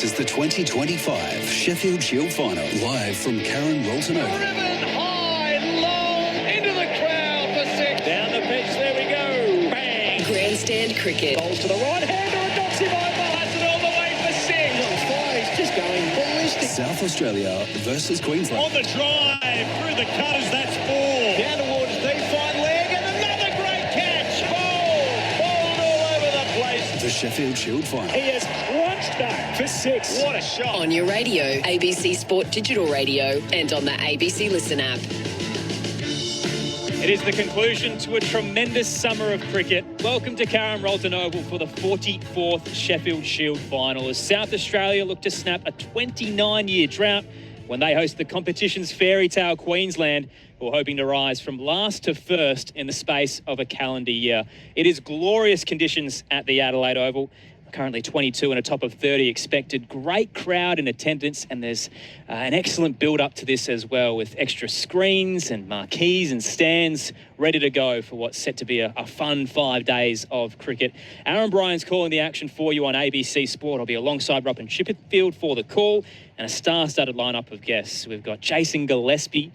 is the 2025 Sheffield Shield Final, live from Karen Rolton Oval. Driven high, long, into the crowd for six. Down the pitch, there we go. Bang! Grandstand cricket. Bowls to the right-hander and knocks him over. That's it all the way for six. On fire, he's just going ballistic. South Australia versus Queensland. On the drive, through the cutters, that's four. Down towards deep, fine leg, and another great catch. Bowled all over the place. The Sheffield Shield Final. He has crunched back for six. What a shot. On your radio, ABC Sport Digital Radio, and on the ABC Listen app. It is the conclusion to a tremendous summer of cricket. Welcome to Karen Rolton Oval for the 44th Sheffield Shield Final, as South Australia look to snap a 29-year drought when they host the competition's fairy tale Queensland, who are hoping to rise from last to first in the space of a calendar year. It is glorious conditions at the Adelaide Oval. Currently 22 and a top of 30 expected. Great crowd in attendance, and there's an excellent build-up to this as well, with extra screens and marquees and stands ready to go for what's set to be a fun 5 days of cricket. Aaron Bryans calling the action for you on ABC Sport. I'll be alongside Robin Chipperfield for the call, and a star-studded lineup of guests. We've got Jason Gillespie,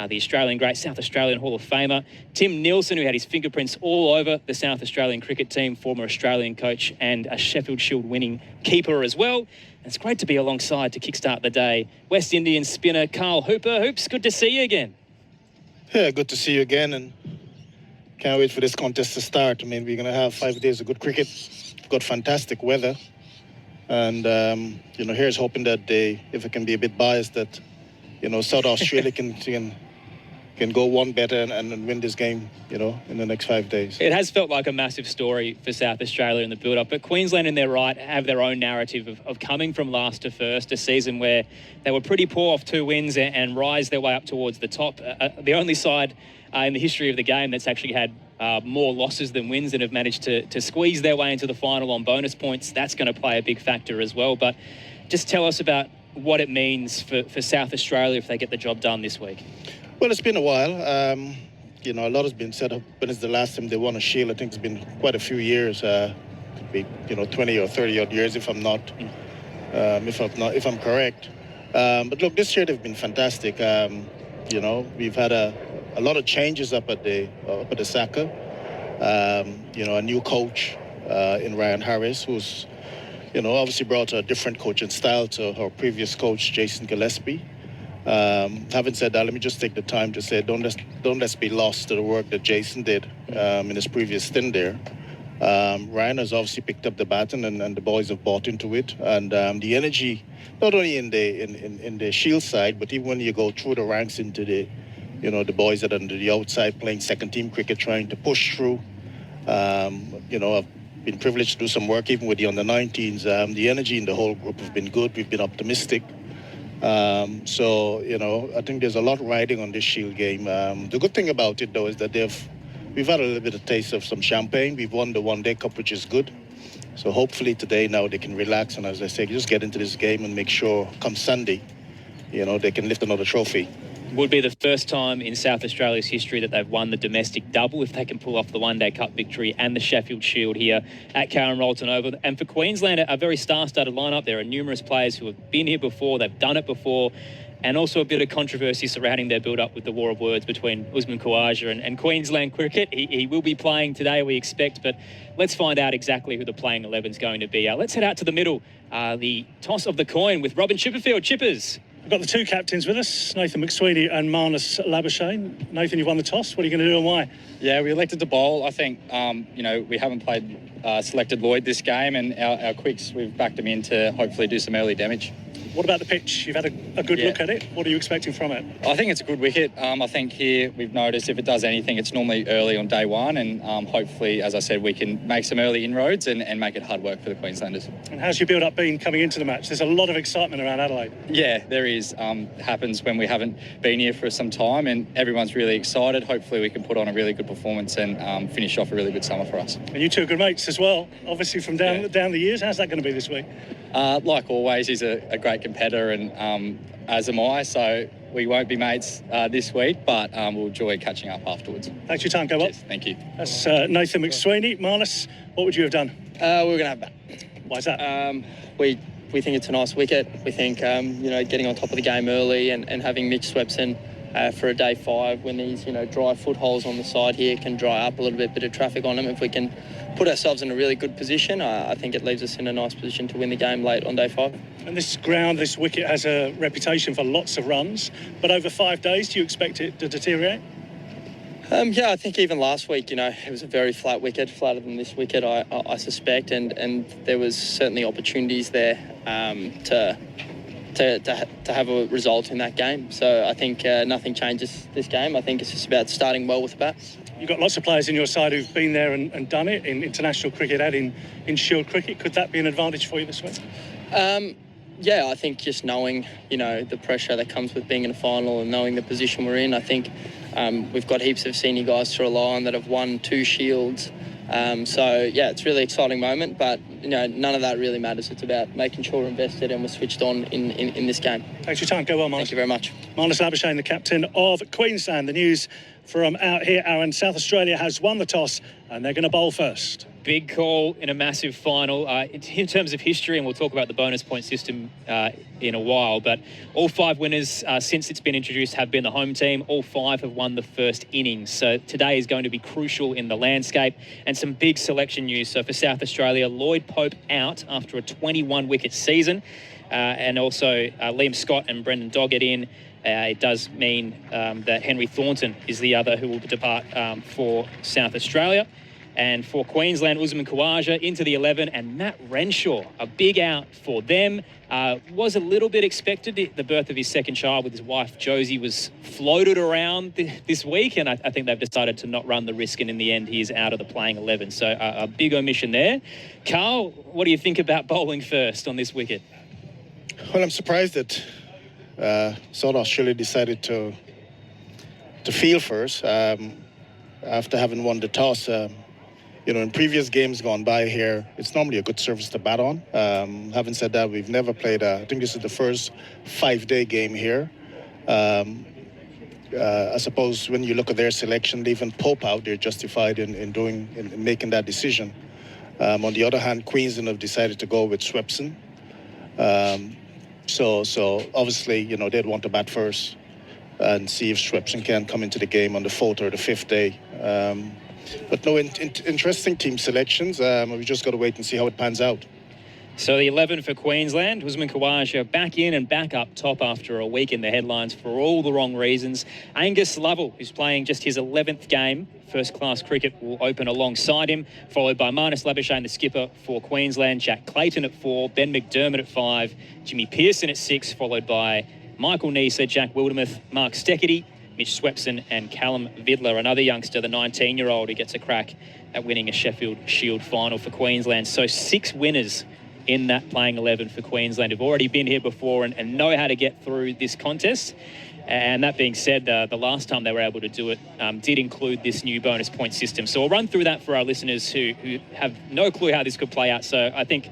the Australian great, South Australian Hall of Famer. Tim Nielsen, who had his fingerprints all over the South Australian cricket team, former Australian coach and a Sheffield Shield winning keeper as well. And it's great to be alongside to kickstart the day. West Indian spinner Carl Hooper. Hoops, good to see you again. Yeah, good to see you again, and can't wait for this contest to start. I mean, we're going to have 5 days of good cricket. We've got fantastic weather. And, here's hoping that if it can be a bit biased, that, South Australia can go one better and win this game, in the next 5 days. It has felt like a massive story for South Australia in the build-up, but Queensland in their right have their own narrative of coming from last to first, a season where they were pretty poor off 2 wins and rise their way up towards the top. The only side in the history of the game that's actually had more losses than wins and have managed to squeeze their way into the final on bonus points. That's going to play a big factor as well. But just tell us about what it means for South Australia if they get the job done this week. Well, it's been a while. A lot has been said. When it's the last time they won a Shield? I think it's been quite a few years. Could be, 20 or 30 odd years if I'm correct. But look, this year they've been fantastic. We've had a lot of changes up at the Saka. A new coach in Ryan Harris, who's obviously brought a different coaching style to her previous coach, Jason Gillespie. Having said that, let me just take the time to say don't let's be lost to the work that Jason did in his previous stint there. Ryan has obviously picked up the baton, and the boys have bought into it. And the energy, not only in the Shield side, but even when you go through the ranks into the boys that are on the outside playing second team cricket, trying to push through. I've been privileged to do some work even with the under-19s. The energy in the whole group has been good. We've been optimistic. I think there's a lot riding on this Shield game. The good thing about it, though, is that we've had a little bit of taste of some champagne. We've won the One Day Cup, which is good. So hopefully today now they can relax and, as I say, just get into this game and make sure come Sunday, they can lift another trophy. Would be the first time in South Australia's history that they've won the domestic double if they can pull off the One Day Cup victory and the Sheffield Shield here at Karen Rolton Oval. And for Queensland, a very star-studded lineup. There are numerous players who have been here before, they've done it before, and also a bit of controversy surrounding their build-up with the war of words between Usman Khawaja and Queensland cricket. He will be playing today, we expect, but let's find out exactly who the playing 11 is going to be. Let's head out to the middle, the toss of the coin with Robin Chipperfield. Chippers. We've got the two captains with us, Nathan McSweeney and Marnus Labuschagne. Nathan, you've won the toss. What are you going to do and why? Yeah, we elected to bowl. I think, we haven't played selected Lloyd this game, and our quicks, we've backed him in to hopefully do some early damage. What about the pitch? You've had a good look at it. What are you expecting from it? I think it's a good wicket. I think here we've noticed if it does anything, it's normally early on day one, and hopefully, as I said, we can make some early inroads and make it hard work for the Queenslanders. And how's your build-up been coming into the match? There's a lot of excitement around Adelaide. Yeah, there is. It happens when we haven't been here for some time, and everyone's really excited. Hopefully, we can put on a really good performance and finish off a really good summer for us. And you two are good mates as well, obviously from down the years. How's that going to be this week? Like always, he's a great competitor, and as am I, so we won't be mates this week, but we'll enjoy catching up afterwards. Thanks for your time, go well. Thank you. That's Nathan McSweeney. Marnus, what would you have done? We're going to have bat. Why is that? We we think it's a nice wicket. We think, getting on top of the game early and having Mitch Swepson for a day 5 when these, dry footholes on the side here can dry up a little bit of traffic on them. If we can put ourselves in a really good position, I think it leaves us in a nice position to win the game late on day 5. And this ground, this wicket has a reputation for lots of runs, but over 5 days, do you expect it to deteriorate? I think even last week, it was a very flat wicket, flatter than this wicket, I suspect, and there was certainly opportunities there to have a result in that game. So I think nothing changes this game. I think it's just about starting well with the bats. You've got lots of players in your side who've been there and done it in international cricket and in Shield cricket. Could that be an advantage for you this week? I think just knowing, the pressure that comes with being in a final and knowing the position we're in, I think we've got heaps of senior guys to rely on that have won 2 Shields. It's a really exciting moment, but, none of that really matters. It's about making sure we're invested and we're switched on in this game. Thanks for your time. Go well, Marnus. Thank you very much. Marnus Labuschagne, the captain of Queensland. The news from out here, Aaron, South Australia has won the toss and they're going to bowl first. Big call in a massive final. In terms of history, and we'll talk about the bonus point system in a while, but all 5 winners since it's been introduced have been the home team. All 5 have won the first innings. So today is going to be crucial in the landscape, and some big selection news. So for South Australia, Lloyd Pope out after a 21-wicket season, and also Liam Scott and Brendan Doggett in. It does mean that Henry Thornton is the other who will depart for South Australia. And for Queensland, Usman Khawaja into the 11, and Matt Renshaw, a big out for them. Was a little bit expected. The birth of his second child with his wife, Josie, was floated around this week, and I think they've decided to not run the risk, and in the end, he is out of the playing 11. So a big omission there. Carl, what do you think about bowling first on this wicket? Well, I'm surprised that South Australia decided to field first after having won the toss. In previous games gone by here, it's normally a good surface to bat on. Having said that, we've never played, I think this is the first 5-day game here. I suppose when you look at their selection, leaving Pope out, they're justified in making that decision. On the other hand, Queensland have decided to go with Swepson. So obviously, they'd want to bat first and see if Swepson can come into the game on the 4th or the 5th day. But no, interesting team selections. We just got to wait and see how it pans out. So the 11 for Queensland, Usman Khawaja back in and back up top after a week in the headlines for all the wrong reasons. Angus Lovell, who's playing just his 11th game, first-class cricket, will open alongside him, followed by Marnus Labuschagne, the skipper for Queensland, Jack Clayton at 4, Ben McDermott at 5, Jimmy Pearson at 6, followed by Michael Neser, Jack Wildermuth, Mark Steckety, Mitch Swepson and Callum Vidler, another youngster, the 19-year-old, who gets a crack at winning a Sheffield Shield final for Queensland. So 6 winners in that playing 11 for Queensland who've already been here before and know how to get through this contest. And that being said, the last time they were able to do it did include this new bonus point system. So we'll run through that for our listeners who have no clue how this could play out. So I think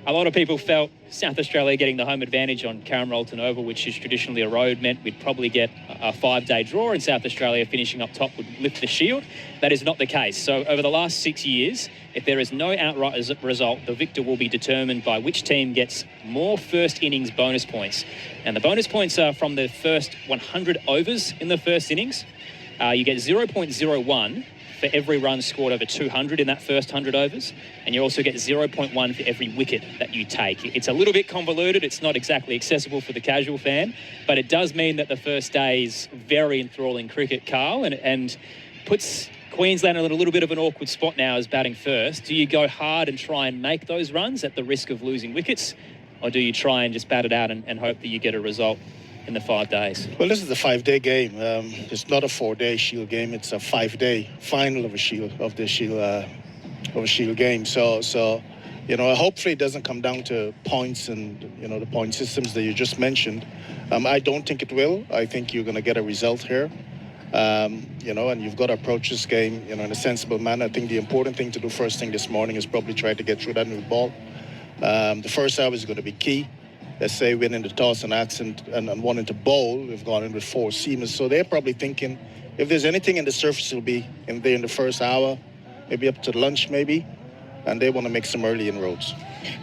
a lot of people felt South Australia getting the home advantage on Karen Rolton Oval, which is traditionally a road, meant we'd probably get a 5-day draw, and South Australia finishing up top would lift the shield. That is not the case. So over the last 6 years, if there is no outright result, the victor will be determined by which team gets more first innings bonus points. And the bonus points are from the first 100 overs in the first innings. You get 0.01 for every run scored over 200 in that first 100 overs, and you also get 0.1 for every wicket that you take. It's a little bit convoluted. It's not exactly accessible for the casual fan, but it does mean that the first day is very enthralling cricket, Carl, and puts Queensland in a little bit of an awkward spot now as batting first. Do you go hard and try and make those runs at the risk of losing wickets, or do you try and just bat it out and hope that you get a result in the 5 days? Well, this is a 5-day game. It's not a 4-day Shield game. It's a 5-day final of a Shield game. So hopefully it doesn't come down to points and the point systems that you just mentioned. I don't think it will. I think you're going to get a result here. And you've got to approach this game in a sensible manner. I think the important thing to do first thing this morning is probably try to get through that new ball. The first hour is going to be key. Let's say winning the toss and wanting to bowl, we've gone in with 4 seamers. So they're probably thinking if there's anything in the surface, it'll be in the first hour, maybe up to lunch maybe. and they want to make some early inroads.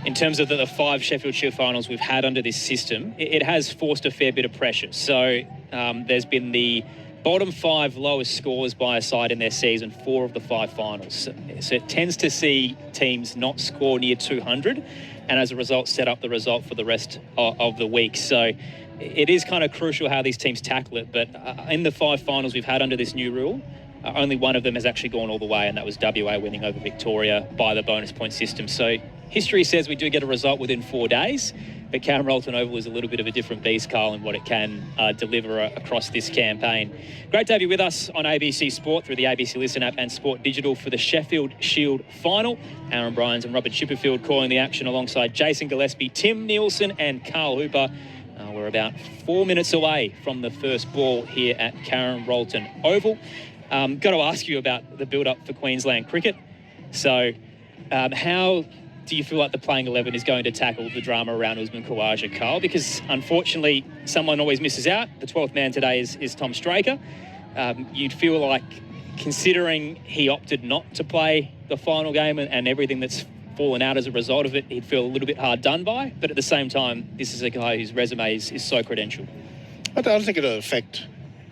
In terms of the 5 Sheffield Shield finals we've had under this system, it has forced a fair bit of pressure. So there's been the bottom 5 lowest scores by a side in their season, 4 of the 5 finals. So it tends to see teams not score near 200, and as a result set up the result for the rest of the week. So it is kind of crucial how these teams tackle it. But in the 5 finals we've had under this new rule, only one of them has actually gone all the way, and that was WA winning over Victoria by the bonus point system. So history says we do get a result within 4 days, but Karen Rolton Oval is a little bit of a different beast, Carl, in what it can deliver across this campaign. Great to have you with us on ABC Sport through the ABC Listen app and Sport Digital for the Sheffield Shield final. Aaron Bryans and Robert Chipperfield calling the action alongside Jason Gillespie, Tim Nielsen and Carl Hooper. We're about 4 minutes away from the first ball here at Karen Rolton Oval. Got to ask you about the build-up for Queensland cricket. So how do you feel like the playing 11 is going to tackle the drama around Usman Khawaja, Carl? Because unfortunately, someone always misses out. The 12th man today is Tom Straker. You'd feel like, considering he opted not to play the final game and everything that's fallen out as a result of it, he'd feel a little bit hard done by. But at the same time, this is a guy whose resume is so credentialed. I don't think it'll affect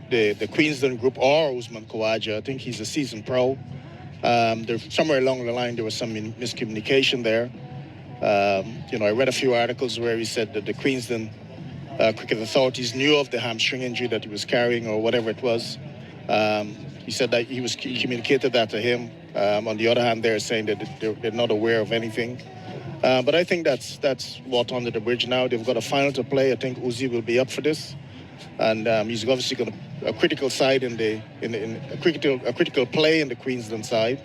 the Queensland group or Usman Khawaja. I think he's a seasoned pro. Somewhere along the line, there was some miscommunication there. I read a few articles where he said that the Queensland cricket authorities knew of the hamstring injury that he was carrying or whatever it was. He said that he communicated that to him. On the other hand, they're saying that they're not aware of anything. But I think that's water under the bridge now. They've got a final to play. I think Uzi will be up for this. And he's obviously got a critical side a critical play in the Queensland side.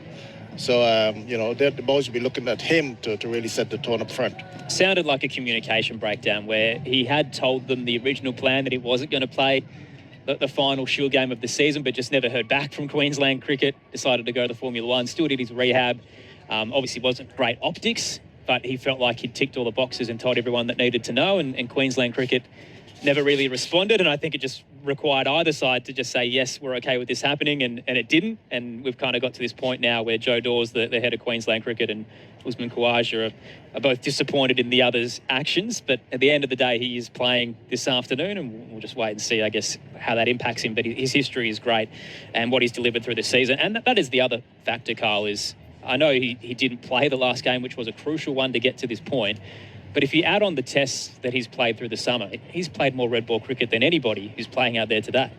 So the boys will be looking at him to really set the tone up front. Sounded like a communication breakdown where he had told them the original plan that he wasn't going to play the final Shield game of the season, but just never heard back from Queensland cricket. Decided to go to Formula One. Still did his rehab. Obviously wasn't great optics, but he felt like he'd ticked all the boxes and told everyone that needed to know. And Queensland cricket never really responded, and I think it just required either side to just say, yes, we're okay with this happening, and it didn't. And we've kind of got to this point now where Joe Dawes, the head of Queensland cricket, and Usman Khawaja are both disappointed in the other's actions. But at the end of the day, he is playing this afternoon, and we'll just wait and see, I guess, how that impacts him. But his history is great, and what he's delivered through the season. And that is the other factor, Carl, is I know he didn't play the last game, which was a crucial one to get to this point. But if you add on the tests that he's played through the summer, he's played more red ball cricket than anybody who's playing out there today.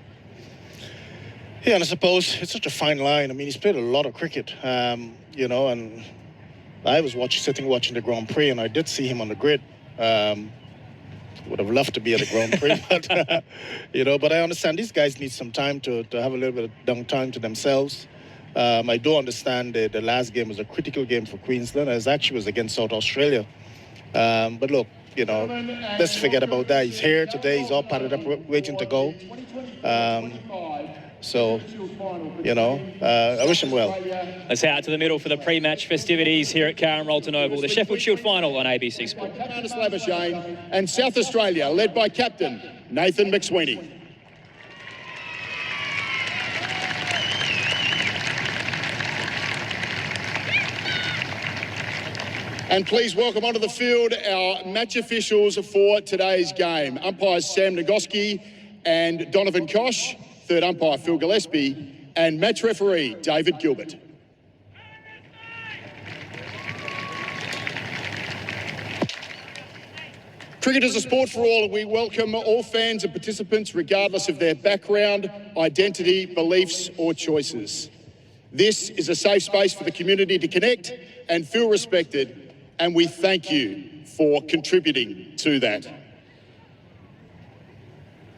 Yeah, and I suppose it's such a fine line. I mean, he's played a lot of cricket, and I was sitting watching the Grand Prix, and I did see him on the grid. Would have loved to be at the Grand Prix, but I understand these guys need some time to have a little bit of downtime to themselves. I do understand the last game was a critical game for Queensland, as actually was against South Australia. But look, let's forget about that. He's here today. He's all padded up, waiting to go. I wish him well. Let's head out to the middle for the pre-match festivities here at Karen Rolton Oval, the Sheffield Shield final on ABC Sport. Labuschagne and South Australia, led by captain Nathan McSweeney. And please welcome onto the field our match officials for today's game. Umpires Sam Nagoski and Donovan Kosh, third umpire Phil Gillespie, and match referee David Gilbert. Cricket is a sport for all, and we welcome all fans and participants regardless of their background, identity, beliefs or choices. This is a safe space for the community to connect and feel respected, and we thank you for contributing to that.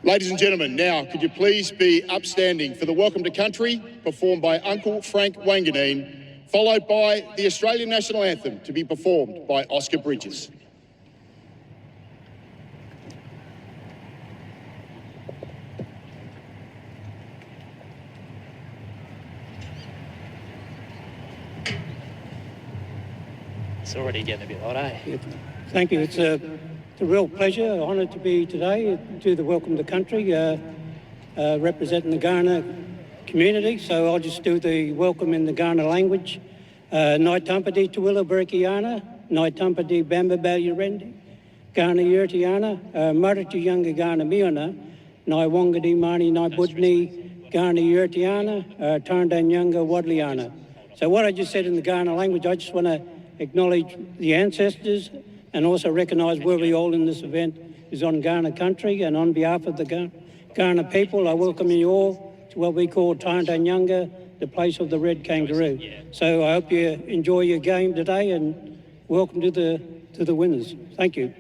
Ladies and gentlemen, now could you please be upstanding for the Welcome to Country, performed by Uncle Frank Wanganeen, followed by the Australian National Anthem to be performed by Oscar Bridges. It's already getting a bit hot, eh? Thank you. It's a real pleasure, honoured to be today to the Welcome to Country, representing the Kaurna community. So I'll just do the welcome in the Kaurna language. Nai Tampati Tuwila Berkiana, Nai Tampati Bamba Balurendi, Ghana Yurtiana, Maratu Younger Ghana Miona, Nai Wangadi Mani Nai Budni, Ghana Yurtiana, Tarndan Younger Wadliana. So what I just said in the Ghana language, I just want to acknowledge the ancestors and also recognise where we all in this event is on Ghana country, and on behalf of the Ghana people, I welcome you all to what we call Tarndan Younger, the place of the red kangaroo. So I hope you enjoy your game today, and welcome to the winners. Thank you.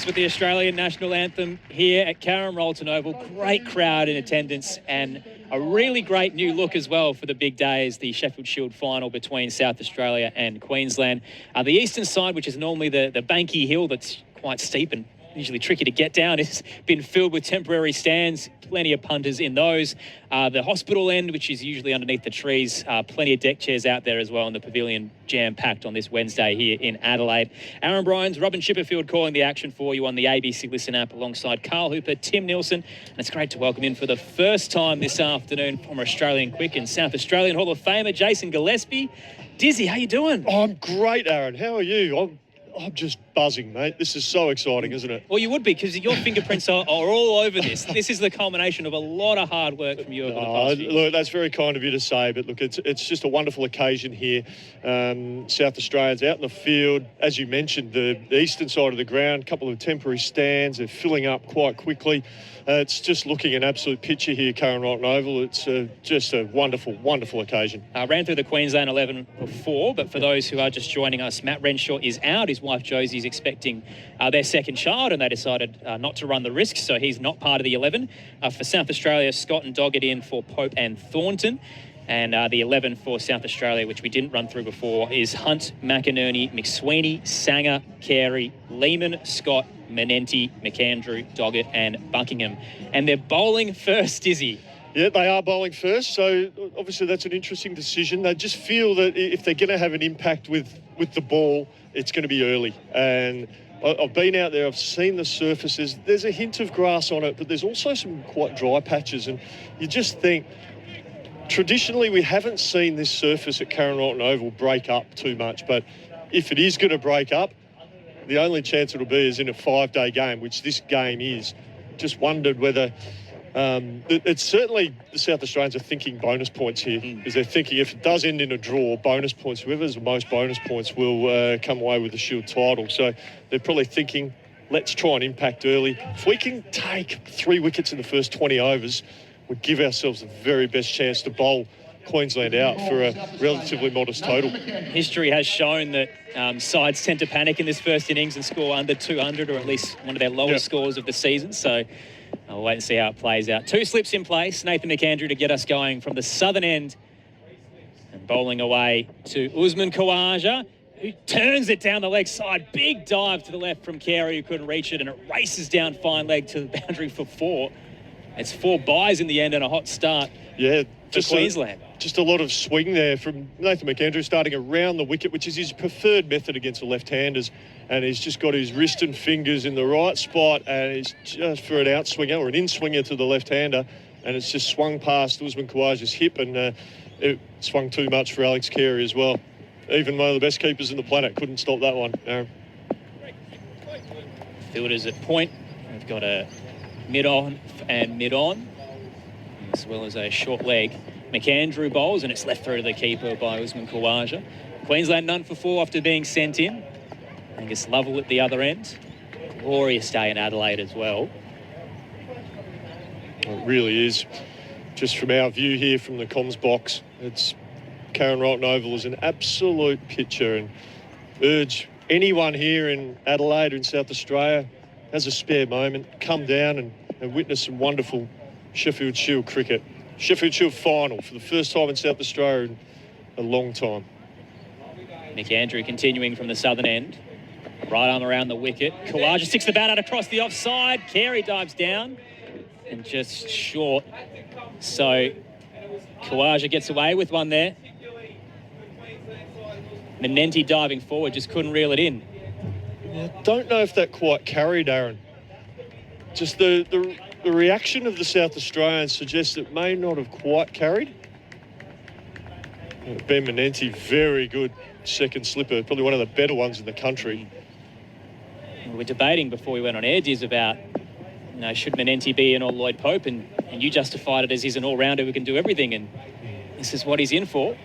With the Australian national anthem here at Karen Rolton Oval. Great crowd in attendance and a really great new look as well for the big day as the Sheffield Shield final between South Australia and Queensland. The eastern side, which is normally the banky hill that's quite steep and usually tricky to get down, has been filled with temporary stands, plenty of punters in those. The hospital end, which is usually underneath the trees, plenty of deck chairs out there as well, and the pavilion jam-packed on this Wednesday here in Adelaide. Aaron Bryans, Robin Chipperfield calling the action for you on the ABC Listen app alongside Carl Hooper, Tim Nielsen, and it's great to welcome in for the first time this afternoon former Australian quick and South Australian Hall of Famer Jason Gillespie. Dizzy, how you doing? I'm great, Aaron. How are you? I'm just buzzing, mate. This is so exciting, isn't it? Well, you would be, because your fingerprints are all over this. This is the culmination of a lot of hard work from you over the past few years. Look, that's very kind of you to say, but look, it's just a wonderful occasion here. South Australians out in the field. As you mentioned, the eastern side of the ground, a couple of temporary stands. They're filling up quite quickly. It's just looking an absolute picture here, Karen Rolton Oval. It's just a wonderful, wonderful occasion. Ran through the Queensland 11 before, but for those who are just joining us, Matt Renshaw is out. His wife Josie's expecting their second child, and they decided not to run the risk, so he's not part of the 11. For South Australia, Scott and Doggett in for Pope and Thornton. And the 11 for South Australia, which we didn't run through before, is Hunt, McInerney, McSweeney, Sanger, Carey, Lehman, Scott, Menenti, McAndrew, Doggett and Buckingham. And they're bowling first, Dizzy. Yeah, they are bowling first, so obviously that's an interesting decision. They just feel that if they're going to have an impact with the ball, it's going to be early. And I've been out there, I've seen the surfaces. There's a hint of grass on it, but there's also some quite dry patches. And you just think, traditionally, we haven't seen this surface at Karen Rolton Oval break up too much, but if it is going to break up, the only chance it'll be is in a 5-day game, which this game is. Just wondered whether it's certainly the South Australians are thinking bonus points here, because they're thinking if it does end in a draw, bonus points, whoever has the most bonus points will come away with the Shield title. So they're probably thinking, let's try and impact early. If we can take 3 wickets in the first 20 overs, we'd give ourselves the very best chance to bowl Queensland out for a relatively modest total. History has shown that sides tend to panic in this first innings and score under 200, or at least one of their lowest scores of the season. So I'll wait and see how it plays out. 2 slips in place. Nathan McAndrew to get us going from the southern end. And bowling away to Usman Khawaja, who turns it down the leg side. Big dive to the left from Carey, who couldn't reach it, and it races down fine leg to the boundary for 4. It's 4 byes in the end and a hot start. Yeah, Queensland. Just a lot of swing there from Nathan McAndrew, starting around the wicket, which is his preferred method against the left-handers. And he's just got his wrist and fingers in the right spot, and he's just for an outswinger or an in-swinger to the left-hander, and it's just swung past Usman Khawaja's hip, and it swung too much for Alex Carey as well. Even one of the best keepers in the planet couldn't stop that one, Aaron. Fielders at point. We've got a mid-on and mid-on, as well as a short leg. McAndrew bowls, and it's left through to the keeper by Usman Khawaja. Queensland none for 4 after being sent in. Angus Lovell at the other end. Glorious day in Adelaide as well. It really is. Just from our view here from the comms box, it's Karen Rolton Oval is an absolute picture, and urge anyone here in Adelaide or in South Australia has a spare moment, come down and witness some wonderful Sheffield Shield cricket. Sheffield Shield final for the first time in South Australia in a long time. McAndrew continuing from the southern end. Right arm around the wicket. Khawaja sticks the bat out across the offside. Carey dives down and just short. So Khawaja gets away with one there. Menenti diving forward, just couldn't reel it in. I don't know if that quite carried, Aaron. Just the reaction of the South Australians suggests it may not have quite carried. Ben Menenti, very good second slipper, probably one of the better ones in the country. We were debating before we went on air, Diz, about, should Menenti be an all-Lloyd Pope, and you justified it as he's an all-rounder who can do everything, and this is what he's in for.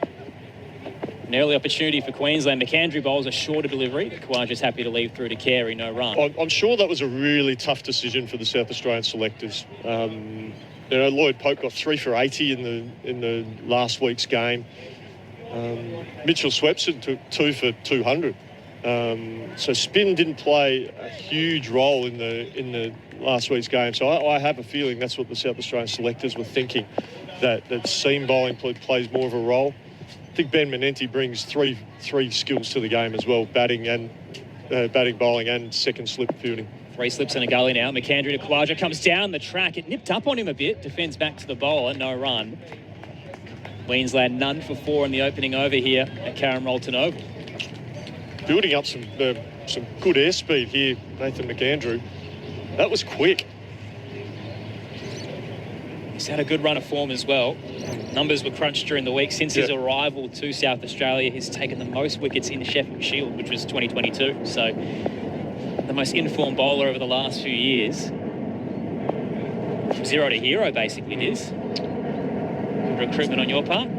An early opportunity for Queensland. McAndrew bowls a shorter delivery. Khawaja's happy to leave through to Carey, no run. I'm sure that was a really tough decision for the South Australian selectors. Lloyd Pope got 3 for 80 in the last week's game. Mitchell Swepson took 2 for 200. So spin didn't play a huge role in the last week's game. So I have a feeling that's what the South Australian selectors were thinking, that seam bowling plays more of a role. I think Ben Menenti brings three skills to the game as well: batting, bowling, and second slip fielding. 3 slips and a gully now. McAndrew to Khawaja, comes down the track. It nipped up on him a bit. Defends back to the bowler, no run. Queensland none for 4 in the opening over here at Karen Rolton Oval. Building up some good airspeed here, Nathan McAndrew. That was quick. He's had a good run of form as well. Numbers were crunched during the week. Since his arrival to South Australia, he's taken the most wickets in Sheffield Shield, which was 2022. So the most informed bowler over the last few years. From zero to hero, basically, it is. Good recruitment on your part.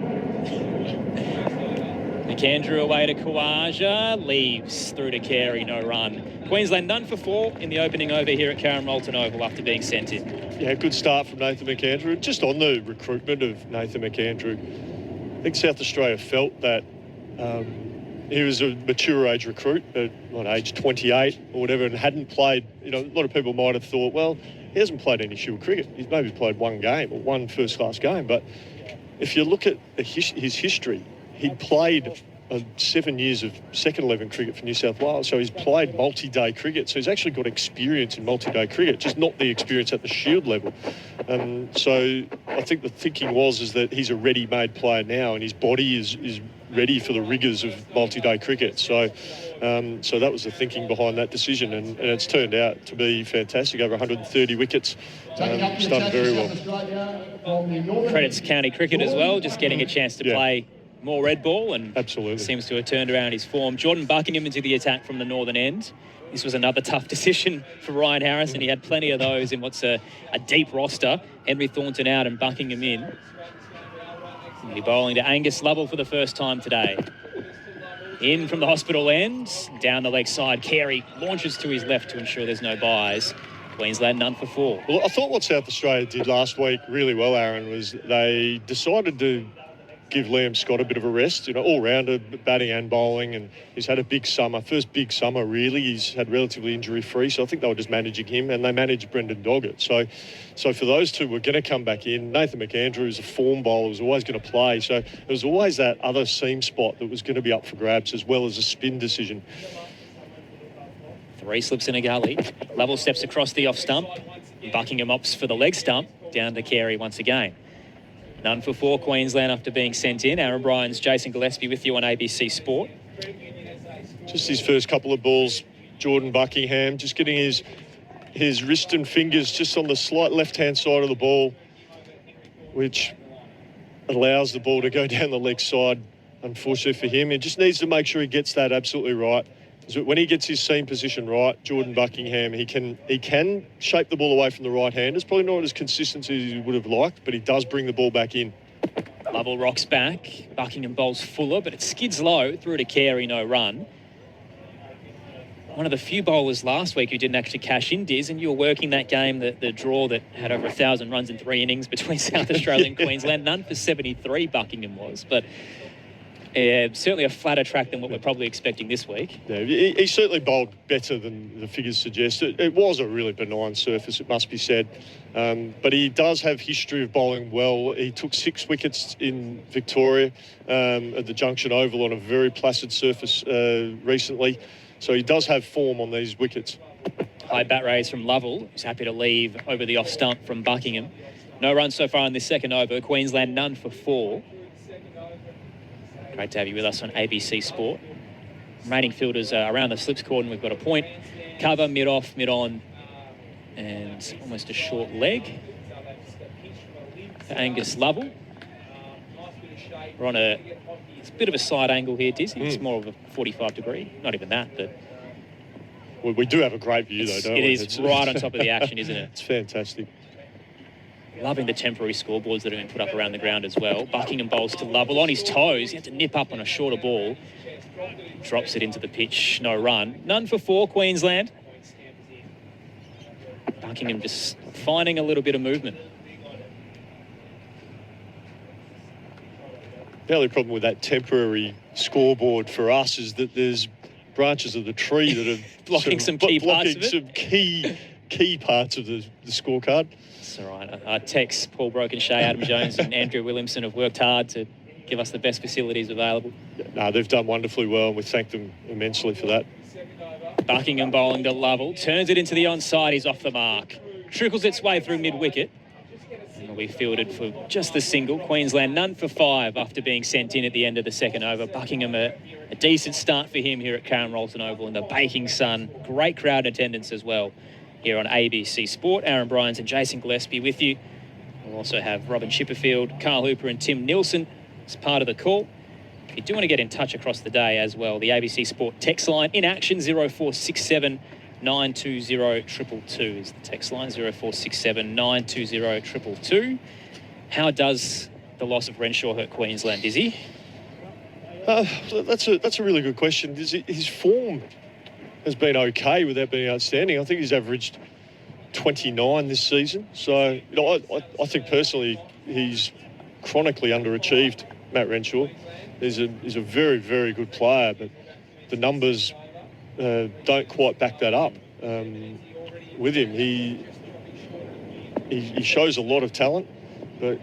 McAndrew away to Khawaja, leaves through to Carey, no run. Queensland none for 4 in the opening over here at Karen Rolton Oval after being sent in. Yeah, good start from Nathan McAndrew. Just on the recruitment of Nathan McAndrew, I think South Australia felt that he was a mature age recruit at age 28 or whatever, and hadn't played. A lot of people might have thought, well, he hasn't played any Shield cricket. He's maybe played one game or one first-class game. But if you look at his history, he'd played 7 years of second 11 cricket for New South Wales, so he's played multi-day cricket, so he's actually got experience in multi-day cricket, just not the experience at the Shield level. So I think the thinking is that he's a ready-made player now, and his body is ready for the rigours of multi-day cricket. So that was the thinking behind that decision, and it's turned out to be fantastic. Over 130 wickets, he's done very well. Credits county cricket as well, just getting a chance to play more red ball, and absolutely seems to have turned around his form. Jordan Buckingham into the attack from the northern end. This was another tough decision for Ryan Harris, and he had plenty of those in what's a deep roster. Henry Thornton out and Buckingham in. He'll be bowling to Angus Lovell for the first time today. In from the hospital end, down the leg side, Carey launches to his left to ensure there's no byes. Queensland none for 4. Well, I thought what South Australia did last week really well, Aaron, was they decided to give Liam Scott a bit of a rest, all-rounder, batting and bowling, and he's had a big summer, first big summer really. He's had relatively injury-free, so I think they were just managing him, and they managed Brendan Doggett. So for those two, we're going to come back in. Nathan McAndrew is a form bowler, was always going to play, so there was always that other seam spot that was going to be up for grabs, as well as a spin decision. 3 slips in a gully. Lovell steps across the off stump. Buckingham opts for the leg stump, down to Carey once again. None for 4 Queensland after being sent in. Aaron Bryans, Jason Gillespie with you on ABC Sport. Just his first couple of balls, Jordan Buckingham, just getting his wrist and fingers just on the slight left-hand side of the ball, which allows the ball to go down the leg side. Unfortunately for him, he just needs to make sure he gets that absolutely right. So when he gets his seam position right, Jordan Buckingham, he can shape the ball away from the right-handers. Probably not as consistent as he would have liked, but he does bring the ball back in. Lovell rocks back. Buckingham bowls fuller, but it skids low through to Carey, no run. One of the few bowlers last week who didn't actually cash in, Diz, and you were working that game, the draw that had over 1,000 runs in 3 innings between South Australia and Queensland. None for 73, Buckingham was, but certainly a flatter track than what we're probably expecting this week. Yeah, he certainly bowled better than the figures suggest. It was a really benign surface, it must be said. But he does have history of bowling well. He took 6 wickets in Victoria at the Junction Oval on a very placid surface recently. So he does have form on these wickets. High bat raise from Lovell, who's happy to leave over the off stump from Buckingham. No runs so far in this second over. Queensland none for 4. Great to have you with us on ABC Sport. Remaining fielders around the slips cordon. We've got a point, cover, mid-off, mid-on, and almost a short leg for Angus Lovell. We're on it's a bit of a side angle here, Diz. It's more of a 45 degree. Not even that, but... We do have a great view, though, don't we? It is right on top of the action, isn't it? It's fantastic. Loving the temporary scoreboards that have been put up around the ground as well. Buckingham bowls to Lovell on his toes. He had to nip up on a shorter ball. Drops it into the pitch. No run. None for 4, Queensland. Buckingham just finding a little bit of movement. The only problem with that temporary scoreboard for us is that there's branches of the tree that are blocking some key parts of it. Some key parts of the scorecard. That's all right. Our techs, Paul Brokenshea, Adam Jones and Andrew Williamson have worked hard to give us the best facilities available. No, they've done wonderfully well, and we thank them immensely for that. Buckingham bowling to Lovell. Turns it into the onside. He's off the mark. Trickles its way through mid-wicket. And will be fielded for just the single. Queensland none for 5 after being sent in at the end of the second over. Buckingham a decent start for him here at Karen Rolton Oval in the baking sun. Great crowd attendance as well here on ABC Sport. Aaron Bryans and Jason Gillespie with you. We'll also have Robin Chipperfield, Carl Hooper and Tim Nielsen as part of the call. If you do want to get in touch across the day as well, the ABC Sport text line in action 0467 920 222 is the text line, 0467 920 222. How does the loss of Renshaw hurt Queensland, Dizzy? That's a really good question. His form has been okay without being outstanding. I think he's averaged 29 this season. So I think personally he's chronically underachieved, Matt Renshaw. He's a very, very good player, but the numbers don't quite back that up with him. He shows a lot of talent, but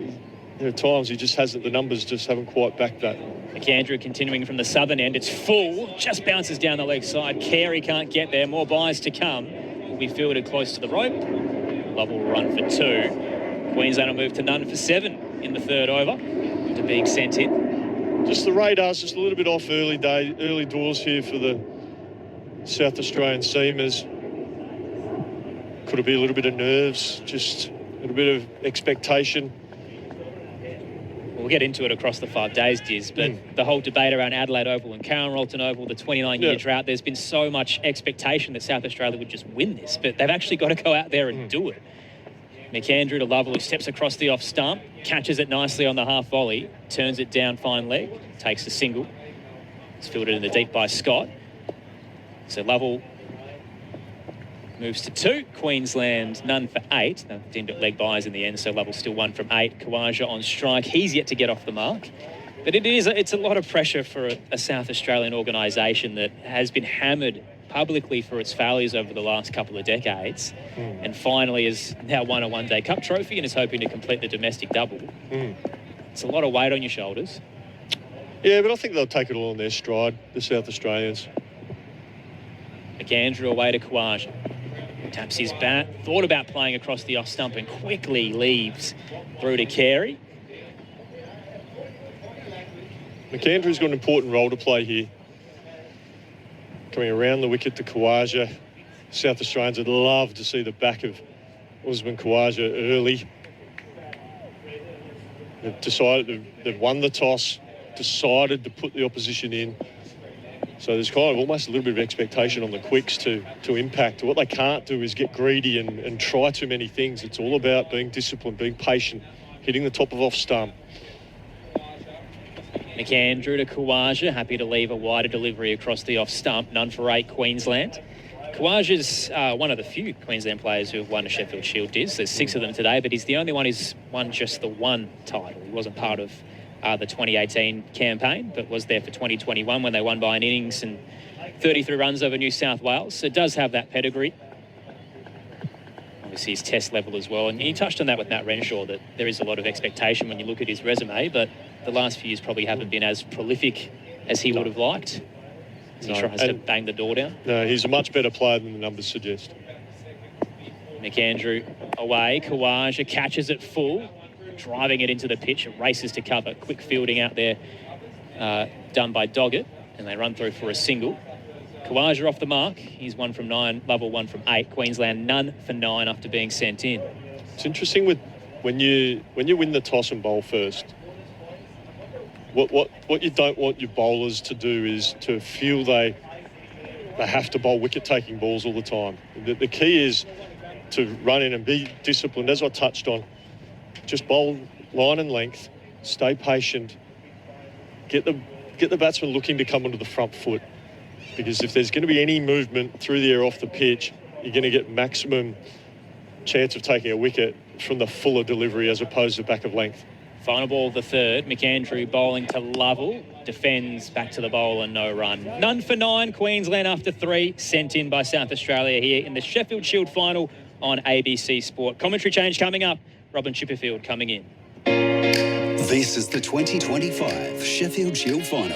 at times he just hasn't. The numbers just haven't quite backed that. McAndrew continuing from the southern end. It's full, just bounces down the leg side. Carey can't get there. More byes to come. Will be fielded close to the rope. Lovell will run for 2. Queensland will move to none for 7 in the third over after being sent in. Just the radar's just a little bit off early doors here for the South Australian seamers. Could it be a little bit of nerves, just a little bit of expectation? We'll get into it across the 5 days, Diz, but the whole debate around Adelaide Oval and Karen Rolton Oval, the 29-year drought, there's been so much expectation that South Australia would just win this, but they've actually got to go out there and do it. McAndrew to Lovell, who steps across the off stump, catches it nicely on the half volley, turns it down fine leg, takes a single. It's fielded in the deep by Scott. So Lovell moves to 2. Queensland none for 8. They didn't get leg byes in the end, so Lovell still 1 from 8. Kawaja on strike. He's yet to get off the mark. But it's a lot of pressure for a South Australian organisation that has been hammered publicly for its failures over the last couple of decades, and finally has now won a one-day cup trophy and is hoping to complete the domestic double. It's a lot of weight on your shoulders. Yeah, but I think they'll take it all in their stride, the South Australians. McAndrew away to Kawaja. Taps his bat, thought about playing across the off stump and quickly leaves through to Carey. McAndrew's got an important role to play here. Coming around the wicket to Khawaja. South Australians would love to see the back of Usman Khawaja early. They've won the toss, decided to put the opposition in. So there's kind of almost a little bit of expectation on the quicks to impact. What they can't do is get greedy and try too many things. It's all about being disciplined, being patient, hitting the top of off stump. McAndrew to Khawaja, happy to leave a wider delivery across the off stump. None for 8, Queensland. Khawaja's one of the few Queensland players who have won a Sheffield Shield disc. There's 6 of them today, but he's the only one who's won just the one title. He wasn't part of the 2018 campaign, but was there for 2021 when they won by an innings and 33 runs over New South Wales. So it does have that pedigree. Obviously his test level as well. And he touched on that with Matt Renshaw, that there is a lot of expectation when you look at his resume, but the last few years probably haven't been as prolific as he would have liked. He tries to bang the door down. No, he's a much better player than the numbers suggest. McAndrew away. Khawaja catches it full, driving it into the pitch. It races to cover. Quick fielding out there done by Doggett, and they run through for a single. Khawaja off the mark. He's 1 from 9, Lovell 1 from 8. Queensland none for 9 after being sent in. It's interesting with when you win the toss and bowl first. What you don't want your bowlers to do is to feel they have to bowl wicket-taking balls all the time. The key is to run in and be disciplined, as I touched on. Just bowl line and length, stay patient, get the batsman looking to come onto the front foot. Because if there's going to be any movement through the air off the pitch, you're going to get maximum chance of taking a wicket from the fuller delivery as opposed to back of length. Final ball of the third. McAndrew bowling to Lovell. Defends back to the bowl and no run. None for 9. Queensland after 3. Sent in by South Australia here in the Sheffield Shield final on ABC Sport. Commentary change coming up. Robin Chipperfield coming in. This is the 2025 Sheffield Shield final.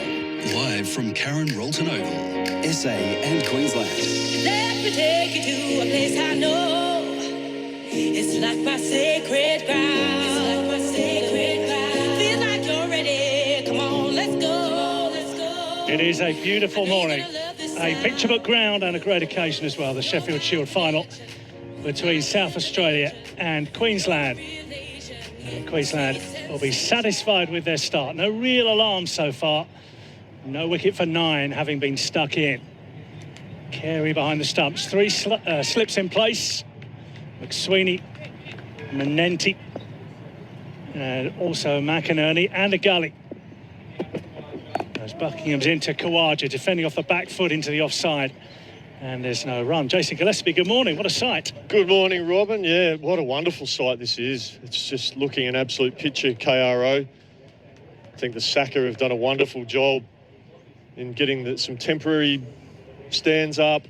Live from Karen Rolton Oval, SA and Queensland. Let me take you to a place I know. It's like my sacred ground. It's like my sacred ground. Feel like you're ready. Come on, let's go. Let's go. It is a beautiful morning. A picture book ground and a great occasion as well. The Sheffield Shield final between South Australia and Queensland. And Queensland will be satisfied with their start. No real alarm so far. No wicket for 9 having been stuck in. Carey behind the stumps. 3 slips in place. McSweeney, Menenti, and also McInerney and a gully. As Buckingham's into Khawaja, defending off the back foot into the offside. And there's no run. Jason Gillespie, good morning. What a sight. Good morning, Robin. Yeah, what a wonderful sight this is. It's just looking an absolute picture, KRO. I think the Saka have done a wonderful job in getting some temporary stands up.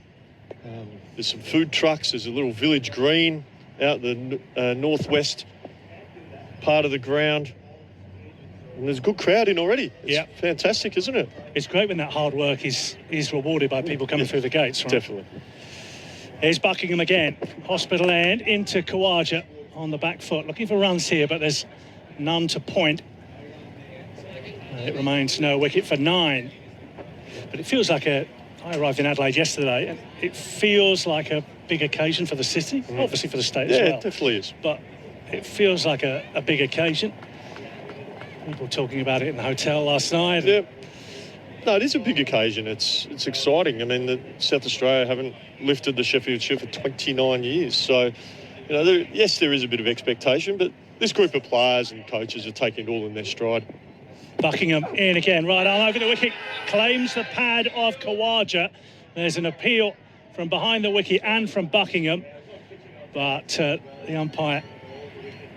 There's some food trucks. There's a little village green out the northwest part of the ground. And there's a good crowd in already. It's fantastic, isn't it? It's great when that hard work is rewarded by people coming through the gates, right? Definitely. Here's Buckingham again. Hospital end into Khawaja on the back foot. Looking for runs here, but there's none to point. It remains no wicket for 9. But it feels like I arrived in Adelaide yesterday, and it feels like a big occasion for the city, obviously for the state as well. Yeah, it definitely is. But it feels like a big occasion. People talking about it in the hotel last night. Yeah. No, it is a big occasion. It's exciting. I mean, South Australia haven't lifted the Sheffield Shield for 29 years. So, yes, there is a bit of expectation, but this group of players and coaches are taking it all in their stride. Buckingham in again, right arm over the wicket, claims the pad of Khawaja. There's an appeal from behind the wicket and from Buckingham, but the umpire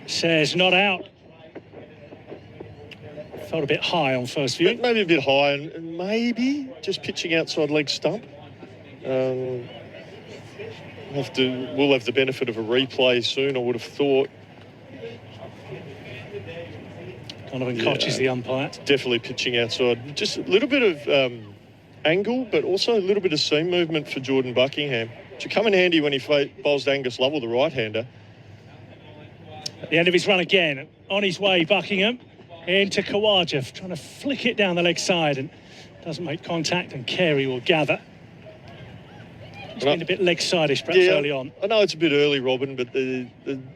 says not out. Felt a bit high on first view. Maybe a bit high, and maybe just pitching outside leg stump. We'll have the benefit of a replay soon, I would have thought. Donovan Koch is the umpire. Definitely pitching outside. Just a little bit of angle, but also a little bit of seam movement for Jordan Buckingham. Which will come in handy when he bowls to Angus Lovell, the right-hander. At the end of his run again. On his way, Buckingham. into Kawaja, trying to flick it down the leg side and doesn't make contact, and Carey will gather. It's been a bit leg-sideish perhaps early on. I know it's a bit early, Robin, but the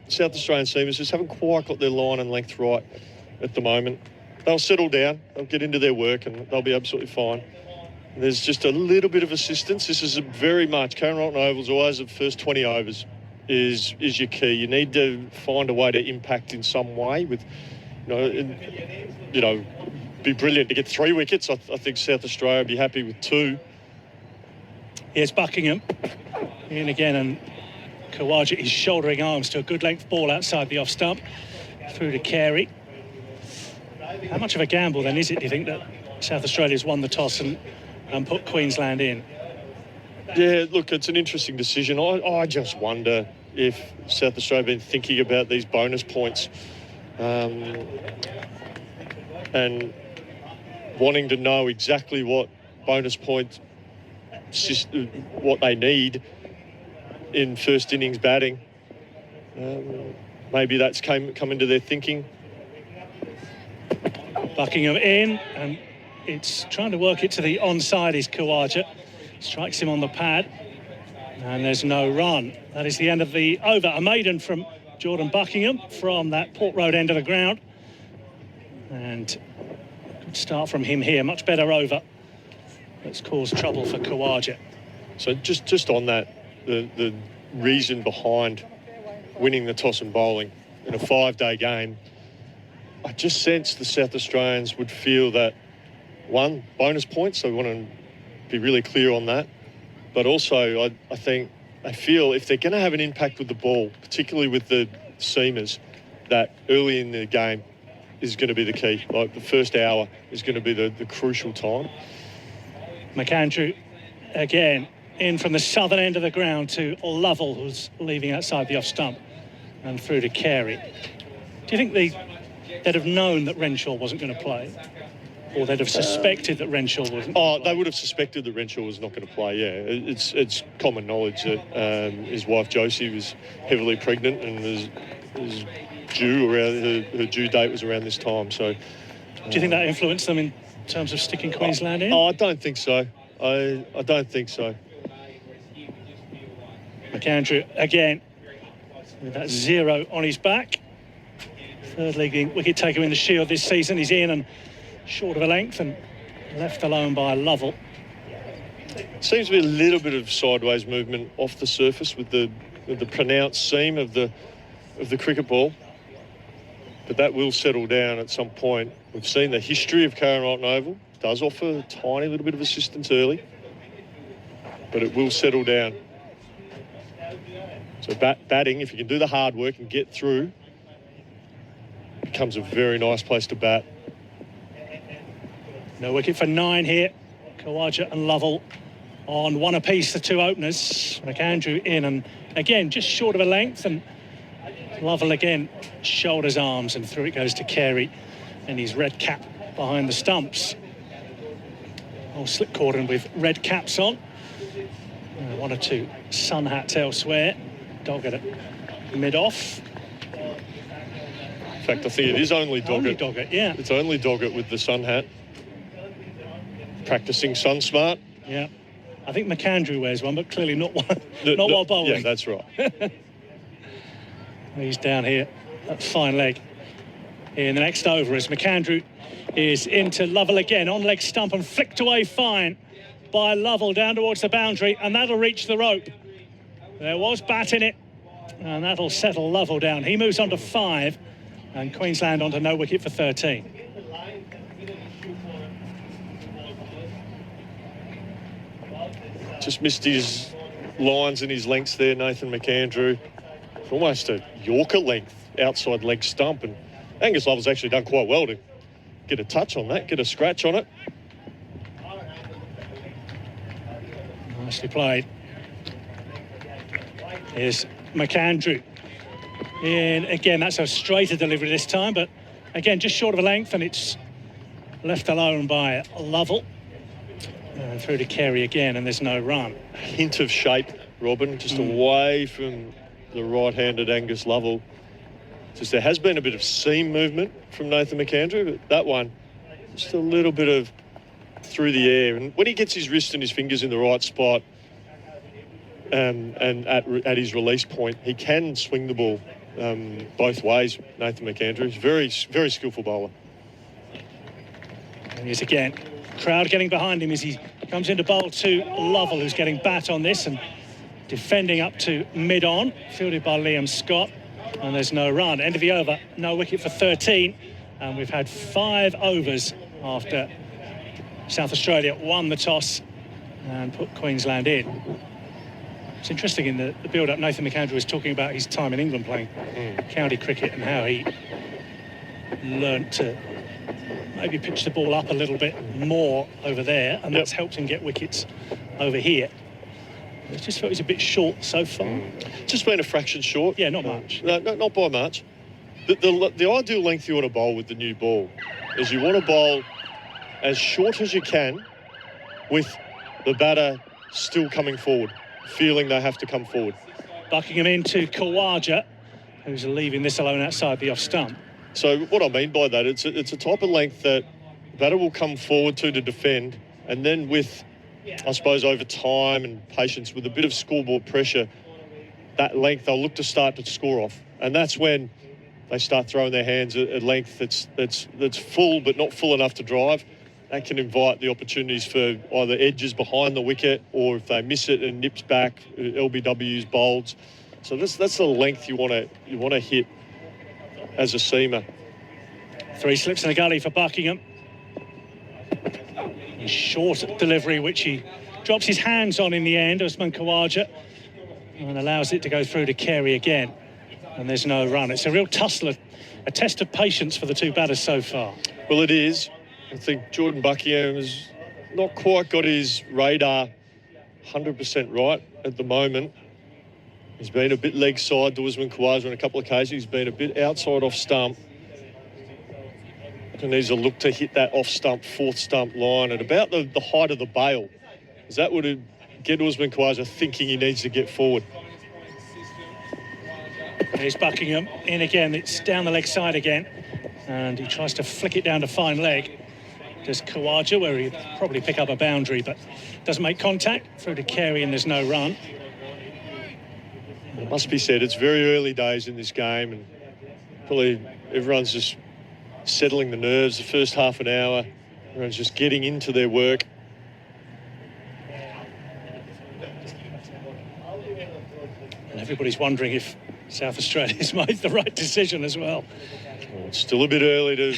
South Australian seamers just haven't quite got their line and length right at the moment. They'll settle down, they'll get into their work, and they'll be absolutely fine. There's just a little bit of assistance. This is very much, Karen Rolton Oval's always the first 20 overs is your key. You need to find a way to impact in some way with, be brilliant to get 3 wickets. I think South Australia would be happy with 2. Here's Buckingham in again, and Kawaja is shouldering arms to a good length ball outside the off stump through to Carey. How much of a gamble then is it, do you think, that South Australia's won the toss and put Queensland in? Yeah, look, it's an interesting decision. I just wonder if South Australia have been thinking about these bonus points and wanting to know exactly what bonus points, what they need in first innings batting. Maybe that's come into their thinking. Buckingham in, and it's trying to work it to the onside is Kawaja. Strikes him on the pad, and there's no run. That is the end of the over. A maiden from Jordan Buckingham from that Port Road end of the ground. And good start from him here. Much better over. That's caused trouble for Kawaja. So just on that, the reason behind winning the toss and bowling in a 5-day game, I just sensed the South Australians would feel that, one, bonus points, so we want to be really clear on that. But also, I think they feel if they're going to have an impact with the ball, particularly with the seamers, that early in the game is going to be the key. Like the first hour is going to be the crucial time. McAndrew again in from the southern end of the ground to Lovell, who's leaving outside the off stump, and through to Carey. Do you think they'd have known that Renshaw wasn't going to play? Or they'd have suspected that Renshaw wasn't? They would have suspected that Renshaw was not going to play, yeah. It's common knowledge that his wife Josie was heavily pregnant and was due around, her due date was around this time. So, do you think that influenced them in terms of sticking Queensland in? I don't think so. I don't think so. McAndrew again with that 0 on his back. Third leading wicket taker in the Shield this season. He's in and short of a length and left alone by Lovell. Seems to be a little bit of sideways movement off the surface with the pronounced seam of the cricket ball, but that will settle down at some point. We've seen the history of Karen Rolton Oval. It does offer a tiny little bit of assistance early, but it will settle down. So batting, if you can do the hard work and get through, becomes a very nice place to bat. No wicket for 9 here. Kawaja and Lovell on 1 apiece, the 2 openers. McAndrew in, and again just short of a length, and Lovell again shoulders arms, and through it goes to Carey and his red cap behind the stumps. All slip cordon with red caps on. 1 or 2 sun hats elsewhere. Doggett at mid-off. In fact, I think it is only Doggett. Only Doggett, yeah. It's only Doggett with the sun hat. Practising sun smart. Yeah. I think McAndrew wears one, but clearly not while bowling. Yeah, that's right. He's down here at fine leg. In the next over as McAndrew is into Lovell again on leg stump and flicked away fine by Lovell down towards the boundary, and that'll reach the rope. There was bat in it, and that'll settle Lovell down. He moves on to 5, and Queensland on to no wicket for 13. Just missed his lines and his lengths there, Nathan McAndrew. Almost a Yorker length outside leg stump, and Angus Lovell's actually done quite well to get a touch on that, get a scratch on it. Nicely played. Here's McAndrew. And again, that's a straighter delivery this time, but again, just short of a length, and it's left alone by Lovell. And through to Carey again, and there's no run. A hint of shape, Robin, just away from the right-handed Angus Lovell. Just there has been a bit of seam movement from Nathan McAndrew, but that one, just a little bit of through the air. And when he gets his wrist and his fingers in the right spot and at his release point, he can swing the ball both ways, Nathan McAndrew. He's very, very skillful bowler. And he's again. Crowd getting behind him as he comes into bowl to Lovell, who's getting bat on this and defending up to mid-on, fielded by Liam Scott. And there's no run. End of the over, no wicket for 13. And we've had 5 overs after South Australia won the toss and put Queensland in. It's interesting in the build-up, Nathan McAndrew was talking about his time in England playing county cricket and how he learnt to maybe pitch the ball up a little bit more over there, and that's helped him get wickets over here. It's just felt he's a bit short so far. Just been a fraction short. Yeah, not much. No, not by much. The ideal length you want to bowl with the new ball is you want to bowl as short as you can with the batter still coming forward, feeling they have to come forward. Buckingham into Khawaja, who's leaving this alone outside the off stump. So what I mean by that, it's a type of length that the batter will come forward to defend, and then with, I suppose, over time and patience, with a bit of scoreboard pressure, that length they'll look to start to score off, and that's when they start throwing their hands at length that's full but not full enough to drive. That can invite the opportunities for either edges behind the wicket, or if they miss it and nips back, LBWs, bowls. So that's the length you want to hit as a seamer. 3 slips in the gully for Buckingham. His short delivery, which he drops his hands on in the end, Usman Khawaja, and allows it to go through to Carey again. And there's no run. It's a real tussle, a test of patience for the 2 batters so far. Well, it is. I think Jordan Buckingham has not quite got his radar 100% right at the moment. He's been a bit leg side to Usman Khawaja on a couple of occasions. He's been a bit outside off stump. And needs a look to hit that off stump, 4th stump line at about the height of the bail. Because that would get Usman Khawaja thinking he needs to get forward. Here's Buckingham in again. It's down the leg side again. And he tries to flick it down to fine leg. Does Khawaja, where he'd probably pick up a boundary, but doesn't make contact. Through to Carey, and there's no run. It must be said, it's very early days in this game, and probably everyone's just settling the nerves the first half an hour. Everyone's just getting into their work. And everybody's wondering if South Australia's made the right decision as well. Well, it's still a bit early to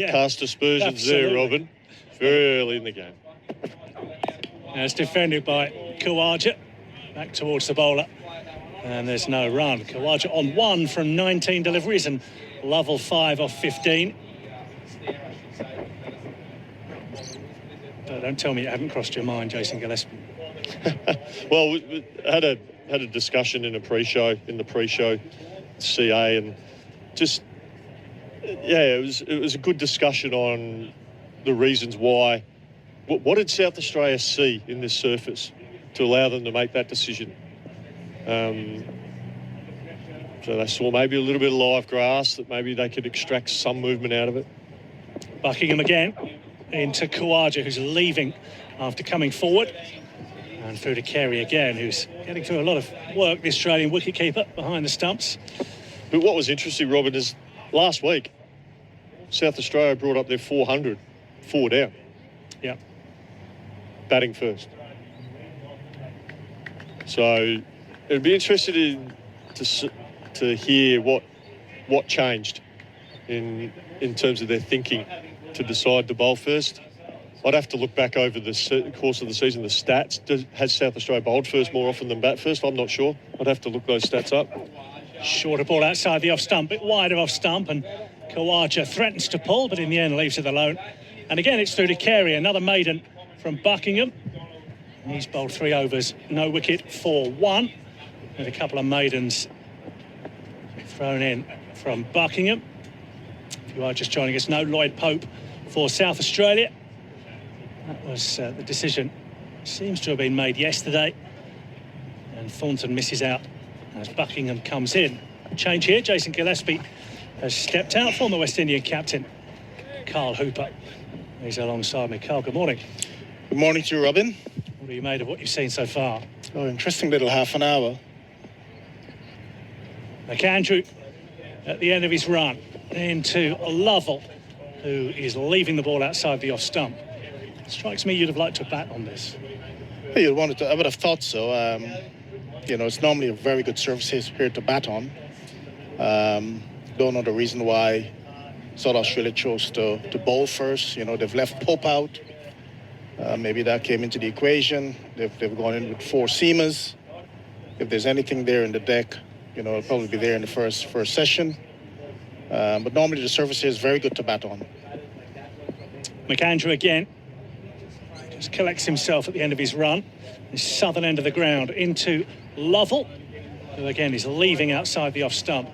cast aspersions absolutely. there, Robin. Very early in the game. Now it's defended by Khawaja. Back towards the bowler. And there's no run. Khawaja on 1 from 19 deliveries and Lovell 5 off 15. But don't tell me it hadn't crossed your mind, Jason Gillespie. Well, we had a discussion in the pre-show, CA, and just it was a good discussion on the reasons why. What did South Australia see in this surface to allow them to make that decision? So they saw maybe a little bit of live grass that maybe they could extract some movement out of it. Buckingham again into Khawaja, who's leaving after coming forward. And through to Carey again, who's getting through a lot of work, the Australian wicketkeeper behind the stumps. But what was interesting, Robin, is last week, South Australia brought up their 400, 4 down. Yeah. Batting first. So it'd be interesting to hear what changed in terms of their thinking to decide to bowl first. I'd have to look back over the course of the season, the stats. Has South Australia bowled first more often than bat first? I'm not sure. I'd have to look those stats up. Shorter ball outside the off stump, bit wider off stump, and Khawaja threatens to pull, but in the end leaves it alone. And again, it's through to Carey, another maiden from Buckingham. He's bowled 3 overs, no wicket for 1, with a couple of maidens thrown in from Buckingham. If you are just joining us, no Lloyd Pope for South Australia. That was the decision seems to have been made yesterday. And Thornton misses out as Buckingham comes in. Change here. Jason Gillespie has stepped out from the West Indian captain, Carl Hooper. He's alongside me. Carl, good morning. Good morning to you, Robin. What are you made of what you've seen so far? Oh, interesting little half an hour. McAndrew at the end of his run into Lovell, who is leaving the ball outside the off stump. Strikes me you'd have liked to bat on this. I would have thought so. It's normally a very good surface here to bat on. Don't know the reason why South Australia chose to bowl first. They've left Pope out. Maybe that came into the equation. They've gone in with 4 seamers. If there's anything there in the deck, it'll probably be there in the first session. But normally the surface here is very good to bat on. McAndrew again. Just collects himself at the end of his run. The southern end of the ground into Lovell, who again is leaving outside the off stump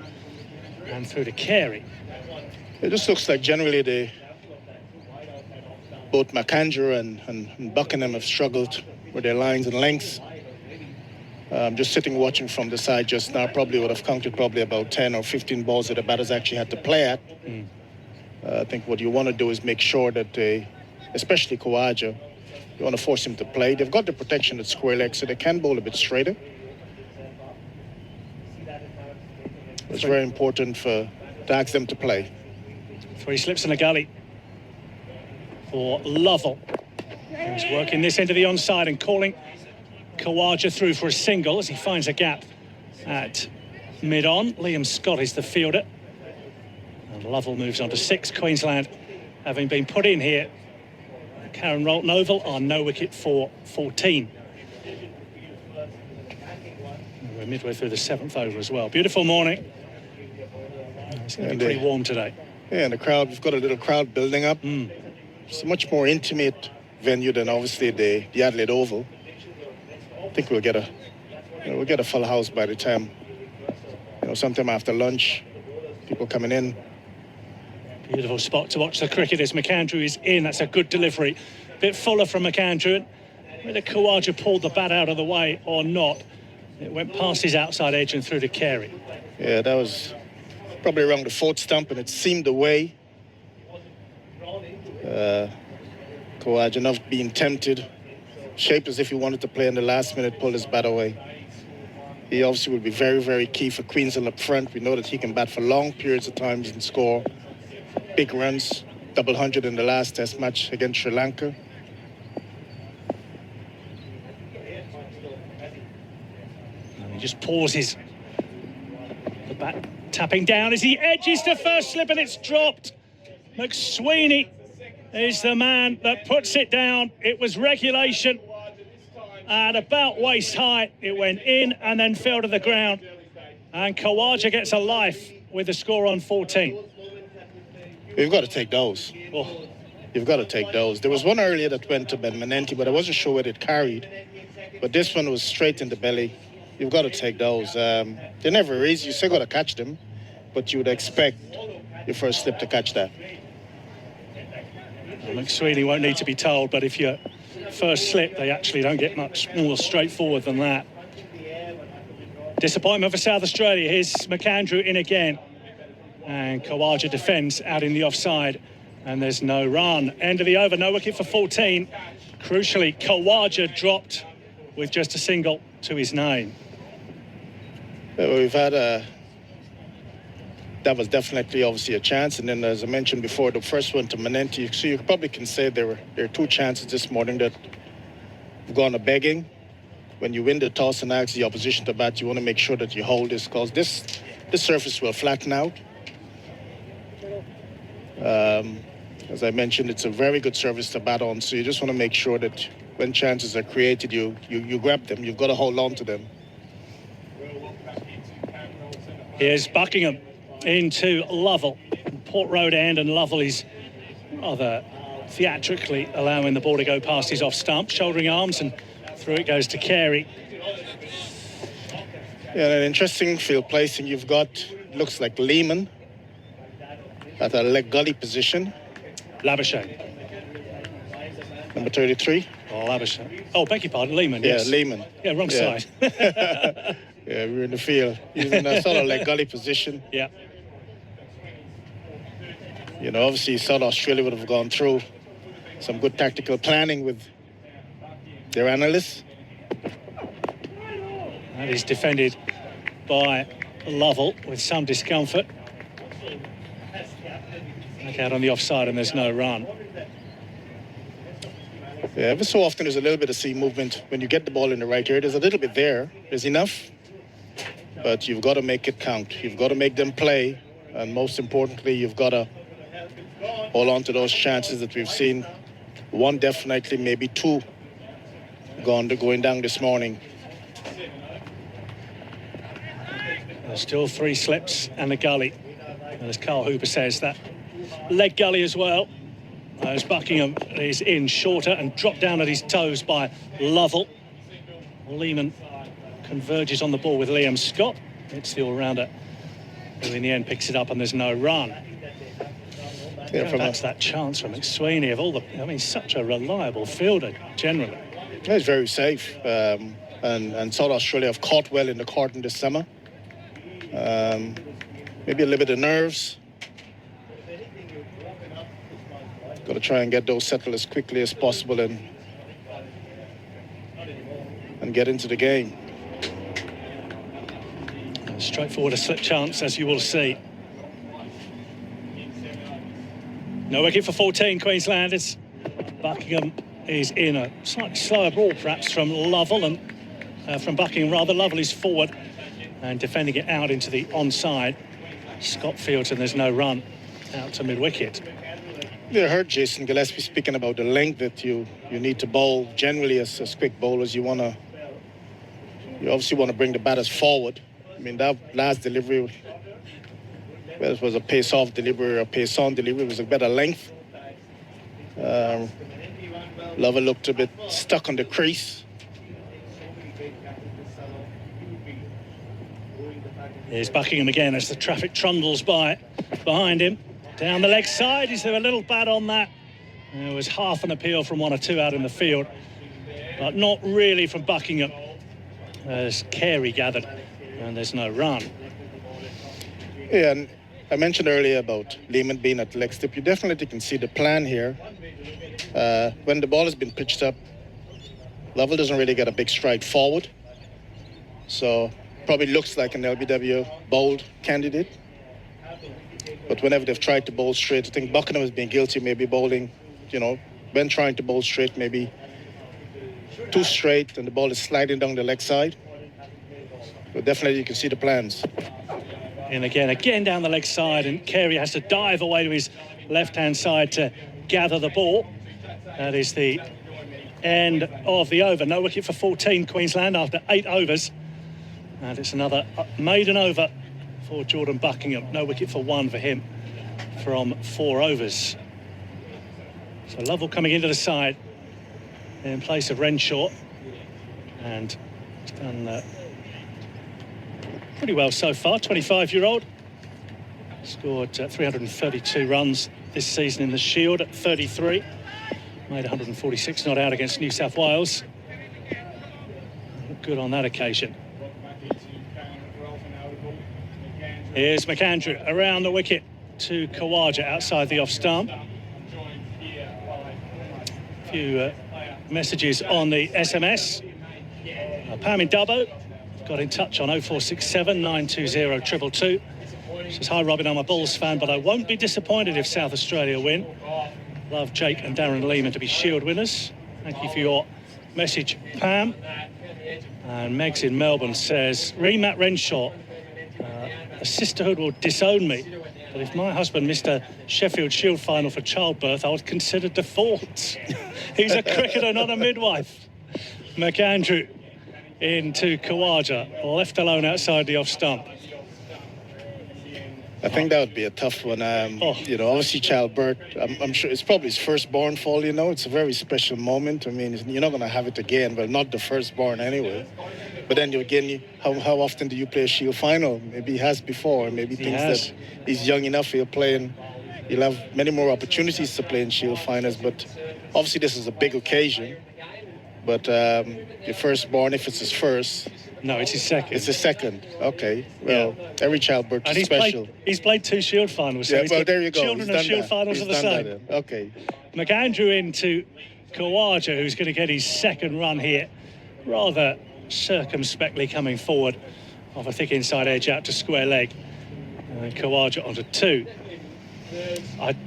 and through to Carey. It just looks like generally both McAndrew and Buckingham have struggled with their lines and lengths. Just sitting watching from the side just now, probably would have counted about 10 or 15 balls that the batters actually had to play at. I think what you want to do is make sure that especially Khawaja, you want to force him to play. They've got the protection at square leg, so they can bowl a bit straighter. It's very important to ask them to play. 3 slips in the gully for Lovell. He's working this end of the onside and calling Khawaja through for a single as he finds a gap at mid-on. Liam Scott is the fielder. And Lovell moves on to 6. Queensland having been put in here. Karen Rolton Oval on no wicket for 14. We're midway through the 7th over as well. Beautiful morning. It's going to be pretty warm today. Yeah, and the crowd, we've got a little crowd building up. It's a much more intimate venue than obviously the Adelaide Oval. I think we'll get a full house by the time, sometime after lunch, people coming in. Beautiful spot to watch the cricket as McAndrew is in. That's a good delivery. Bit fuller from McAndrew. Whether Khawaja pulled the bat out of the way or not, it went past his outside edge and through to Carey. Yeah, that was probably around the 4th stump, and it seemed away. Khawaja not being tempted, shaped as if he wanted to play in the last minute, pulled his bat away. He obviously will be very, very key for Queensland up front. We know that he can bat for long periods of times and score big runs, double 100 in the last Test match against Sri Lanka. And he just pauses. The bat tapping down as he edges to first slip and it's dropped. McSweeney is the man that puts it down. It was regulation at about waist height. It went in and then fell to the ground. And Khawaja gets a life with the score on 14. You've got to take those. You've got to take those. There was one earlier that went to Ben Menenti, but I wasn't sure where it carried. But this one was straight in the belly. You've got to take those. They're never easy. You still got to catch them, but you would expect your first slip to catch that. Well, McSweeney won't need to be told, but if your first slip, they actually don't get much more straightforward than that. Disappointment for South Australia. Here's McAndrew in again. And Khawaja defends out in the offside. And there's no run. End of the over, no wicket for 14. Crucially, Khawaja dropped with just a single to his name. We've had that was definitely obviously a chance. And then, as I mentioned before, the first one to Menenti. So you probably can say there are 2 chances this morning that have gone a begging. When you win the toss and ask the opposition to bat, you want to make sure that you hold this, because this surface will flatten out. As I mentioned, it's a very good surface to bat on, so you just want to make sure that when chances are created, you grab them. You've got to hold on to them. Here's Buckingham into Lovell. Port Road end, and Lovell is rather theatrically allowing the ball to go past his off stump, shouldering arms, and through it goes to Carey. Yeah, an interesting field placing. You've got, looks like Lehman at a leg gully position. Labuschagne. Number 33. Oh, Labuschagne. Oh, beg your pardon, Lehman, Yeah, yes. Lehman. Yeah, wrong side. Yeah, we were in the field, using a sort of like gully position. Yeah. You know, obviously South Australia would have gone through some good tactical planning with their analysts. That is defended by Lovell with some discomfort. Back out on the offside and there's no run. Yeah, every so often there's a little bit of seam movement. When you get the ball in the right area, there's a little bit there. There's enough. But you've got to make it count. You've got to make them play. And most importantly, you've got to hold on to those chances that we've seen. One definitely, maybe two going down this morning. There's still 3 slips and a gully. And as Carl Hooper says, that leg gully as well. As Buckingham is in shorter and dropped down at his toes by Lovell. Lehman converges on the ball with Liam Scott. It's the all-rounder who in the end picks it up and there's no run. Yeah, that's that chance from McSweeney of all the... I mean, such a reliable fielder, generally. Yeah, he's very safe. And South Australia have caught well in the Carlton this summer. Maybe a little bit of nerves. Got to try and get those settled as quickly as possible and get into the game. Straightforward a slip chance, as you will see. No wicket for 14, Queensland. It's Buckingham is in a slightly slower ball, perhaps, from Lovell and from Buckingham, rather. Lovell is forward and defending it out into the onside. Scott fields and there's no run out to mid-wicket. Yeah, I heard Jason Gillespie speaking about the length that you need to bowl. Generally, as quick bowlers, you obviously want to bring the batters forward. I mean, that last delivery, whether it was a pace-off delivery or a pace-on delivery, was a better length. Lovell looked a bit stuck on the crease. Here's Buckingham again as the traffic trundles by behind him. Down the leg side, is there a little bat on that? There was half an appeal from 1 or 2 out in the field, but not really from Buckingham, as Carey gathered, and there's no run. Yeah, and I mentioned earlier about Lehman being at leg step. You definitely can see the plan here. When the ball has been pitched up, Lovell doesn't really get a big stride forward, so probably looks like an LBW bowled candidate. But whenever they've tried to bowl straight, I think Buckingham has been guilty, maybe bowling, when trying to bowl straight, maybe too straight and the ball is sliding down the leg side. But definitely you can see the plans. And again down the leg side, and Carey has to dive away to his left-hand side to gather the ball. That is the end of the over. No wicket for 14, Queensland, after 8 overs. And it's another maiden over for Jordan Buckingham. No wicket for 1 for him from 4 overs. So Lovell coming into the side in place of Renshaw. And he's done pretty well so far. 25-year-old. Scored 332 runs this season in the Shield at 33. Made 146 not out against New South Wales. Good on that occasion. Here's McAndrew around the wicket to Khawaja outside the off stump. A few messages on the SMS. Pam in Dubbo got in touch on 0467 920 222. Says, hi Robin, I'm a Bulls fan, but I won't be disappointed if South Australia win. Love Jake and Darren Lehman to be Shield winners. Thank you for your message, Pam. And Megs in Melbourne says, Matt Renshaw, a sisterhood will disown me, but if my husband missed a Sheffield Shield final for childbirth, I would consider default. He's a cricketer, not a midwife. McAndrew into Khawaja, left alone outside the off stump. I think that would be a tough one. Obviously childbirth, I'm sure it's probably his firstborn fall, It's a very special moment. I mean, you're not going to have it again. Well, not the firstborn anyway. But then how often do you play a Shield final? Maybe he has before. Maybe he thinks that he's young enough, he'll have many more opportunities to play in Shield finals. But obviously this is a big occasion. But your firstborn, if it's his first, No, it's his second. It's his second. Okay. Well, every childbirth is he's special. He's played 2 Shield finals. So Well, there you go. Children and Shield finals are the same. Okay. McAndrew into Khawaja, who's going to get his second run here, rather circumspectly coming forward off a thick inside edge out to square leg. And Khawaja onto 2.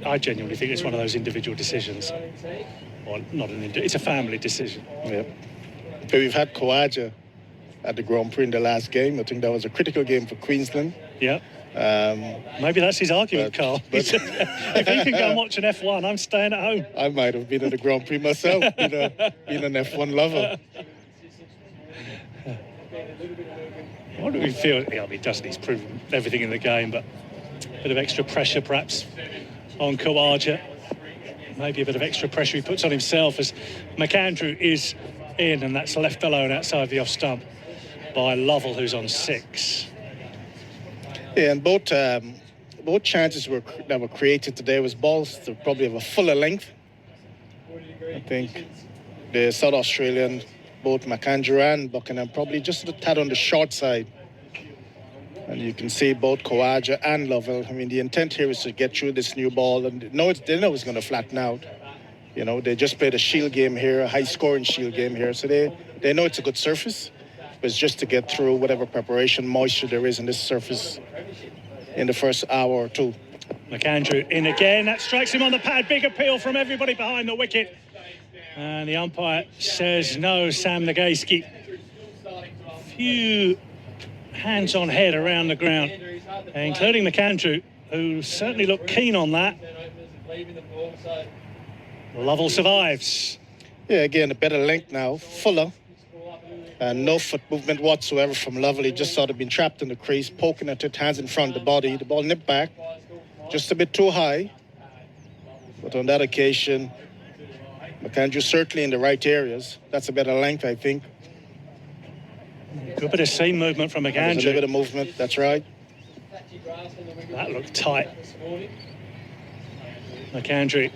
I genuinely think it's one of those individual decisions. Well, not it's a family decision. Yeah. So we've had Khawaja at the Grand Prix in the last game. I think that was a critical game for Queensland. Yeah. Maybe that's his argument, Carl. If he can go and watch an F1, I'm staying at home. I might have been at the Grand Prix myself, being an F1 lover. What do we feel? I mean, doesn't he's proven everything in the game, but a bit of extra pressure perhaps on Khawaja. Maybe a bit of extra pressure he puts on himself as McAndrew is in, and that's left alone outside the off stump by Lovell, who's on 6. Yeah, and both chances that were created today was balls to probably have a fuller length. I think the South Australian, both McAndrew and Buchanan, probably just a tad on the short side. And you can see both Khawaja and Lovell. I mean, the intent here is to get through this new ball, and they know it's going to flatten out. You know, they just played a Shield game here, a high-scoring Shield game here, so they know it's a good surface. It's just to get through whatever preparation moisture there is in this surface in the first hour or 2. McAndrew in again. That strikes him on the pad. Big appeal from everybody behind the wicket. And the umpire says no, Sam Nagayski. Few hands on head around the ground, including McAndrew, who certainly looked keen on that. Lovell survives. Yeah, again, a better length now, fuller. And no foot movement whatsoever from Lovell. He just sort of been trapped in the crease, poking at it, hands in front of the body. The ball nipped back, just a bit too high. But on that occasion, McAndrew certainly in the right areas. That's a better length, I think. Good bit of seam movement from McAndrew. There's a little bit of movement, that's right. That looked tight. McAndrew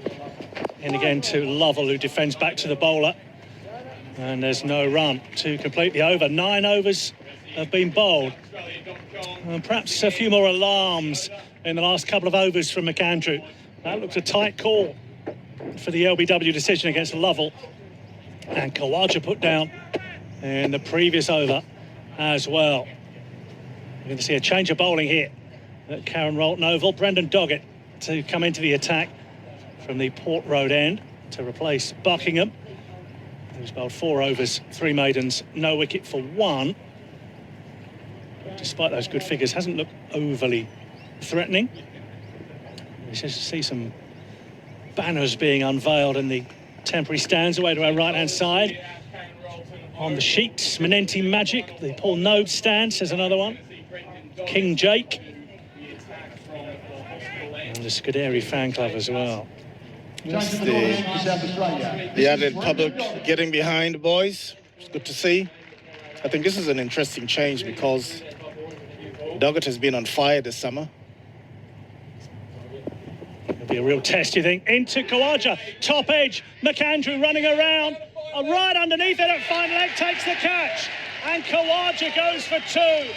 in again to Lovell, who defends back to the bowler. And there's no run to complete the over. 9 overs have been bowled. And perhaps a few more alarms in the last couple of overs from McAndrew. That looks a tight call for the LBW decision against Lovell. And Khawaja put down in the previous over as well. We're going to see a change of bowling here at Karen Rolton Oval. Brendan Doggett to come into the attack from the Port Road end to replace Buckingham, who's bowled 4 overs, 3 maidens, no wicket for 1. But despite those good figures, hasn't looked overly threatening. We see some banners being unveiled in the temporary stands away to our right-hand side. On the sheets, Menenti Magic, the Paul Node stand, says another one. King Jake. And the Scuderi fan club as well. Just the added public getting behind the boys. It's good to see. I think this is an interesting change because Doggett has been on fire this summer. It'll be a real test, you think? Into Khawaja, top edge. McAndrew running around. Right underneath it at fine leg, takes the catch. And Khawaja goes for 2.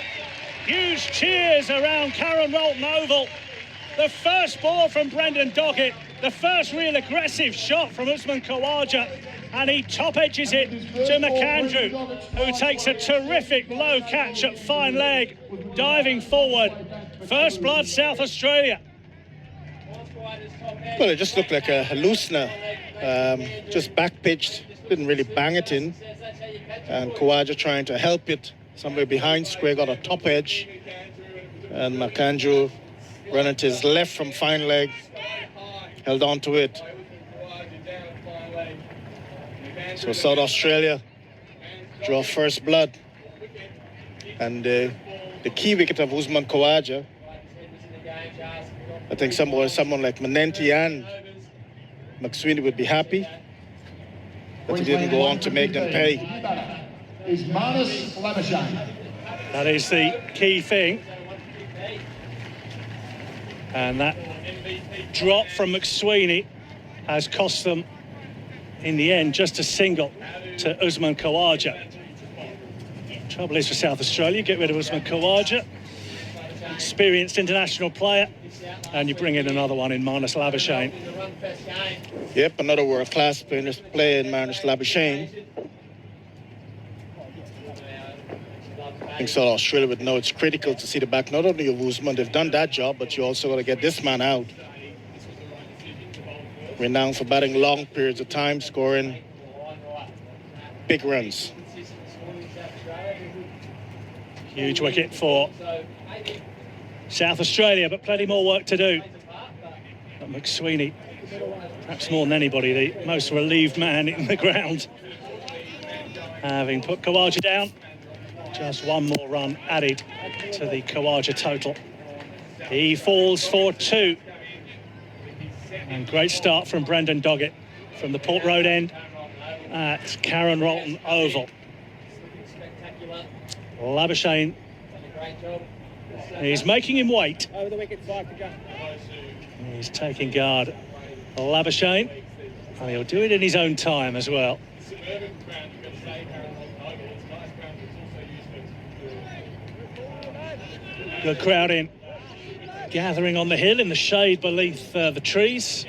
Huge cheers around Karen Rolton Oval. The first ball from Brendan Doggett. The first real aggressive shot from Usman Khawaja, and he top edges it to McAndrew, who takes a terrific low catch at fine leg, diving forward. First blood, South Australia. Well, it just looked like a loosener, just back pitched, didn't really bang it in, and Khawaja trying to help it. Somebody behind square got a top edge, and McAndrew running to his left from fine leg. Held on to it. So South Australia draw first blood. And the key wicket of Usman Khawaja, I think someone like Menenti and McSweeney would be happy that he didn't go on to make them pay. That is the key thing. And that drop from McSweeney has cost them, in the end, just a single to Usman Khawaja. Trouble is for South Australia, get rid of Usman Khawaja, experienced international player, and you bring in another one in Marnus Labuschagne. Yep, another world-class player in Marnus Labuschagne. I think South Australia would know it's critical to see the back not only of Usman, they've done that job, but you also got to get this man out. Renowned for batting long periods of time, scoring big runs. Huge wicket for South Australia, but plenty more work to do. But McSweeney, perhaps more than anybody, the most relieved man in the ground. Having put Khawaja down, just one more run added to the Khawaja total. He falls for 2. And great start from Brendan Doggett from the Port Road end at Karen Rolton Oval. Labuschagne, he's making him wait. Over the wicket side for John. He's taking guard. Labuschagne, and he'll do it in his own time as well. Good crowd in, gathering on the hill in the shade beneath the trees.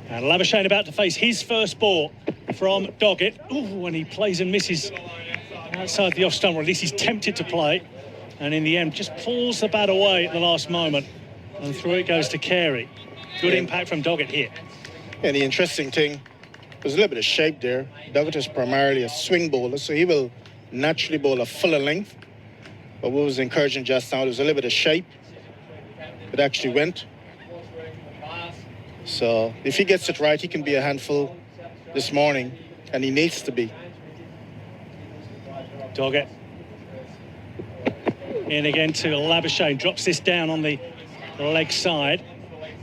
And Labuschagne about to face his first ball from Doggett. Ooh, and he plays and misses outside the off stump, or at least he's tempted to play. And in the end, just pulls the bat away at the last moment. And through it goes to Carey. Good impact from Doggett here. And the interesting thing, there's a little bit of shape there. Doggett is primarily a swing bowler, so he will naturally bowl a fuller length. But what was encouraging just now, there's a little bit of shape. It actually went. So if he gets it right, he can be a handful this morning, and he needs to be. Doggett in again to Labuschagne, drops this down on the leg side,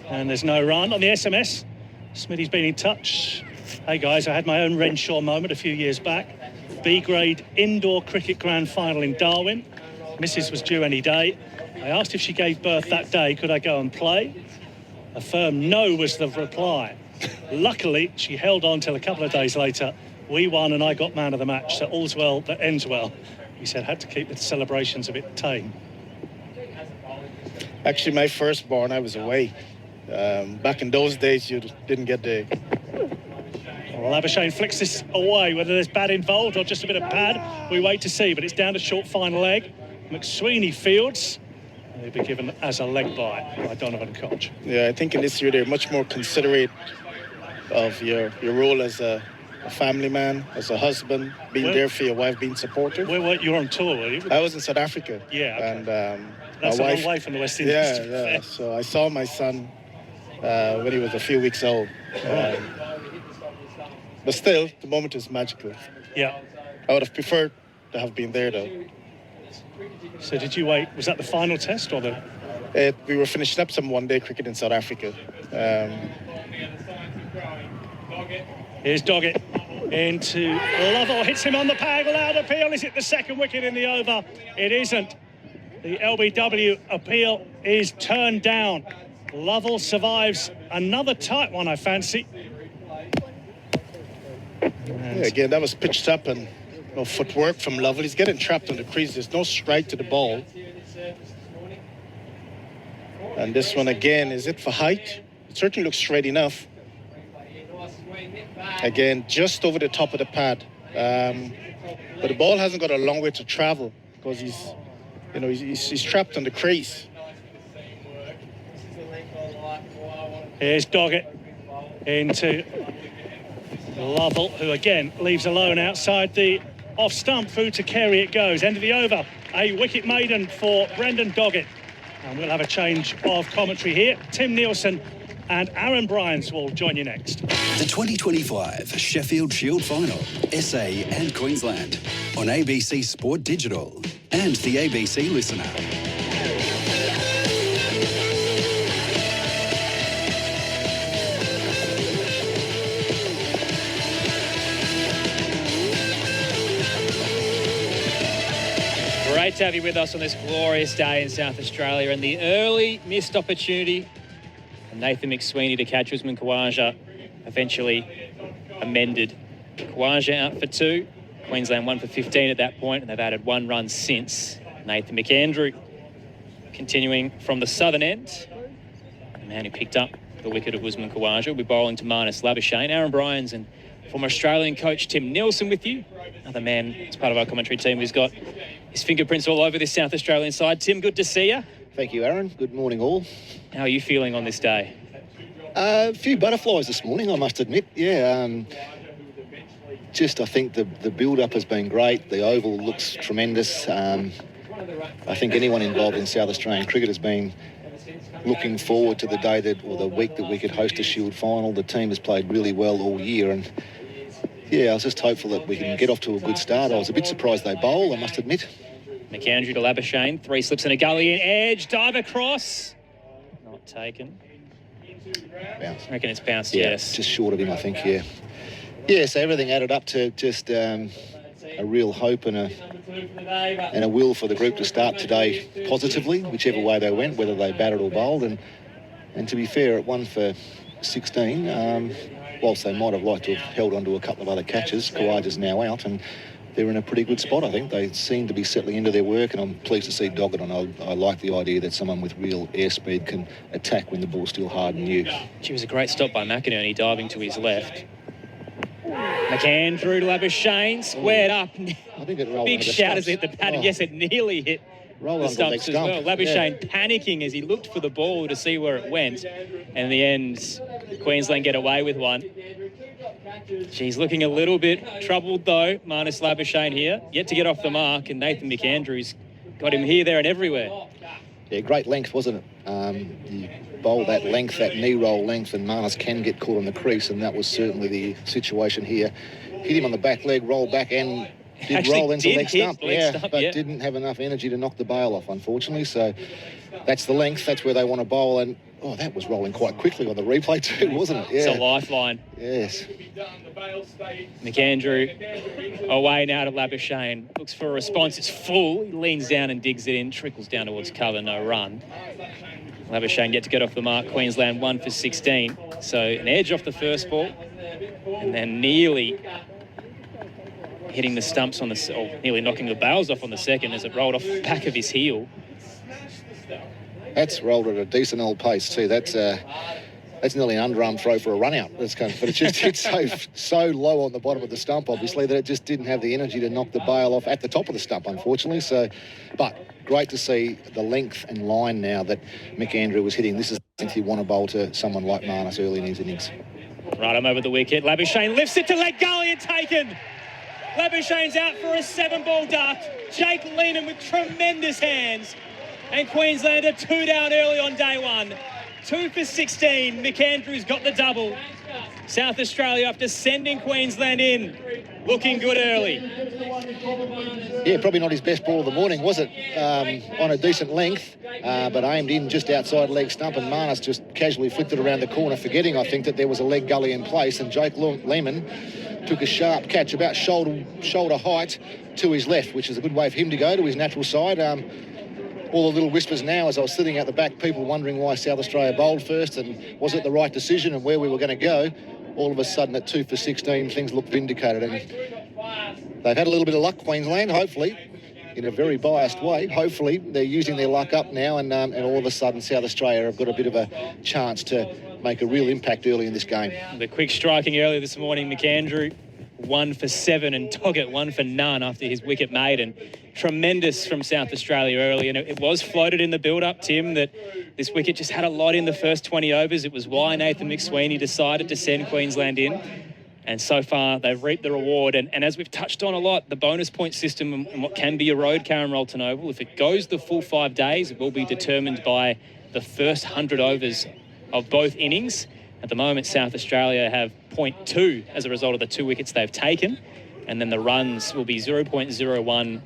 and there's no run on the SMS. Smithy's been in touch. Hey guys, I had my own Renshaw moment a few years back. B-grade indoor cricket grand final in Darwin. Mrs. was due any day. I asked if she gave birth that day, could I go and play? A firm no was the reply. Luckily, she held on till a couple of days later. We won and I got man of the match, so all's well that ends well. He said, had to keep the celebrations a bit tame. Actually, my firstborn, I was away. Back in those days, you didn't get the... Labuschagne flicks this away. Whether there's bat involved or just a bit of pad, we wait to see. But it's down to short fine leg. McSweeney fields. He'll be given as a leg by Donovan Koch. Yeah, I think in this year they're much more considerate of your role as a family man, as a husband, being there for your wife, being supportive. Where were you on tour, were you? I was in South Africa. Yeah, okay. And that's my a wife, long way from the West Indies. Yeah. So I saw my son when he was a few weeks old. But still, the moment is magical. Yeah. I would have preferred to have been there, though. So did you wait? Was that the final test or the? We were finishing up some one-day cricket in South Africa. Here's Doggett into Lovell, hits him on the peg, allowed appeal. Is it the second wicket in the over? It isn't. The LBW appeal is turned down. Lovell survives another tight one, I fancy. Yeah, again, that was pitched up and no footwork from Lovell. He's getting trapped on the crease. There's no strike to the ball. And this one again, is it for height? It certainly looks straight enough. Again, just over the top of the pad. But the ball hasn't got a long way to travel because he's trapped on the crease. Here's Doggett into Lovell, who again leaves alone outside the off stump. Through to Carey it goes. End of the over. A wicket maiden for Brendan Doggett. And we'll have a change of commentary here. Tim Nielsen and Aaron Bryans will join you next. The 2025 Sheffield Shield Final, SA and Queensland, on ABC Sport Digital and the ABC Listener. Great to have you with us on this glorious day in South Australia, and the early missed opportunity for Nathan McSweeney to catch Usman Khawaja eventually amended. Khawaja out for 2, Queensland 1 for 15 at that point, and they've added 1 run since. Nathan McAndrew continuing from the southern end. The man who picked up the wicket of Usman Khawaja will be bowling to Marnus Labuschagne. Aaron Bryans and former Australian coach Tim Nielsen with you. Another man as part of our commentary team who's got his fingerprints all over this South Australian side. Tim, good to see you. Thank you, Aaron. Good morning, all. How are you feeling on this day? A few butterflies this morning, I must admit. Yeah, I think the build-up has been great. The oval looks tremendous. I think anyone involved in South Australian cricket has been looking forward to the day the week that we could host a Shield final. The team has played really well all year, and yeah, I was just hopeful that we can get off to a good start. I was a bit surprised they bowl, I must admit. McAndrew to Labuschagne, 3 slips and a gully in, edge, dive across. Not taken. Bounce. I reckon it's bounced, yeah, yes. Just short of him, I think, yeah. Yeah, so everything added up to just a real hope and a will for the group to start today positively, whichever way they went, whether they batted or bowled. And to be fair, at 1 for 16, whilst they might have liked to have held on to a couple of other catches, Khawaja's now out, and they're in a pretty good spot, I think. They seem to be settling into their work, and I'm pleased to see Doggett on. I like the idea that someone with real airspeed can attack when the ball's still hard and new. She was a great stop by McInerney, diving to his left. McAndrew to Labuschagne, squared up. I think it rolled. Big shout as it hit the pad. Yes, it nearly hit the stumps as well. Labuschagne panicking as he looked for the ball to see where it went. And in the end, Queensland get away with one. She's looking a little bit troubled though, Marnus Labuschagne here. Yet to get off the mark, and Nathan McAndrew's got him here, there and everywhere. Yeah, great length, wasn't it? You bowl that length, that knee roll length, and Marnus can get caught on the crease, and that was certainly the situation here. Hit him on the back leg, roll back, and did roll into leg stump. But didn't have enough energy to knock the bail off, unfortunately. So that's the length, that's where they want to bowl, and that was rolling quite quickly on the replay too, wasn't it? Yeah. It's a lifeline. Yes. McAndrew away now to Labuschagne. Looks for a response. It's full. He leans down and digs it in. Trickles down towards cover. No run. Labuschagne yet to get off the mark. Queensland 1 for 16. So an edge off the first ball. And then nearly hitting the stumps on nearly knocking the bails off on the second as it rolled off the back of his heel. That's rolled at a decent old pace too. That's nearly an underarm throw for a run out. But it's just hit so low on the bottom of the stump, obviously, that it just didn't have the energy to knock the bail off at the top of the stump, unfortunately. So, but great to see the length and line now that McAndrew was hitting. This is if you want to bowl to someone like Marnus early in his innings. Right, I'm over the wicket. Labuschagne lifts it to leg gully and taken. Labuschagne's out for a 7-ball duck. Jake Lehman with tremendous hands. And Queensland are 2 down early on day 1. 2 for 16. McAndrew's got the double. South Australia, after sending Queensland in, looking good early. Yeah, probably not his best ball of the morning, was it? On a decent length, but aimed in just outside leg stump, and Marnus just casually flicked it around the corner, forgetting, I think, that there was a leg gully in place, and Jake Lehman took a sharp catch about shoulder height to his left, which is a good way for him to go to his natural side. All the little whispers now as I was sitting out the back, people wondering why South Australia bowled first and was it the right decision and where we were going to go. All of a sudden at 2 for 16, things look vindicated, and they've had a little bit of luck, Queensland, hopefully, in a very biased way. Hopefully they're using their luck up now, and all of a sudden South Australia have got a bit of a chance to make a real impact early in this game. The quick striking earlier this morning, McAndrew 1 for 7 and Doggett 1 for none after his wicket made, and tremendous from South Australia early. And it was floated in the build-up, Tim, that this wicket just had a lot in the first 20 overs. It was why Nathan McSweeney decided to send Queensland in. And so far, they've reaped the reward. And as we've touched on a lot, the bonus point system and what can be a road, Karen Rolton Oval, if it goes the full 5 days, it will be determined by the first 100 overs of both innings. At the moment, South Australia have 0.2 as a result of the 2 wickets they've taken. And then the runs will be 0.01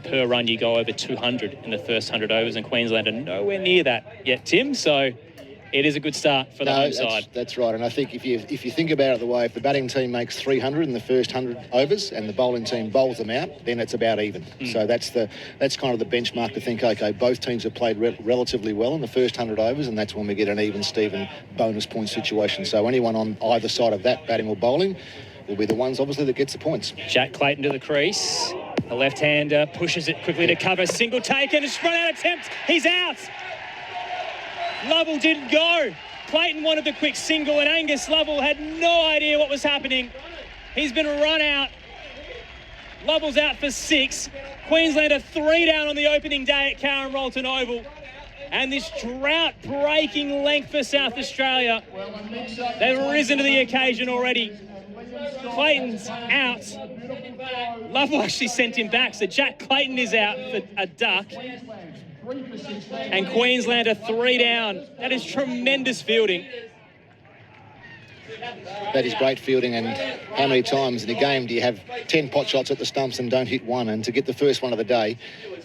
per run you go over 200 in the first 100 overs, and Queensland are nowhere near that yet, Tim. So it is a good start for the home side. That's right, and I think if you think about it the way, if the batting team makes 300 in the first 100 overs and the bowling team bowls them out, then it's about even. So that's kind of the benchmark to think, okay, both teams have played relatively well in the first 100 overs, and that's when we get an even Steven bonus point situation. So anyone on either side of that, batting or bowling, will be the ones, obviously, that gets the points. Jack Clayton to the crease. The left-hander pushes it quickly to cover. Single taken. It's run out of attempts. He's out. Lovell didn't go. Clayton wanted the quick single, and Angus Lovell had no idea what was happening. He's been run out. Lovell's out for 6. Queensland are 3 down on the opening day at Karen Rolton Oval. And this drought-breaking length for South Australia, they've risen to the occasion already. Clayton's out. Lovell actually sent him back, so Jack Clayton is out for a duck. And Queensland are 3 down. That is tremendous fielding. That is great fielding, and how many times in a game do you have 10 pot shots at the stumps and don't hit one? And to get the first one of the day,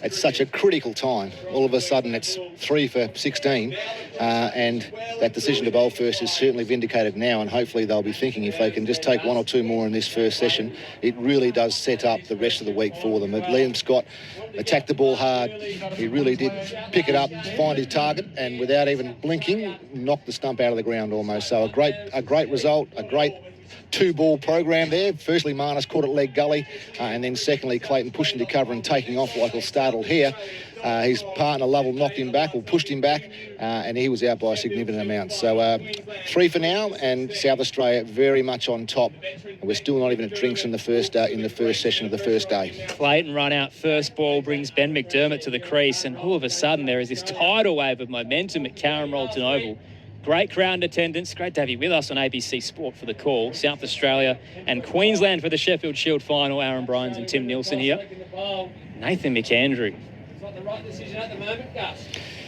it's such a critical time. All of a sudden it's 3 for 16, and that decision to bowl first is certainly vindicated now, and hopefully they'll be thinking if they can just take 1 or 2 more in this first session, it really does set up the rest of the week for them. Liam Scott attacked the ball hard. He really did pick it up, find his target, and without even blinking, knocked the stump out of the ground almost. So a great result, a great 2-ball program there. Firstly, Marnus caught at leg gully, and then secondly, Clayton pushing to cover and taking off like a startled hare. His partner Lovell knocked him back, or pushed him back, and he was out by a significant amount. So 3 for now, and South Australia very much on top. We're still not even at drinks in the first session of the first day. Clayton run out first ball brings Ben McDermott to the crease, and all of a sudden there is this tidal wave of momentum at Karen Rolton Oval. Great crowd attendance. Great to have you with us on ABC Sport for the call. South Australia and Queensland for the Sheffield Shield final. Aaron Bryans and Tim Nielsen here. Nathan McAndrew.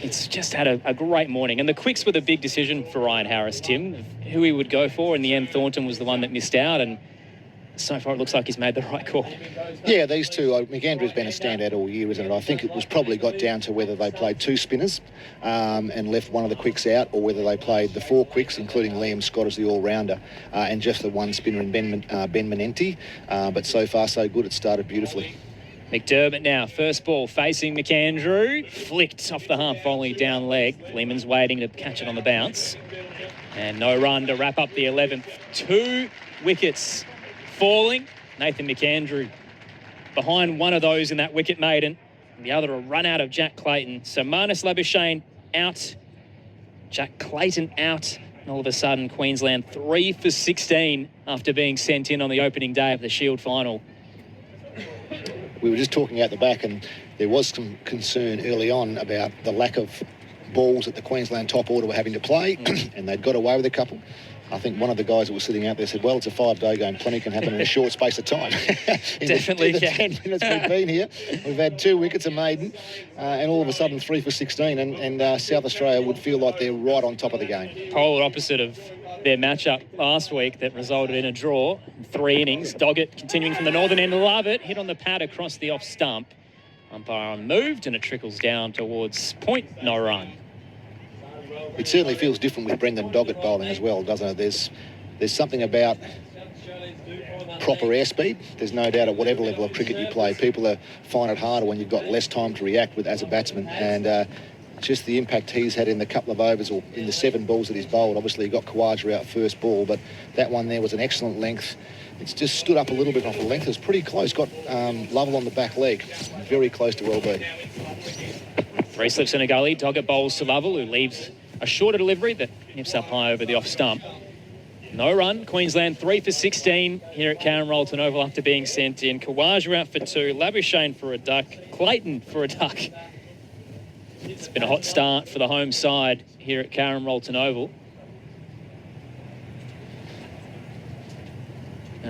It's just had a great morning. And the quicks were the big decision for Ryan Harris, Tim, who he would go for. In the end, Thornton was the one that missed out. And so far, it looks like he's made the right call. Yeah, these two, McAndrew's been a standout all year, isn't it? I think it was probably got down to whether they played 2 spinners and left one of the quicks out, or whether they played the 4 quicks, including Liam Scott as the all-rounder, and just the 1 spinner in Ben Manenti. But so far, so good. It started beautifully. McDermott now, first ball facing McAndrew, flicked off the half volley down leg. Lehman's waiting to catch it on the bounce. And no run to wrap up the 11th. 2 wickets falling. Nathan McAndrew behind one of those in that wicket maiden, and the other a run out of Jack Clayton. So Marnus Labuschagne out, Jack Clayton out, and all of a sudden Queensland 3 for 16 after being sent in on the opening day of the Shield final. We were just talking out the back, and there was some concern early on about the lack of balls that the Queensland top order were having to play, and they'd got away with a couple. I think one of the guys that was sitting out there said, well, it's a 5-day game. Plenty can happen in a short space of time. Definitely in the 10 minutes we've been here, we've had 2 wickets a maiden, and all of a sudden 3 for 16, and South Australia would feel like they're right on top of the game. Polar opposite of their matchup last week that resulted in a draw. 3 innings. Doggett continuing from the northern end. Love it. Hit on the pad across the off stump. Umpire unmoved, and it trickles down towards point. No run. It certainly feels different with Brendan Doggett bowling as well, doesn't it? There's something about proper airspeed. There's no doubt at whatever level of cricket you play, people find it harder when you've got less time to react with as a batsman. And just the impact he's had in the couple of overs, or in the 7 balls that he's bowled. Obviously, he got Khawaja out first ball, but that one there was an excellent length. It's just stood up a little bit off the length. It's pretty close. Got Lovell on the back leg. Very close to well be. 3 slips in a gully. Doggett bowls to Lovell, who leaves a shorter delivery that nips up high over the off stump. No run. Queensland 3 for 16 here at Karen Rolton Oval after being sent in. Khawaja out for 2. Labuschagne for a duck. Clayton for a duck. It's been a hot start for the home side here at Karen Rolton Oval.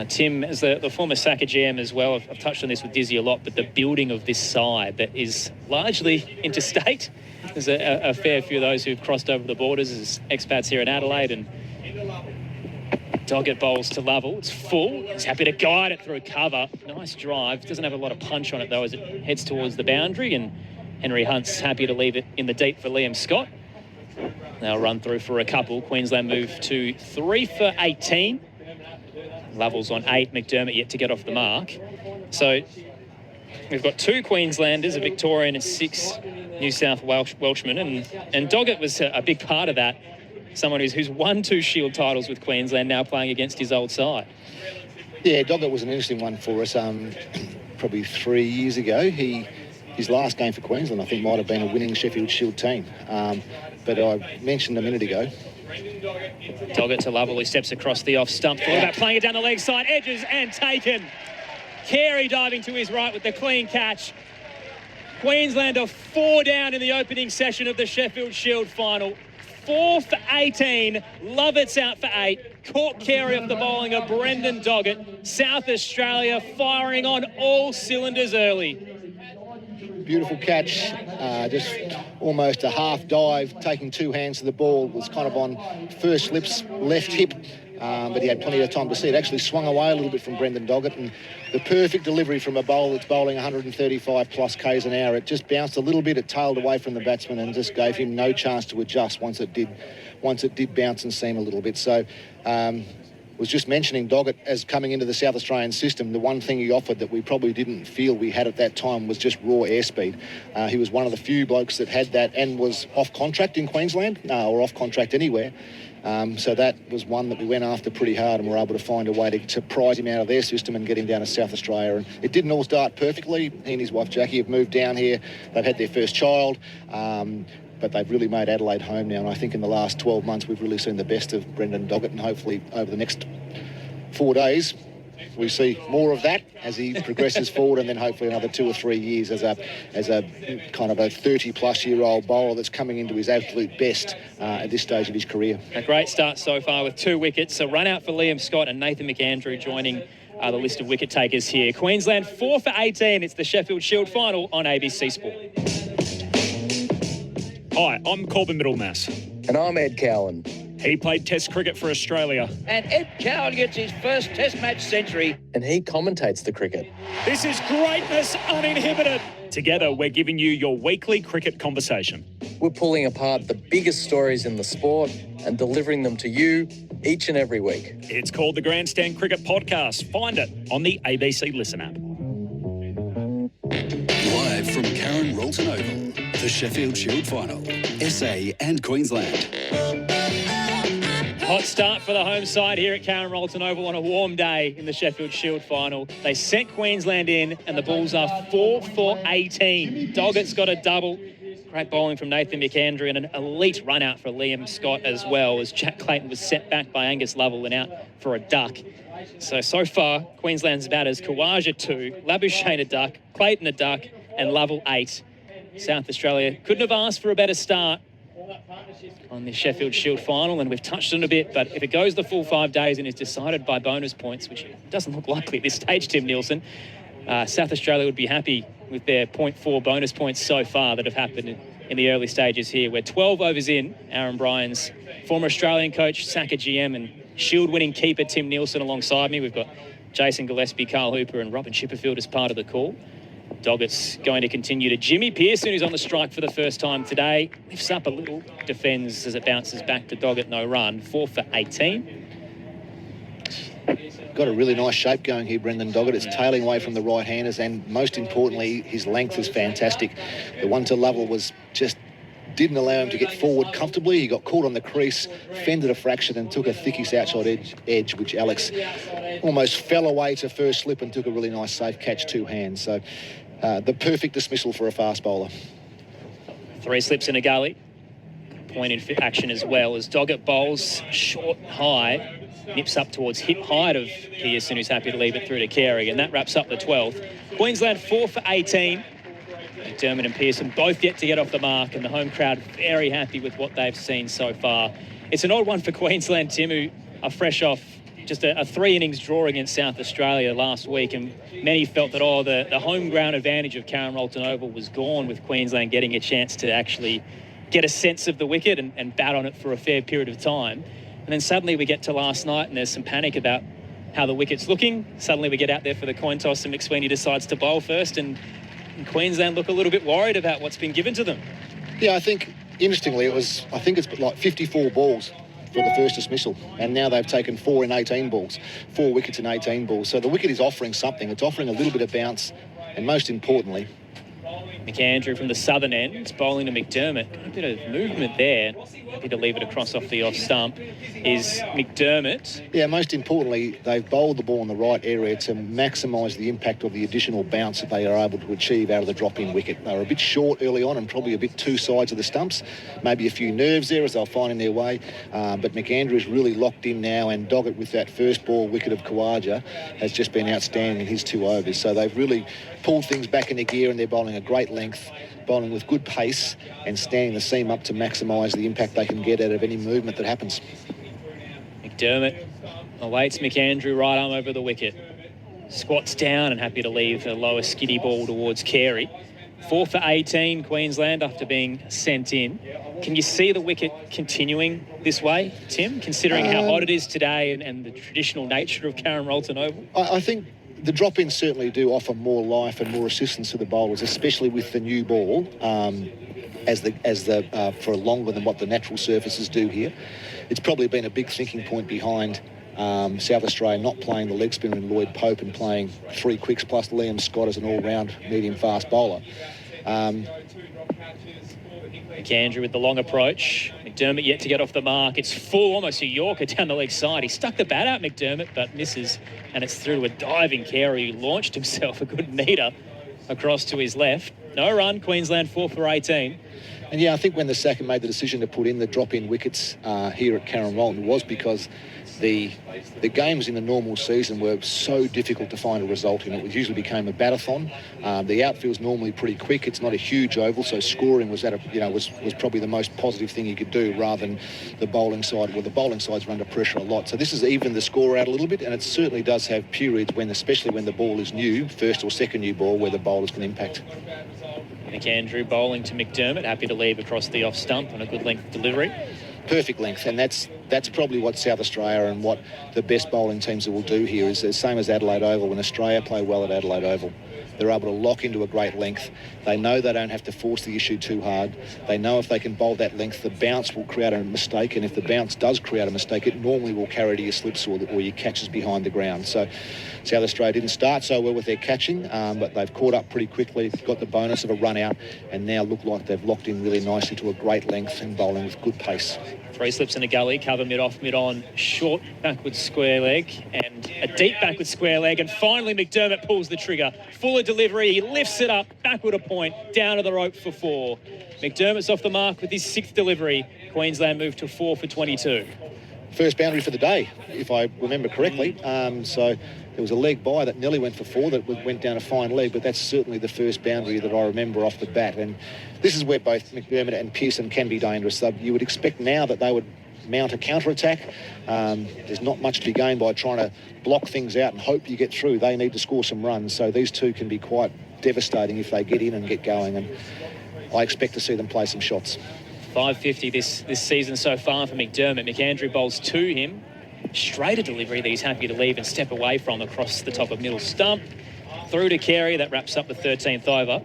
Tim, as the former Saka GM as well, I've touched on this with Dizzy a lot, but the building of this side that is largely interstate. There's a fair few of those who've crossed over the borders as expats here in Adelaide, and Doggett bowls to Lovell. It's full. He's happy to guide it through cover. Nice drive. Doesn't have a lot of punch on it, though, as it heads towards the boundary, and Henry Hunt's happy to leave it in the deep for Liam Scott. They'll run through for a couple. Queensland move to 3 for 18. Lovell's on 8. McDermott yet to get off the mark. So we've got 2 Queenslanders, a Victorian and 6 New South Welshmen, and Doggett was a big part of that. Someone who's won 2 Shield titles with Queensland, now playing against his old side. Yeah, Doggett was an interesting one for us. Probably 3 years ago, his last game for Queensland, I think, might have been a winning Sheffield Shield team. But I mentioned a minute ago. Doggett to Lovell, who steps across the off stump. Thought about playing it down the leg side, edges and taken. Carey diving to his right with the clean catch. Queensland are 4 down in the opening session of the Sheffield Shield final. 4 for 18. Lovett's out for 8. Caught Carey off the bowling of Brendan Doggett. South Australia firing on all cylinders early. Beautiful catch, just almost a half dive, taking 2 hands to the ball. Was kind of on first slips, left hip, but he had plenty of time to see it. Actually swung away a little bit from Brendan Doggett, and the perfect delivery from a bowler that's bowling 135 plus Ks an hour. It just bounced a little bit, it tailed away from the batsman and just gave him no chance to adjust once it did bounce and seam a little bit. So was just mentioning Doggett as coming into the South Australian system. The one thing he offered that we probably didn't feel we had at that time was just raw airspeed. He was one of the few blokes that had that and was off contract in Queensland, or off contract anywhere. So that was one that we went after pretty hard and were able to find a way to prise him out of their system and get him down to South Australia. And it didn't all start perfectly. He and his wife Jackie have moved down here. They've had their first child. But they've really made Adelaide home now, and I think in the last 12 months we've really seen the best of Brendan Doggett, and hopefully over the next 4 days we see more of that as he progresses forward, and then hopefully another 2 or 3 years as a kind of a 30-plus-year-old bowler that's coming into his absolute best at this stage of his career. A great start so far with 2 wickets. A run out for Liam Scott and Nathan McAndrew joining the list of wicket takers here. Queensland 4 for 18. It's the Sheffield Shield final on ABC Sport. Hi, I'm Corbin Middlemass. And I'm Ed Cowan. He played Test cricket for Australia. And Ed Cowan gets his first Test match century. And he commentates the cricket. This is greatness uninhibited. Together, we're giving you your weekly cricket conversation. We're pulling apart the biggest stories in the sport and delivering them to you each and every week. It's called the Grandstand Cricket Podcast. Find it on the ABC Listen app. Live from Karen Rolton Oval, the Sheffield Shield final, SA and Queensland. Hot start for the home side here at Karen Rolton Oval on a warm day in the Sheffield Shield final. They sent Queensland in and the Bulls are 4 for 18. Doggett's got a double. Great bowling from Nathan McAndrew and an elite run out for Liam Scott as well, as Jack Clayton was set back by Angus Lovell and out for a duck. So far, Queensland's batters, Khawaja 2, Labuschagne a duck, Clayton a duck, and Lovell 8. South Australia couldn't have asked for a better start on the Sheffield Shield final, and we've touched on it a bit, but if it goes the full 5 days and is decided by bonus points, which doesn't look likely at this stage, Tim Nielsen, South Australia would be happy with their 0.4 bonus points so far that have happened in the early stages here. We're 12 overs in. Aaron Bryans, former Australian coach, Saka GM, and Shield-winning keeper Tim Nielsen alongside me. We've got Jason Gillespie, Carl Hooper, and Robin Chipperfield as part of the call. Doggett's going to continue to Jimmy Pearson, who's on the strike for the first time today. Lifts up a little, defends as it bounces back to Doggett, no run. 4 for 18. Got a really nice shape going here, Brendan Doggett. It's tailing away from the right-handers, and most importantly, his length is fantastic. The one to Lovell was just didn't allow him to get forward comfortably. He got caught on the crease, fended a fraction and took a thickies outside edge, which Alex almost fell away to first slip and took a really nice safe catch 2 hands. So the perfect dismissal for a fast bowler. 3 slips in a gully. Point in action as well as Doggett bowls short high, nips up towards hip height of Pearson, who's happy to leave it through to Carey, and that wraps up the 12th. Queensland 4 for 18. McDermott and Pearson both yet to get off the mark, and the home crowd very happy with what they've seen so far. It's an odd one for Queensland, Tim, who are fresh off just a 3 innings draw against South Australia last week, and many felt that, the home ground advantage of Karen Rolton Oval was gone with Queensland getting a chance to actually get a sense of the wicket and bat on it for a fair period of time. And then suddenly we get to last night and there's some panic about how the wicket's looking. Suddenly we get out there for the coin toss and McSweeney decides to bowl first, and Queensland look a little bit worried about what's been given to them. Yeah, I think, interestingly, it's like 54 balls for the first dismissal, and now they've taken 4 in 18 balls, 4 wickets in 18 balls. So the wicket is offering something. It's offering a little bit of bounce, and most importantly, McAndrew from the southern end, bowling to McDermott. A bit of movement there. Happy to leave it across off the off stump is McDermott. Yeah, most importantly, they've bowled the ball in the right area to maximise the impact of the additional bounce that they are able to achieve out of the drop-in wicket. They were a bit short early on and probably a bit two sides of the stumps. Maybe a few nerves there as they'll find in their way. But McAndrew's really locked in now, and Doggett with that first ball wicket of Khawaja has just been outstanding in his 2 overs. So they've really pulled things back into gear, and they're bowling a great length, bowling with good pace and standing the seam up to maximise the impact they can get out of any movement that happens. McDermott awaits McAndrew right arm over the wicket. Squats down and happy to leave a lower skiddy ball towards Carey. 4 for 18 Queensland after being sent in. Can you see the wicket continuing this way, Tim, considering how hot it is today and the traditional nature of Karen Rolton Oval? I think the drop-ins certainly do offer more life and more assistance to the bowlers, especially with the new ball, for longer than what the natural surfaces do here. It's probably been a big thinking point behind South Australia not playing the leg spinner in Lloyd Pope and playing 3 quicks plus Liam Scott as an all-round medium-fast bowler. McAndrew with the long approach. McDermott yet to get off the mark. It's full, almost a Yorker down the leg side. He stuck the bat out, McDermott, but misses, and it's through to a diving Carey who launched himself a good metre across to his left. No run, Queensland 4 for 18. And yeah, I think when the Sacker made the decision to put in the drop-in wickets here at Karen Rolton was because the games in the normal season were so difficult to find a result in. It usually became a batathon. The outfield's normally pretty quick. It's not a huge oval, so scoring was was probably the most positive thing you could do rather than the bowling side. Well, the bowling sides were under pressure a lot. So this has evened the score out a little bit, and it certainly does have periods when, especially when the ball is new, first or second new ball, where the bowlers can impact. McAndrew bowling to McDermott, happy to leave across the off stump on a good length delivery. Perfect length, and that's probably what South Australia and what the best bowling teams will do here is the same as Adelaide Oval. When Australia play well at Adelaide Oval, they're able to lock into a great length. They know they don't have to force the issue too hard. They know if they can bowl that length, the bounce will create a mistake, and if the bounce does create a mistake, it normally will carry to your slips or your catches behind the ground. So South Australia didn't start so well with their catching, but they've caught up pretty quickly, got the bonus of a run out, and now look like they've locked in really nicely to a great length and bowling with good pace. 3 slips in a gully, cover mid-off, mid-on, short backwards square leg and a deep backwards square leg, and finally McDermott pulls the trigger. Fuller delivery, he lifts it up, backward a point, down to the rope for 4. McDermott's off the mark with his 6th delivery. Queensland moved to 4 for 22. First boundary for the day, if I remember correctly. So there was a leg by that nearly went for 4 that went down a fine leg, but that's certainly the first boundary that I remember off the bat. And this is where both McDermott and Pearson can be dangerous. So you would expect now that they would mount a counter-attack. There's not much to be gained by trying to block things out and hope you get through. They need to score some runs. So these two can be quite devastating if they get in and get going. And I expect to see them play some shots. 550 this season so far for McDermott. McAndrew bowls to him. Straight a delivery that he's happy to leave and step away from across the top of middle stump. Through to Carey. That wraps up the 13th over.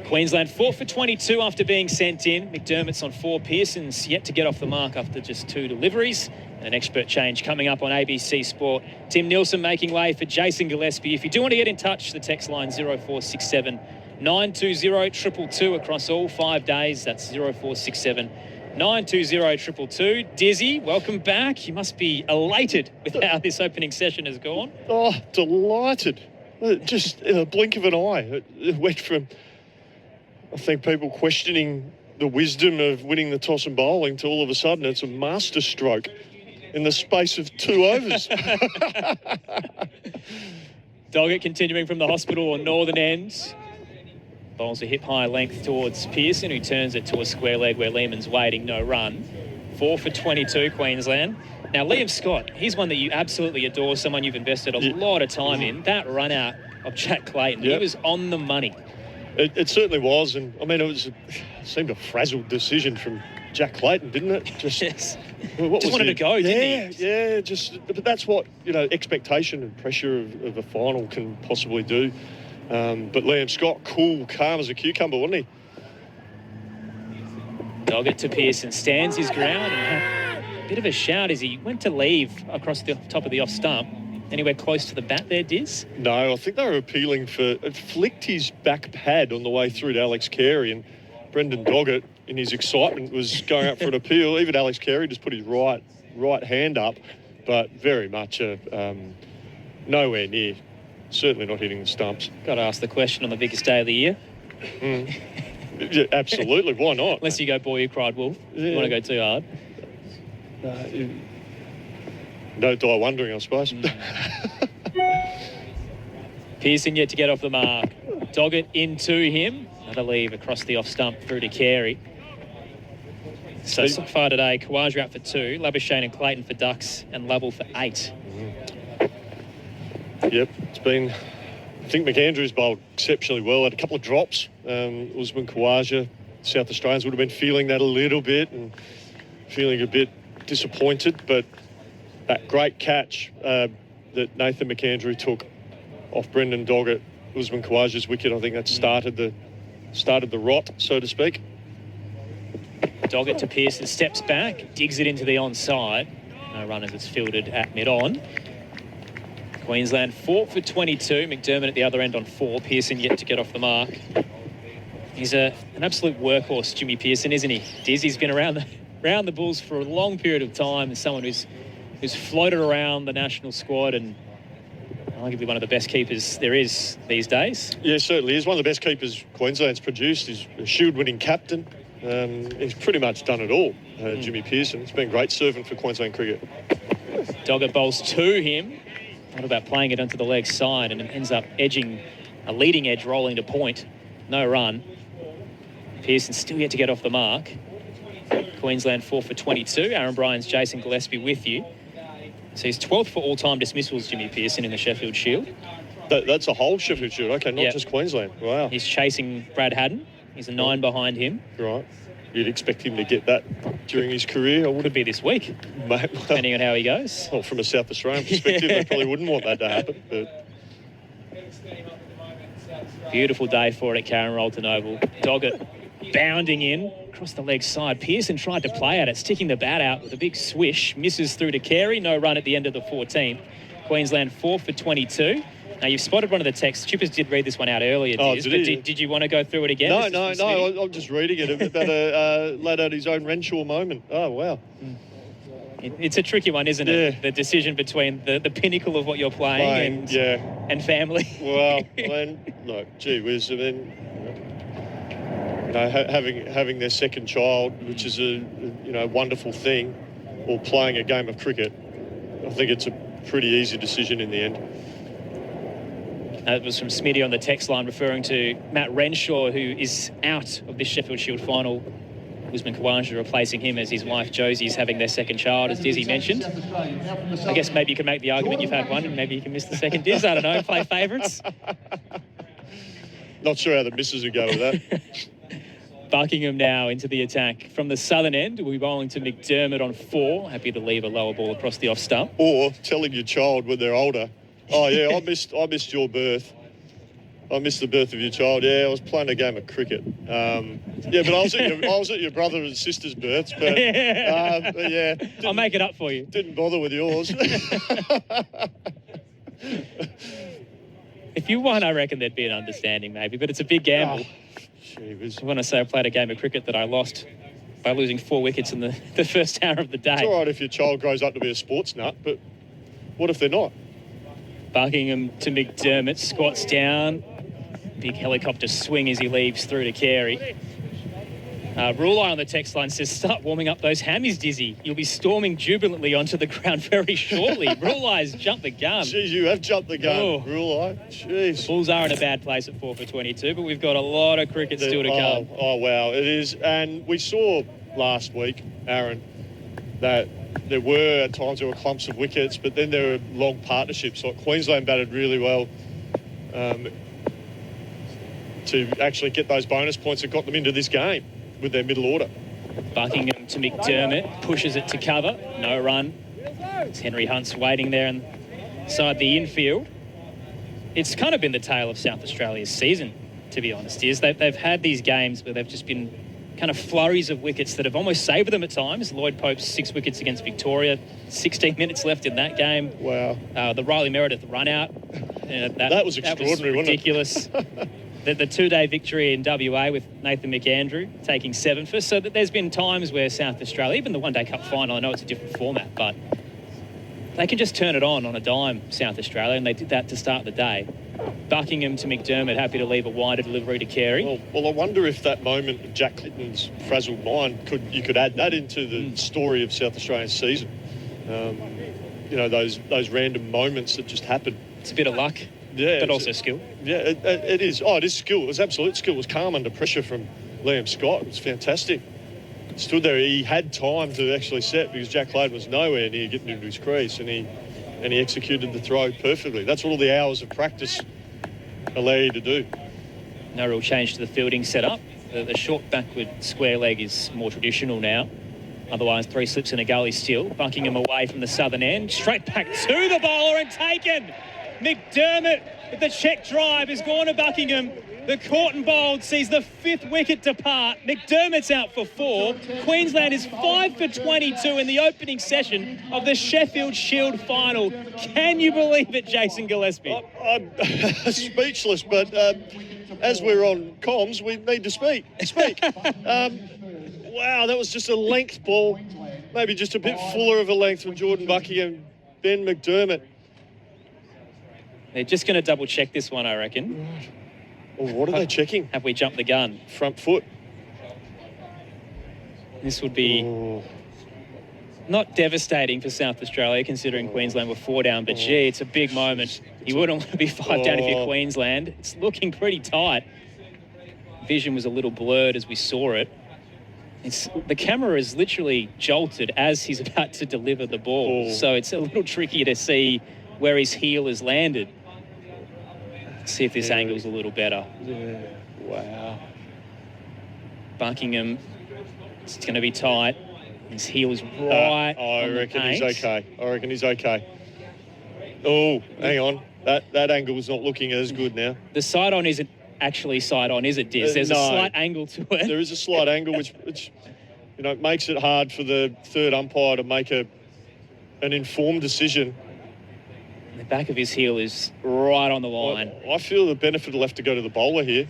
Queensland 4 for 22 after being sent in. McDermott's on 4. Pearson's yet to get off the mark after just 2 deliveries. And an expert change coming up on ABC Sport. Tim Nielsen making way for Jason Gillespie. If you do want to get in touch, the text line 0467 920 222 across all 5 days. That's 0467 920 222. Dizzy, welcome back. You must be elated with how this opening session has gone. Oh, delighted. Just in a blink of an eye. It went from, I think, people questioning the wisdom of winning the toss and bowling to all of a sudden it's a masterstroke in the space of 2 overs. Doggett continuing from the hospital on northern ends. Bowls a hip high length towards Pearson, who turns it to a square leg where Lehman's waiting, no run. 4 for 22 Queensland. Now Liam Scott, he's one that you absolutely adore, someone you've invested a lot of time in. That run out of Jack Clayton, he was on the money. It certainly was, and I mean it seemed a frazzled decision from Jack Clayton, didn't it? Just wanted to go, didn't he? Yeah, but that's what expectation and pressure of a final can possibly do. But Liam Scott, cool, calm as a cucumber, wasn't he? Doggett to Pearson, stands his ground and had a bit of a shout as he went to leave across the top of the off stump. anywhere close to the bat there, Diz? No, I think they were appealing for... It flicked his back pad on the way through to Alex Carey, and Brendan Doggett, in his excitement, was going up for an appeal. Even Alex Carey just put his right hand up, but very much nowhere near. Certainly not hitting the stumps. Got to ask the question on the biggest day of the year. Yeah, absolutely. Why not? Unless you go, boy, you cried wolf. Yeah. You want to go too hard. Don't die wondering, I suppose. Pearson yet to get off the mark. Doggett into him. Another leave across the off stump through to Carey. So far today, Khawaja out for 2, Labuschagne and Clayton for ducks, and Lovell for 8. Yep, it's been... I think McAndrew's bowled exceptionally well. Had a couple of drops. Usman Khawaja, South Australians would have been feeling that a little bit and feeling a bit disappointed, but that great catch that Nathan McAndrew took off Brendan Doggett, Usman Khawaja's wicket, I think that started the rot, so to speak. Doggett to Pearson, steps back, digs it into the onside. No run as it's fielded at mid-on. Queensland 4 for 22. McDermott at the other end on 4. Pearson yet to get off the mark. He's an absolute workhorse, Jimmy Pearson, isn't he? Diz, he's been around the Bulls for a long period of time, as someone who's floated around the national squad, and arguably one of the best keepers there is these days. Yeah, certainly. He's one of the best keepers Queensland's produced. He's a Shield-winning captain. He's pretty much done it all, Jimmy Pearson. It's been a great servant for Queensland cricket. Doggett bowls to him. What about playing it onto the leg side, and it ends up edging a leading edge, rolling to point. No run. Pearson still yet to get off the mark. Queensland 4 for 22. Aaron Bryans, Jason Gillespie with you. So he's 12th for all-time dismissals, Jimmy Pearson, in the Sheffield Shield. That's a whole Sheffield Shield, okay, not just Queensland. Wow. He's chasing Brad Haddon. He's a 9 behind him. Right. You'd expect him to get that during his career. Could be this week, depending on how he goes. Well, from a South Australian perspective, they probably wouldn't want that to happen. But beautiful day for it at Karen Rolton Oval. Doggett bounding in across the leg side. Pearson tried to play at it, sticking the bat out with a big swish. Misses through to Carey. No run at the end of the 14th. Queensland 4 for 22. Now, you've spotted one of the texts. Chippers did read this one out earlier, Diz, did you want to go through it again? No, I'm just reading it about a lad at his own Renshaw moment. Oh, wow. It's a tricky one, isn't it? The decision between the pinnacle of what you're playing and family. Well, look, gee whiz, I mean, having their second child, which is a wonderful thing, or playing a game of cricket, I think it's a pretty easy decision in the end. That was from Smitty on the text line, referring to Matt Renshaw, who is out of this Sheffield Shield final. Usman Khawaja replacing him as his wife Josie is having their second child, as Dizzy mentioned. I guess maybe you can make the argument you've had one and maybe you can miss the second, Diz. I don't know, play favourites. Not sure how the missus would go with that. Buckingham now into the attack. From the southern end, we'll be bowling to McDermott on 4. Happy to leave a lower ball across the off stump. Or telling your child when they're older, oh yeah, I missed your birth. I missed the birth of your child. Yeah, I was playing a game of cricket. But I was at your brother and sister's births. But yeah, I'll make it up for you. Didn't bother with yours. If you won, I reckon there'd be an understanding, maybe. But it's a big gamble. I want to say I played a game of cricket that I lost by losing 4 wickets in the first hour of the day. It's all right if your child grows up to be a sports nut, but what if they're not? Buckingham to McDermott, squats down. Big helicopter swing as he leaves through to Carey. Ruleye on the text line says, start warming up those hammies, Dizzy. You'll be storming jubilantly onto the ground very shortly. Ruleye's jumped the gun. Jeez, you have jumped the gun, Ruleye. Jeez. Bulls are in a bad place at 4 for 22, but we've got a lot of cricket still to come. Oh, wow, it is. And we saw last week, Aaron, that there were clumps of wickets, but then there were long partnerships. Like Queensland batted really well to actually get those bonus points that got them into this game with their middle order. Buckingham to McDermott, pushes it to cover, no run. It's Henry Hunt's waiting there inside the infield. It's kind of been the tale of South Australia's season, to be honest. They've had these games where they've just been kind of flurries of wickets that have almost saved them at times. Lloyd Pope's 6 wickets against Victoria, 16 minutes left in that game. Wow. The Riley Meredith run out. That was extraordinary, that was ridiculous. The 2-day victory in WA with Nathan McAndrew taking 7 for. So there's been times where South Australia, even the One Day Cup final, I know it's a different format, but they can just turn it on a dime, South Australia, and they did that to start the day. Buckingham to McDermott, happy to leave a wider delivery to Carey. Well, I wonder if that moment of Jack Clinton's frazzled mind, you could add that into the story of South Australia's season. Those random moments that just happen. It's a bit of luck, but also skill. Yeah, it is. Oh, it is skill. It was absolute skill. It was calm under pressure from Liam Scott. It was fantastic. Stood there. He had time to actually set because Jack Clayton was nowhere near getting into his crease, and he executed the throw perfectly. That's what all the hours of practice allow you to do. No real change to the fielding setup. The short backward square leg is more traditional now. Otherwise, 3 slips in a gully still. Buckingham away from the southern end. Straight back to the bowler and taken. McDermott with the check drive has gone to Buckingham. The caught and bowled sees the 5th wicket depart. McDermott's out for 4. Queensland is 5 for 22 in the opening session of the Sheffield Shield final. Can you believe it, Jason Gillespie? I'm speechless, but as we're on comms, we need to speak. Wow, that was just a length ball, maybe just a bit fuller of a length from Jordan Buckingham, Ben McDermott. They're just going to double check this one, I reckon. Well, what are they checking? Have we jumped the gun? Front foot. This would be not devastating for South Australia, considering Queensland were 4 down, but gee, it's a big moment. You wouldn't want to be 5 down if you're Queensland. It's looking pretty tight. Vision was a little blurred as we saw it. The camera is literally jolted as he's about to deliver the ball, so it's a little tricky to see where his heel has landed. See if this angle's a little better. Yeah. Wow. Buckingham, it's going to be tight. His heel is right. I reckon he's okay. Oh, hang on. That angle's not looking as good now. The side on isn't actually side on, is it, Diz? There's a slight angle to it. There is a slight angle, which makes it hard for the third umpire to make an informed decision. The back of his heel is right on the line. I feel the benefit will have to go to the bowler here.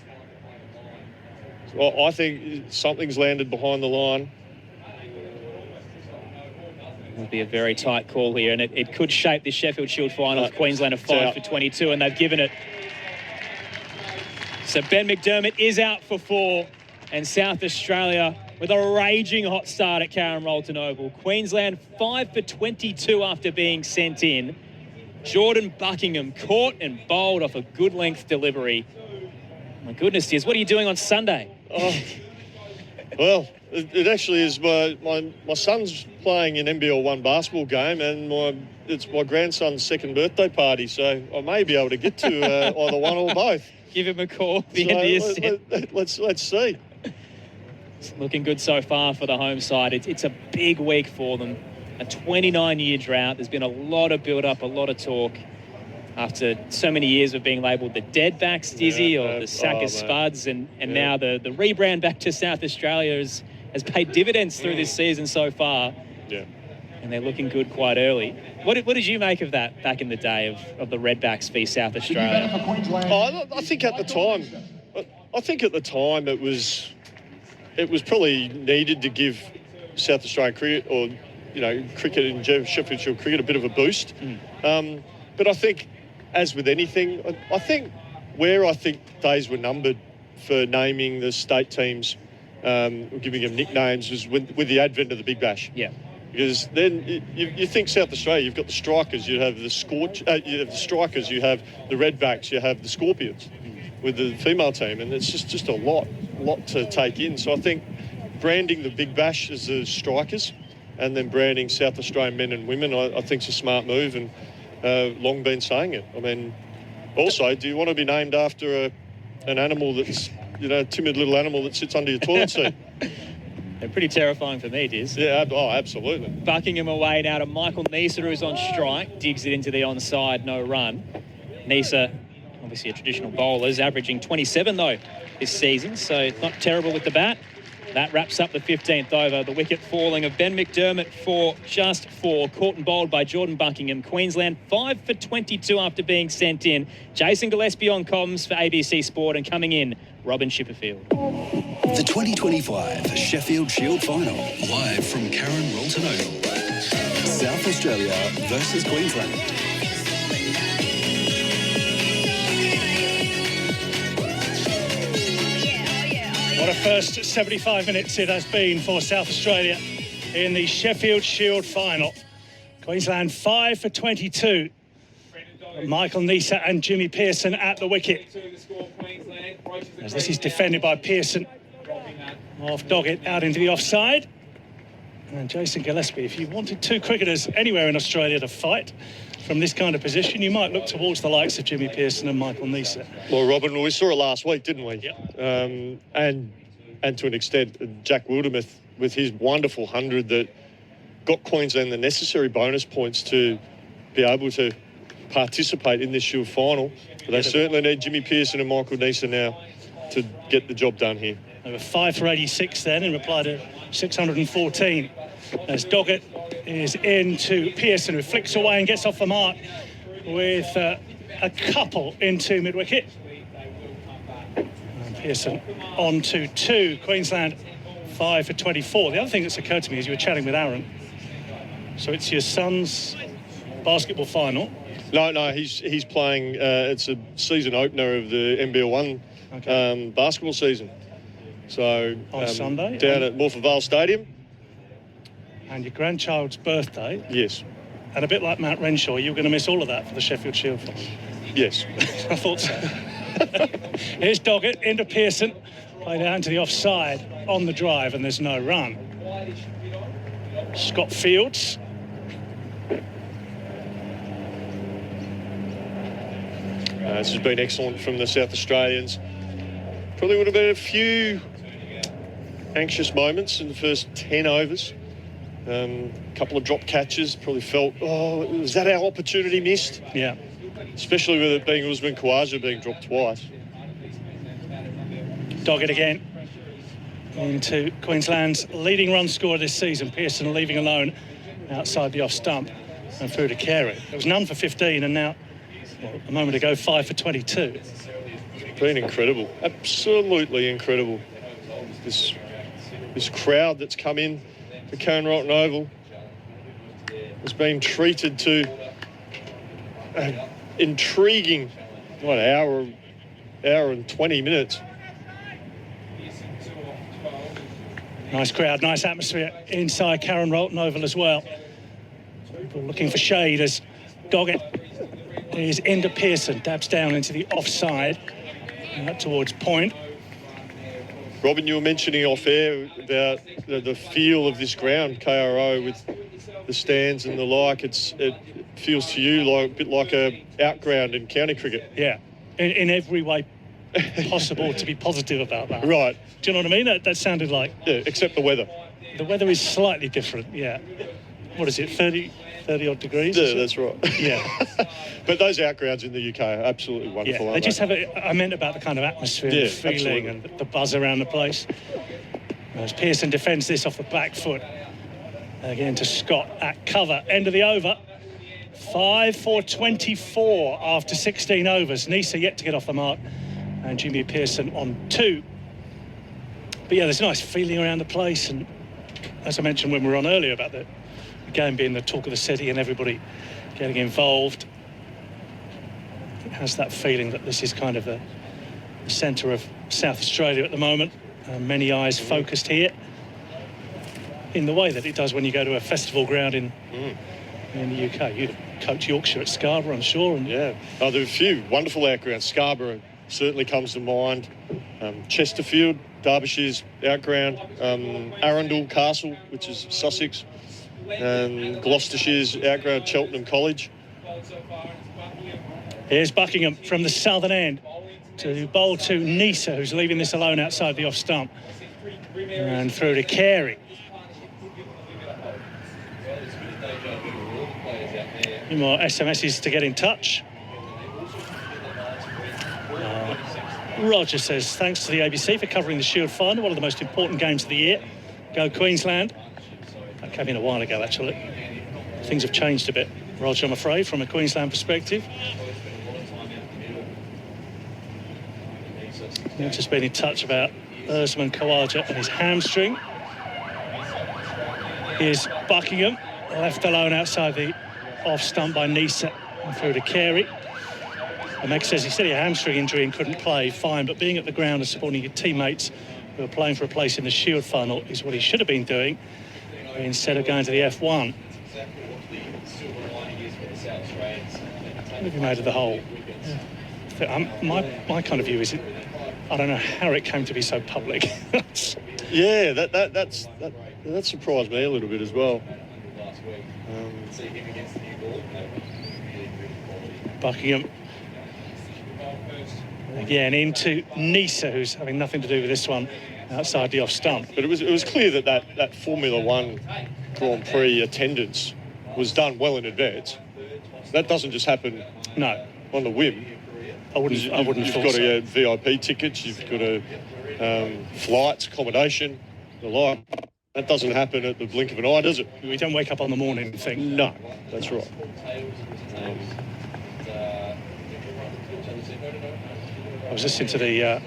I think something's landed behind the line. It'll be a very tight call here, and it could shape the Sheffield Shield final if Queensland are 5 for 22, and they've given it. So Ben McDermott is out for 4, and South Australia with a raging hot start at Karen Rolton Oval. Queensland 5 for 22 after being sent in. Jordan Buckingham caught and bowled off a good length delivery. My goodness, Diaz, what are you doing on Sunday? Well, it actually is my son's playing an NBL 1 basketball game, and it's my grandson's 2nd birthday party, so I may be able to get to either one or both. Give him a call at the end of your set. Let's see. It's looking good so far for the home side. It's a big week for them. A 29-year drought. There's been a lot of build-up, a lot of talk after so many years of being labelled the dead backs, Dizzy, or the sack of spuds, and now the rebrand back to South Australia has paid dividends through this season so far. Yeah. And they're looking good quite early. What did you make of that back in the day of the Redbacks v South Australia? I think at the time it was probably needed to give South Australian cricket, or cricket in Sheffield Shield cricket, a bit of a boost. But I think, as with anything, I think days were numbered for naming the state teams, giving them nicknames, was with the advent of the Big Bash. Yeah. Because then you think South Australia, you've got the strikers, you have the strikers, you have the Redbacks, you have the Scorpions with the female team, and it's just a lot to take in. So I think branding the Big Bash as the strikers, and then branding South Australian men and women, I think is a smart move, and long been saying it. I mean, also, do you want to be named after an animal that's, timid little animal that sits under your toilet seat? They're pretty terrifying for me, Diz. Yeah, absolutely. Buckingham away now to Michael Nisa, who's on strike, digs it into the onside, no run. Nisa, obviously a traditional bowler, is averaging 27 though this season, so not terrible with the bat. That wraps up the 15th over. The wicket falling of Ben McDermott for just 4. Caught and bowled by Jordan Buckingham. Queensland 5 for 22 after being sent in. Jason Gillespie on comms for ABC Sport, and coming in, Robin Chipperfield. The 2025 Sheffield Shield Final, live from Karen Rolton Oval. South Australia versus Queensland. What a first 75 minutes it has been for South Australia in the Sheffield Shield Final. Queensland 5 for 22. Michael Neser and Jimmy Peirson at the wicket. As this is defended by Peirson. Off Doggett out into the offside. And Jason Gillespie, if you wanted two cricketers anywhere in Australia to fight from this kind of position, you might look towards the likes of Jimmy Peirson and Michael Neser. Well, Robin, we saw it last week, didn't we? Yep. And to an extent, Jack Wildermuth with his wonderful 100 that got Queensland the necessary bonus points to be able to participate in this Shield final. But they certainly need Jimmy Peirson and Michael Neser now to get the job done here. They were 5 for 86 then in reply to 614. As Doggett is into Peirson, who flicks away and gets off the mark with a couple into mid-wicket. And Peirson on to 2. Queensland 5 for 24. The other thing that's occurred to me as you were chatting with Aaron, so it's your son's basketball final. No, he's playing. It's a season opener of the NBL One basketball season. So on Sunday down at Morpeth Vale Stadium. And your grandchild's birthday. Yes. And a bit like Matt Renshaw, you were going to miss all of that for the Sheffield Shield final. Yes. I thought so. Here's Doggett into Peirson, played out into the offside on the drive, and there's no run. Scott Fields. This has been excellent from the South Australians. Probably would have been a few anxious moments in the first 10 overs. A couple of drop catches, probably felt, was that our opportunity missed? Yeah. Especially with it being Usman Khawaja being dropped twice. Doggett again into Queensland's leading run scorer this season. Peirson leaving alone outside the off stump and through to Carey. It was none for 15 and now, a moment ago, 5 for 22. It's been incredible, absolutely incredible. This crowd that's come in to Karen Rolton Oval has been treated to an intriguing, hour and 20 minutes. Nice crowd, nice atmosphere inside Karen Rolton Oval as well. People looking for shade as Doggett is into Peirson, dabs down into the offside, towards point. Robin, you were mentioning off air about the feel of this ground, KRO, with the stands and the like. It feels to you like a bit like a outground in county cricket. Yeah, in every way possible to be positive about that. Right. Do you know what I mean? That sounded like... Yeah, except the weather. The weather is slightly different, yeah. What is it, 30 odd degrees? Yeah, that's right. Yeah. But those outgrounds in the UK are absolutely wonderful, yeah, aren't they just have I meant about the kind of atmosphere, yeah, the feeling absolutely. and the buzz around the place. As Peirson defends this off the back foot. Again to Scott at cover. End of the over. 5 for 24 after 16 overs. Neser yet to get off the mark. And Jimmy Peirson on 2. But yeah, there's a nice feeling around the place. And as I mentioned when we were on earlier about the game being the talk of the city and everybody getting involved, it has that feeling that this is kind of the centre of South Australia at the moment. Many eyes focused here in the way that it does when you go to a festival ground in the UK. You coach Yorkshire at Scarborough, I'm sure. And yeah, there are a few wonderful outgrounds. Scarborough certainly comes to mind. Chesterfield, Derbyshire's outground. Arundel Castle, which is Sussex. Gloucestershire's outground, Cheltenham College. Here's Buckingham from the southern end to bowl to Neser, who's leaving this alone outside the off stump. And through to Carey. A few more SMSs to get in touch. Roger says, thanks to the ABC for covering the Shield final, one of the most important games of the year. Go Queensland. That came in a while ago, actually. Things have changed a bit, Roger, I'm afraid, from a Queensland perspective. I've just been in touch about Usman Khawaja and his hamstring. Here's Buckingham, left alone outside the off stump by Nisa and through to Carey. And Meg says he said he had a hamstring injury and couldn't play, fine, but being at the ground and supporting your teammates who are playing for a place in the Shield final is what he should have been doing instead of going to the F1. What have you made of the whole? My kind of view is I don't know how it came to be so public. Yeah, that surprised me a little bit as well. Buckingham again into Nisa, who's having nothing to do with this one outside the off stump. But it was clear that Formula One Grand Prix attendance was done well in advance. That doesn't just happen on the whim. I wouldn't. You've got to get VIP tickets. You've got to flights, accommodation, the like. That doesn't happen at the blink of an eye, does it? We don't wake up on the morning and think. No, that's right. I was listening to the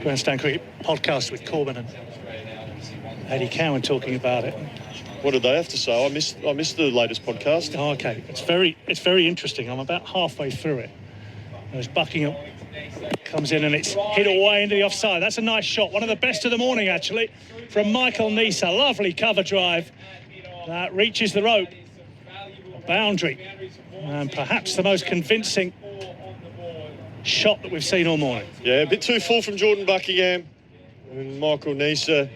Grandstand Cricket podcast with Corbin and Eddie Cowan talking about it. What did they have to say? I missed the latest podcast. Oh, okay. It's very interesting. I'm about halfway through it. As Buckingham comes in and it's hit away into the offside. That's a nice shot. One of the best of the morning, actually, from Michael Nisa. Lovely cover drive. That reaches the rope. Boundary. And perhaps the most convincing shot that we've seen all morning. Yeah, a bit too full from Jordan Buckingham. And Michael Nisa,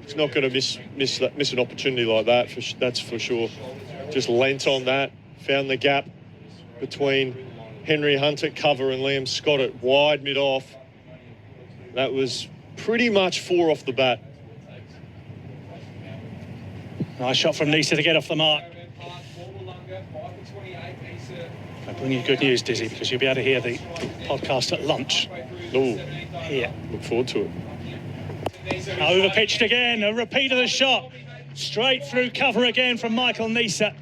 he's not going to miss an opportunity like that. That's for sure. Just lent on that. Found the gap between Henry Hunt at cover and Liam Scott at wide mid-off. That was pretty much 4 off the bat. Nice shot from Nisa to get off the mark. I bring you good news, Dizzy, because you'll be able to hear the podcast at lunch. Oh, here. Look forward to it. Over-pitched again, a repeat of the shot. Straight through cover again from Michael Nisa.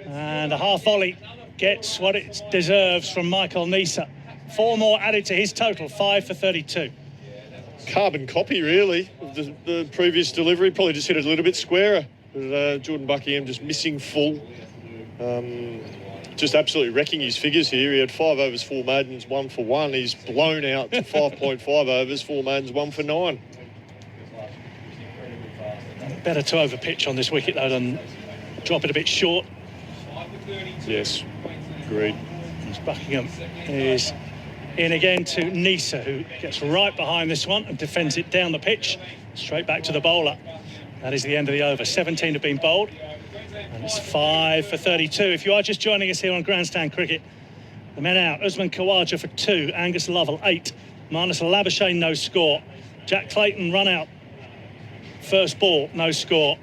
And a half volley gets what it deserves from Michael Nisa. 4 more added to his total, 5 for 32. Carbon copy, really, of the previous delivery. Probably just hit it a little bit squarer. But Jordan Buckingham just missing full. Just absolutely wrecking his figures here. He had 5 overs, 4 maidens, 1 for 1. He's blown out to 5.5 overs, 4 maidens, 1 for 9. Better to over-pitch on this wicket, though, than drop it a bit short. Yes, agreed. Buckingham is in again to Nisa, who gets right behind this one and defends it down the pitch, straight back to the bowler. That is the end of the over. 17 have been bowled, and it's 5 for 32. If you are just joining us here on Grandstand Cricket, the men out: Usman Khawaja for 2, Angus Lovell 8, Marnus Labuschagne no score, Jack Clayton run out, first ball no score,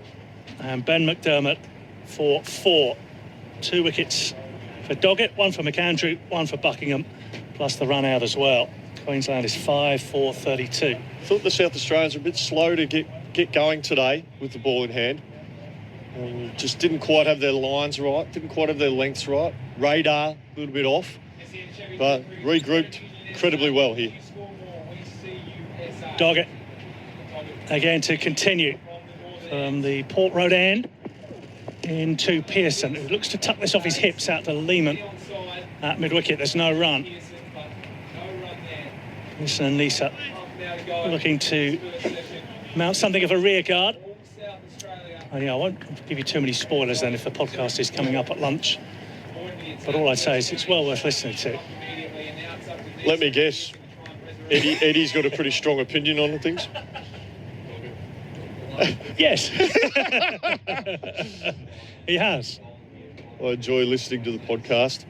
and Ben McDermott for 4. 2 wickets for Doggett, 1 for McAndrew, 1 for Buckingham, plus the run out as well. Queensland is 5 for 32. I thought the South Australians were a bit slow to get going today with the ball in hand. Just didn't quite have their lines right, didn't quite have their lengths right. Radar a little bit off, but regrouped incredibly well here. Doggett again to continue from the Port Road end into Pearson, who looks to tuck this off his hips out to Lehman at mid-wicket. There's no run. Pearson and Nisa looking to mount something of a rear guard. I won't give you too many spoilers then if the podcast is coming up at lunch. But all I'd say is it's well worth listening to. Let me guess. Eddie's got a pretty strong opinion on things. Yes. He has. I enjoy listening to the podcast.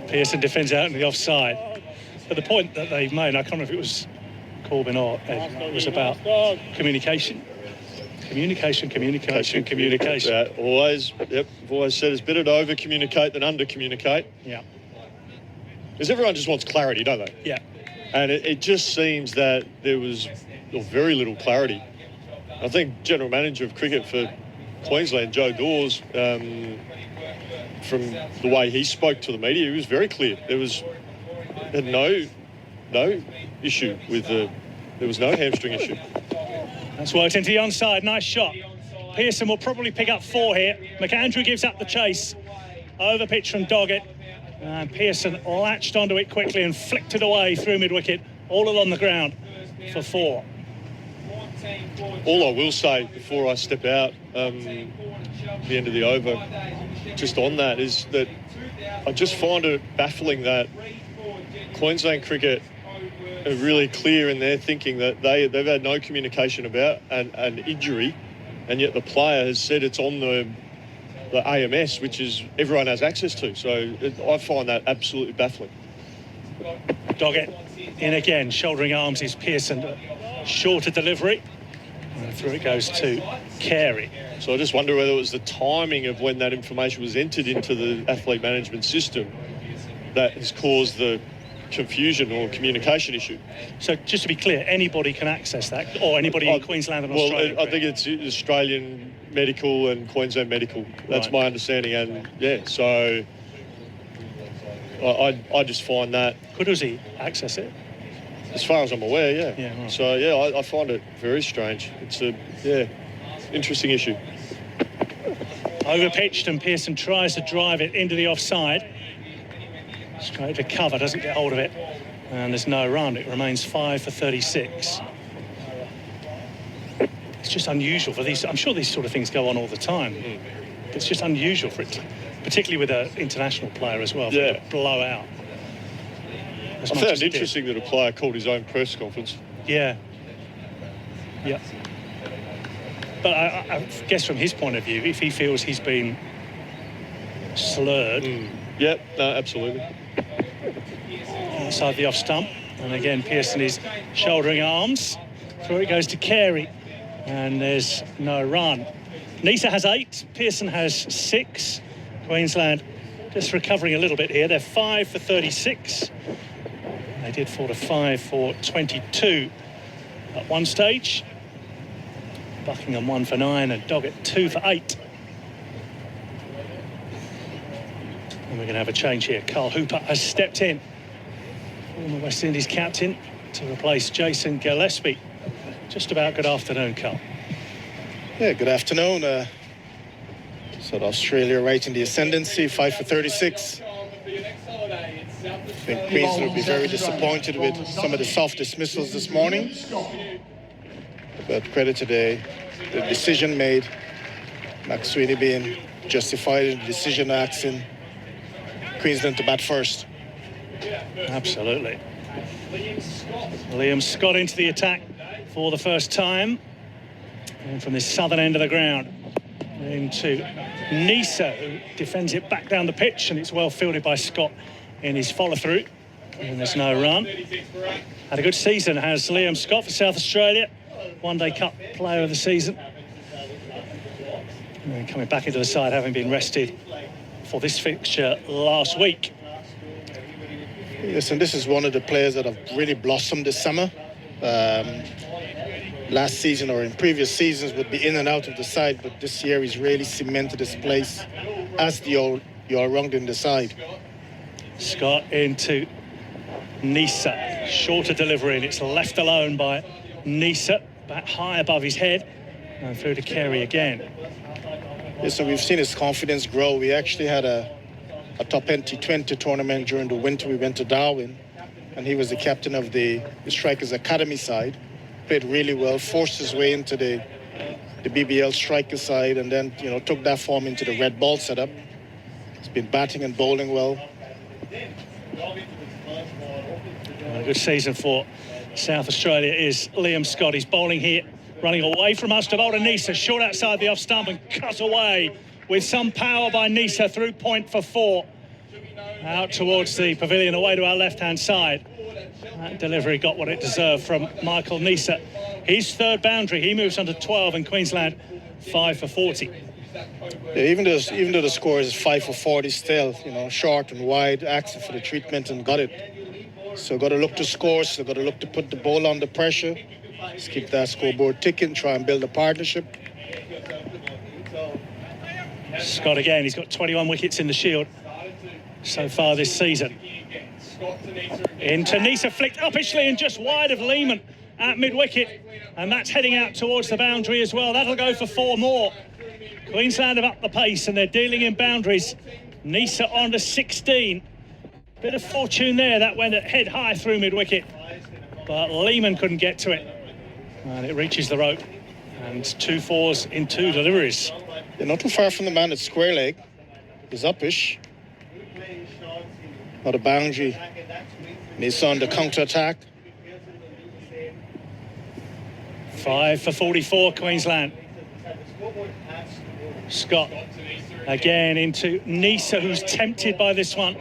Pearson defends out in the offside. But the point that they made, I can't remember if it was Corbin or Ed, was about communication. Communication. Always, yep. I've always said it's better to over-communicate than under-communicate. Yeah. Because everyone just wants clarity, don't they? Yeah. And it just seems that there was very little clarity. I think General Manager of Cricket for Queensland, Joe Dawes, from the way he spoke to the media, he was very clear. There was no issue with there was no hamstring issue. That's worked into the onside. Nice shot. Pearson will probably pick up 4 here. McAndrew gives up the chase. Over pitch from Doggett. And Pearson latched onto it quickly and flicked it away through mid-wicket, all along the ground for 4. All I will say before I step out the end of the over, just on that, is that I just find it baffling that Queensland cricket are really clear in their thinking that they've had no communication about an injury, and yet the player has said it's on the AMS, which is everyone has access to. So I find that absolutely baffling. Doggett in again, shouldering arms is Pearson. Shorter delivery. And through it goes to Carey. So I just wonder whether it was the timing of when that information was entered into the athlete management system that has caused the confusion or communication issue. So just to be clear, anybody can access that, or anybody in Queensland and Australia? Well, I think it's Australian medical and Queensland medical. That's my understanding. And yeah, so I just find that. Could Uzi access it? As far as I'm aware, yeah. Right. So yeah, I find it very strange. It's a interesting issue. Overpitched, and Pearson tries to drive it into the offside. Straight to cover, doesn't get hold of it, and there's no run. It remains 5 for 36. It's just unusual for these. I'm sure these sort of things go on all the time. It's just unusual for it to, particularly with an international player as well, for it to blow out. I found it interesting that a player called his own press conference. Yeah. But I guess from his point of view, if he feels he's been slurred. Yep, no, absolutely. Inside the off stump, and again Pearson is shouldering arms. Through it goes to Carey, and there's no run. Nisa has 8, Pearson has 6. Queensland just recovering a little bit here. They're 5 for 36. They did fall to 5 for 22 at one stage. Buckingham 1 for 9 and Doggett 2 for 8. And we're going to have a change here. Carl Hooper has stepped in, former West Indies captain, to replace Jason Gillespie. Just about good afternoon, Carl. Yeah, good afternoon. So Australia right in the ascendancy, 5 for 36. I think Queensland will be very disappointed with some of the soft dismissals this morning. But credit to the decision made. McSweeney being justified in the decision asking Queensland to bat first. Absolutely. Liam Scott into the attack for the first time. And from this southern end of the ground into Nisa, who defends it back down the pitch, and it's well fielded by Scott in his follow-through. And there's no run. Had a good season, has Liam Scott for South Australia. One-day Cup player of the season. And coming back into the side, having been rested for this fixture last week. Listen, this is one of the players that have really blossomed this summer. Last season or in previous seasons would be in and out of the side, but this year he's really cemented his place as the all-rounder in the side. Scott into Nisa. Shorter delivery, and it's left alone by Nisa. Back high above his head and through to Carey again. Yeah, so we've seen his confidence grow. We actually had a top-end T20 tournament during the winter. We went to Darwin, and he was the captain of the Strikers Academy side. Played really well, forced his way into the BBL striker side, and then took that form into the red ball setup. He's been batting and bowling well. A good season for South Australia is Liam Scott. He's bowling here, running away from us to bowl to Nisa, short outside the off stump and cut away with some power by Nisa through point for 4. Out towards the pavilion, away to our left-hand side. That delivery got what it deserved from Michael Nisa. His third boundary, he moves on to 12 in Queensland, 5 for 40. Yeah, even though the score is 5 for 40 still, you know, short and wide, asking for the treatment and got it. So got to look to score, so got to look to put the ball under pressure. Just keep that scoreboard ticking, try and build a partnership. Scott again, he's got 21 wickets in the Shield so far this season. Into Nisa, flicked uppishly and just wide of Lehman at mid-wicket. And that's heading out towards the boundary as well. That'll go for 4 more. Queensland have upped the pace and they're dealing in boundaries. Nisa on to 16. Bit of fortune there. That went head high through mid-wicket. But Lehman couldn't get to it. And it reaches the rope. And 2 fours in 2 deliveries. They're not too far from the man at square leg. He's uppish. Not a boundary. And he's on the counter-attack. 5 for 44, Queensland. Scott again into Nisa, who's tempted by this one.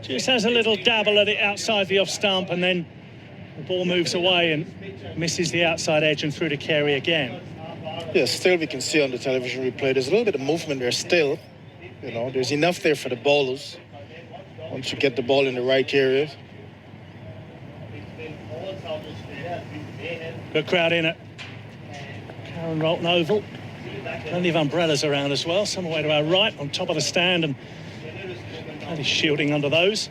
Just has a little dabble at it outside the off stump, and then the ball moves away and misses the outside edge and through to Carey again. Yeah, still we can see on the television replay, there's a little bit of movement there still. You know, there's enough there for the bowlers once you get the ball in the right area. Good crowd in it. Karen Rolton Oval. Plenty of umbrellas around as well. Some away to our right on top of the stand and plenty shielding under those.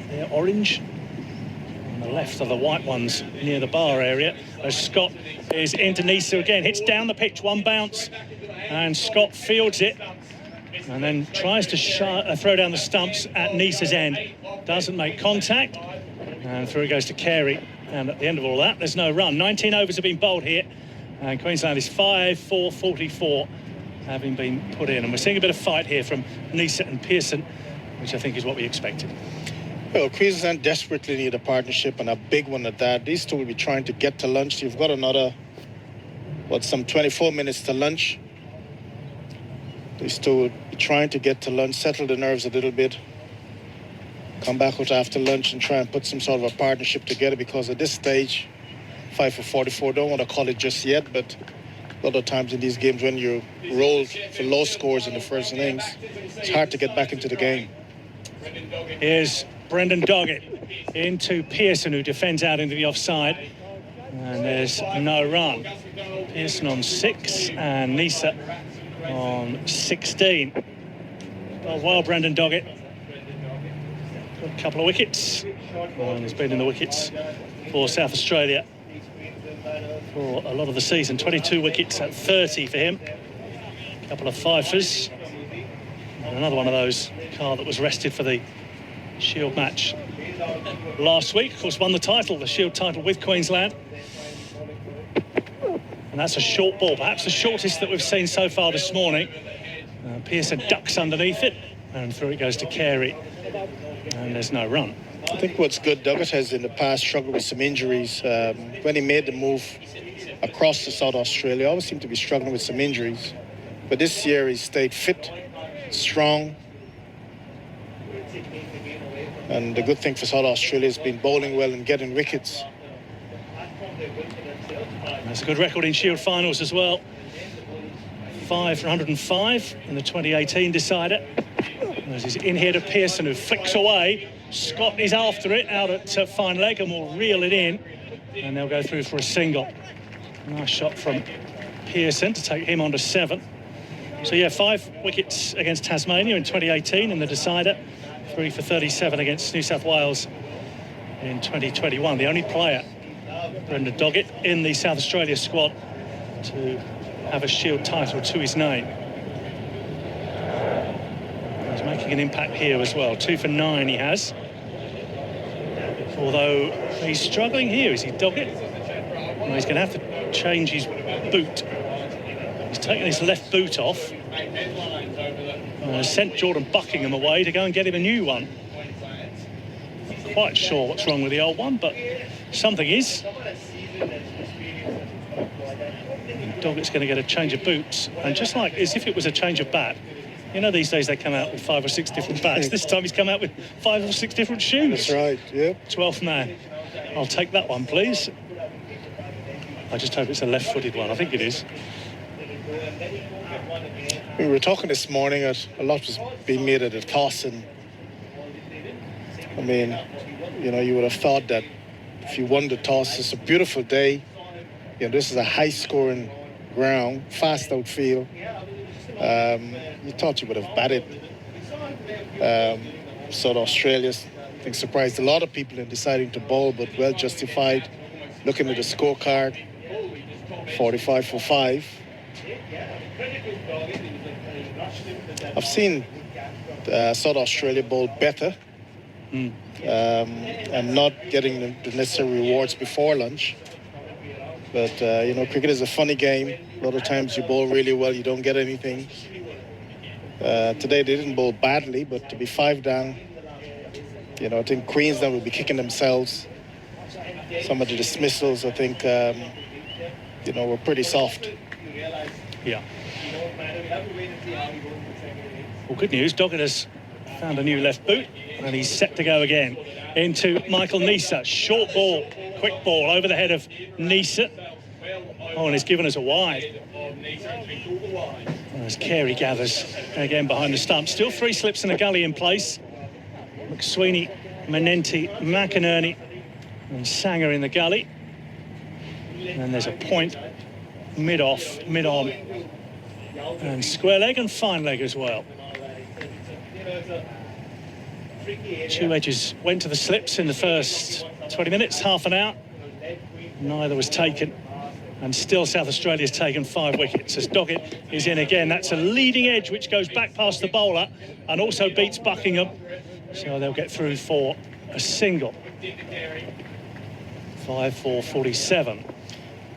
They're orange. On the left are the white ones near the bar area. As Scott is into Nisa again. Hits down the pitch, 1 bounce. And Scott fields it. And then tries to throw down the stumps at Nisa's end. Doesn't make contact. And through it goes to Carey. And at the end of all that, there's no run. 19 overs have been bowled here. And Queensland is 5 for 44, having been put in. And we're seeing a bit of fight here from Nisa and Pearson, which I think is what we expected. Well, Queensland desperately need a partnership, and a big one at that. These two will be trying to get to lunch. You've got another, some 24 minutes to lunch. These two will be trying to get to lunch, settle the nerves a little bit, come back out after lunch and try and put some sort of a partnership together, because at this stage, 5 for 44, don't want to call it just yet, but a lot of times in these games when you roll for low scores in the first innings, it's hard to get back into the game. Here's Brendan Doggett into Pearson, who defends out into the offside. And there's no run. Pearson on 6 and Nisa on 16. Well, Brendan Doggett got a couple of wickets. And he's been in the wickets for South Australia for a lot of the season. 22 wickets at 30 for him. A couple of fifers. And another one of those, Carl, that was rested for the Shield match last week. Of course, won the title, the Shield title with Queensland. And that's a short ball, perhaps the shortest that we've seen so far this morning. Pearson ducks underneath it, and through it goes to Carey. And there's no run. I think what's good, Doggett has in the past struggled with some injuries. When he made the move across to South Australia, always seemed to be struggling with some injuries. But this year he stayed fit, strong. And the good thing for South Australia has been bowling well and getting wickets. That's a good record in Shield finals as well. 5 for 105 in the 2018 decider. There's in here to Pearson, who flicks away. Scott is after it out at fine leg and will reel it in. And they'll go through for a single. Nice shot from Pearson to take him on to 7. So, yeah, 5 wickets against Tasmania in 2018 in the decider. 3 for 37 against New South Wales in 2021. The only player, Brendan Doggett, in the South Australia squad to have a Shield title to his name. He's making an impact here as well. 2 for 9 he has. Although he's struggling here, is he, Doggett? Well, he's going to have to change his boot. He's taken his left boot off. Sent Jordan Buckingham away to go and get him a new one. Not quite sure what's wrong with the old one, but something is. Doggett's going to get a change of boots, and just like as if it was a change of bat, you know, these days they come out with 5 or 6 different bats. This time he's come out with 5 or 6 different shoes. That's right, yeah. 12th man. I'll take that one, please. I just hope it's a left-footed one. I think it is. We were talking this morning that a lot was being made of the toss, and I mean, you know, you would have thought that if you won the toss, it's a beautiful day. You know, this is a high-scoring ground, fast outfield. You thought you would have batted. South Australia, I think, surprised a lot of people in deciding to bowl, but well justified. Looking at the scorecard, 45 for 5. I've seen South Australia bowl better and not getting the necessary rewards before lunch. But, you know, cricket is a funny game. A lot of times you bowl really well, you don't get anything. Today they didn't bowl badly, but to be 5 down, you know, I think Queensland will be kicking themselves. Some of the dismissals, I think, you know, were pretty soft. Yeah. Well, good news. Doggett has found a new left boot, and he's set to go again into Michael Nisa. Short ball, quick ball over the head of Nisa. Oh, and he's given us a wide. As Carey gathers again behind the stump. Still 3 slips and a gully in place. McSweeney, Manenti, McInerney and Sanger in the gully. And there's a point mid-off, mid-on. And square leg and fine leg as well. 2 edges went to the slips in the first 20 minutes, half an hour. Neither was taken. And still South Australia's taken 5 wickets as Doggett is in again. That's a leading edge which goes back past the bowler and also beats Buckingham. So they'll get through for a single. 5 for 47.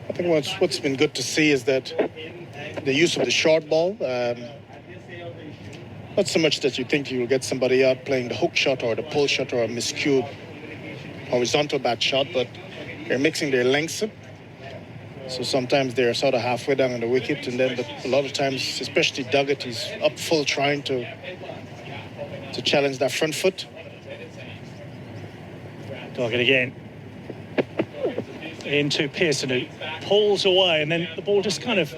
I think what's been good to see is that the use of the short ball. Not so much that you think you will get somebody out playing the hook shot or the pull shot or a miscued horizontal bat shot, but they're mixing their lengths up. So sometimes they're sort of halfway down on the wicket, and then a lot of times, especially Doggett, he's up full trying to challenge that front foot. Doggett again. Into Pearson, who pulls away, and then the ball just kind of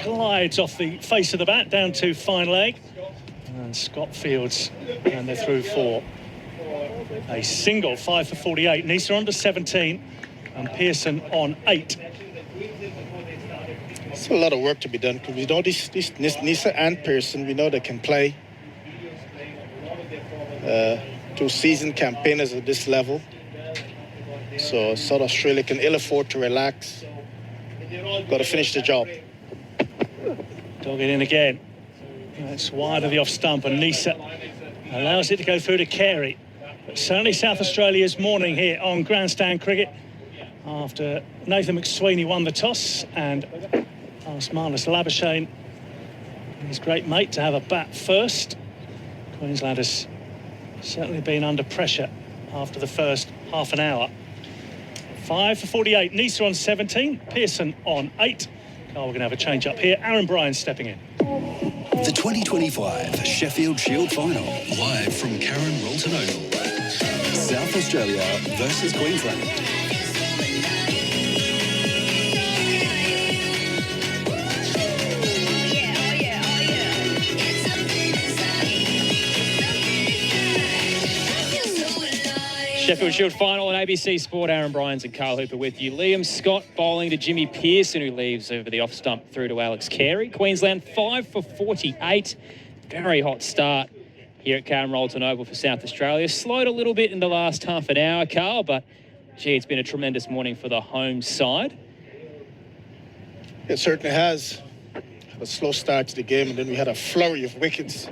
glides off the face of the bat down to fine leg. And Scott Fields, and they're through for a single. 5 for 48. Nisa on to 17, and Pearson on 8. It's a lot of work to be done because we know Nisa and Pearson, we know they can play. 2 seasoned campaigners at this level. So South Australia can ill afford to relax. Got to finish the job. Doggett in again. That's wide of the off stump, and Nisa allows it to go through to Carey. But certainly South Australia's morning here on Grandstand Cricket after Nathan McSweeney won the toss and asked Marnus Labuschagne, his great mate, to have a bat first. Queensland has certainly been under pressure after the first half an hour. 5 for 48. Nisa on 17, Pearson on 8. Oh, we're going to have a change up here. Aaron Bryans stepping in. The 2025 Sheffield Shield Final, live from Karen Rolton Oval. South Australia versus Queensland. Sheffield Shield Final on ABC Sport. Aaron Bryans and Carl Hooper with you. Liam Scott bowling to Jimmy Pearson, who leaves over the off stump through to Alex Carey. Queensland 5 for 48. Very hot start here at Karen Rolton Oval for South Australia. Slowed a little bit in the last half an hour, Carl, but gee, it's been a tremendous morning for the home side. It certainly has. A slow start to the game, and then we had a flurry of wickets.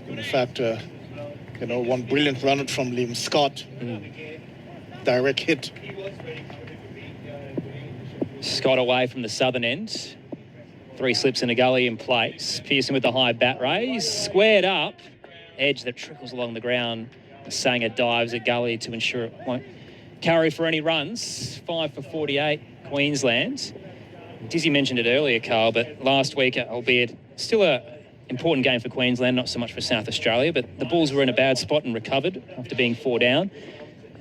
In fact, you know, one brilliant run from Liam Scott. Direct hit. Scott away from the southern end. 3 slips in a gully in place. Pearson with the high bat raise. Squared up. Edge that trickles along the ground. Sanger dives a gully to ensure it won't carry for any runs. 5 for 48, Queensland. Dizzy mentioned it earlier, Carl, but last week, albeit still a important game for Queensland, not so much for South Australia, but the Bulls were in a bad spot and recovered after being 4 down.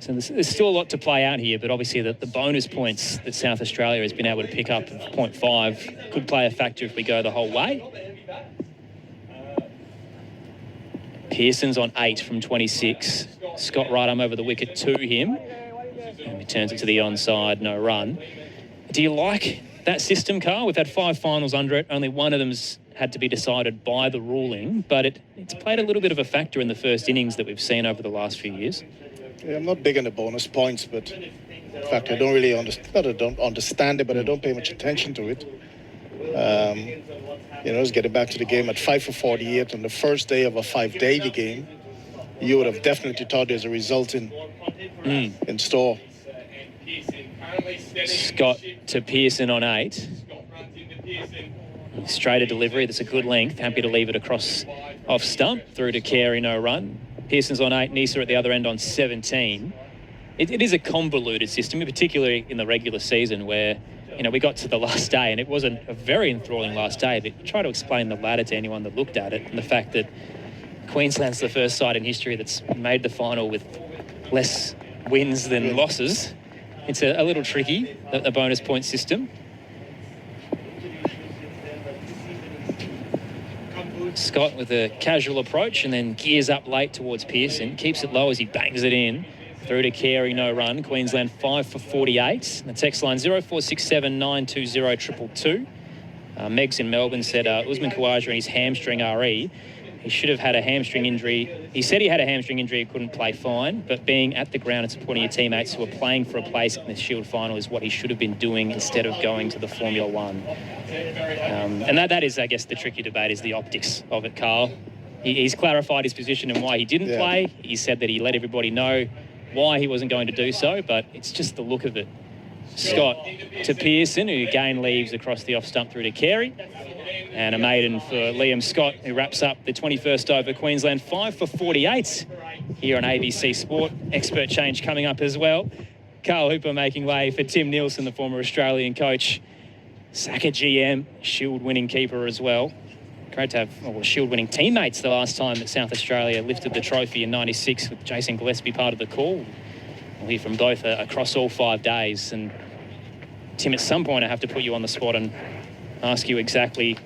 So there's still a lot to play out here, but obviously the bonus points that South Australia has been able to pick up of 0.5 could play a factor if we go the whole way. Pearson's on 8 from 26. Scott Ryderm over the wicket to him. And he turns it to the onside, no run. Do you like that system, Carl? We've had 5 finals under it. Only one of them's had to be decided by the ruling, but it's played a little bit of a factor in the first innings that we've seen over the last few years. Yeah, I'm not big on the bonus points, but in fact, I don't really understand it, but I don't pay much attention to it. Just getting back to the game at 5 for 48 on the first day of a 5-day game, you would have definitely thought there's a result in store. Scott to Pearson on 8. Straight a delivery. That's a good length. Happy to leave it across off stump through to Carey, no run. Pearson's on 8, Nisa at the other end on 17. It is a convoluted system, particularly in the regular season where, we got to the last day and it wasn't a very enthralling last day, but try to explain the ladder to anyone that looked at it and the fact that Queensland's the first side in history that's made the final with less wins than losses. It's a little tricky, the bonus point system. Scott with a casual approach and then gears up late towards Pearson. Keeps it low as he bangs it in. Through to Carey, no run. Queensland 5 for 48. The text line 0467 920 222. Megs in Melbourne said Usman Khawaja and his hamstring RE. He should have had a hamstring injury. He said he had a hamstring injury, he couldn't play fine, but being at the ground and supporting your teammates who are playing for a place in the Shield final is what he should have been doing instead of going to the Formula One. And that is, I guess, the tricky debate is the optics of it, Carl. He's clarified his position and why he didn't play. He said that he let everybody know why he wasn't going to do so, but it's just the look of it. Scott to Pearson, who again leaves across the off stump through to Carey. And a maiden for Liam Scott, who wraps up the 21st over. Queensland 5 for 48 here on ABC Sport. Expert change coming up as well. Carl Hooper making way for Tim Nielsen, the former Australian coach. Saka GM, Shield winning keeper as well. Great to have Shield winning teammates the last time that South Australia lifted the trophy in 96 with Jason Gillespie part of the call. We'll hear from both across all 5 days. And Tim, at some point I have to put you on the spot and ask you exactly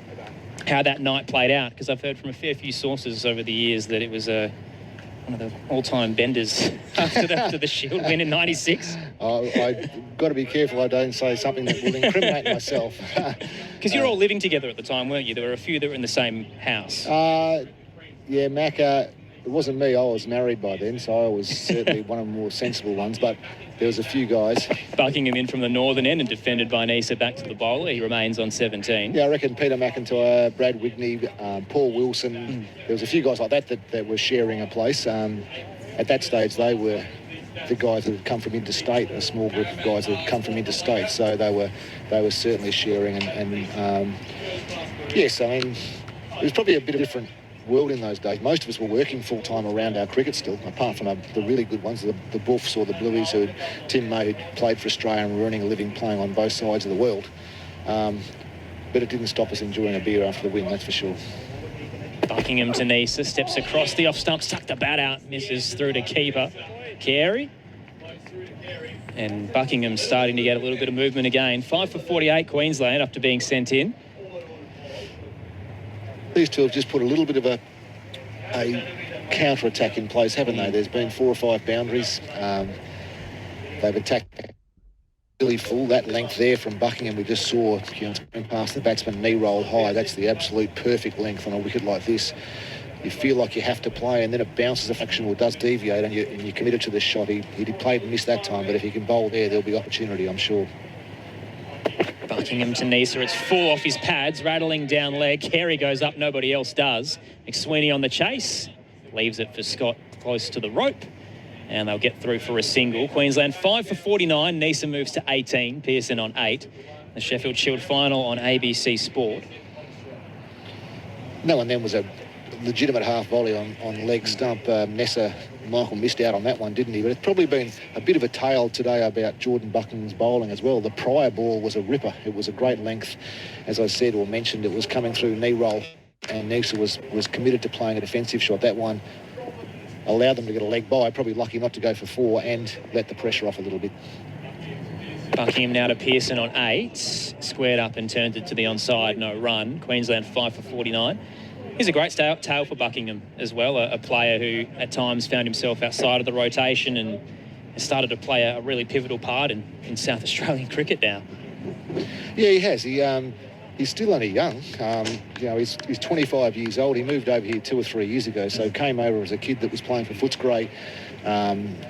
how that night played out, because I've heard from a fair few sources over the years that it was one of the all-time benders after the Shield win in 96. I've got to be careful I don't say something that will incriminate myself. Because you're all living together at the time, weren't you? There were a few that were in the same house. Yeah, Mac, it wasn't me. I was married by then, so I was certainly one of the more sensible ones, but there was a few guys. Buckingham in from the northern end and defended by Nisa back to the bowler. He remains on 17. Yeah, I reckon Peter McIntyre, Brad Wigney, Paul Wilson. There was a few guys like that were sharing a place. At that stage, they were the guys that had come from interstate, a small group of guys that had come from interstate. So they were certainly sharing. And yes, I mean, it was probably a bit of a different world in those days. Most of us were working full-time around our cricket still, apart from the really good ones, the Buffs or the Blueies, Tim May, who played for Australia and were earning a living playing on both sides of the world. But it didn't stop us enjoying a beer after the win, that's for sure. Buckingham to Nisa, steps across the off-stump, stuck the bat out, misses through to keeper Carey. And Buckingham starting to get a little bit of movement again. 5 for 48 Queensland after being sent in. These two have just put a little bit of a counter-attack in place, haven't they? There's been 4 or 5 boundaries. They've attacked really full. That length there from Buckingham, we just saw past the batsman, knee roll high. That's the absolute perfect length on a wicket like this. You feel like you have to play, and then it bounces a fraction or does deviate, and you're committed to the shot. He played and missed that time, but if he can bowl there'll be opportunity, I'm sure. Buckingham to Nisa, it's full off his pads, rattling down leg. Carey goes up, nobody else does. McSweeney on the chase, leaves it for Scott close to the rope, and they'll get through for a single. Queensland 5 for 49, Nisa moves to 18, Pearson on 8. The Sheffield Shield final on ABC Sport. No, and then was a legitimate half volley on leg stump. Michael missed out on that one, didn't he? But it's probably been a bit of a tale today about Jordan Buckingham's bowling as well. The prior ball was a ripper. It was a great length. As I said or mentioned, it was coming through knee roll, and Nisa was committed to playing a defensive shot. That one allowed them to get a leg by. Probably lucky not to go for 4 and let the pressure off a little bit. Buckingham now to Pearson on 8. Squared up and turned it to the onside. No run. Queensland 5 for 49. He's a great tale for Buckingham as well, a player who at times found himself outside of the rotation and has started to play a really pivotal part in South Australian cricket now. Yeah, he has. He's still only young. He's 25 years old. He moved over here 2 or 3 years ago, so came over as a kid that was playing for Footscray.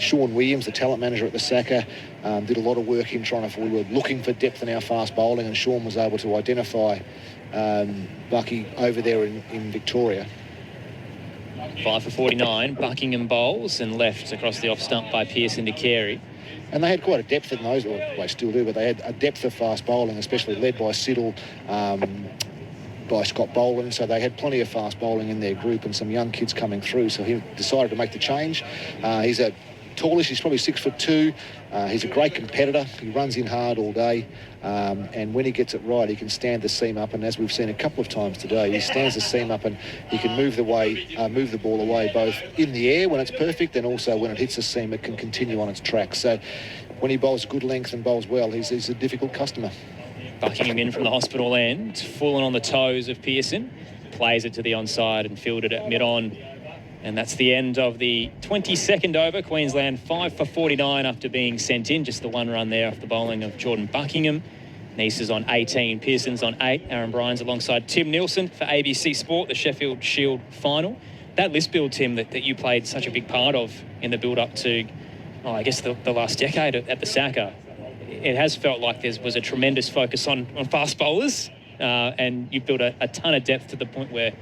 Sean Williams, the talent manager at the Saka, did a lot of work in we were looking for depth in our fast bowling, and Sean was able to identify Bucky over there in Victoria. 5 for 49. Buckingham bowls and left across the off stump by Pearson to Carey. And they had quite a depth in those, or they still do, but they had a depth of fast bowling, especially led by Siddle, by Scott Boland. So they had plenty of fast bowling in their group and some young kids coming through. So he decided to make the change. He's tallish, he's probably 6'2". He's a great competitor. He runs in hard all day. And when he gets it right, he can stand the seam up. And as we've seen a couple of times today, he stands the seam up and he can move the ball away both in the air when it's perfect and also when it hits the seam, it can continue on its track. So when he bowls good length and bowls well, he's a difficult customer. Buckingham in from the hospital end, falling on the toes of Pearson, plays it to the onside and fielded at mid-on. And that's the end of the 22nd over. Queensland 5 for 49 after being sent in. Just the 1 run there off the bowling of Jordan Buckingham. Nisa's on 18, Pearson's on 8. Aaron Bryans alongside Tim Nielsen for ABC Sport, the Sheffield Shield final. That list build, Tim, that you played such a big part of in the build-up to, I guess, the last decade at the Saka. It has felt like there was a tremendous focus on fast bowlers, and you've built a ton of depth to the point where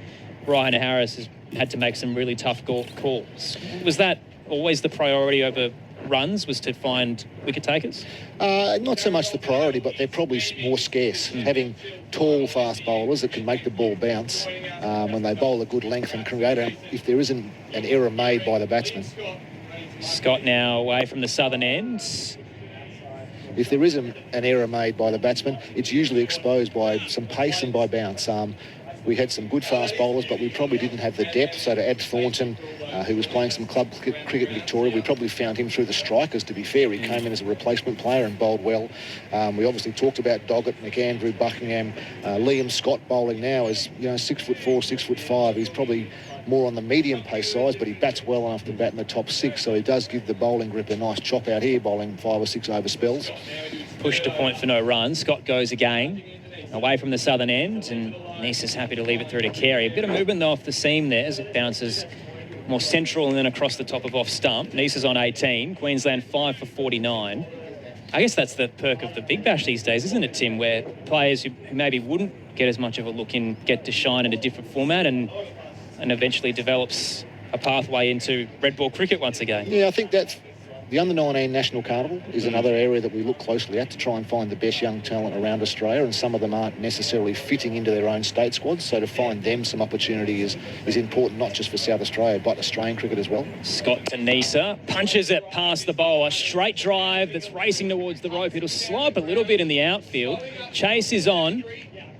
Ryan Harris has had to make some really tough calls. Was that always the priority over runs, was to find wicket takers? Not so much the priority, but they're probably more scarce. Having tall, fast bowlers that can make the ball bounce when they bowl a good length and create if there isn't an error made by the batsman. Scott now away from the southern end. If there isn't an error made by the batsman, it's usually exposed by some pace and by bounce. We had some good fast bowlers, but we probably didn't have the depth. So to add Thornton, who was playing some club cricket in Victoria, we probably found him through the strikers, to be fair. He came in as a replacement player and bowled well. We obviously talked about Doggett, McAndrew, Buckingham. Liam Scott bowling now is, 6'4", 6'5". He's probably more on the medium pace size, but he bats well enough to bat in the top 6. So he does give the bowling grip a nice chop out here, bowling 5 or 6 over spells. Push to point for no run. Scott goes again. Away from the southern end, and Nisa's happy to leave it through to Carey. A bit of movement though off the seam there as it bounces more central and then across the top of off stump. Nisa's on 18, Queensland 5 for 49. I guess that's the perk of the Big Bash these days, isn't it, Tim, where players who maybe wouldn't get as much of a look in get to shine in a different format and eventually develops a pathway into red ball cricket once again. Yeah, I think that's the Under-19 National Carnival is another area that we look closely at to try and find the best young talent around Australia, and some of them aren't necessarily fitting into their own state squads, so to find them some opportunity is important, not just for South Australia, but Australian cricket as well. Scott to Nisa, punches it past the bowler, straight drive that's racing towards the rope. It'll slope a little bit in the outfield. Chase is on.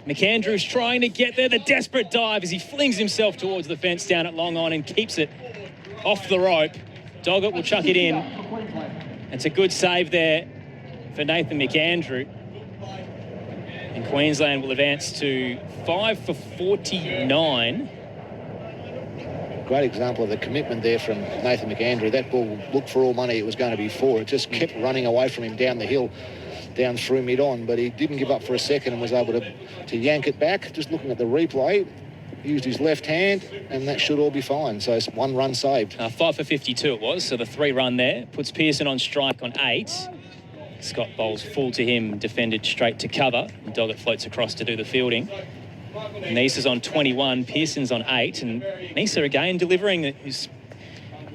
McAndrew's trying to get there. The desperate dive as he flings himself towards the fence down at long on and keeps it off the rope. Doggett will chuck it in. It's a good save there for Nathan McAndrew. And Queensland will advance to 5 for 49. Great example of the commitment there from Nathan McAndrew. That ball looked for all money it was going to be 4. It just kept running away from him down the hill, down through mid-on, but he didn't give up for a second and was able to yank it back. Just looking at the replay, used his left hand, and that should all be fine. So it's 1 run saved. 5 for 52 it was, so the 3 run there. Puts Pearson on strike on 8. Scott bowls full to him, defended straight to cover. And Doggett floats across to do the fielding. Nisa's on 21, Pearson's on 8. And Nisa again delivering, who's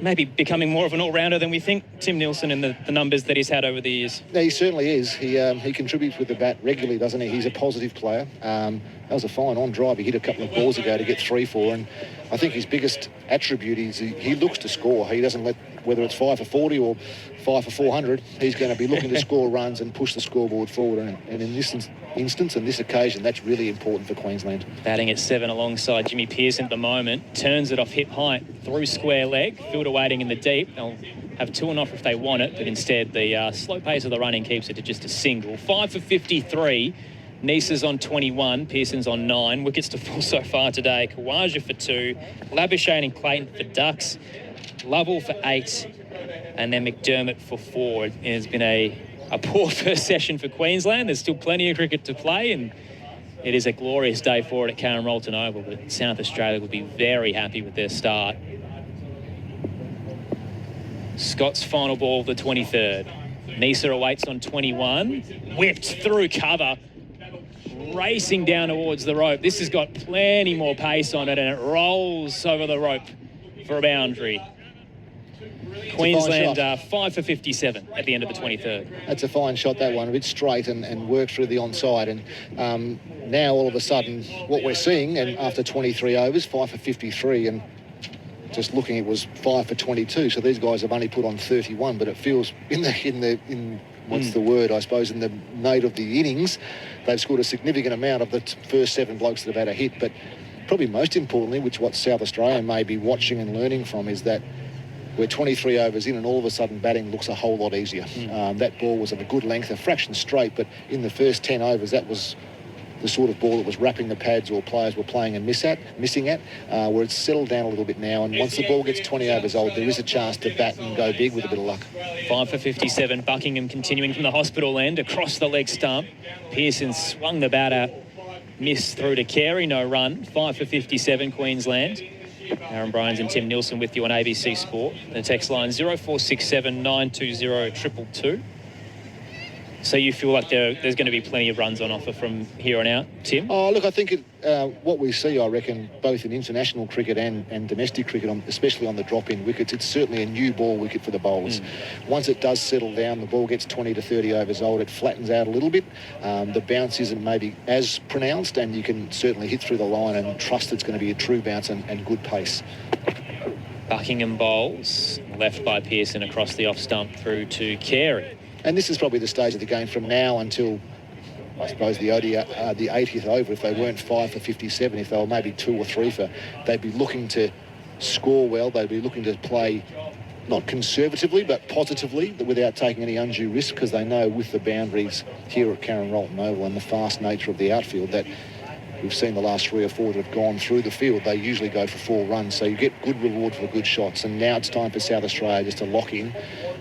maybe becoming more of an all-rounder than we think, Tim Nielsen, and the numbers that he's had over the years. Yeah, he certainly is. He contributes with the bat regularly, doesn't he? He's a positive player. That was a fine on drive he hit a couple of balls ago to get 3 for, and I think his biggest attribute is he looks to score. He doesn't let, whether it's 5 for 40 or 5 for 400, he's going to be looking to score runs and push the scoreboard forward. And in this instance and this occasion, that's really important for Queensland. Batting at 7 alongside Jimmy Pearson at the moment. Turns it off hip height through square leg. Fielder waiting in the deep. They'll have 2 and off if they want it, but instead the slow pace of the running keeps it to just a single. 5 for 53. Nisa's on 21, Pearson's on 9. Wickets to fall so far today. Khawaja for 2, Labuschagne and Clayton for ducks, Lovell for 8, and then McDermott for 4. It has been a poor first session for Queensland. There's still plenty of cricket to play, and it is a glorious day for it at Karen Rolton Oval, but South Australia will be very happy with their start. Scott's final ball, the 23rd. Nisa awaits on 21, whipped through cover, racing down towards the rope. This has got plenty more pace on it, and it rolls over the rope for a boundary. Queensland 5 for 57 at the end of the 23rd. That's a fine shot, that one, a bit straight and worked through the onside. And now all of a sudden what we're seeing, and after 23 overs, 5 for 53, and just looking, it was 5 for 22. So these guys have only put on 31, but it feels in what's the word, I suppose, in the note of the innings, they've scored a significant amount of the first 7 blokes that have had a hit. But probably most importantly, which what South Australia may be watching and learning from, is that we're 23 overs in and all of a sudden batting looks a whole lot easier. That ball was of a good length, a fraction straight, but in the first 10 overs, that was the sort of ball that was wrapping the pads or players were playing and missing at, where it's settled down a little bit now. And once the ball gets 20 overs old, there is a chance to bat and go big with a bit of luck. 5 for 57. Buckingham continuing from the hospital end across the leg stump. Pearson swung the bat out, missed through to Carey, no run. 5 for 57, Queensland. Aaron Bryans and Tim Nielsen with you on ABC Sport. The text line 0467 920 222. So you feel like there's going to be plenty of runs on offer from here on out, Tim? Oh, look, I think what we see, I reckon, both in international cricket and domestic cricket, especially on the drop-in wickets, it's certainly a new ball wicket for the bowlers. Once it does settle down, the ball gets 20 to 30 overs old, it flattens out a little bit. The bounce isn't maybe as pronounced, and you can certainly hit through the line and trust it's going to be a true bounce and good pace. Buckingham bowls, left by Pearson across the off stump through to Carey. And this is probably the stage of the game from now until, I suppose, the 80th over. If they weren't 5 for 57, if they were maybe 2 or 3 for, they'd be looking to score well. They'd be looking to play not conservatively, but positively, without taking any undue risk, because they know with the boundaries here at Karen Rolton Oval and the fast nature of the outfield that we've seen the last 3 or 4 that have gone through the field, they usually go for 4 runs. So you get good reward for good shots. And now it's time for South Australia just to lock in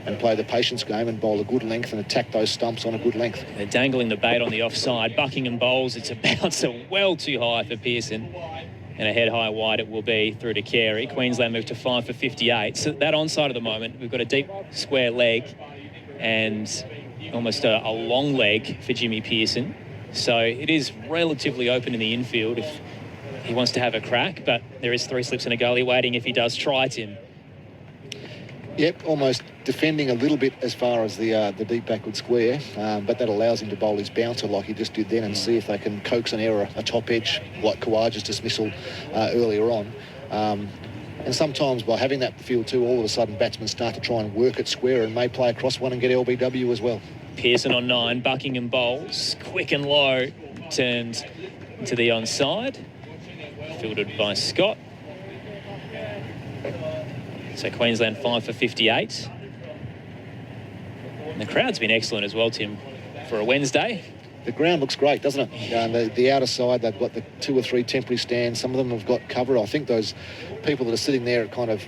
and play the patience game and bowl a good length and attack those stumps on a good length. They're dangling the bait on the offside. Buckingham bowls. It's a bouncer well too high for Pearson. And a head high wide it will be through to Carey. Queensland moved to 5 for 58. So that onside at the moment, we've got a deep square leg and almost a long leg for Jimmy Pearson. So it is relatively open in the infield if he wants to have a crack, but there is 3 slips and a gully waiting if he does try, Tim. Yep, almost defending a little bit as far as the deep backward square, but that allows him to bowl his bouncer like he just did then and see if they can coax an error, a top edge, like Khawaja's dismissal earlier on. And sometimes by having that field too, all of a sudden batsmen start to try and work it square and may play across one and get LBW as well. Pearson on 9, Buckingham bowls, quick and low, turns to the onside, fielded by Scott. So Queensland 5 for 58. And the crowd's been excellent as well, Tim, for a Wednesday. The ground looks great, doesn't it? The outer side, they've got the 2 or 3 temporary stands. Some of them have got cover. I think those people that are sitting there at kind of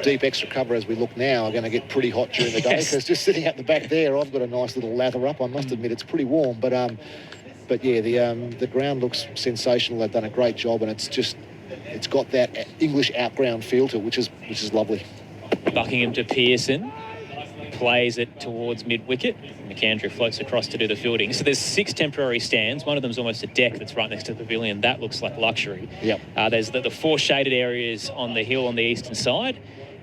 deep extra cover as we look now are going to get pretty hot during the day, because just sitting at the back there, I've got a nice little lather up. I must admit it's pretty warm, but yeah, the ground looks sensational. They've done a great job, and it's got that English outground feel to it, which is lovely. Buckingham to Pearson, plays it towards mid-wicket. McAndrew floats across to do the fielding. So there's 6 temporary stands. One of them's almost a deck that's right next to the pavilion. That looks like luxury. Yep. There's the 4 shaded areas on the hill on the eastern side,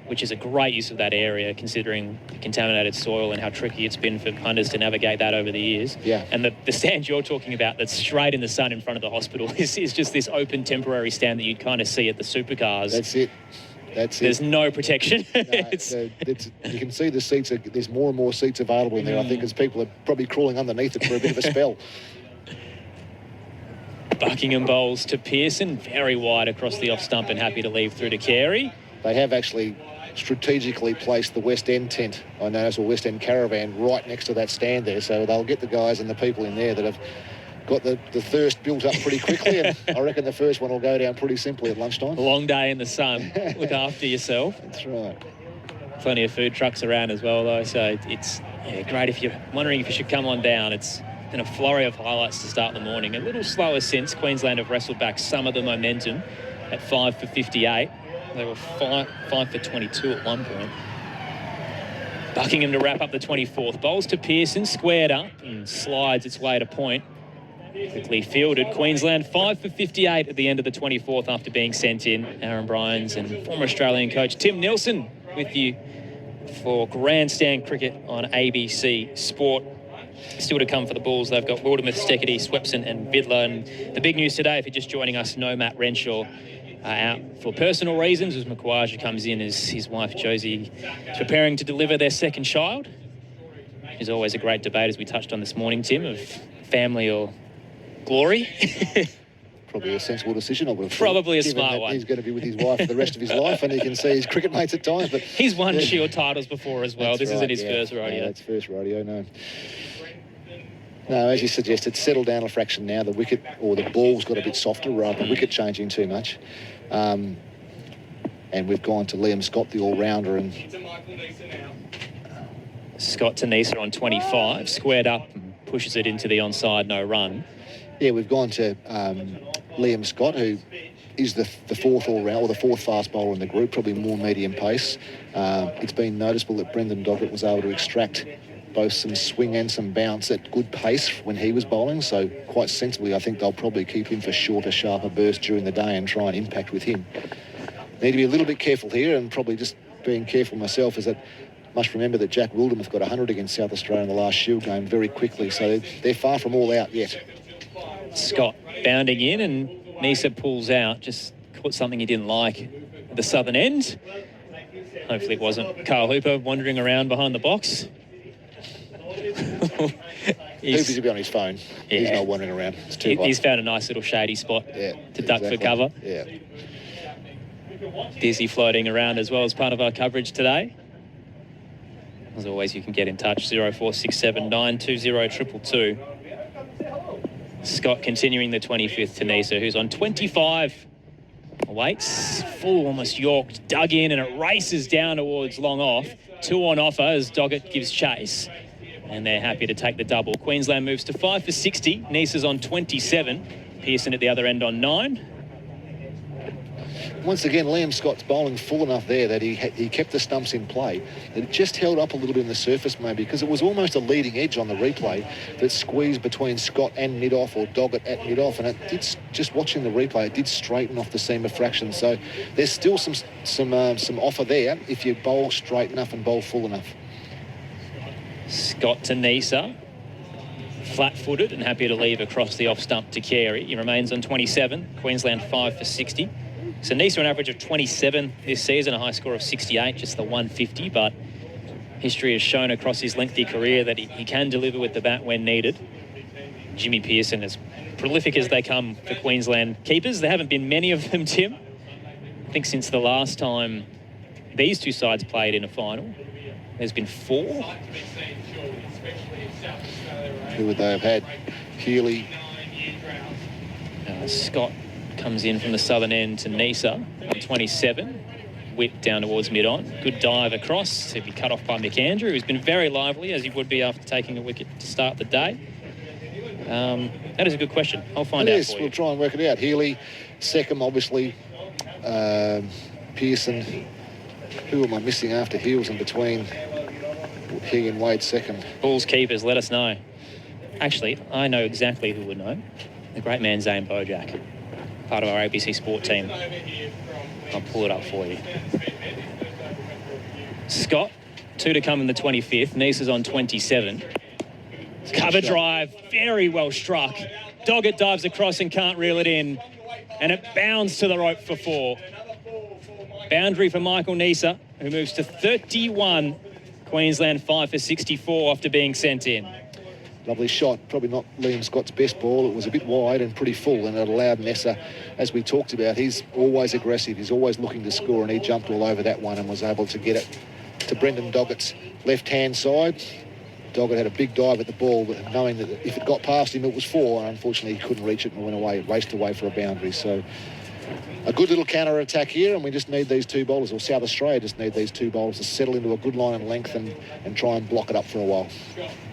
which is a great use of that area considering the contaminated soil and how tricky it's been for punters to navigate that over the years. Yeah. And the stand you're talking about that's straight in the sun in front of the hospital is just this open temporary stand that you'd kind of see at the supercars. That's it. There's no protection. No, you can see the seats. There's more and more seats available in there. I think as people are probably crawling underneath it for a bit of a spell. Buckingham bowls to Pearson, very wide across the off stump and happy to leave through to Carey. They have actually strategically placed the West End tent, I notice, or West End caravan right next to that stand there, so they'll get the guys and the people in there that have got the thirst built up pretty quickly, and I reckon the first one will go down pretty simply at lunchtime. Long day in the sun. Look after yourself. That's right. Plenty of food trucks around as well, though, so it's great if you're wondering if you should come on down. It's been a flurry of highlights to start the morning. A little slower since. Queensland have wrestled back some of the momentum at 5 for 58. They were 5 for 22 at one point. Buckingham to wrap up the 24th. Bowls to Pearson, squared up and slides its way to point. Quickly fielded. Queensland 5 for 58 at the end of the 24th after being sent in. Aaron Bryans and former Australian coach Tim Nielsen with you for grandstand cricket on ABC Sport. Still to come for the Bulls. They've got Wildermuth, Steketee, Swepson and Vidler. And the big news today, if you're just joining us, no Matt Renshaw out for personal reasons as Makwaja comes in as his wife Josie is preparing to deliver their second child. There's always a great debate, as we touched on this morning, Tim, of family or glory. Probably a sensible decision, I would have Probably thought, a smart one. He's going to be with his wife for the rest of his life, and he can see his cricket mates at times. But he's won Shield titles before as well. This isn't his first rodeo. No, it's first rodeo, no. No, as you suggested, settle down a fraction now. The wicket or the ball's got a bit softer rather than wicket changing too much. And we've gone to Liam Scott, the all-rounder. And Scott to Nisa on 25, squared up and pushes it into the onside, no run. Yeah, we've gone to Liam Scott, who is the fourth all-round or the fourth fast bowler in the group, probably more medium pace. It's been noticeable that Brendan Doggett was able to extract both some swing and some bounce at good pace when he was bowling, so quite sensibly I think they'll probably keep him for shorter, sharper bursts during the day and try and impact with him. Need to be a little bit careful here, and probably just being careful myself, is that must remember that Jack Wildermuth got 100 against South Australia in the last Shield game very quickly, so they're far from all out yet. Scott bounding in and Nisa pulls out, just caught something he didn't like at the southern end. Hopefully it wasn't Carl Hooper wandering around behind the box. Hooper's to be on his phone. Yeah. He's not wandering around. It's too hot. He's found a nice little shady spot to duck for cover. Yeah. Dizzy floating around as well as part of our coverage today. As always, you can get in touch, 0467 920 222. Scott continuing the 25th to Nisa, who's on 25. Waits, full, almost yorked, dug in, and it races down towards long off. 2 on offer as Doggett gives chase. And they're happy to take the double. Queensland moves to 5 for 60. Nisa's on 27. Pearson at the other end on 9. Once again, Liam Scott's bowling full enough there that he kept the stumps in play. It just held up a little bit in the surface maybe, because it was almost a leading edge on the replay that squeezed between Scott and mid-off, or Doggett at mid-off, and it did, just watching the replay, it did straighten off the seam of fraction. So there's still some offer there if you bowl straight enough and bowl full enough. Scott to Nisa, flat-footed and happy to leave across the off-stump to Carey. He remains on 27. Queensland 5 for 60. So Nisa an average of 27 this season, a high score of 68, just the 150, but history has shown across his lengthy career that he can deliver with the bat when needed. Jimmy Pearson, as prolific as they come for Queensland keepers. There haven't been many of them, Tim. I think since the last time these two sides played in a final, there's been 4. Who would they have had? Healy. Scott comes in from the southern end to Nisa on 27. Whip down towards mid-on. Good dive across to be cut off by McAndrew, who's been very lively, as he would be after taking a wicket to start the day. That is a good question. I'll find out for you. We'll try and work it out. Healy, second, obviously. Pearson. Who am I missing after Heels in between? He and Wade second. Bulls keepers, let us know. Actually, I know exactly who would know. The great man Zane Bojack, part of our ABC Sport team. I'll pull it up for you. Scott, 2 to come in the 25th. Nisa's on 27. Cover drive, very well struck. Doggett dives across and can't reel it in. And it bounds to the rope for 4. Boundary for Michael Nisa, who moves to 31. Queensland 5 for 64 after being sent in. Lovely shot. Probably not Liam Scott's best ball. It was a bit wide and pretty full, and it allowed Nessa, as we talked about, he's always aggressive. He's always looking to score, and he jumped all over that one and was able to get it to Brendan Doggett's left-hand side. Doggett had a big dive at the ball, but knowing that if it got past him, it was 4, and unfortunately he couldn't reach it and went away. It raced away for a boundary. So a good little counter-attack here, and we just need these 2 bowlers, or South Australia just need these 2 bowlers to settle into a good line and length and try and block it up for a while.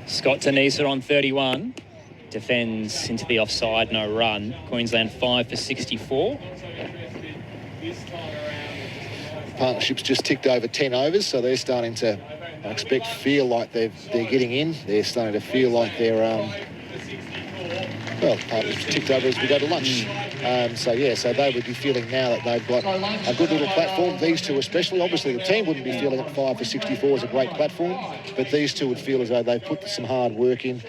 Scott Tanisa on 31. Defends into the offside, no run. Queensland 5 for 64. Partnership's just ticked over 10 overs, so they're starting to, I expect, feel like they're getting in. They're starting to feel like they're, well, partnership's ticked over as we go to lunch. So they would be feeling now that they've got a good little platform. These 2 especially. Obviously, the team wouldn't be feeling that 5 for 64 is a great platform, but these 2 would feel as though they've put some hard work in.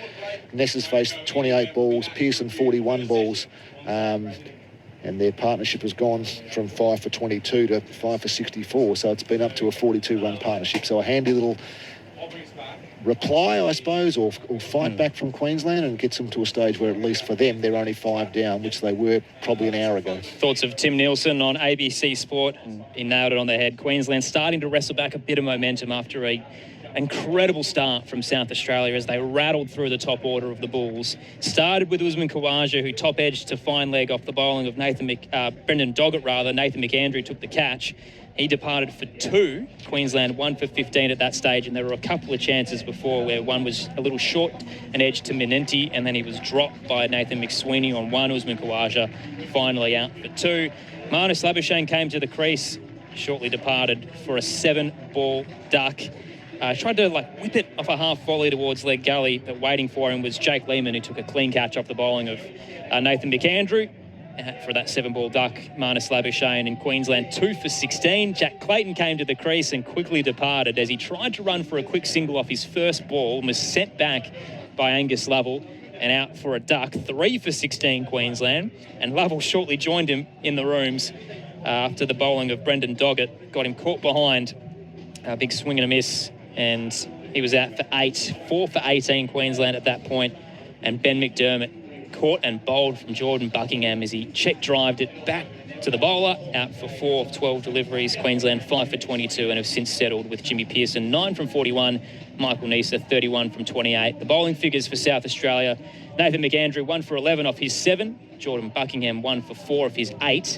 Nessa's faced 28 balls, Pearson 41 balls. And their partnership has gone from 5 for 22 to 5 for 64. So it's been up to a 42-run partnership. So a handy little reply, I suppose, or fight back from Queensland and gets them to a stage where, at least for them, they're only 5 down, which they were probably an hour ago. Thoughts of Tim Nielsen on ABC Sport. He nailed it on the head. Queensland starting to wrestle back a bit of momentum after a incredible start from South Australia as they rattled through the top order of the Bulls. Started with Usman Khawaja, who top-edged to fine leg off the bowling of Brendan Doggett. Nathan McAndrew took the catch. He departed for 2. Queensland 1 for 15 at that stage, and there were a couple of chances before where one was a little short and edge to Minenti, and then he was dropped by Nathan McSweeney on 1. Usman Khawaja finally out for 2. Marnus Labuschagne came to the crease, shortly departed for a 7-ball duck. Tried to whip it off a half volley towards leg gully, but waiting for him was Jake Lehman, who took a clean catch off the bowling of Nathan McAndrew. For that 7-ball duck, Marnus Labuschagne in Queensland 2 for 16. Jack Clayton came to the crease and quickly departed as he tried to run for a quick single off his first ball and was sent back by Angus Lovell and out for a duck. 3 for 16 Queensland, and Lovell shortly joined him in the rooms after the bowling of Brendan Doggett. Got him caught behind a big swing and a miss, and he was out for 8. 4 for 18 Queensland at that point, and Ben McDermott caught and bowled from Jordan Buckingham as he check-drived it back to the bowler, out for 4 of 12 deliveries. Queensland 5 for 22 and have since settled with Jimmy Pearson 9 from 41, Michael Nisa 31 from 28. The bowling figures for South Australia: Nathan McAndrew 1 for 11 off his 7, Jordan Buckingham 1 for 4 of his 8,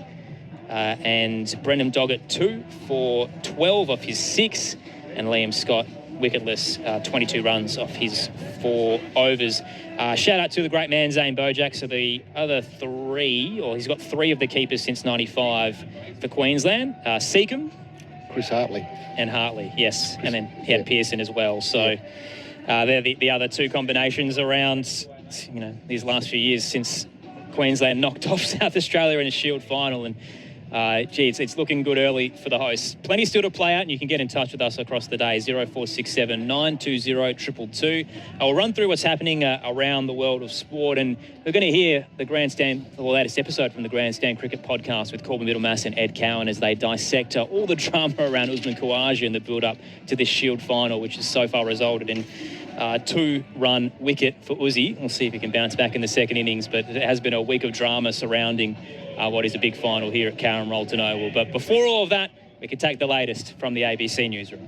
and Brendan Doggett 2 for 12 off his 6, and Liam Scott wicketless, 22 runs off his 4 overs. Shout out to the great man Zane Bojack. So the other 3, or he's got 3 of the keepers since 95 for Queensland. Seacombe, Chris Hartley, and Hartley, yes, and then he had Pearson as well. So they're the other 2 combinations around, these last few years since Queensland knocked off South Australia in a Shield final. And it's looking good early for the hosts. Plenty still to play out, and you can get in touch with us across the day, 0467 920 222. I'll run through what's happening around the world of sport, and we're going to hear the latest episode from the Grandstand Cricket Podcast with Corbin Middlemass and Ed Cowan as they dissect all the drama around Usman Khawaja in the build-up to this Shield final, which has so far resulted in 2-run wicket for Uzi. We'll see if he can bounce back in the second innings, but it has been a week of drama surrounding what is a big final here at Karen Rolton Oval. But before all of that, we can take the latest from the ABC newsroom.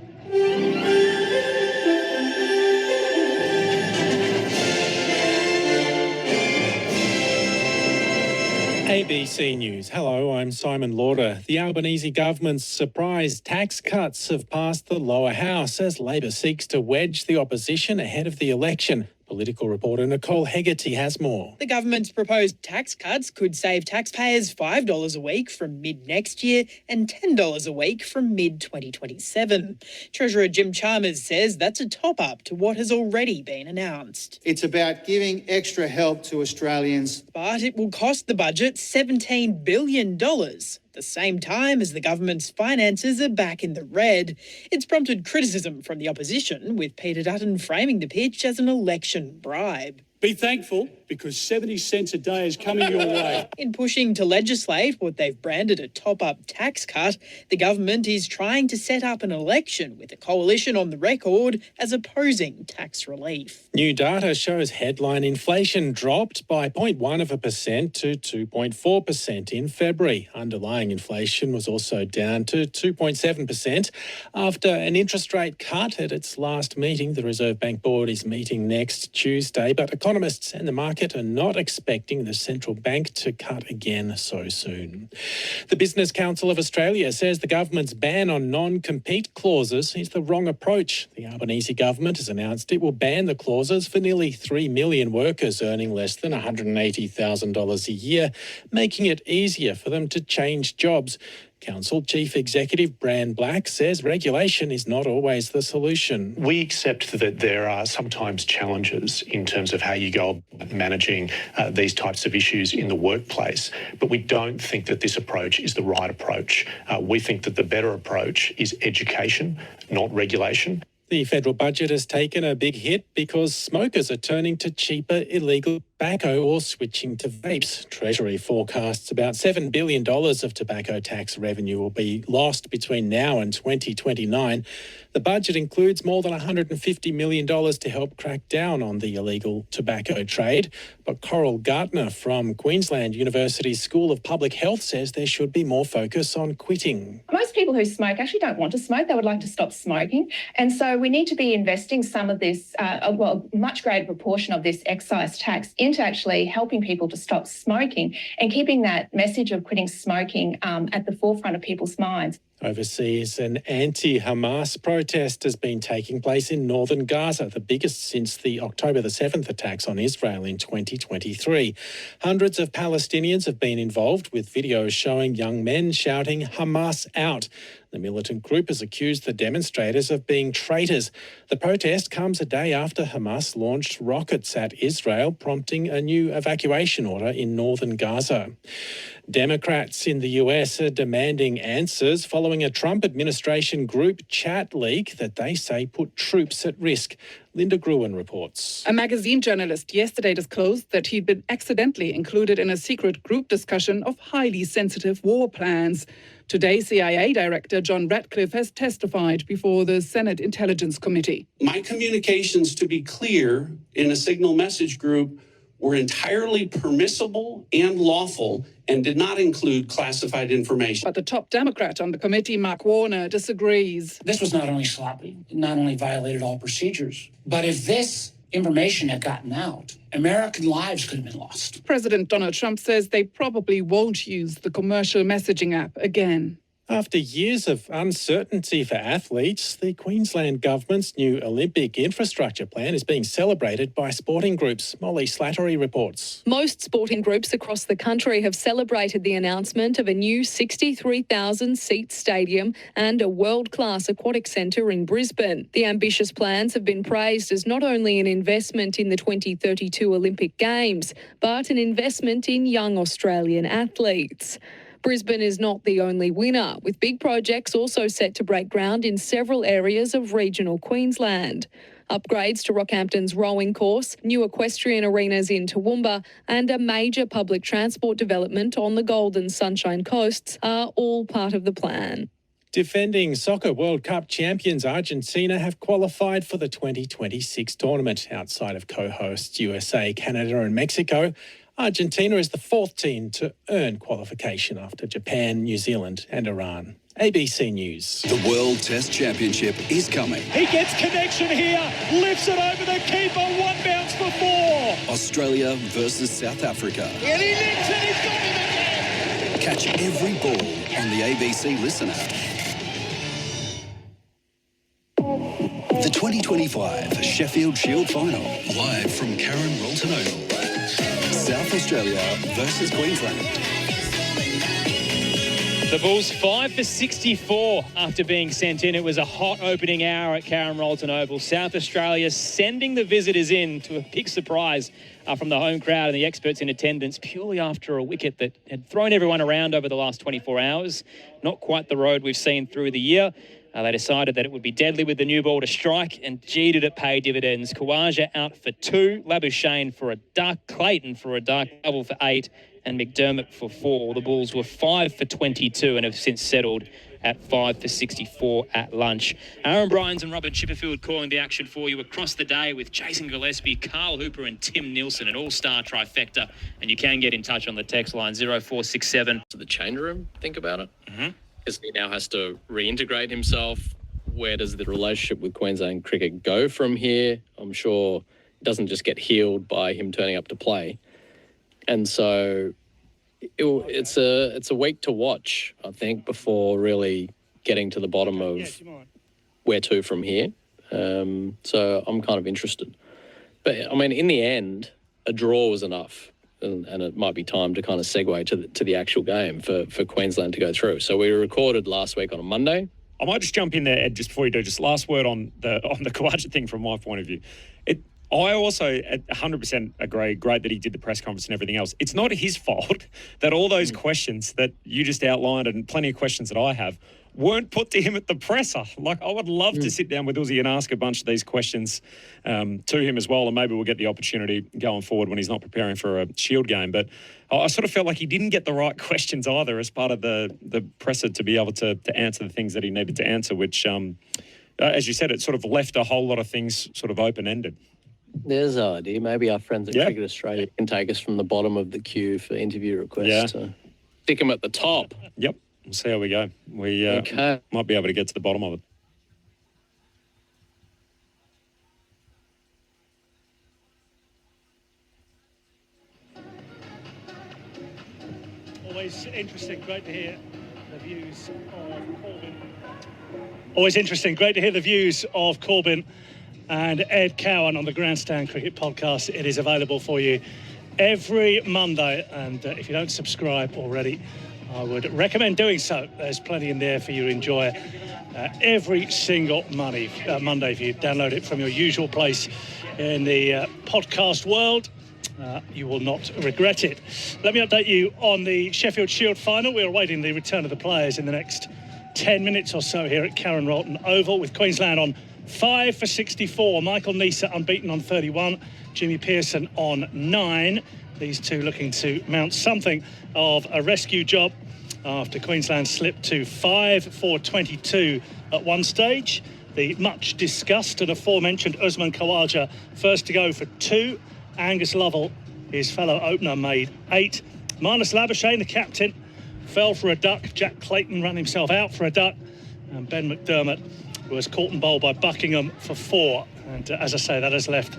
ABC News. Hello, I'm Simon Lauder. The Albanese government's surprise tax cuts have passed the lower house as Labor seeks to wedge the opposition ahead of the election. Political reporter Nicole Hegarty has more. The government's proposed tax cuts could save taxpayers $5 a week from mid-next year and $10 a week from mid-2027. Treasurer Jim Chalmers says that's a top-up to what has already been announced. It's about giving extra help to Australians. But it will cost the budget $17 billion. The the same time as the government's finances are back in the red. It's prompted criticism from the opposition, with Peter Dutton framing the pitch as an election bribe. Be thankful, because 70 cents a day is coming your way. In pushing to legislate what they've branded a top-up tax cut, the government is trying to set up an election with a coalition on the record as opposing tax relief. New data shows headline inflation dropped by 0.1% to 2.4% in February. Underlying inflation was also down to 2.7%. After an interest rate cut at its last meeting, the Reserve Bank Board is meeting next Tuesday, but economists and the market are not expecting the central bank to cut again so soon. The Business Council of Australia says the government's ban on non-compete clauses is the wrong approach. The Albanese government has announced it will ban the clauses for nearly 3 million workers earning less than $180,000 a year, making it easier for them to change jobs. Council Chief Executive Bran Black says regulation is not always the solution. We accept that there are sometimes challenges in terms of how you go about managing these types of issues in the workplace, but we don't think that this approach is the right approach. We think that the better approach is education, not regulation. The federal budget has taken a big hit because smokers are turning to cheaper illegal tobacco or switching to vapes. Treasury forecasts about $7 billion of tobacco tax revenue will be lost between now and 2029. The budget includes more than $150 million to help crack down on the illegal tobacco trade. But Coral Gartner from Queensland University's School of Public Health says there should be more focus on quitting. Most people who smoke actually don't want to smoke. They would like to stop smoking. And so we need to be investing some of this, a much greater proportion of this excise tax into actually helping people to stop smoking and keeping that message of quitting smoking at the forefront of people's minds. Overseas, an anti-Hamas protest has been taking place in northern Gaza, the biggest since the October the 7th attacks on Israel in 2023. Hundreds of Palestinians have been involved, with videos showing young men shouting "Hamas out." The militant group has accused the demonstrators of being traitors. The protest comes a day after Hamas launched rockets at Israel, prompting a new evacuation order in northern Gaza. Democrats in the US are demanding answers following a Trump administration group chat leak that they say put troops at risk. Linda Gruen reports. A magazine journalist yesterday disclosed that he'd been accidentally included in a secret group discussion of highly sensitive war plans. Today, CIA Director John Ratcliffe has testified before the Senate Intelligence Committee. My communications, to be clear, in a signal message group were entirely permissible and lawful and did not include classified information. But the top Democrat on the committee, Mark Warner, disagrees. This was not only sloppy, it not only violated all procedures, but if this information had gotten out, American lives could have been lost. President Donald Trump says they probably won't use the commercial messaging app again. After years of uncertainty for athletes, the Queensland government's new Olympic infrastructure plan is being celebrated by sporting groups. Molly Slattery reports. Most sporting groups across the country have celebrated the announcement of a new 63,000-seat stadium and a world-class aquatic centre in Brisbane. The ambitious plans have been praised as not only an investment in the 2032 Olympic Games, but an investment in young Australian athletes. Brisbane is not the only winner, with big projects also set to break ground in several areas of regional Queensland. Upgrades to Rockhampton's rowing course, new equestrian arenas in Toowoomba, and a major public transport development on the Golden Sunshine Coasts are all part of the plan. Defending Soccer World Cup champions Argentina have qualified for the 2026 tournament. Outside of co-hosts USA, Canada and Mexico, Argentina is the fourth team to earn qualification after Japan, New Zealand and Iran. ABC News. The World Test Championship is coming. He gets connection here, lifts it over the keeper, one bounce for four. Australia versus South Africa. And he nicks it, he's got him again. Catch every ball on the ABC Listen app. The 2025 Sheffield Shield Final, live from Karen Rolton Oval. South Australia versus Queensland. The Bulls 5 for 64 after being sent in. It was a hot opening hour at Karen Rolton Oval. South Australia sending the visitors in to a big surprise from the home crowd and the experts in attendance purely after a wicket that had thrown everyone around over the last 24 hours. Not quite the road we've seen through the year. They decided that it would be deadly with the new ball to strike, and gee, did it pay dividends. Khawaja out for 2, Labuschagne for a duck, Clayton for a duck, double for 8, and McDermott for 4. The Bulls were 5 for 22 and have since settled at 5 for 64 at lunch. Aaron Bryans and Robert Chipperfield calling the action for you across the day with Jason Gillespie, Carl Hooper and Tim Nielsen, an all-star trifecta. And you can get in touch on the text line 0467. The change room, think about it. Mm-hmm. Because he now has to reintegrate himself. Where does the relationship with Queensland cricket go from here? I'm sure it doesn't just get healed by him turning up to play. And so it's a week to watch, I think, before really getting to the bottom of where to from here. So I'm kind of interested. But, I mean, in the end, a draw was enough. And it might be time to kind of segue to the actual game for Queensland to go through. So we recorded last week on a Monday. I might just jump in there, Ed, just before you do. Just last word on the Khawaja thing from my point of view. I also 100% agree. Great that he did the press conference and everything else. It's not his fault that all those questions that you just outlined and plenty of questions that I have weren't put to him at the presser. Like, I would love to sit down with Uzi and ask a bunch of these questions to him as well, and maybe we'll get the opportunity going forward when he's not preparing for a Shield game. But I sort of felt like he didn't get the right questions either as part of the presser to be able to answer the things that he needed to answer, which, as you said, it sort of left a whole lot of things sort of open-ended. There's an idea. Maybe our friends at Cricket Australia can take us from the bottom of the queue for interview requests to stick them at the top. Yep. We'll see how we go. We might be able to get to the bottom of it. Always interesting. Great to hear the views of Corbyn. Always interesting. Great to hear the views of Corbyn and Ed Cowan on the Grandstand Cricket Podcast. It is available for you every Monday. And if you don't subscribe already, I would recommend doing so. There's plenty in there for you to enjoy every single Monday if you download it from your usual place in the podcast world. You will not regret it. Let me update you on the Sheffield Shield final. We're awaiting the return of the players in the next 10 minutes or so here at Karen Rolton Oval, with Queensland on 5 for 64. Michael Neser unbeaten on 31. Jimmy Pearson on 9. These two looking to mount something of a rescue job after Queensland slipped to 5 for 22 at one stage. The much discussed and aforementioned Usman Khawaja first to go for 2. Angus Lovell, his fellow opener, made 8. Marnus Labuschagne, the captain, fell for a duck. Jack Clayton ran himself out for a duck. And Ben McDermott was caught and bowled by Buckingham for 4. And as I say, that has left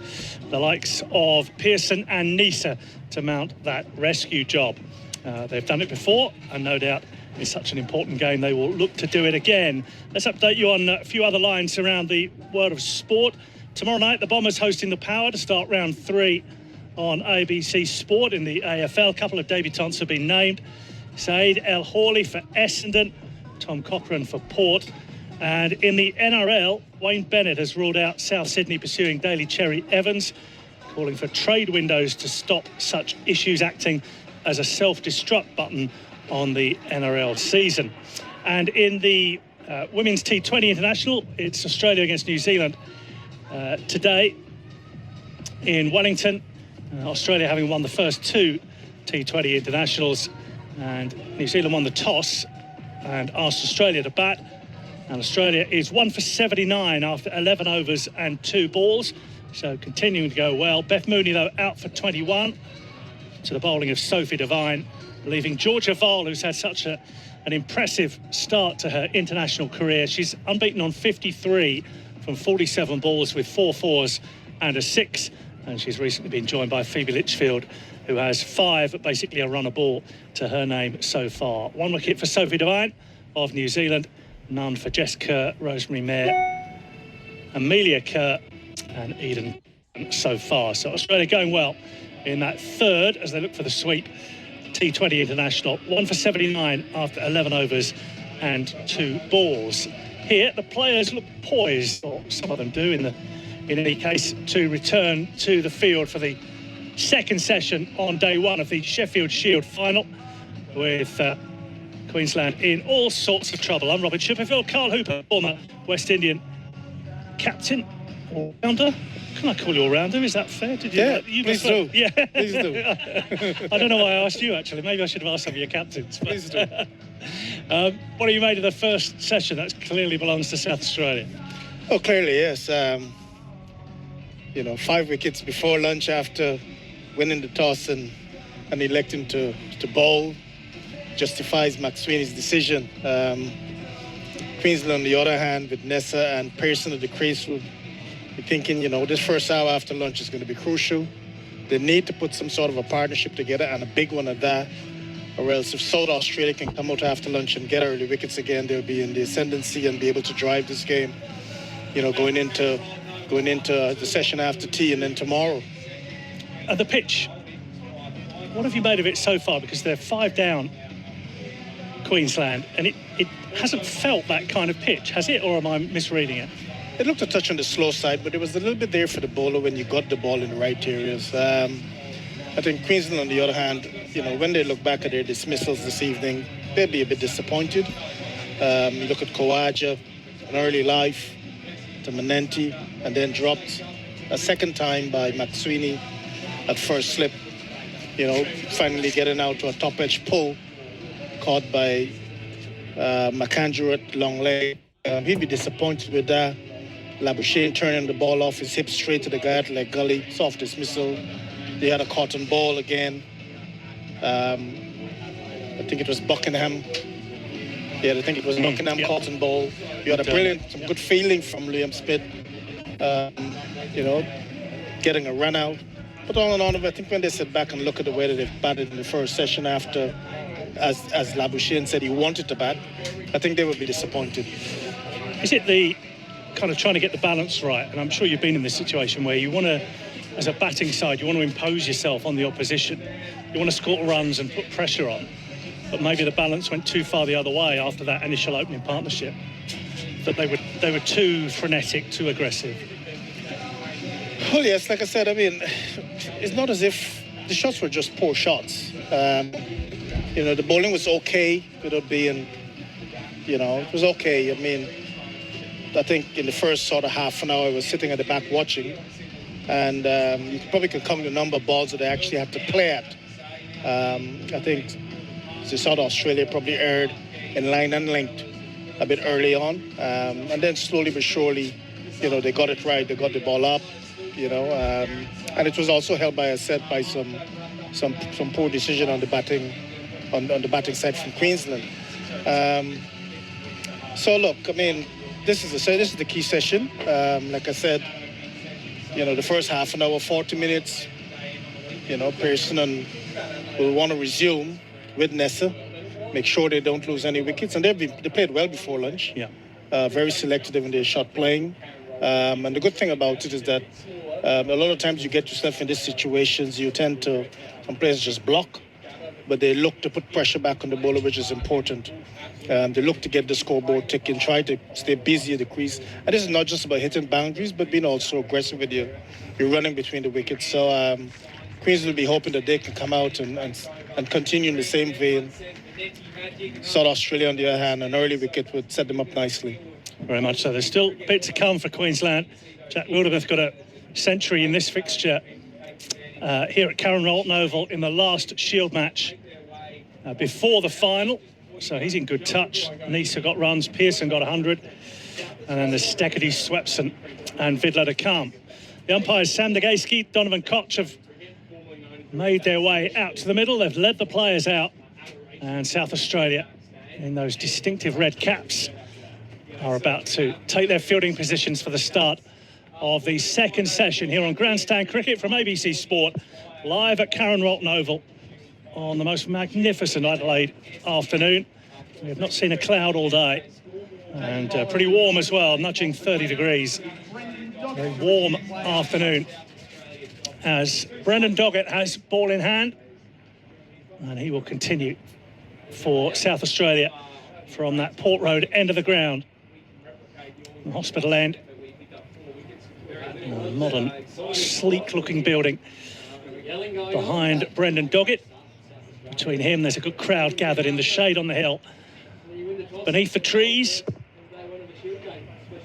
the likes of Pearson and Neser to mount that rescue job. They've done it before, and no doubt in such an important game they will look to do it again. Let's update you on a few other lines around the world of sport. Tomorrow night, the Bombers hosting the Power to start round 3 on ABC Sport in the AFL. A couple of debutants have been named. Saeed El Hawley for Essendon, Tom Cochrane for Port. And in the NRL, Wayne Bennett has ruled out South Sydney pursuing Daly Cherry Evans, calling for trade windows to stop such issues acting as a self-destruct button on the NRL season. And in the Women's T20 International, it's Australia against New Zealand today in Wellington. Australia having won the first 2 T20 internationals, and New Zealand won the toss and asked Australia to bat. And Australia is 1 for 79 after 11 overs and 2 balls. So continuing to go well. Beth Mooney, though, out for 21 to the bowling of Sophie Devine, leaving Georgia Vole, who's had such an impressive start to her international career. She's unbeaten on 53 from 47 balls with 4 fours and a 6. And she's recently been joined by Phoebe Litchfield, who has 5, basically a run a ball to her name so far. 1 wicket for Sophie Devine of New Zealand. None for Jess Kerr, Rosemary Mayer, Amelia Kerr and Eden so far. So Australia going well in that third as they look for the sweep. T20 International, 1 for 79 after 11 overs and 2 balls. Here, the players look poised, or some of them do in any case, to return to the field for the second session on day one of the Sheffield Shield final with Queensland in all sorts of trouble. I'm Robin Chipperfield. Carl Hooper, former West Indian captain, all-rounder. Can I call you all-rounder? Is that fair? Did you? Yeah, You please prefer- do. Yeah. Please do. I don't know why I asked you, actually. Maybe I should have asked some of your captains. But, Please do. what do you made of the first session? That clearly belongs to South Australia. Oh, clearly, yes. 5 wickets before lunch after winning the toss and electing to bowl justifies McSweeney's decision. Queensland, on the other hand, with Nessa and Pearson at the crease, would be thinking, this first hour after lunch is going to be crucial. They need to put some sort of a partnership together, and a big one at that, or else if South Australia can come out after lunch and get early wickets again, they'll be in the ascendancy and be able to drive this game, going into the session after tea and then tomorrow. And the pitch, what have you made of it so far? Because they're 5 down, Queensland, and it hasn't felt that kind of pitch, has it? Or am I misreading it? It looked a touch on the slow side, but it was a little bit there for the bowler when you got the ball in the right areas. I think Queensland, on the other hand, when they look back at their dismissals this evening, they'll be a bit disappointed. You look at Khawaja, an early life, to Manenti, and then dropped a second time by McSweeney at first slip. Finally getting out to a top edge pull, caught by McAndrew at long leg. He'd be disappointed with that. Labuschagne turning the ball off his hip straight to the guy at leg gully, soft dismissal. They had a cotton ball again. I think it was Buckingham. Yeah, I think it was Buckingham cotton ball. You had some good feeling from Liam Smith, getting a run out. But all in all, I think when they sit back and look at the way that they've batted in the first session after, as Labuschagne said he wanted to bat, I think they would be disappointed. Is it the kind of trying to get the balance right? And I'm sure you've been in this situation where you want to, as a batting side, you want to impose yourself on the opposition. You want to score runs and put pressure on. But maybe the balance went too far the other way after that initial opening partnership. That they were too frenetic, too aggressive. Well, yes, like I said, it's not as if the shots were just poor shots. The bowling was okay without being, it was okay. I think in the first sort of half an hour, I was sitting at the back watching, and you probably could count the number of balls that they actually had to play at. I think the South Australia probably erred in line and length a bit early on, and then slowly but surely, they got it right. They got the ball up, and it was also held by, as said, by some poor decision on the batting side from Queensland. So look, this is the key session. Like I said, the first half an hour, 40 minutes, Pearson will want to resume with Nessa, make sure they don't lose any wickets, and they played well before lunch. Yeah. Very selective in their shot playing, and the good thing about it is that a lot of times you get yourself in these situations, you tend to, some players just block, but they look to put pressure back on the bowler, which is important. They look to get the scoreboard ticking, try to stay busy at the crease. And this is not just about hitting boundaries, but being also aggressive with your running between the wickets. So Queens will be hoping that they can come out and continue in the same vein. South Australia, on the other hand, an early wicket would set them up nicely. Very much so. There's still a bit to come for Queensland. Jack Wildermuth got a century in this fixture here at Karen Rolton Oval in the last Shield match before the final. So he's in good touch. Nisa got runs, Pearson got 100. And then there's Steckity, Swepson and Vidler to come. The umpires, Sam Nagayski, Donovan Koch, have made their way out to the middle. They've led the players out. And South Australia, in those distinctive red caps, are about to take their fielding positions for the start of the second session here on Grandstand Cricket from ABC Sport, live at Karen Rolton Oval on the most magnificent Adelaide afternoon. We have not seen a cloud all day, and pretty warm as well, nudging 30 degrees. Very warm afternoon as Brendan Doggett has ball in hand, and he will continue for South Australia from that Port Road end of the ground. The hospital end. A modern, sleek-looking building behind Brendan Doggett. Between him, there's a good crowd gathered in the shade on the hill. Beneath the trees,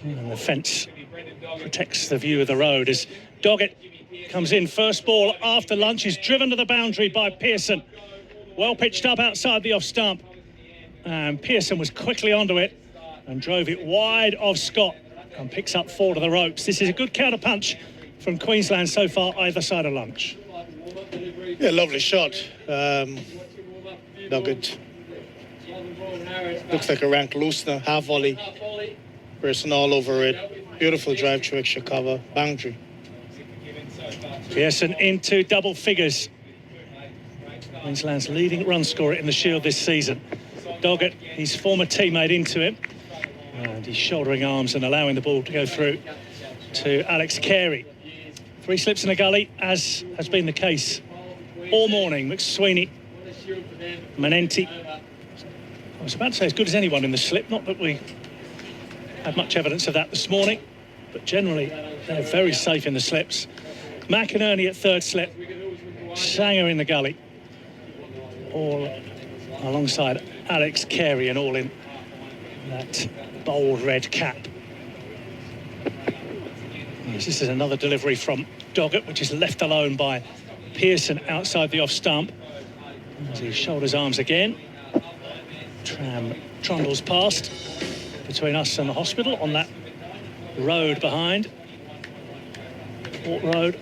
and the fence protects the view of the road as Doggett comes in. First ball after lunch is driven to the boundary by Pearson. Well pitched up outside the off stump. And Pearson was quickly onto it and drove it wide of Scott and picks up 4 to the ropes. This is a good counter punch from Queensland so far, either side of lunch. Yeah, lovely shot. Doggett looks like a rank loosener, half volley. Pearson all over it. Beautiful drive through extra cover, boundary. Pearson into double figures. Queensland's leading run scorer in the Shield this season. Doggett, his former teammate, into him. And he's shouldering arms and allowing the ball to go through to Alex Carey. 3 slips in the gully, as has been the case all morning. McSweeney, Manenti. I was about to say as good as anyone in the slip. Not that we had much evidence of that this morning, but generally they're very safe in the slips. McInerney at third slip. Sanger in the gully. All alongside Alex Carey and all in that bold red cap. This is another delivery from Doggett, which is left alone by Pearson outside the off stump. As he shoulders arms again. Tram trundles past between us and the hospital on that road behind. Port Road.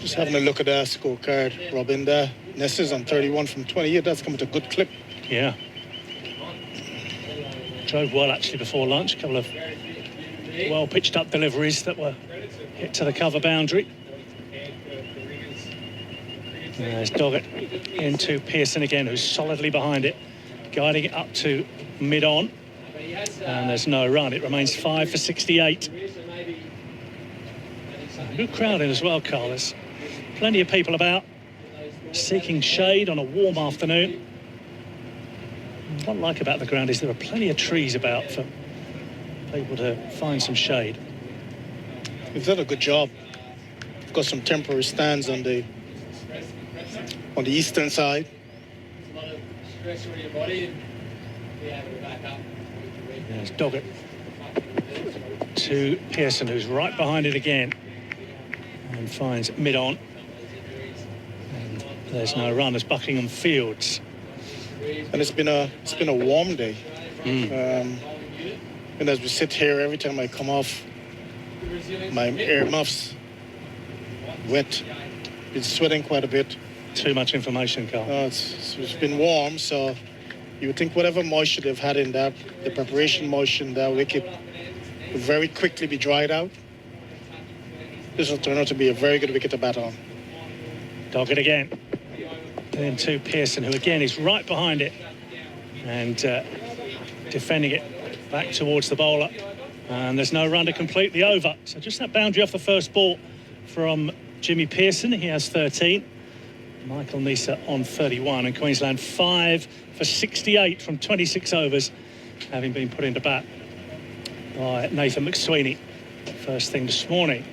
Just having a look at our scorecard, Robin. Nessa's on 31 from 28. That's coming to a good clip. Yeah. Drove well actually before lunch. A couple of well pitched up deliveries that were hit to the cover boundary. There's Doggett into Pearson again, who's solidly behind it, guiding it up to mid-on. And there's no run. It remains 5 for 68. A good crowd in as well, Carl. There's plenty of people about seeking shade on a warm afternoon. What I like about the ground is there are plenty of trees about for people to find some shade. We've done a good job. We've got some temporary stands on the eastern side. There's Doggett to Pearson, who's right behind it again and finds mid-on. And there's no run as Buckingham Fields. And it's been a warm day. And as we sit here, every time I come off, my ear muffs wet. Been sweating quite a bit. Too much information, Carl. It's been warm, so you would think whatever moisture they've had in that, the preparation moisture in that wicket, will very quickly be dried out. This will turn out to be a very good wicket to bat on. Doggett again. Then to Pearson, who again is right behind it and defending it back towards the bowler. And there's no run to complete the over. So just that boundary off the first ball from Jimmy Pearson. He has 13. Michael Nisa on 31. And Queensland 5 for 68 from 26 overs, having been put into bat by Nathan McSweeney first thing this morning.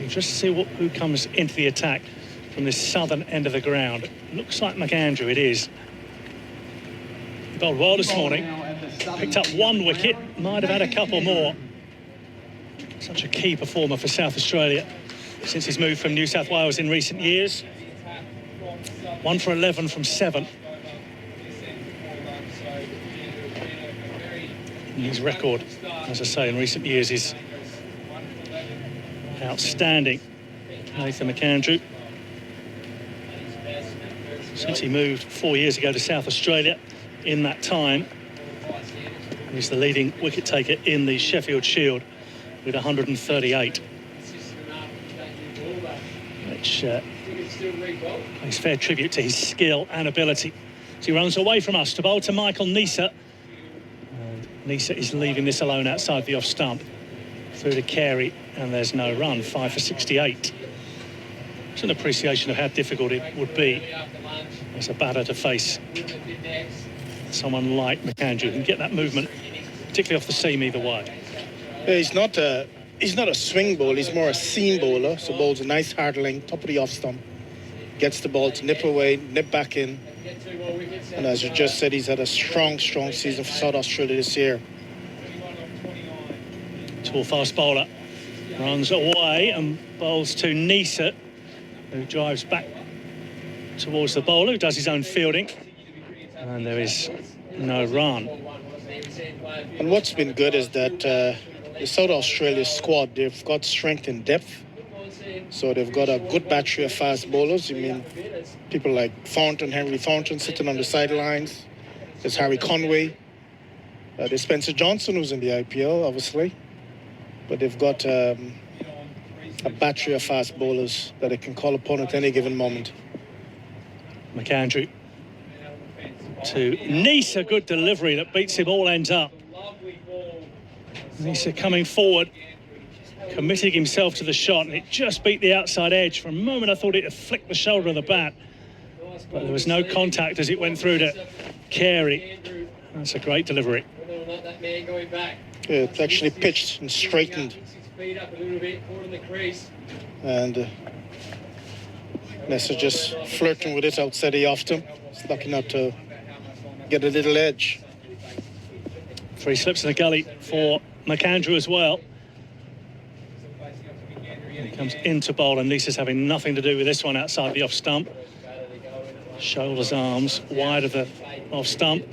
Just to see who comes into the attack from this southern end of the ground. Looks like McAndrew, it is. He bowled well this morning. Picked up 1 wicket, might have had a couple more. Such a key performer for South Australia since his move from New South Wales in recent years. 1 for 11 from 7. And his record, as I say, in recent years is outstanding. Nathan McAndrew, since he moved 4 years ago to South Australia, in that time, he's the leading wicket taker in the Sheffield Shield with 138. Which pays fair tribute to his skill and ability. So he runs away from us to bowl to Michael Nisa. And Nisa is leaving this alone outside the off stump. Through to Carey, and there's no run. 5 for 68. It's an appreciation of how difficult it would be as a batter to face someone like McAndrew who can get that movement, particularly off the seam either way. Yeah, he's not he's not a swing bowler, he's more a seam bowler. So bowls a nice hard length, top of the off stump. Gets the ball to nip away, nip back in. And as you just said, he's had a strong season for South Australia this year. Tall fast bowler runs away and bowls to Nielsen, who drives back towards the bowler, who does his own fielding. And there is no run. And what's been good is that the South Australia squad, they've got strength and depth. So they've got a good battery of fast bowlers. I mean, people like Henry Thornton sitting on the sidelines. There's Harry Conway. There's Spencer Johnson, who's in the IPL, obviously. But they've got a battery of fast bowlers that they can call upon at any given moment. McAndrew to Nielsen, good delivery that beats him all ends up. Nielsen coming forward, committing himself to the shot, and it just beat the outside edge. For a moment I thought it had flicked the shoulder of the bat, but there was no contact as it went through to Carey. That's a great delivery. Yeah, it's actually pitched and straightened. And Nessa just flirting with it outside the off stump. It's lucky not to get a little edge. 3 slips in the gully for McAndrew as well. He comes into bowl, and Lisa's having nothing to do with this one outside the off stump. Shoulders, arms wide of the off stump.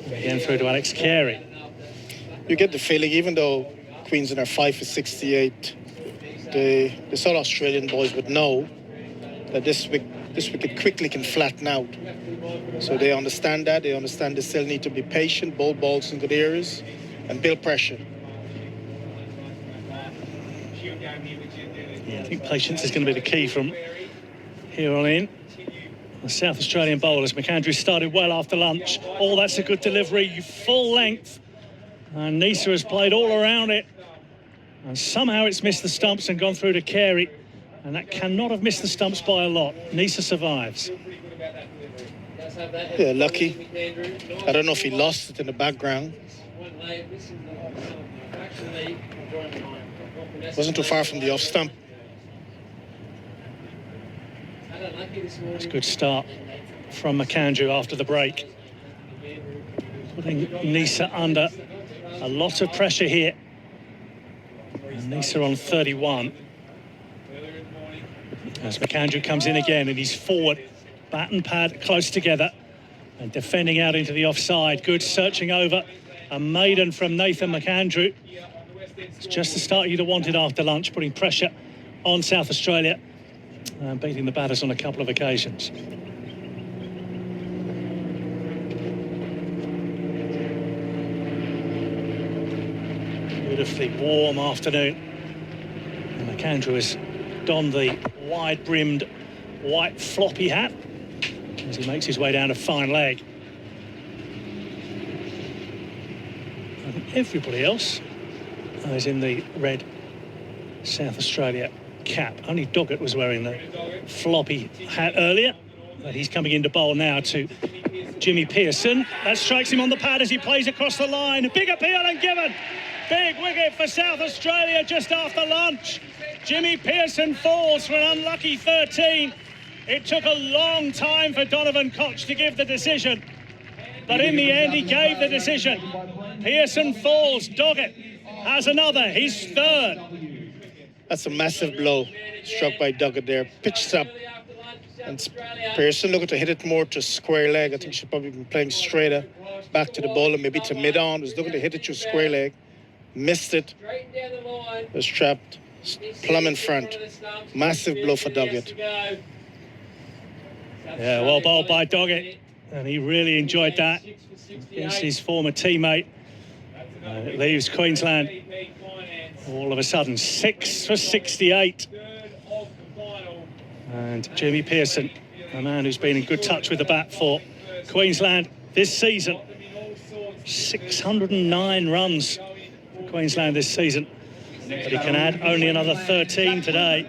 Again through to Alex Carey. You get the feeling, even though Queensland are 5 for 68, the South Australian boys would know that this wicket quickly can flatten out. So they understand that. They understand they still need to be patient, bowl balls in good areas, and build pressure. Yeah, I think patience is going to be the key from here on in. The South Australian bowlers. McAndrew started well after lunch. Oh, that's a good delivery, full length. And Nielsen has played all around it. And somehow it's missed the stumps and gone through to Carey. And that cannot have missed the stumps by a lot. Nielsen survives. Yeah, lucky. I don't know if he lost it in the background. Wasn't too far from the off stump. It's a good start from McAndrew after the break. Putting Nielsen under a lot of pressure here. And Nielsen on 31. As McAndrew comes in again, and he's forward, bat and pad close together, and defending out into the offside. Good searching over, a maiden from Nathan McAndrew. It's just the start you'd have wanted after lunch, putting pressure on South Australia and beating the batters on a couple of occasions. Beautifully warm afternoon. And McAndrew has donned the wide-brimmed white floppy hat as he makes his way down to fine leg. And everybody else is in the red South Australia cap. Only Doggett was wearing the floppy hat earlier, but he's coming into bowl now to Jimmy Pearson. That strikes him on the pad as he plays across the line. A big appeal and given. Big wicket for South Australia just after lunch. Jimmy Pearson falls for an unlucky 13. It took a long time for Donovan Koch to give the decision, but in the end he gave the decision. Pearson falls. Doggett has another, his third. That's a massive blow struck by Doggett there. Pitched up. And Pearson looking to hit it more to square leg. I think she'd probably been playing straighter back to the bowler, maybe to mid-on. Was looking to hit it to square leg. Missed it. Was trapped. Plumb in front. Massive blow for Doggett. Yeah, well bowled by Doggett. And he really enjoyed that against his former teammate. It leaves Queensland all of a sudden 6 for 68. And Jimmy Pearson, a man who's been in good touch with the bat for Queensland this season. 609 runs for Queensland this season. But he can add only another 13 today.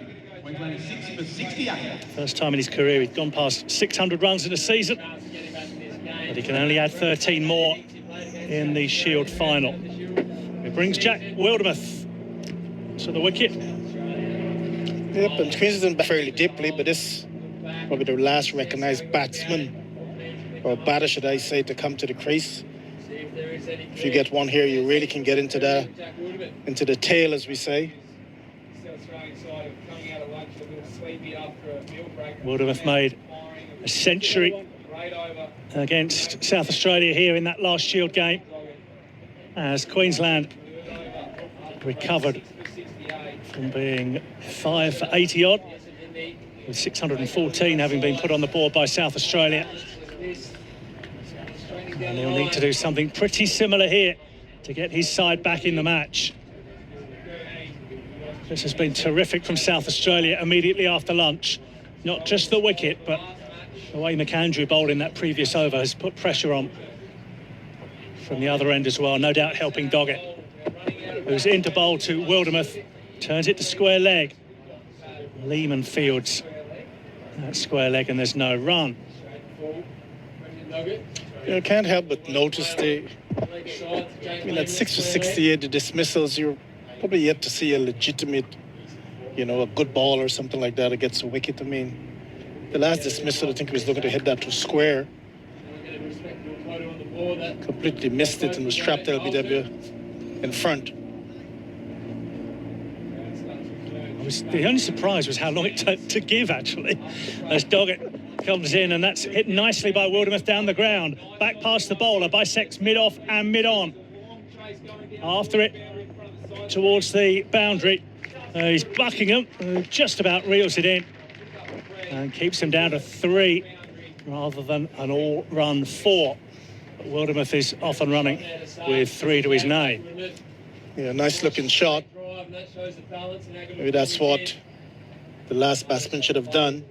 First time in his career he'd gone past 600 runs in a season. But he can only add 13 more in the Shield final. It brings Jack Wildermuth to the wicket. Yep, and Queensland fairly deeply, but this probably the last recognised batsman, or batter should I say, to come to the crease. If you get one here, you really can get into the tail, as we say. Wildermuth made a century against South Australia here in that last Shield game, as Queensland recovered from being 5 for 80 odd, with 614 having been put on the board by South Australia. And he'll need to do something pretty similar here to get his side back in the match. This has been terrific from South Australia immediately after lunch. Not just the wicket, but the way McAndrew bowled in that previous over has put pressure on from the other end as well, no doubt helping Doggett, who's into bowl to Wildermuth, turns it to square leg. Lehman fields that square leg and there's no run. You can't help but notice at 6 for 68, the dismissals, you're probably yet to see a legitimate, a good ball or something like that against a wicket. I mean, the last dismissal, I think he was looking to hit that to square. Completely missed it and was trapped LBW in front. The only surprise was how long it took to give, actually, as Doggett comes in, and that's hit nicely by Wildermuth down the ground. Back past the bowler, bisects mid-off and mid-on. After it, towards the boundary, he's Buckingham, who just about reels it in and keeps him down to 3 rather than an all-run 4. But Wildermuth is off and running with 3 to his name. Yeah, nice-looking shot. Maybe that's what the last batsman should have done.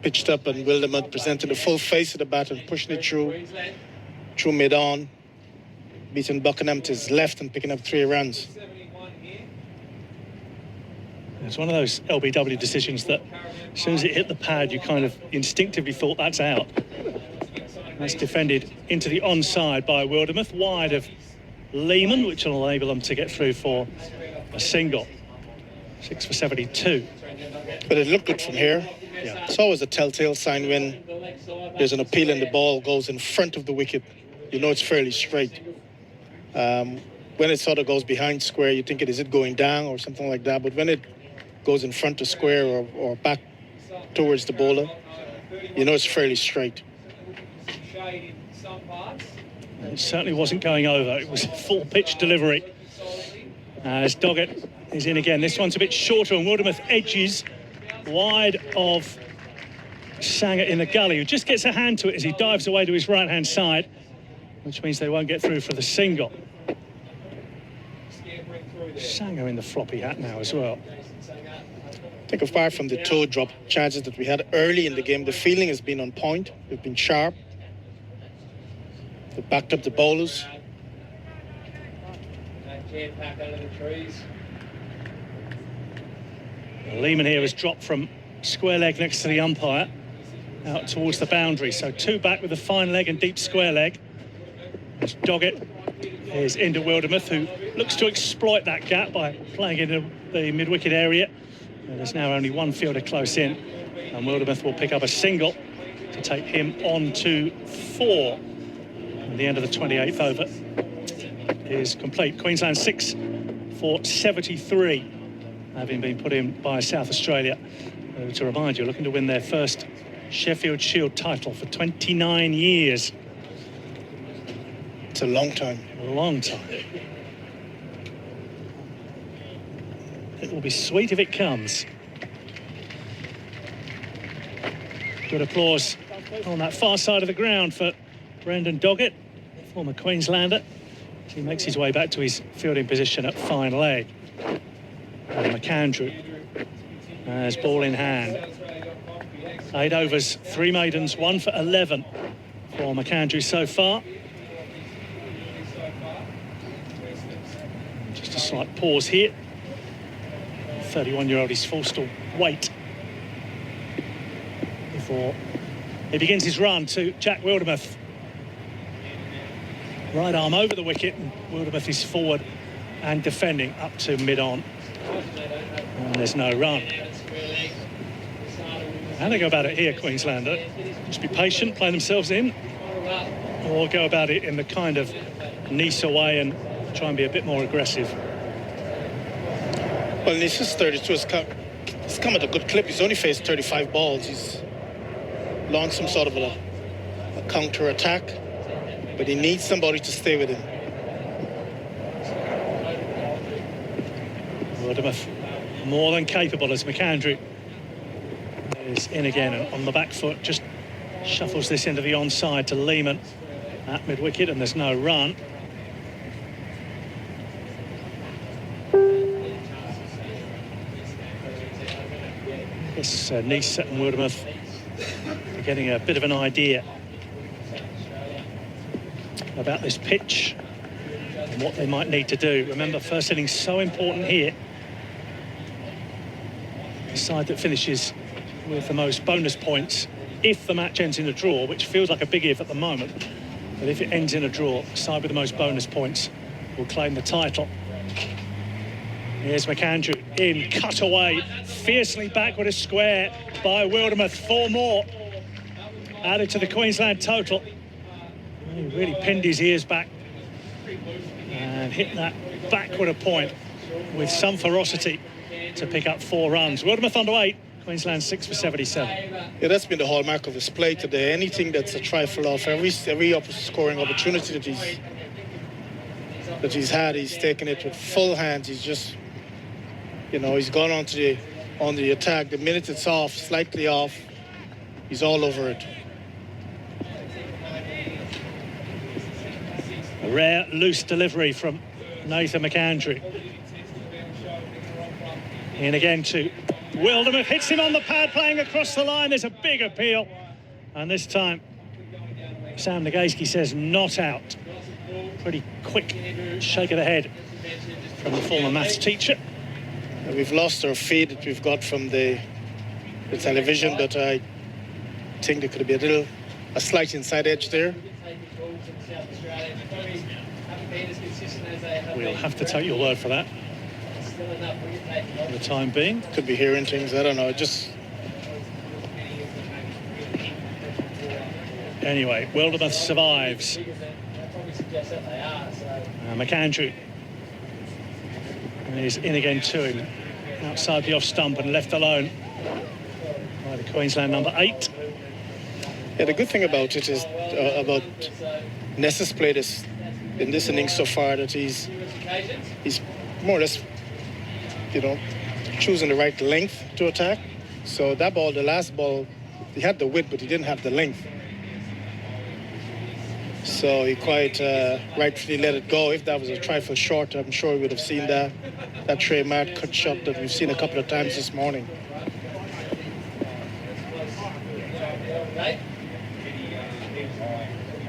Pitched up and Wildermuth presented the full face of the bat and pushing it through mid-on, beating Buckingham to his left and picking up 3 runs. It's one of those LBW decisions that as soon as it hit the pad, you kind of instinctively thought that's out. That's defended into the onside by Wildermuth, wide of Lehman, which will enable them to get through for a single. 6 for 72. But it looked good from here. Yeah. It's always a telltale sign when there's an appeal and the ball goes in front of the wicket. You know it's fairly straight. When it sort of goes behind square, you think is it going down or something like that. But when it goes in front of square or back towards the bowler, you know it's fairly straight. It certainly wasn't going over. It was a full pitch delivery. As Doggett is in again. This one's a bit shorter, and Wildermuth edges wide of Sanger in the gully, who just gets a hand to it as he dives away to his right-hand side, which means they won't get through for the single. Sanger in the floppy hat now as well. I think apart from the toe drop chances that we had early in the game, the fielding has been on point. They've been sharp. They've backed up the bowlers. Lehman here has dropped from square leg next to the umpire out towards the boundary. So 2 back with a fine leg and deep square leg. As Doggett is into Wildermuth, who looks to exploit that gap by playing into the mid-wicket area. And there's now only 1 fielder close in, and Wildermuth will pick up a single to take him on to 4. And the end of the 28th over is complete. Queensland 6 for 73, having been put in by South Australia. To remind you, looking to win their first Sheffield Shield title for 29 years. It's a long time. A long time. It will be sweet if it comes. Good applause on that far side of the ground for Brendan Doggett, former Queenslander. He makes his way back to his fielding position at fine leg. And McAndrew has ball in hand. 8 overs, 3 maidens, 1 for 11 for McAndrew so far. Just a slight pause here. 31-year-old is forced to wait before he begins his run to Jack Wildermuth. Right arm over the wicket, and Wildermuth is forward and defending up to mid-on. And there's no run. How they go about it here, Queenslander? Just be patient, play themselves in, or go about it in the kind of Nisa way and try and be a bit more aggressive. Well, Nisa's 32 has come at a good clip. He's only faced 35 balls. He's launched some sort of a counter-attack, but he needs somebody to stay with him. Wildermuth more than capable as McAndrew is in again and on the back foot, just shuffles this into the onside to Lehman at mid-wicket, and there's no run. Yes, Nisa and Wildermuth are getting a bit of an idea about this pitch and what they might need to do. Remember, first innings so important here. The side that finishes with the most bonus points, if the match ends in a draw, which feels like a big if at the moment, but if it ends in a draw, the side with the most bonus points will claim the title. Here's McAndrew in, cut away, fiercely backward a square by Wildermuth. 4 more added to the Queensland total. He really pinned his ears back and hit that backward a point with some ferocity to pick up 4 runs. Wildermuth on to 8. Queensland 6 for 77. Yeah, that's been the hallmark of his play today. Anything that's a trifle off, every scoring opportunity that he's had, he's taken it with full hands. He's just, you know, he's gone on the attack. The minute it's off, slightly off, he's all over it. A rare loose delivery from Nathan McAndrew. In again to Wildermuth, hits him on the pad, playing across the line. There's a big appeal, and this time Sam Nagaiski says not out. Pretty quick shake of the head from the former maths teacher. We've lost our feed that we've got from the television, but I think there could be a slight inside edge there. We'll have to take your word for that. For the time being. Could be hearing things, I don't know, just... Anyway, Wildermuth survives. McAndrew is in again to him, outside the off stump and left alone by the Queensland number 8. Yeah, the good thing about it is, about Nessa's play in this innings so far, that he's more or less, you know, choosing the right length to attack. So that ball, the last ball, he had the width, but he didn't have the length. So he quite rightfully let it go. If that was a trifle short, I'm sure we would have seen that Trey Matt cut shot that we've seen a couple of times this morning.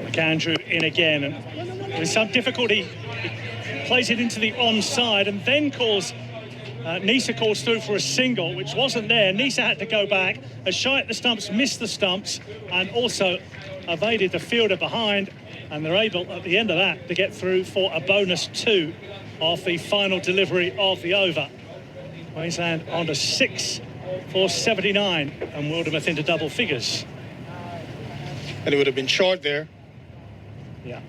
McAndrew in again, and with some difficulty, he plays it into the onside and then calls... Nisa calls through for a single, which wasn't there. Nisa had to go back, a shy at the stumps, missed the stumps, and also evaded the fielder behind, and they're able, at the end of that, to get through for a bonus 2 off the final delivery of the over. Queensland on to 6 for 79, and Wildermuth into double figures. And it would have been short there. Yeah.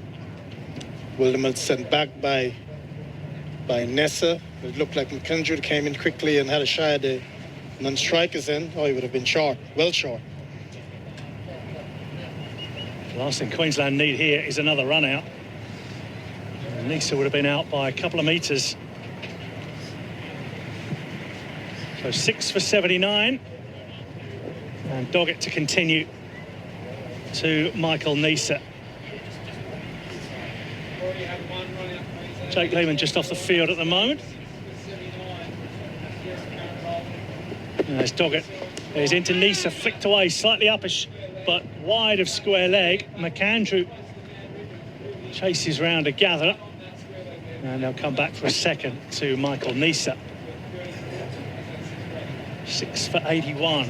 Wildermuth sent back by Nessa. It looked like McAndrew came in quickly and had a shy at the non-strikers in. Oh, he would have been short, well short. The last thing Queensland need here is another run out. Nisa would have been out by a couple of metres. So 6 for 79. And Doggett to continue to Michael Nisa. Jake Lehman just off the field at the moment. And there's Doggett. He's into Nisa, flicked away, slightly uppish, but wide of square leg. McAndrew chases round a gather. And they'll come back for a second to Michael Nisa. 6 for 81.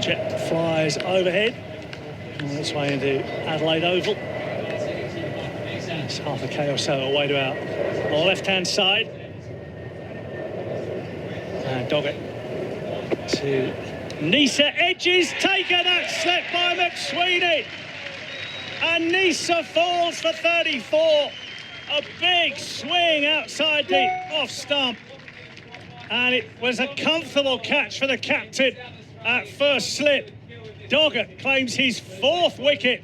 Jet flies overhead. On its way into Adelaide Oval. It's half a K or so away to our left-hand side. And Doggett to Nisa, edges, taken, that slip by McSweeney. And Nisa falls for 34. A big swing outside the off stump. And it was a comfortable catch for the captain at first slip. Doggett claims his 4th wicket,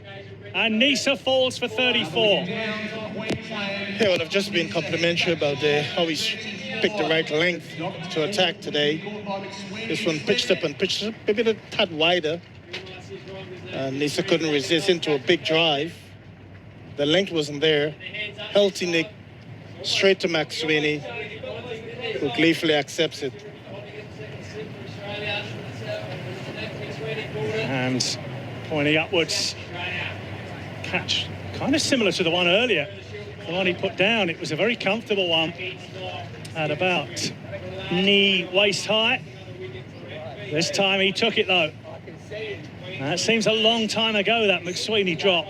and Nisa falls for 34. Yeah, well, I've just been complimentary about how he's picked the right length to attack today. This one pitched up, maybe a tad wider. And Nisa couldn't resist into a big drive. The length wasn't there. Healthy nick, straight to McSweeney, who gleefully accepts it. And pointing upwards, catch kind of similar to the one earlier. The one he put down, it was a very comfortable one at about knee, waist height. This time he took it though. It seems a long time ago, that McSweeney drop,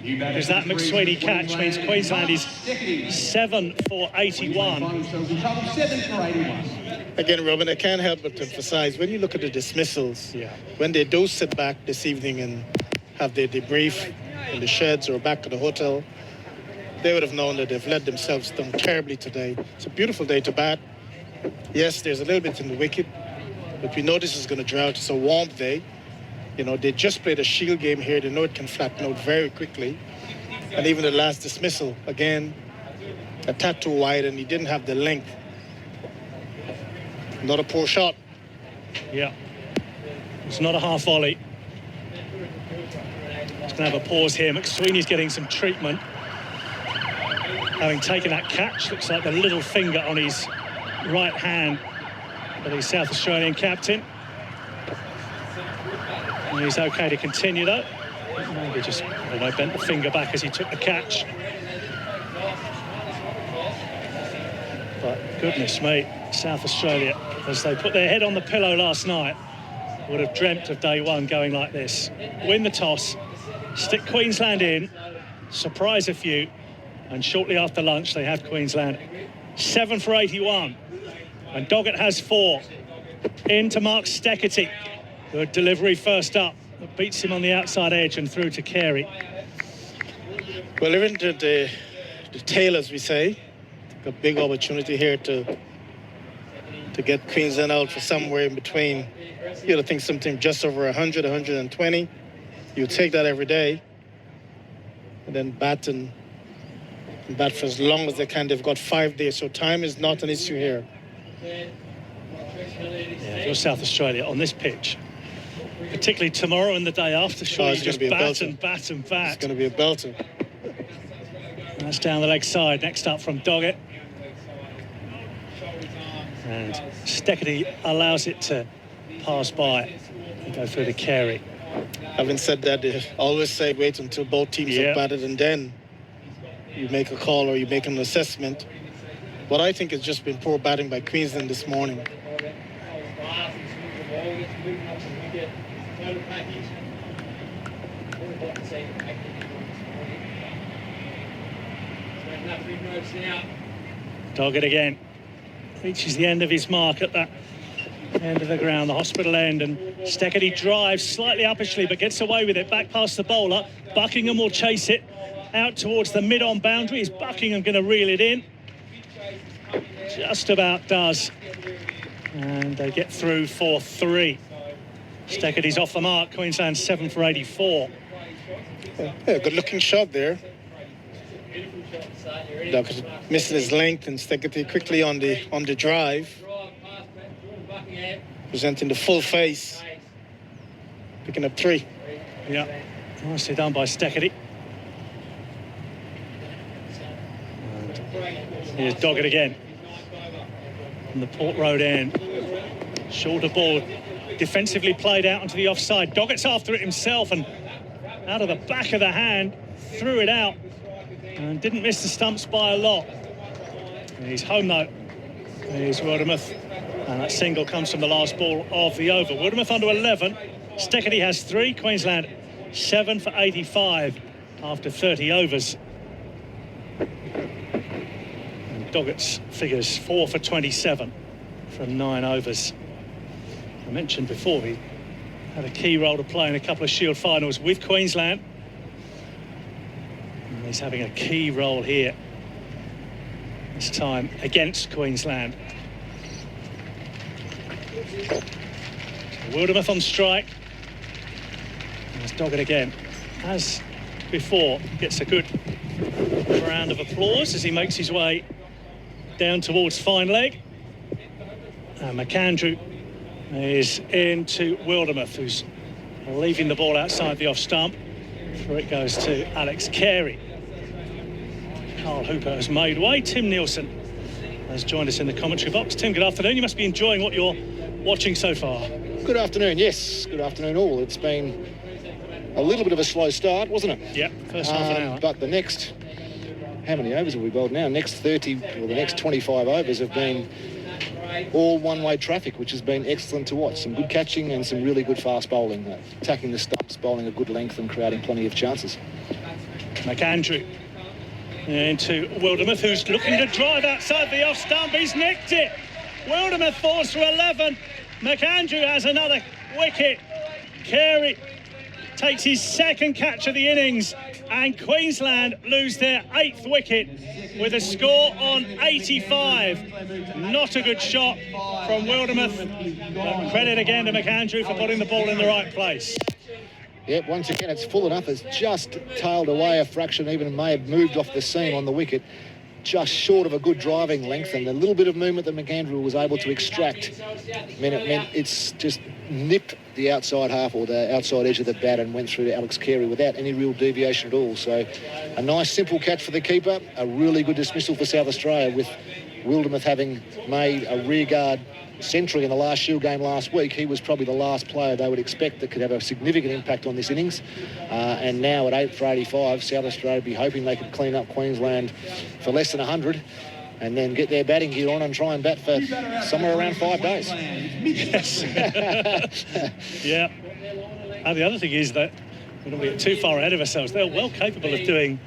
because that McSweeney catch means Queensland is 7 for 81. Again, Robin, I can't help but to emphasize, when you look at the dismissals, when they do sit back this evening and have their debrief in the sheds or back at the hotel, they would have known that they've let themselves down terribly today. It's a beautiful day to bat. Yes, there's a little bit in the wicket, but we know this is going to drought. It's a warm day. You know, they just played a Shield game here. They know it can flatten out very quickly. And even the last dismissal, again, a tad too wide, and he didn't have the length. Not a poor shot. Yeah. It's not a half volley. It's going to have a pause here. McSweeney's getting some treatment. Having taken that catch, looks like the little finger on his right hand for the South Australian captain. And he's okay to continue though. Maybe just, bent the finger back as he took the catch. But goodness me, South Australia, as they put their head on the pillow last night, would have dreamt of day one going like this. Win the toss, stick Queensland in, surprise a few, and shortly after lunch they have Queensland 7 for 81. And Doggett has 4. Into Mark Steketee. Good delivery first up. That beats him on the outside edge and through to Carey. Well, they're into the tail, as we say. A big opportunity here to get Queensland out for somewhere in between. You would think something just over 100, 120. You take that every day. And then bat for as long as they can. They've got 5 days, so time is not an issue here. Yeah, if you're South Australia on this pitch, particularly tomorrow and the day after, sure, you just bat and bat and bat. It's going to be a belter. That's down the leg side. Next up from Doggett. And Steketee allows it to pass by and go through to Carey. Having said that, they always say wait until both teams have batted and then you make a call or you make an assessment. What I think has just been poor batting by Queensland this morning. Doggett again. Reaches the end of his mark at that end of the ground, the hospital end, and Steketee drives slightly uppishly but gets away with it back past the bowler. Buckingham will chase it out towards the mid-on boundary. Is Buckingham going to reel it in? Just about does. And they get through for 3. Steketee's off the mark. Queensland 7 for 84. Yeah, good looking shot there. Doggett missing his length, and Steketee quickly on the drive, presenting the full face, picking up 3. Yeah, nicely done by Steketee. Here's Doggett again from the Port Road end. Shorter ball, defensively played out onto the offside. Doggett's after it himself, and out of the back of the hand, threw it out. And didn't miss the stumps by a lot. And he's home though. Here's Wildermuth. And that single comes from the last ball of the over. Wildermuth under 11. Steketee has 3. Queensland 7 for 85 after 30 overs. And Doggett's figures 4 for 27 from 9 overs. I mentioned before he had a key role to play in a couple of Shield finals with Queensland. And he's having a key role here, this time against Queensland. So Wildermuth on strike. And there's Doggett again. As before, gets a good round of applause as he makes his way down towards fine leg. And McAndrew is into Wildermuth, who's leaving the ball outside the off stump. Through it goes to Alex Carey. Carl Hooper has made way. Tim Nielsen has joined us in the commentary box. Tim, good afternoon. You must be enjoying what you're watching so far. Good afternoon, yes. Good afternoon all. It's been a little bit of a slow start, wasn't it? Yeah, first half an hour. But the next, how many overs have we bowled now? Next 30, or the next 25 overs have been all one-way traffic, which has been excellent to watch. Some good catching and some really good fast bowling. Attacking the stumps, bowling a good length and creating plenty of chances. McAndrew into Wildermuth, who's looking to drive outside the off stump. He's nicked it. Wildermuth falls to 11. McAndrew has another wicket. Carey takes his second catch of the innings, and Queensland lose their 8th wicket with a score on 85. Not a good shot from Wildermuth, but credit again to McAndrew for putting the ball in the right place. Yep, once again, it's full enough. It's just tailed away a fraction, even may have moved off the seam on the wicket, just short of a good driving length, and the little bit of movement that McAndrew was able to extract meant it's just nipped the outside half or the outside edge of the bat and went through to Alex Carey without any real deviation at all. So a nice simple catch for the keeper, a really good dismissal for South Australia, with Wildermuth having made a rearguard century in the last Shield game last week. He was probably the last player they would expect that could have a significant impact on this innings. And now at 8 for 85, South Australia would be hoping they could clean up Queensland for less than 100 and then get their batting gear on and try and bat for somewhere around 5 days. Yes. Yeah. And the other thing is that we don't get too far ahead of ourselves. They're well capable of doing,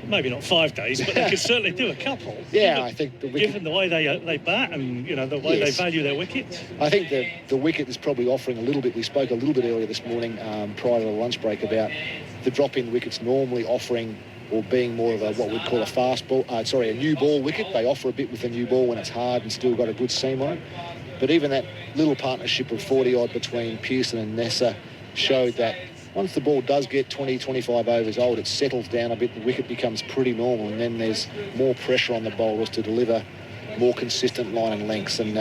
maybe not 5 days, but they could certainly do a couple. Yeah, I think given the way they bat and the way they value their wickets. I think the wicket is probably offering a little bit. We spoke a little bit earlier this morning prior to the lunch break about the drop-in wickets normally offering or being more of a what we'd call a fast ball, a new ball wicket. They offer a bit with a new ball when it's hard and still got a good seam on it. But even that little partnership of 40-odd between Pearson and Nessa showed that once the ball does get 20, 25 overs old, it settles down a bit, the wicket becomes pretty normal, and then there's more pressure on the bowlers to deliver more consistent line and lengths. And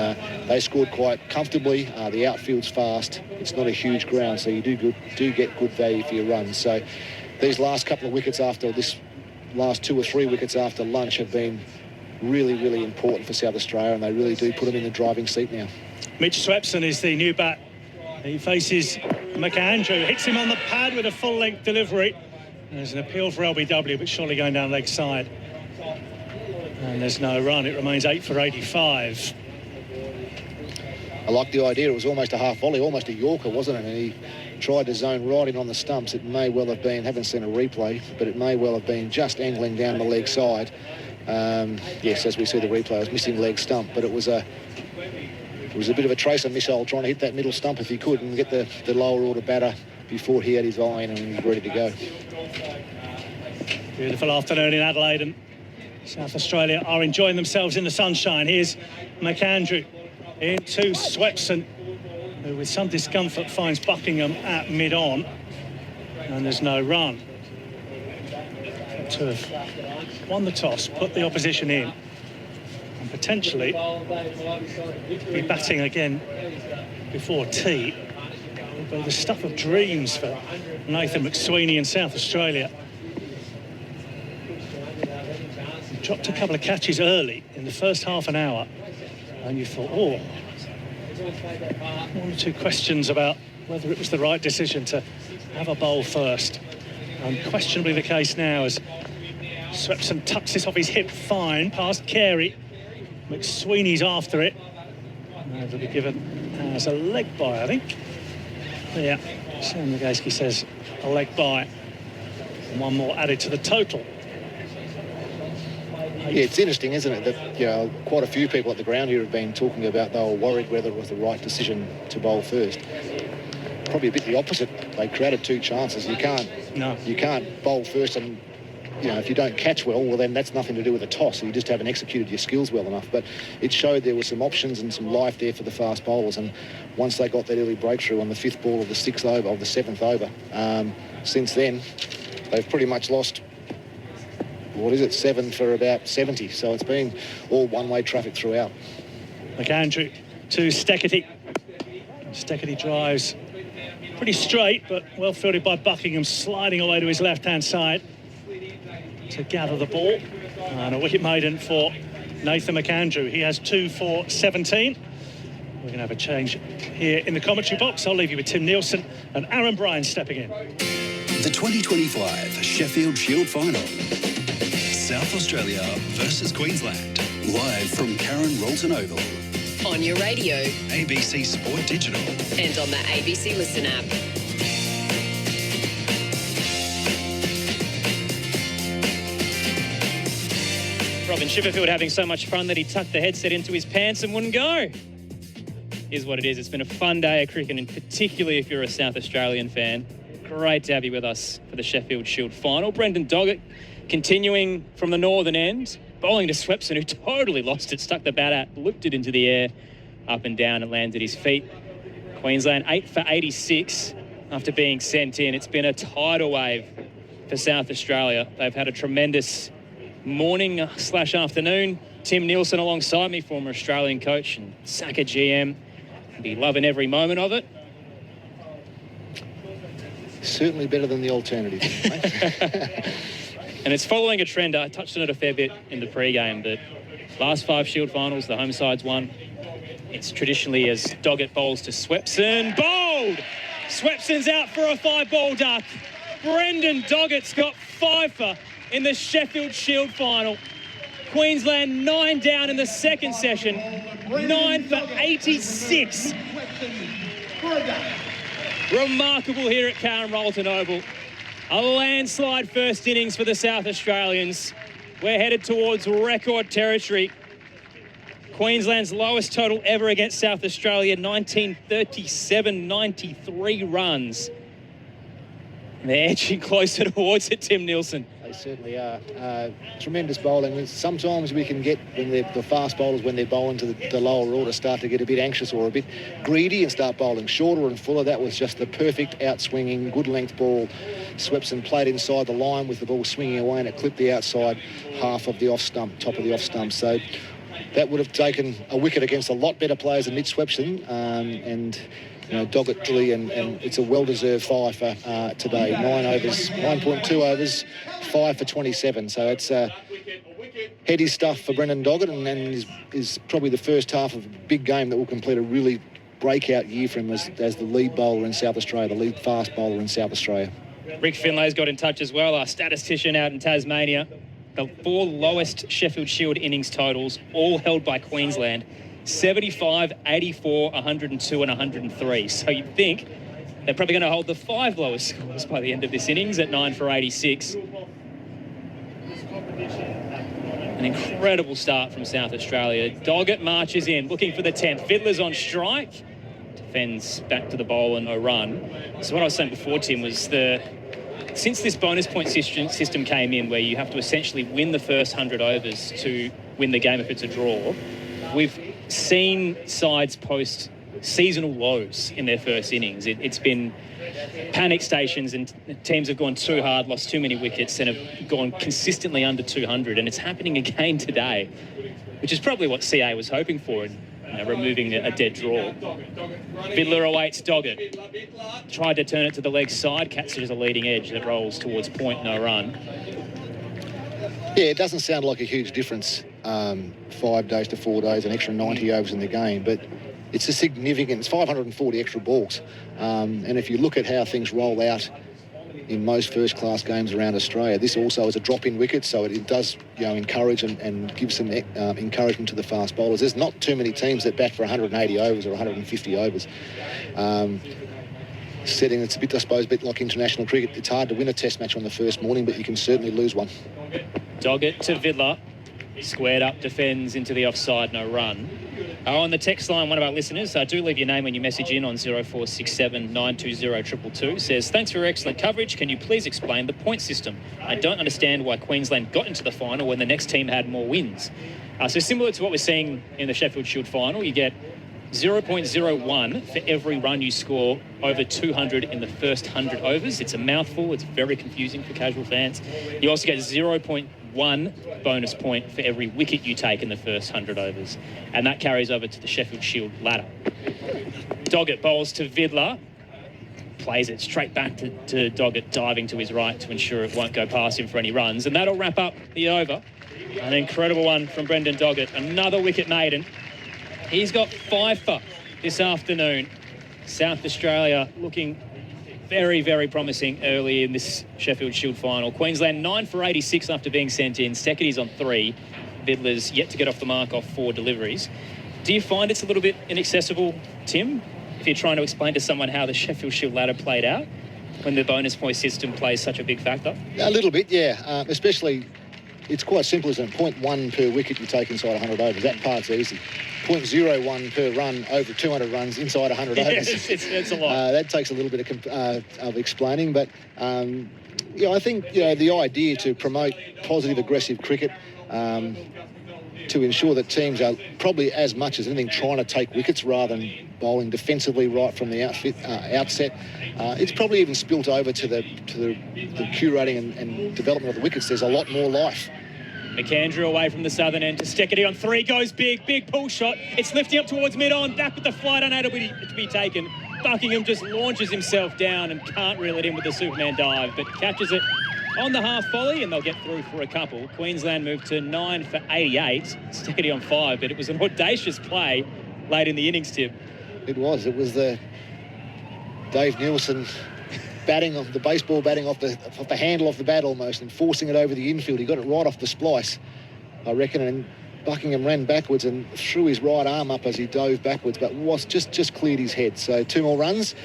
they scored quite comfortably. The outfield's fast. It's not a huge ground, so you do get good value for your runs. So these last couple of wickets after this last 2 or 3 wickets after lunch have been really, really important for South Australia, and they really do put them in the driving seat now. Mitch Swepson is the new bat. He faces McAndrew, hits him on the pad with a full-length delivery. There's an appeal for LBW, but surely going down leg side. And there's no run. It remains 8 for 85. I like the idea. It was almost a half volley, almost a Yorker, wasn't it? And he tried to zone right in on the stumps. It may well have been, haven't seen a replay, but it may well have been just angling down the leg side. Yes, as we see the replay, it was missing leg stump, but it was a bit of a tracer missile trying to hit that middle stump if he could and get the lower order batter before he had his eye in and he was ready to go. Beautiful afternoon in Adelaide, and South Australia are enjoying themselves in the sunshine. Here's McAndrew into Swepson, who with some discomfort finds Buckingham at mid-on, and there's no run. To have won the toss, put the opposition in, and potentially be batting again before tea. It'll be the stuff of dreams for Nathan McSweeney in South Australia. He dropped a couple of catches early in the first half an hour, and you thought, oh, 1 or 2 questions about whether it was the right decision to have a bowl first. Unquestionably the case now, as Swepson tucks this off his hip fine past Carey. McSweeney's after it. It'll be given as a leg bye, I think. Yeah, Sam Nagayski says a leg by. And one more added to the total. Yeah, it's interesting, isn't it, that quite a few people at the ground here have been talking about they were worried whether it was the right decision to bowl first. Probably a bit the opposite. They created 2 chances. You can't bowl first, and if you don't catch well, then that's nothing to do with the toss. You just haven't executed your skills well enough. But it showed there were some options and some life there for the fast bowlers. And once they got that early breakthrough on the 5th ball of the 6th over, of the 7th over, since then they've pretty much lost. 7 for about 70. So it's been all one-way traffic throughout. McAndrew to Steketee. Steketee drives pretty straight, but well fielded by Buckingham, sliding away to his left-hand side to gather the ball. And a wicket maiden for Nathan McAndrew. He has 2 for 17. We're going to have a change here in the commentary box. I'll leave you with Tim Nielsen and Aaron Bryans stepping in. The 2025 Sheffield Shield Final. South Australia versus Queensland. Live from Karen Rolton Oval. On your radio. ABC Sport Digital. And on the ABC Listen app. Robin Chipperfield having so much fun that he tucked the headset into his pants and wouldn't go. Here's what it is. It's been a fun day of cricket, and particularly if you're a South Australian fan. Great to have you with us for the Sheffield Shield Final. Brendan Doggett continuing from the northern end, bowling to Swepson, who totally lost it, stuck the bat out, looped it into the air, up and down, and landed his feet. Queensland 8 for 86 after being sent in. It's been a tidal wave for South Australia. They've had a tremendous morning/afternoon. Tim Nielsen alongside me, former Australian coach and Saka GM. Be loving every moment of it. Certainly better than the alternative. And it's following a trend. I touched on it a fair bit in the pre-game, but last 5 Shield finals, the home side's won. It's traditionally as Doggett bowls to Swepson. Bowled! Swepson's out for a 5-ball duck. Brendan Doggett's got 5 in the Sheffield Shield final. Queensland 9 down in the second session. 9 for 86. Remarkable here at Karen Rolton Oval. A landslide first innings for the South Australians. We're headed towards record territory. Queensland's lowest total ever against South Australia, 1937, 93 runs. They're edging closer towards it, Tim Nielsen. They certainly are. Tremendous bowling. Sometimes we can get, when the fast bowlers, when they're bowling to the lower order, start to get a bit anxious or a bit greedy and start bowling shorter and fuller. That was just the perfect out-swinging, good length ball. Swepson played inside the line with the ball swinging away, and it clipped the outside half of the off stump, top of the off stump. So that would have taken a wicket against a lot better players than Mitch Swepson. And Doggett, Tilly, and it's a well-deserved 5 for today. 9.2 overs, 5 for 27. So it's heady stuff for Brendan Doggett, and is probably the first half of a big game that will complete a really breakout year for him as the lead bowler in South Australia, the lead fast bowler in South Australia. Rick Finlay's got in touch as well, our statistician out in Tasmania. The 4 lowest Sheffield Shield innings totals, all held by Queensland. 75, 84, 102 and 103. So you'd think they're probably going to hold the 5 lowest scores by the end of this innings at 9 for 86. An incredible start from South Australia. Doggett marches in, looking for the 10th. Fiddler's on strike. Defends back to the bowl and no run. So what I was saying before, Tim, was since this bonus point system came in, where you have to essentially win the first 100 overs to win the game if it's a draw, we've seen sides post seasonal lows in their first innings. It's been panic stations, and teams have gone too hard, lost too many wickets, and have gone consistently under 200. And it's happening again today, which is probably what CA was hoping for in removing a dead draw. Fiddler awaits Doggett. Tried to turn it to the leg side, catches a leading edge that rolls towards point, no run. Yeah, it doesn't sound like a huge difference, 5 days to 4 days, an extra 90 overs in the game, but it's a significant, it's 540 extra balls. And if you look at how things roll out in most first-class games around Australia, this also is a drop-in wicket, so it does encourage and give some encouragement to the fast bowlers. There's not too many teams that bat for 180 overs or 150 overs. setting. It's a bit, I suppose, a bit like international cricket. It's hard to win a test match on the first morning, but you can certainly lose one. Doggett to Vidler. Squared up, defends into the offside, no run. On the text line, one of our listeners, do leave your name when you message in on 0467 920 222, says, thanks for your excellent coverage. Can you please explain the point system? I don't understand why Queensland got into the final when the next team had more wins. So similar to what we're seeing in the Sheffield Shield final, you get 0.01 for every run you score over 200 in the first 100 overs. It's a mouthful. It's very confusing for casual fans. You also get 0.1 bonus point for every wicket you take in the first 100 overs. And that carries over to the Sheffield Shield ladder. Doggett bowls to Vidler. Plays it straight back to Doggett, diving to his right to ensure it won't go past him for any runs. And that'll wrap up the over. An incredible one from Brendan Doggett. Another wicket maiden. He's got 5 for this afternoon. South Australia looking very, very promising early in this Sheffield Shield final. Queensland 9 for 86 after being sent in. Steketty's on 3. Vidler's yet to get off the mark off 4 deliveries. Do you find it's a little bit inaccessible, Tim, if you're trying to explain to someone how the Sheffield Shield ladder played out when the bonus point system plays such a big factor? A little bit, yeah. Especially, it's quite simple, isn't it? 0.1 per wicket you take inside 100 overs. That part's easy. 0.01 per run over 200 runs inside 100 overs. It's a lot. That takes a little bit of explaining, but I think the idea to promote positive, aggressive cricket, to ensure that teams are probably as much as anything trying to take wickets rather than bowling defensively right from the outset. It's probably even spilt over to the curating and development of the wickets. There's a lot more life. McAndrew away from the southern end to Steketty on 3, goes big pull shot. It's lifting up towards mid-on, back with the flight, unable to be taken. Buckingham just launches himself down and can't reel it in with the Superman dive, but catches it on the half volley and they'll get through for a couple. Queensland moved to 9 for 88, Steketty on 5, but it was an audacious play late in the innings, Tim. It was the Dave Nielsen batting off the baseball, batting off the handle of the bat almost, and forcing it over the infield. He got it right off the splice, I reckon, and Buckingham ran backwards and threw his right arm up as he dove backwards, but was just cleared his head. So 2 more runs.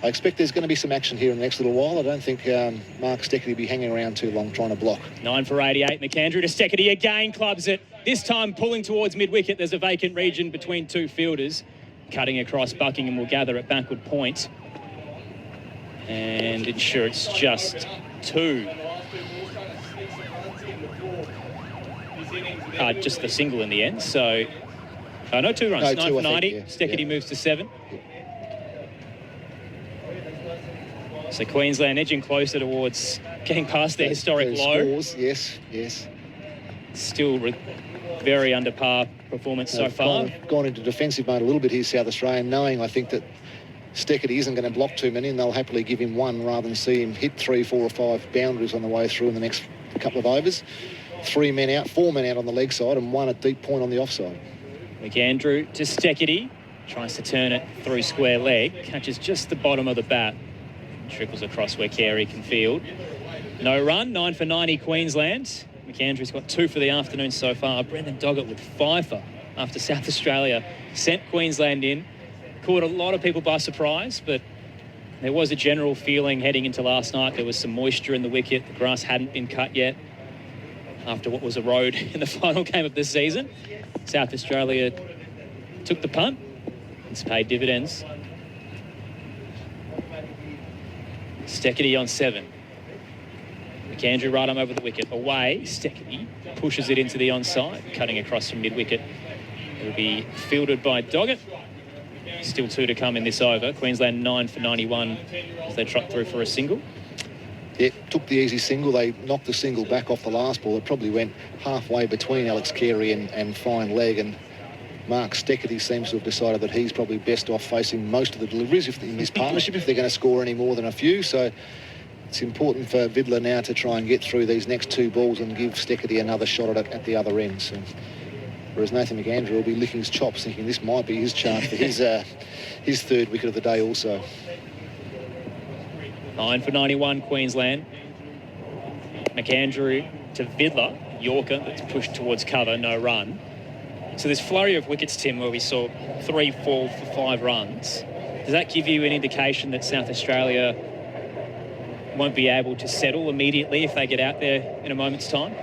I expect there's going to be some action here in the next little while. I don't think Mark Steketty will be hanging around too long trying to block. 9 for 88. McAndrew to Steketty again, clubs it. This time pulling towards mid-wicket. There's a vacant region between 2 fielders. Cutting across, Buckingham will gather at backward point and ensure it's just 2. Just the single in the end. So, no 2 runs. No, 9 for 90. Steketty moves to 7. So Queensland edging closer towards getting past their historic low. Scores, yes. Still very under par performance so far. Gone into defensive mode a little bit here, South Australia, knowing I think that Steketty isn't going to block too many and they'll happily give him 1 rather than see him hit 3, 4 or 5 boundaries on the way through in the next couple of overs. 3 men out, 4 men out on the leg side and 1 at deep point on the offside. McAndrew to Steketty, tries to turn it through square leg, catches just the bottom of the bat, trickles across where Carey can field. No run, 9 for 90 Queensland. McAndrew's got 2 for the afternoon so far. Brendan Doggett with 5 for after South Australia sent Queensland in. Caught a lot of people by surprise, but there was a general feeling heading into last night. There was some moisture in the wicket. The grass hadn't been cut yet after what was a road in the final game of the season. South Australia took the punt. It's paid dividends. Steketty on 7. McAndrew right arm over the wicket. Away, Steketty pushes it into the onside, cutting across from mid-wicket. It'll be fielded by Doggett. Still 2 to come in this over. Queensland 9 for 91 as they trot through for a single. Yeah, took the easy single. They knocked the single back off the last ball. It probably went halfway between Alex Carey and fine leg, and Mark Steketty seems to have decided that he's probably best off facing most of the deliveries in this partnership if they're going to score any more than a few. So it's important for Vidler now to try and get through these next 2 balls and give Steketty another shot at it at the other end. So, whereas Nathan McAndrew will be licking his chops thinking this might be his chance for his 3rd wicket of the day also. 9 for 91 Queensland. McAndrew to Vidler. Yorker that's pushed towards cover, no run. So this flurry of wickets, Tim, where we saw 3 fall for 5 runs. Does that give you an indication that South Australia won't be able to settle immediately if they get out there in a moment's time?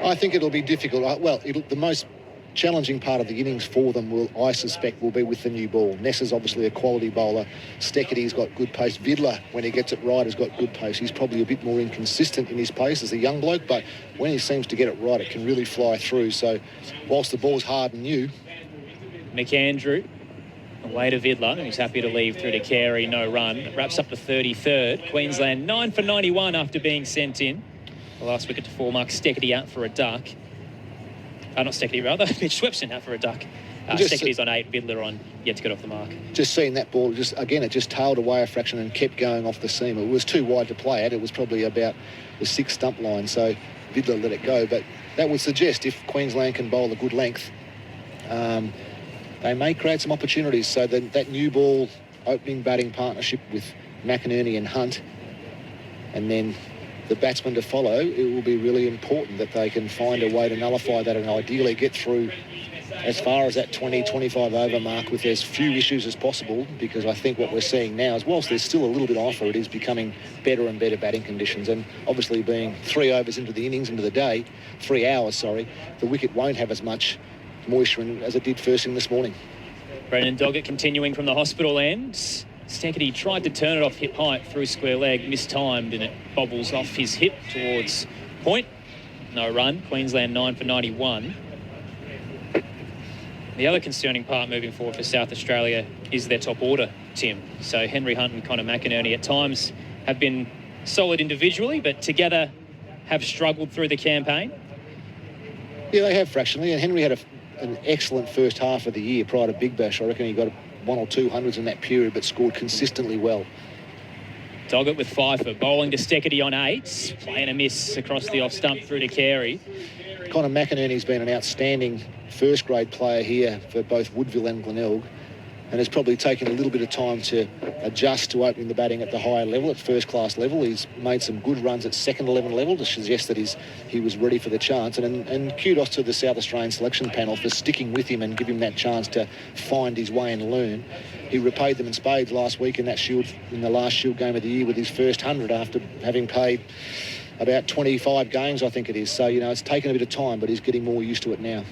I think it'll be difficult. Well, the most challenging part of the innings for them I suspect, will be with the new ball. Nessa's obviously a quality bowler. Steckety's got good pace. Vidler, when he gets it right, has got good pace. He's probably a bit more inconsistent in his pace as a young bloke, but when he seems to get it right, it can really fly through. So whilst the ball's hard and new... McAndrew, away to Vidler, who's happy to leave through to Carey, no run. It wraps up the 33rd. Queensland 9 for 91 after being sent in. The last wicket to fall mark. Steckety out for a duck. Not Steckety, rather. Mitch Swepson out for a duck. Steckety's on 8, Vidler on yet to get off the mark. Just seeing that ball, it just tailed away a fraction and kept going off the seam. It was too wide to play at. It was probably about the 6 stump line, so Vidler let it go. But that would suggest if Queensland can bowl a good length, they may create some opportunities. So that new ball opening batting partnership with McInerney and Hunt, and then the batsman to follow, it will be really important that they can find a way to nullify that and ideally get through as far as that 20, 25 over mark with as few issues as possible, because I think what we're seeing now is, whilst there's still a little bit off, it is becoming better and better batting conditions, and obviously being 3 overs into the innings, into the day, 3 hours, sorry, the wicket won't have as much moisture in as it did first thing this morning. Brendan Doggett continuing from the hospital end. Steckety tried to turn it off hip height through square leg, mistimed, and it bobbles off his hip towards point. No run. Queensland 9 for 91. The other concerning part moving forward for South Australia is their top order, Tim. So Henry Hunt and Connor McInerney at times have been solid individually, but together have struggled through the campaign. Yeah, they have fractionally, and Henry had an excellent first half of the year prior to Big Bash. I reckon he got 1 or 2 hundreds in that period, but scored consistently well. Doggett with Pfeiffer, bowling to Steckety on 8, playing a miss across the off stump through to Carey. Connor McInerney's been an outstanding first-grade player here for both Woodville and Glenelg, and has probably taken a little bit of time to adjust to opening the batting at the higher level, at first-class level. He's made some good runs at second-11 level to suggest that he was ready for the chance. And kudos to the South Australian selection panel for sticking with him and give him that chance to find his way and learn. He repaid them in spades last week in the last Shield game of the year with his first 100 after having played about 25 games, I think it is. So, it's taken a bit of time, but he's getting more used to it now.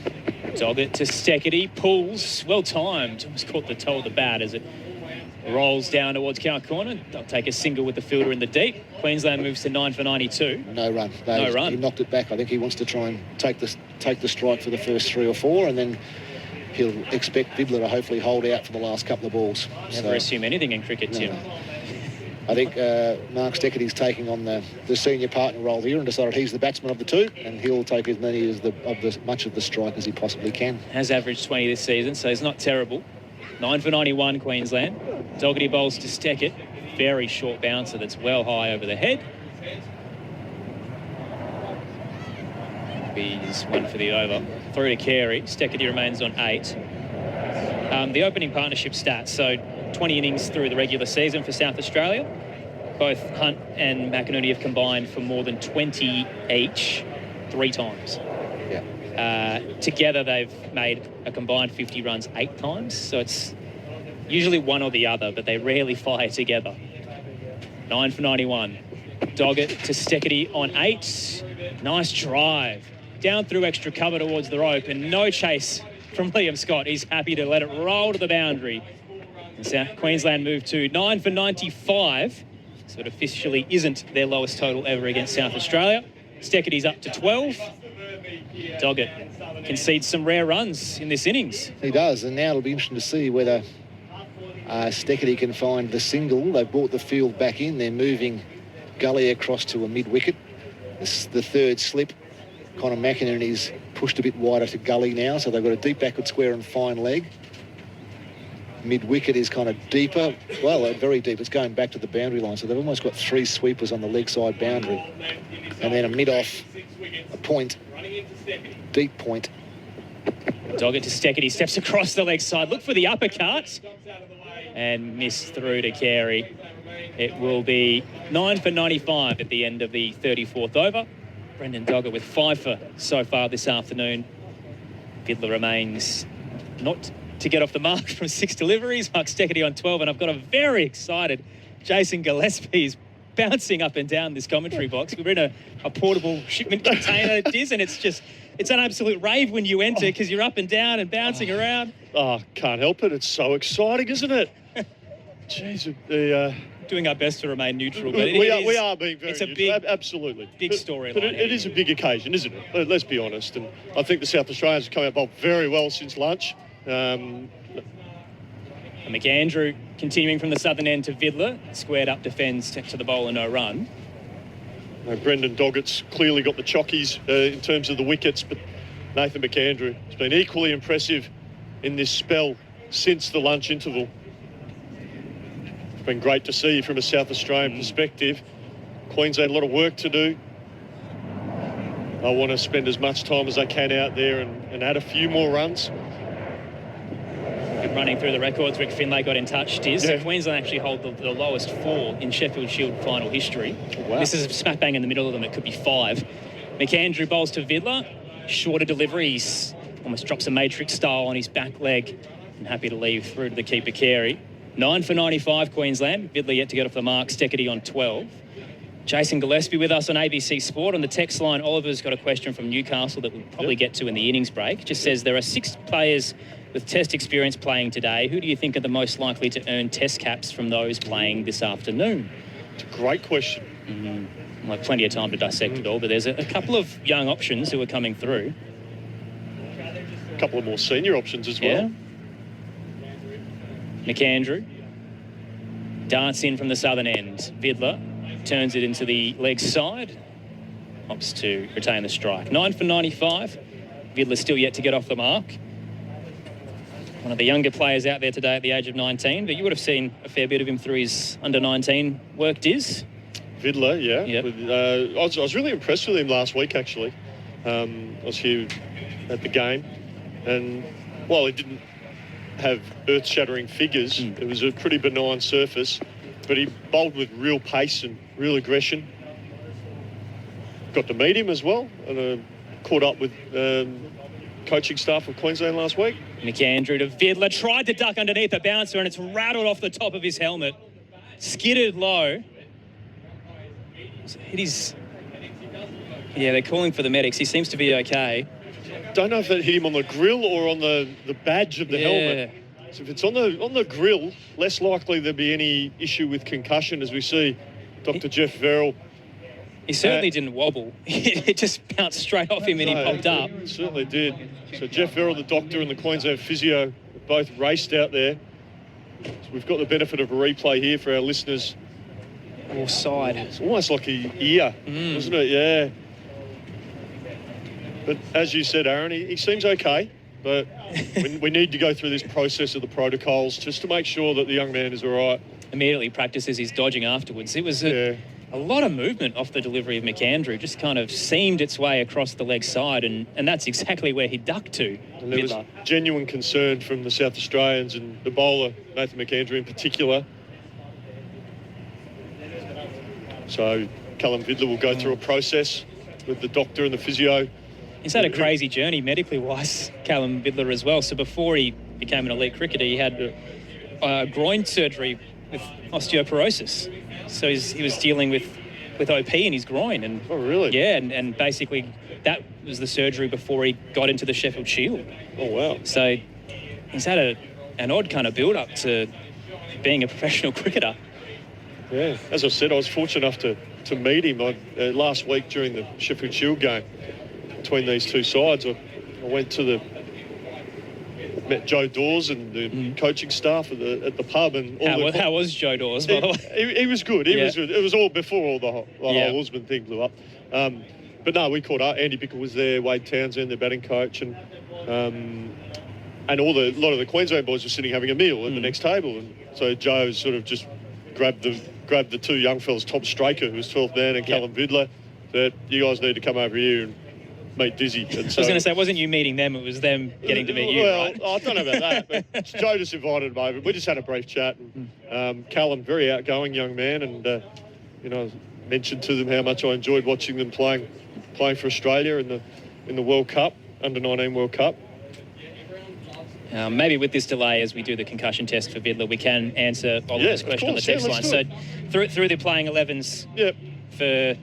Doggett to Steckety, pulls, well timed, almost caught the toe of the bat as it rolls down towards Cow Corner. They'll take a single with the fielder in the deep. Queensland moves to 9 for 92. No run. No run. He knocked it back. I think he wants to try and take the strike for the first 3 or 4, and then he'll expect Vidler to hopefully hold out for the last couple of balls. Never assume anything in cricket, Tim. I think Mark Steckety's taking on the senior partner role here and decided he's the batsman of the two, and he'll take as many much of the strike as he possibly can. Has averaged 20 this season, so he's not terrible. 9 for 91, Queensland. Doggety bowls to Steckett. Very short bouncer that's well high over the head. He's 1 for the over. Through to Carey. Steckety remains on 8. The opening partnership stats, so 20 innings through the regular season for South Australia. Both Hunt and McInerney have combined for more than 20 each 3 times. Yeah. Together they've made a combined 50 runs 8 times, so it's usually one or the other, but they rarely fire together. 9 for 91. Doggett to Steckety on 8. Nice drive. Down through extra cover towards the rope, and no chase from Liam Scott. He's happy to let it roll to the boundary. And Queensland move to 9 for 95. So it officially isn't their lowest total ever against South Australia. Steckety's up to 12. Doggett concedes some rare runs in this innings. He does, and now it'll be interesting to see whether Steckety can find the single. They've brought the field back in. They're moving Gully across to a mid-wicket. This is the 3rd slip. Connor McInerney's pushed a bit wider to Gully now, so they've got a deep backward square and fine leg. Mid-wicket is kind of deeper. Well, very deep. It's going back to the boundary line, so they've almost got 3 sweepers on the leg side boundary. And then a mid-off, a point, deep point. Doggett to Steckety, steps across the leg side. Look for the uppercut. And missed through to Carey. It will be 9 for 95 at the end of the 34th over. Brendan Doggett with Pfeiffer so far this afternoon. Vidler remains not to get off the mark from 6 deliveries. Mark Steketee on 12, and I've got a very excited Jason Gillespie is bouncing up and down this commentary box. We're in a portable shipment container, Diz, and it's an absolute rave when you enter because you're up and down and bouncing around. Oh, can't help it. It's so exciting, isn't it? Jeez, doing our best to remain neutral. But we are being very it's a neutral. big, absolutely big storyline. But it is a big occasion, isn't it? Let's be honest. And I think the South Australians have come out bowled very well since lunch. And McAndrew continuing from the southern end to Vidler. Squared up defends to the bowler, no run. Brendan Doggett's clearly got the chockies in terms of the wickets, but Nathan McAndrew has been equally impressive in this spell since the lunch interval. It's been great to see from a South Australian perspective. Queensland, a lot of work to do. I want to spend as much time as I can out there and add a few more runs. Running through the records, Rick Finlay got in touch, Diz. Yeah. Queensland actually hold the lowest 4 in Sheffield Shield final history. Wow. This is smack bang in the middle of them. It could be 5. McAndrew bowls to Vidler. Shorter deliveries. Almost drops a matrix style on his back leg. And happy to leave through to the keeper Carey. 9 for 95 Queensland. Vidler yet to get off the mark. Steketee on 12. Jason Gillespie with us on ABC Sport. On the text line, Oliver's got a question from Newcastle that we'll probably get to in the innings break. Just says there are 6 players with test experience playing today. Who do you think are the most likely to earn test caps from those playing this afternoon? It's a great question. We'll have plenty of time to dissect it all, but there's a couple of young options who are coming through. A couple of more senior options as well. Yeah. McAndrew. Darts in from the southern end. Vidler turns it into the leg side. Opts to retain the strike. 9 for 95. Vidler still yet to get off the mark. One of the younger players out there today at the age of 19, but you would have seen a fair bit of him through his under-19 work, Diz. Vidler, yeah. Yep. I was really impressed with him last week, actually. I was here at the game, and while he didn't have earth-shattering figures, it was a pretty benign surface, but he bowled with real pace and real aggression. Got to meet him as well, and caught up with coaching staff of Queensland last week. McAndrew to Vidler, tried to duck underneath a bouncer and it's rattled off the top of his helmet. Skidded low. Hit his... Yeah, they're calling for the medics. He seems to be okay. Don't know if that hit him on the grill or on the badge of the helmet. So if it's on the grill, less likely there'll be any issue with concussion, as we see Dr. Jeff Verrill. He certainly didn't wobble. It just bounced straight off him and he popped up. It certainly did. So Jeff Verrill, the doctor, and the Queensland physio both raced out there. So we've got the benefit of a replay here for our listeners. Or side. It's almost like a ear, wasn't it? Yeah. But as you said, Aaron, he seems okay. But we need to go through this process of the protocols just to make sure that the young man is all right. Immediately practices his dodging afterwards. It was a lot of movement off the delivery of McAndrew, just kind of seamed its way across the leg side, and that's exactly where he ducked to. And there was genuine concern from the South Australians and the bowler, Nathan McAndrew in particular. So Callum Vidler will go through a process with the doctor and the physio. He's had a crazy journey medically-wise, Callum Vidler as well. So before he became an elite cricketer, he had groin surgery with osteoporosis. So he was dealing with OP in his groin. And oh, really? Yeah, and basically that was the surgery before he got into the Sheffield Shield. Oh, wow. So he's had an odd kind of build-up to being a professional cricketer. Yeah, as I said, I was fortunate enough to meet him last week during the Sheffield Shield game. Between these two sides, I went to met Joe Dawes and the coaching staff at the pub. And how was Joe Dawes, by the way? He was good. He was good. It was all before the whole Usman thing blew up. But no, we caught up. Andy Bickle was there, Wade Townsend, their batting coach, and a lot of the Queensland boys were sitting having a meal at the next table. And so Joe sort of just grabbed the two young fellas, Tom Straker, who was 12th man, and Callum Vidler, that you guys need to come over here and meet Dizzy. And so, I was going to say, it wasn't you meeting them, it was them getting to meet you, right? I don't know about that, but Joe just invited them over. We just had a brief chat. And, Callum, very outgoing young man, and, mentioned to them how much I enjoyed watching them playing for Australia in the World Cup, under-19 World Cup. Maybe with this delay, as we do the concussion test for Vidler, we can answer Oliver's question on the text line. So through the playing 11s for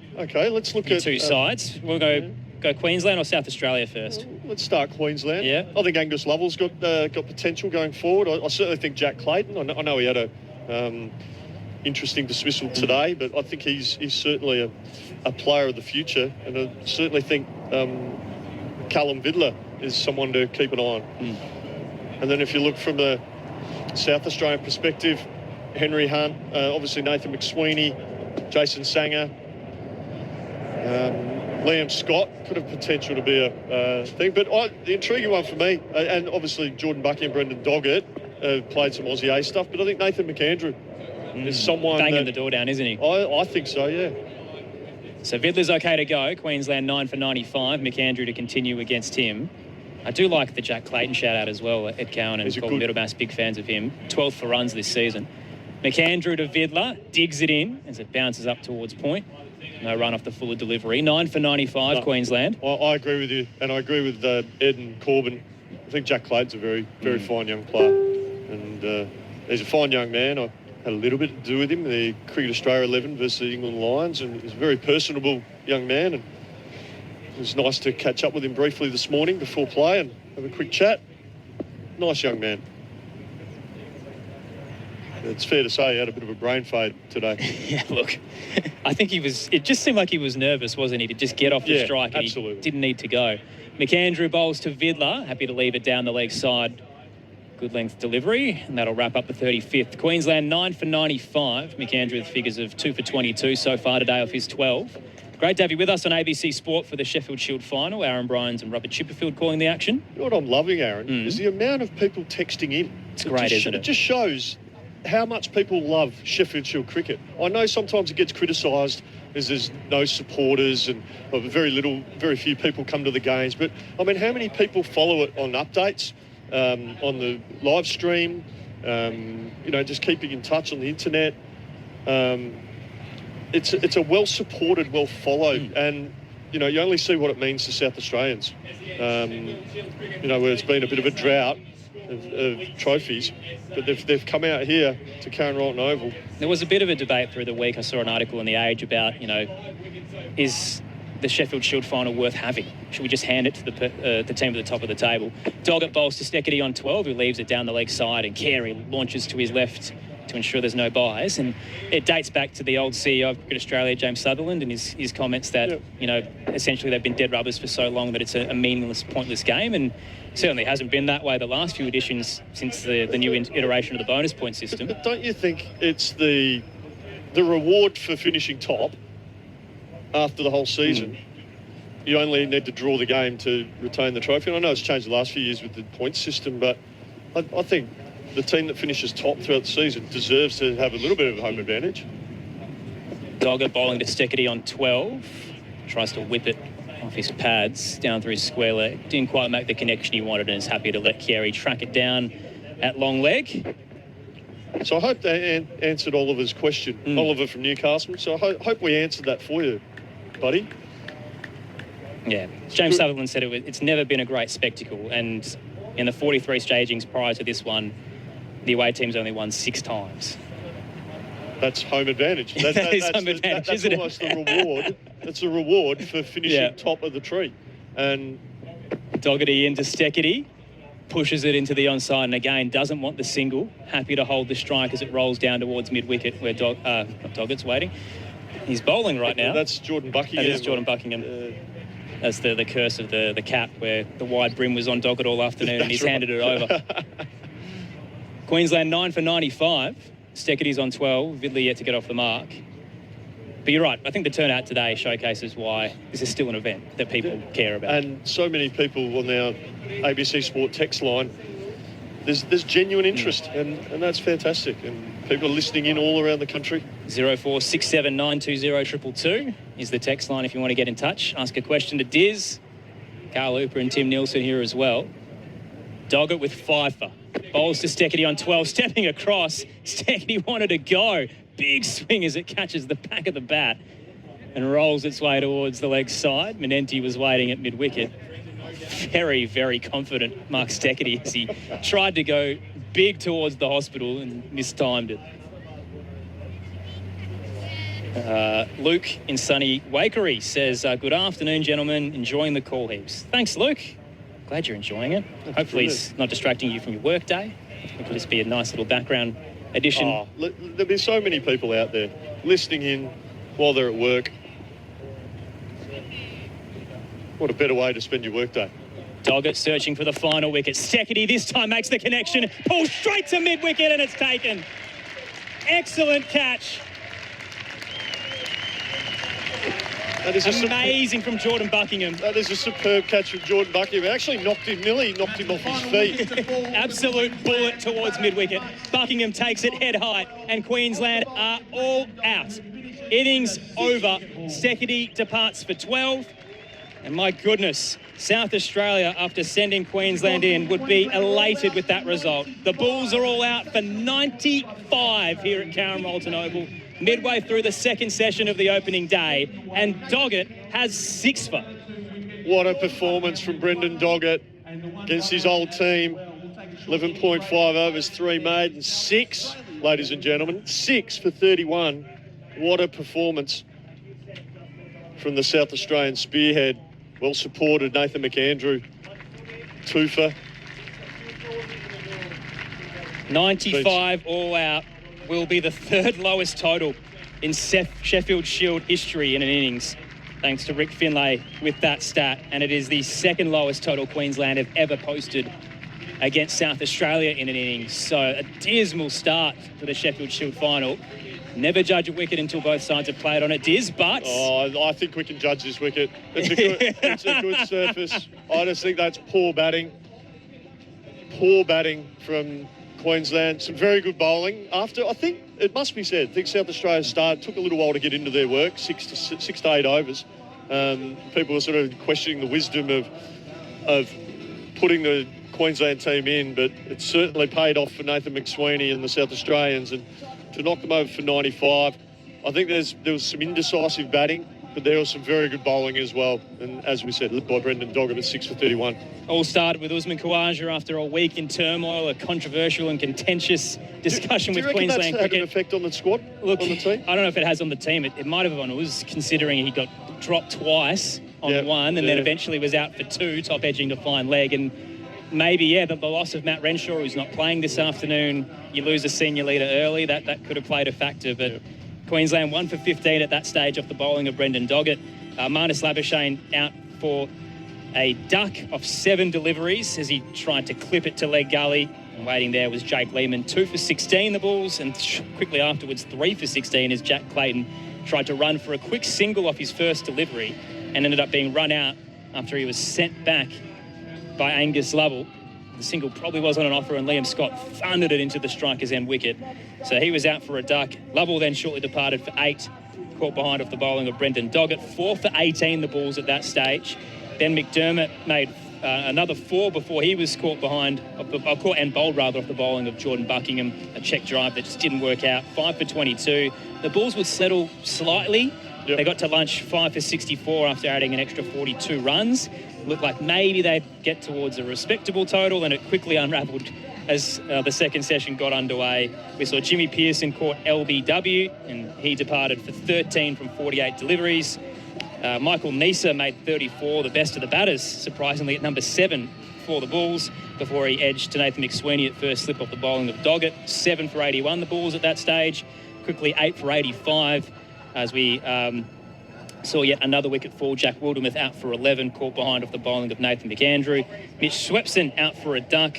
let's look the at two sides. We'll go Queensland or South Australia first. Let's start Queensland. Yeah. I think Angus Lovell's got potential going forward. I certainly think Jack Clayton. I know he had a interesting dismissal today, but I think he's certainly a player of the future, and I certainly think Callum Vidler is someone to keep an eye on. And then if you look from the South Australian perspective, Henry Hunt, obviously Nathan McSweeney, Jason Sanger, Liam Scott could have potential to be a thing. But the intriguing one for me, and obviously Jordan Bucky and Brendan Doggett played some Aussie A stuff, but I think Nathan McAndrew is someone banging the door down, isn't he? I think so, yeah. So Vidler's okay to go. Queensland 9 for 95. McAndrew to continue against him. I do like the Jack Clayton shout-out as well. Ed Cowan and Colin Middlebass, big fans of him. 12th for runs this season. McAndrew to Vidler, digs it in as it bounces up towards point. No run off the fuller delivery. 9 for 95, Queensland. I agree with you, and I agree with Ed and Corbin. I think Jack Clayton's a very, very fine young player. And he's a fine young man. I had a little bit to do with him, the Cricket Australia 11 versus the England Lions, and he's a very personable young man. And it was nice to catch up with him briefly this morning before play and have a quick chat. Nice young man. It's fair to say he had a bit of a brain fade today. Yeah, look, I think it just seemed like he was nervous, wasn't he, to just get off the strike. And absolutely. He didn't need to go. McAndrew bowls to Vidler, happy to leave it down the leg side. Good length delivery, and that'll wrap up the 35th. Queensland 9 for 95. McAndrew with figures of 2 for 22 so far today off his 12. Great to have you with us on ABC Sport for the Sheffield Shield final. Aaron Bryans and Robert Chipperfield calling the action. You know what I'm loving, Aaron, is the amount of people texting in. It's great, isn't it? It just shows how much people love Sheffield Shield cricket. I know sometimes it gets criticised as there's no supporters and very few people come to the games. But, I mean, how many people follow it on updates, on the live stream, just keeping in touch on the internet? It's a well-supported, well-followed, and, you only see what it means to South Australians. Where it's been a bit of a drought of trophies, but they've come out here to Karen Rolton Oval. There was a bit of a debate through the week. I saw an article in The Age about, is the Sheffield Shield final worth having? Should we just hand it to the team at the top of the table? Doggett bowls to Steckity on 12, who leaves it down the leg side, and Carey launches to his left to ensure there's no bias. And it dates back to the old CEO of Cricket Australia, James Sutherland, and his comments that, essentially they've been dead rubbers for so long that it's a meaningless, pointless game. And certainly hasn't been that way the last few editions since the new iteration of the bonus point system. But don't you think it's the reward for finishing top after the whole season? You only need to draw the game to retain the trophy. And I know it's changed the last few years with the point system, but I think the team that finishes top throughout the season deserves to have a little bit of a home advantage. Doggett bowling to Steckity on 12. Tries to whip it off his pads down through his square leg. Didn't quite make the connection he wanted, and is happy to let Carey track it down at long leg. So I hope they answered Oliver's question. Oliver from Newcastle. So I hope we answered that for you, buddy. Yeah. James Sutherland said it's never been a great spectacle, and in the 43 stagings prior to this one, the away team's only won 6 times. That's home advantage. That's home advantage, that's isn't almost the reward. That's a reward for finishing top of the tree. And Doggett into Steckity, pushes it into the onside, and again doesn't want the single. Happy to hold the strike as it rolls down towards mid-wicket where Doggett's waiting. He's bowling right now. That's Jordan Buckingham. That is Jordan Buckingham. That's the curse of the cap, where the wide brim was on Doggett all afternoon and he's handed it over. Queensland 9 for 95. Steckity's on 12. Vidler yet to get off the mark. But you're right. I think the turnout today showcases why this is still an event that people care about. And so many people on our ABC Sport text line, there's genuine interest, and that's fantastic. And people are listening in all around the country. 0467 920 222 is the text line if you want to get in touch. Ask a question to Diz. Carl Hooper and Tim Nielsen here as well. Doggett with Pfeiffer. Bowls to Steckity on 12, stepping across. Steckity wanted to go. Big swing as it catches the back of the bat and rolls its way towards the leg side. Menenti was waiting at mid-wicket. very, very confident, Mark Steckety, as he tried to go big towards the hospital and mistimed it. Luke in sunny Waikery says, good afternoon, gentlemen. Enjoying the call heaps. Thanks, Luke. Glad you're enjoying it. Hopefully it's not distracting you from your work day. It'll just be a nice little background addition. Oh, there'll be so many people out there listening in while they're at work. What a better way to spend your workday. Doggett searching for the final wicket. Steckety this time makes the connection. Pulls straight to mid-wicket and it's taken. Excellent catch. That is amazing from Jordan Buckingham. That is a superb catch from Jordan Buckingham. It actually nearly knocked him off his feet. Absolute bullet towards mid-wicket. Buckingham takes it head high and Queensland are all out. Innings over. Steckety departs for 12. And my goodness, South Australia, after sending Queensland in, would be elated with that result. The Bulls are all out for 95 here at Carrum-Rolton Oval, midway through the second session of the opening day, and Doggett has 6 for. What a performance from Brendan Doggett against his old team. 11.5 overs, 3 made, and 6, ladies and gentlemen, 6 for 31. What a performance from the South Australian spearhead. Well supported, Nathan McAndrew, 2 for. 95 all out will be the 3rd lowest total in Sheffield Shield history in an innings, thanks to Rick Finlay with that stat. And it is the 2nd lowest total Queensland have ever posted against South Australia in an innings. So a dismal start for the Sheffield Shield final. Never judge a wicket until both sides have played on it, Diz, but... Oh, I think we can judge this wicket. It's a good surface. I just think that's poor batting. Poor batting from Queensland. Some very good bowling. After, I think, it must be said, I think South Australia took a little while to get into their work, 6 to 8 overs. People were sort of questioning the wisdom of putting the Queensland team in, but it certainly paid off for Nathan McSweeney and the South Australians, and to knock them over for 95. I think there was some indecisive batting, but there was some very good bowling as well. And as we said, led by Brendan Doggett at 6 for 31. All started with Usman Khawaja after a week in turmoil, a controversial and contentious discussion with Queensland cricket. Had an effect on the squad, Look, on the team? I don't know if it has on the team. It might have on us, considering he got dropped twice on one and then eventually was out for 2, top edging to fine leg. And maybe, the loss of Matt Renshaw, who's not playing this afternoon, you lose a senior leader early, that could have played a factor. But Queensland 1 for 15 at that stage off the bowling of Brendan Doggett. Marnus Labuschagne out for a duck of 7 deliveries as he tried to clip it to leg gully. And waiting there was Jake Lehman, 2 for 16 the Bulls, and quickly afterwards 3 for 16 as Jack Clayton tried to run for a quick single off his first delivery and ended up being run out after he was sent back by Angus Lovell. The single probably was on an offer, and Liam Scott thundered it into the striker's end wicket. So he was out for a duck. Lovell then shortly departed for 8, caught behind off the bowling of Brendan Doggett. 4 for 18 the Bulls at that stage. Then McDermott made another 4 before he was caught behind, caught and bowled rather off the bowling of Jordan Buckingham, a check drive that just didn't work out. 5 for 22. The Bulls would settle slightly. They got to lunch 5 for 64 after adding an extra 42 runs. Looked like maybe they'd get towards a respectable total, and it quickly unravelled as the second session got underway. We saw Jimmy Pearson caught LBW, and he departed for 13 from 48 deliveries. Michael Neser made 34, the best of the batters, surprisingly at number 7 for the Bulls, before he edged to Nathan McSweeney at first slip off the bowling of Doggett. 7 for 81 the Bulls at that stage. Quickly 8 for 85 as we saw yet another wicket fall. Jack Wildermuth out for 11, caught behind off the bowling of Nathan McAndrew. Mitch Swepson out for a duck,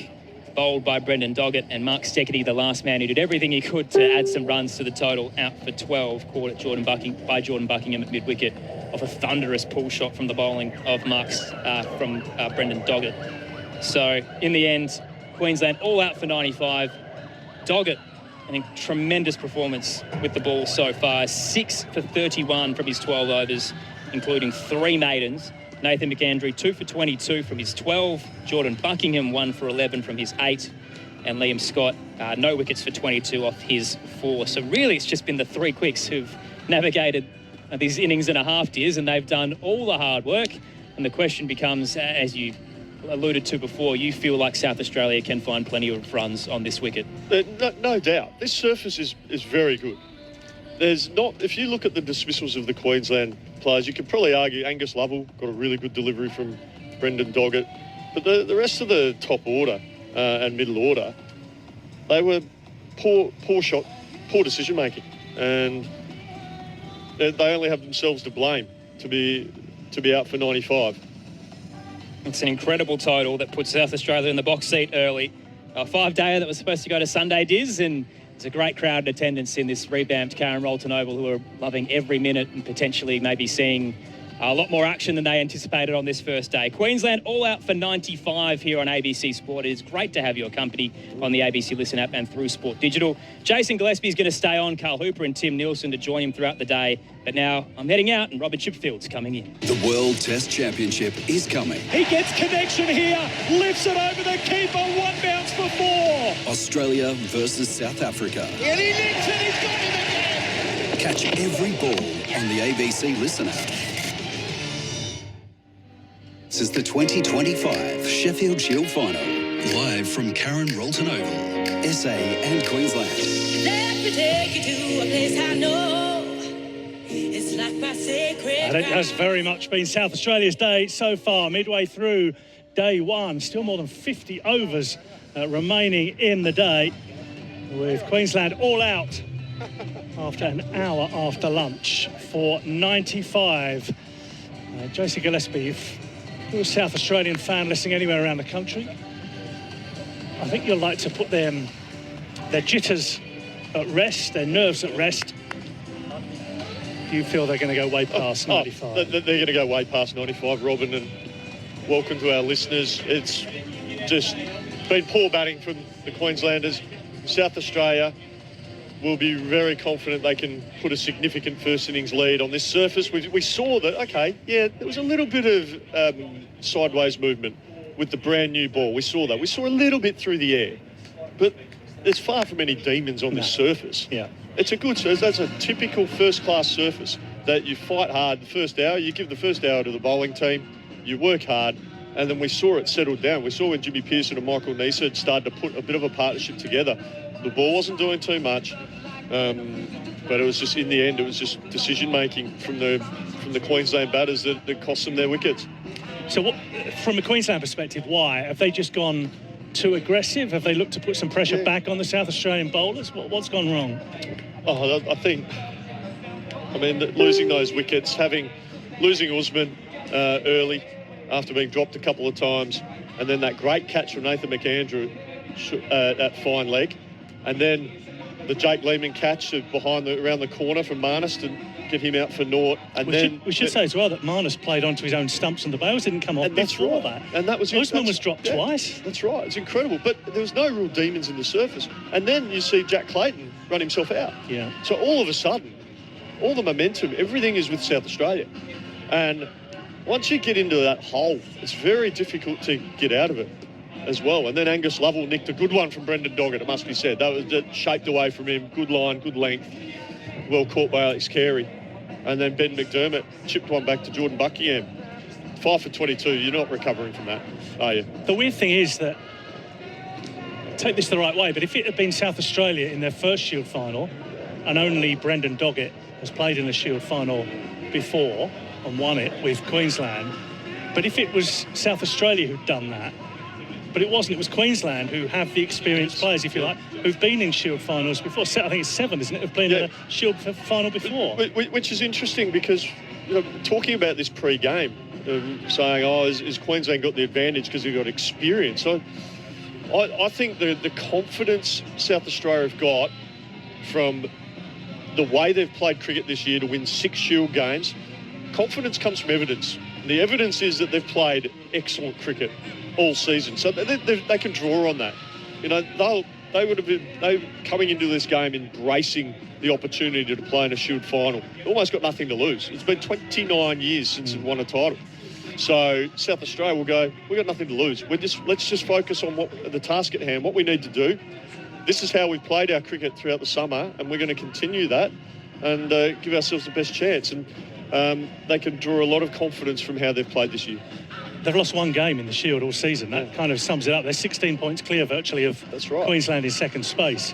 bowled by Brendan Doggett, and Mark Steckety, the last man who did everything he could to add some runs to the total, out for 12, caught at Jordan Buckingham at mid-wicket off a thunderous pull shot from the bowling of Brendan Doggett. So in the end, Queensland all out for 95. Doggett, I think, tremendous performance with the ball so far. 6 for 31 from his 12 overs, including 3 maidens. Nathan McAndrew 2 for 22 from his 12. Jordan Buckingham 1 for 11 from his 8. And Liam Scott, no wickets for 22 off his 4. So really it's just been the 3 quicks who've navigated these innings and a half, Diz, and they've done all the hard work. And the question becomes, as you alluded to before, you feel like South Australia can find plenty of runs on this wicket. No doubt. This surface is very good. There's not, if you look at the dismissals of the Queensland players, you could probably argue Angus Lovell got a really good delivery from Brendan Doggett. But the rest of the top order and middle order, they were poor shot, poor decision making. And they only have themselves to blame to be out for 95. It's an incredible total that puts South Australia in the box seat early. A 5-dayer that was supposed to go to Sunday Diz, and there's a great crowd in attendance in this revamped Karen Rolton Oval who are loving every minute and potentially maybe seeing a lot more action than they anticipated on this first day. Queensland all out for 95 here on ABC Sport. It is great to have your company on the ABC Listen app and through Sport Digital. Jason Gillespie is going to stay on, Carl Hooper and Tim Nielsen to join him throughout the day. But now I'm heading out and Robert Chipperfield's coming in. The World Test Championship is coming. He gets connection here, lifts it over the keeper, one bounce for 4. Australia versus South Africa. And he nicks it, he's got him again. Catch every ball on the ABC Listen app. This is the 2025 Sheffield Shield Final, live from Karen Rolton Oval, SA and Queensland. Let me take you to a place I know. It's like my sacred. And it has very much been South Australia's day so far, midway through day one. Still more than 50 overs remaining in the day, with Queensland all out after an hour after lunch for 95. Jason Gillespie, if you're a South Australian fan listening anywhere around the country, I think you'll like to put their jitters at rest, their nerves at rest. Do you feel they're going to go way past 95? They're going to go way past 95, Robin, and welcome to our listeners. It's just been poor batting from the Queenslanders. South Australia will be very confident they can put a significant first innings lead on this surface. We saw that, okay, yeah, there was a little bit of sideways movement with the brand new ball. We saw that. We saw a little bit through the air. But there's far from any demons on this surface. Yeah. It's a good surface. That's a typical first-class surface that you fight hard the first hour. You give the first hour to the bowling team. You work hard. And then we saw it settled down. We saw when Jimmy Pearson and Michael Neser had started to put a bit of a partnership together. The ball wasn't doing too much. But it was just, in the end, it was just decision-making from the Queensland batters that cost them their wickets. So what, from a Queensland perspective, why? Have they just gone too aggressive? Have they looked to put some pressure back on the South Australian bowlers? What's gone wrong? I mean, losing those wickets, losing Usman early after being dropped a couple of times, and then that great catch from Nathan McAndrew at fine leg, and then the Jake Lehman catch around the corner from Marnus to get him out for naught. And we should say as well that Marnus played onto his own stumps and the bails didn't come off before that. And that was Usman was dropped twice. That's right. It's incredible. But there was no real demons in the surface. And then you see Jack Clayton run himself out. Yeah. So all of a sudden, all the momentum, everything is with South Australia. And once you get into that hole, it's very difficult to get out of it as well. And then Angus Lovell nicked a good one from Brendan Doggett, it must be said. That was shaped away from him. Good line, good length. Well caught by Alex Carey. And then Ben McDermott chipped one back to Jordan Buckingham. 5 for 22. You're not recovering from that, are you? The weird thing is that, take this the right way, but if it had been South Australia in their first Shield final, and only Brendan Doggett has played in the Shield final before and won it with Queensland, but if it was South Australia who'd done that, but it wasn't, it was Queensland who have the experienced players, if you like, who've been in Shield finals before. I think it's 7, isn't it, who've been in a Shield final before. Which is interesting because, talking about this pre-game, saying, is Queensland got the advantage because they've got experience? So I think the confidence South Australia have got from the way they've played cricket this year to win 6 Shield games, confidence comes from evidence. The evidence is that they've played excellent cricket all season, so they can draw on that. They would have been coming into this game embracing the opportunity to play in a Shield final. Almost got nothing to lose. It's been 29 years since they've won a title. So South Australia will go, we've got nothing to lose. Let's just focus on the task at hand, what we need to do. This is how we've played our cricket throughout the summer, and we're going to continue that and give ourselves the best chance. And they can draw a lot of confidence from how they've played this year. they've lost one game in the Shield all season. That kind of sums it up. They're 16 points clear virtually of Queensland in second space.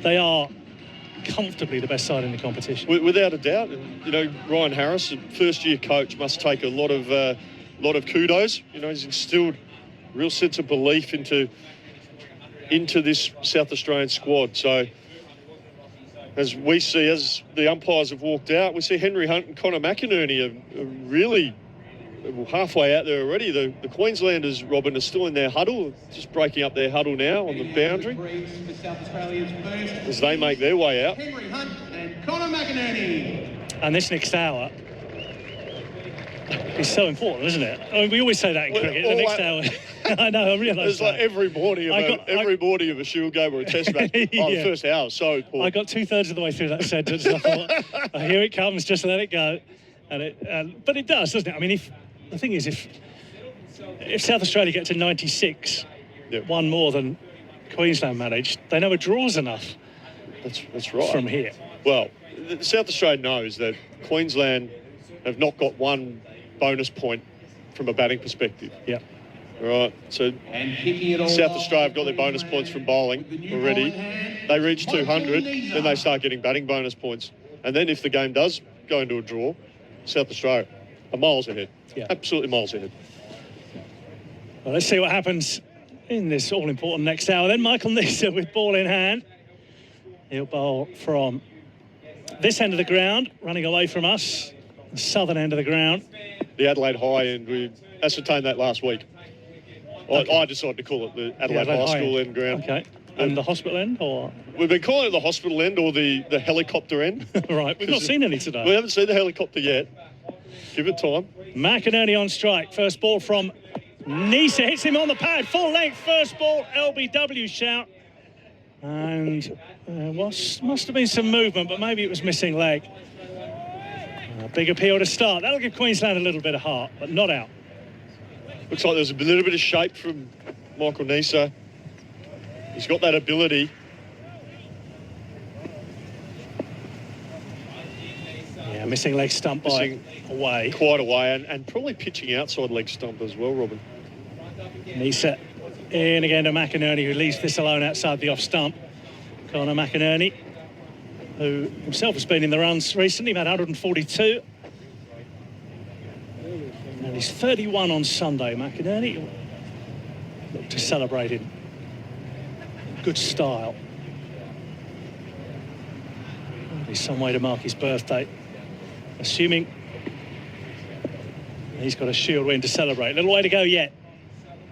They are comfortably the best side in the competition. Without a doubt. And, you know, Ryan Harris, first-year coach, must take a lot of kudos. You know, he's instilled a real sense of belief into this South Australian squad. So, as we see, as the umpires have walked out, we see Henry Hunt and Connor McInerney are really halfway out there already. The Queenslanders, Robin, are still in their huddle, just breaking up their huddle now on the boundary as they make their way out. Henry Hunt and Connor McInerney. And this next hour is so important, isn't it? I mean, we always say that in cricket. The next hour, I know, I realise it's like every morning of a Shield game or a Test match. The first hour, so important. I got 2/3 of the way through that sentence. And I thought, here it comes, just let it go. But it does, doesn't it? I mean, the thing is, if South Australia get to 96, one more than Queensland managed, they know a draw's enough. That's right. From here. Well, South Australia knows that Queensland have not got one bonus point from a batting perspective. Yeah. Right. So South Australia have got their bonus points from bowling already. They reach 200, then they start getting batting bonus points. And then if the game does go into a draw, South Australia are miles ahead. Yeah. Absolutely miles ahead. Well, let's see what happens in this all-important next hour. Then Michael Neser with ball in hand. He'll bowl from this end of the ground, running away from us, the southern end of the ground. The Adelaide High end, we ascertained that last week. I decided to call it the Adelaide High School end ground. Okay. And the hospital end, or? We've been calling it the hospital end or the helicopter end. Right, we've not seen any today. We haven't seen the helicopter yet. Give it time. McInerney on strike. First ball from Neser. Hits him on the pad. Full length. First ball. LBW shout. And must have been some movement, but maybe it was missing leg. A big appeal to start. That'll give Queensland a little bit of heart, but not out. Looks like there's a little bit of shape from Michael Neser. He's got that ability. Yeah, missing leg stump by away. Quite away, and probably pitching outside leg stump as well, Robin. Neser in again to McInerney, who leaves this alone outside the off stump. Connor McInerney, who himself has been in the runs recently, about 142. And he's 31 on Sunday, McInerney. Look to celebrate in good style. There's some way to mark his birthday, assuming he's got a Shield win to celebrate. A little way to go yet.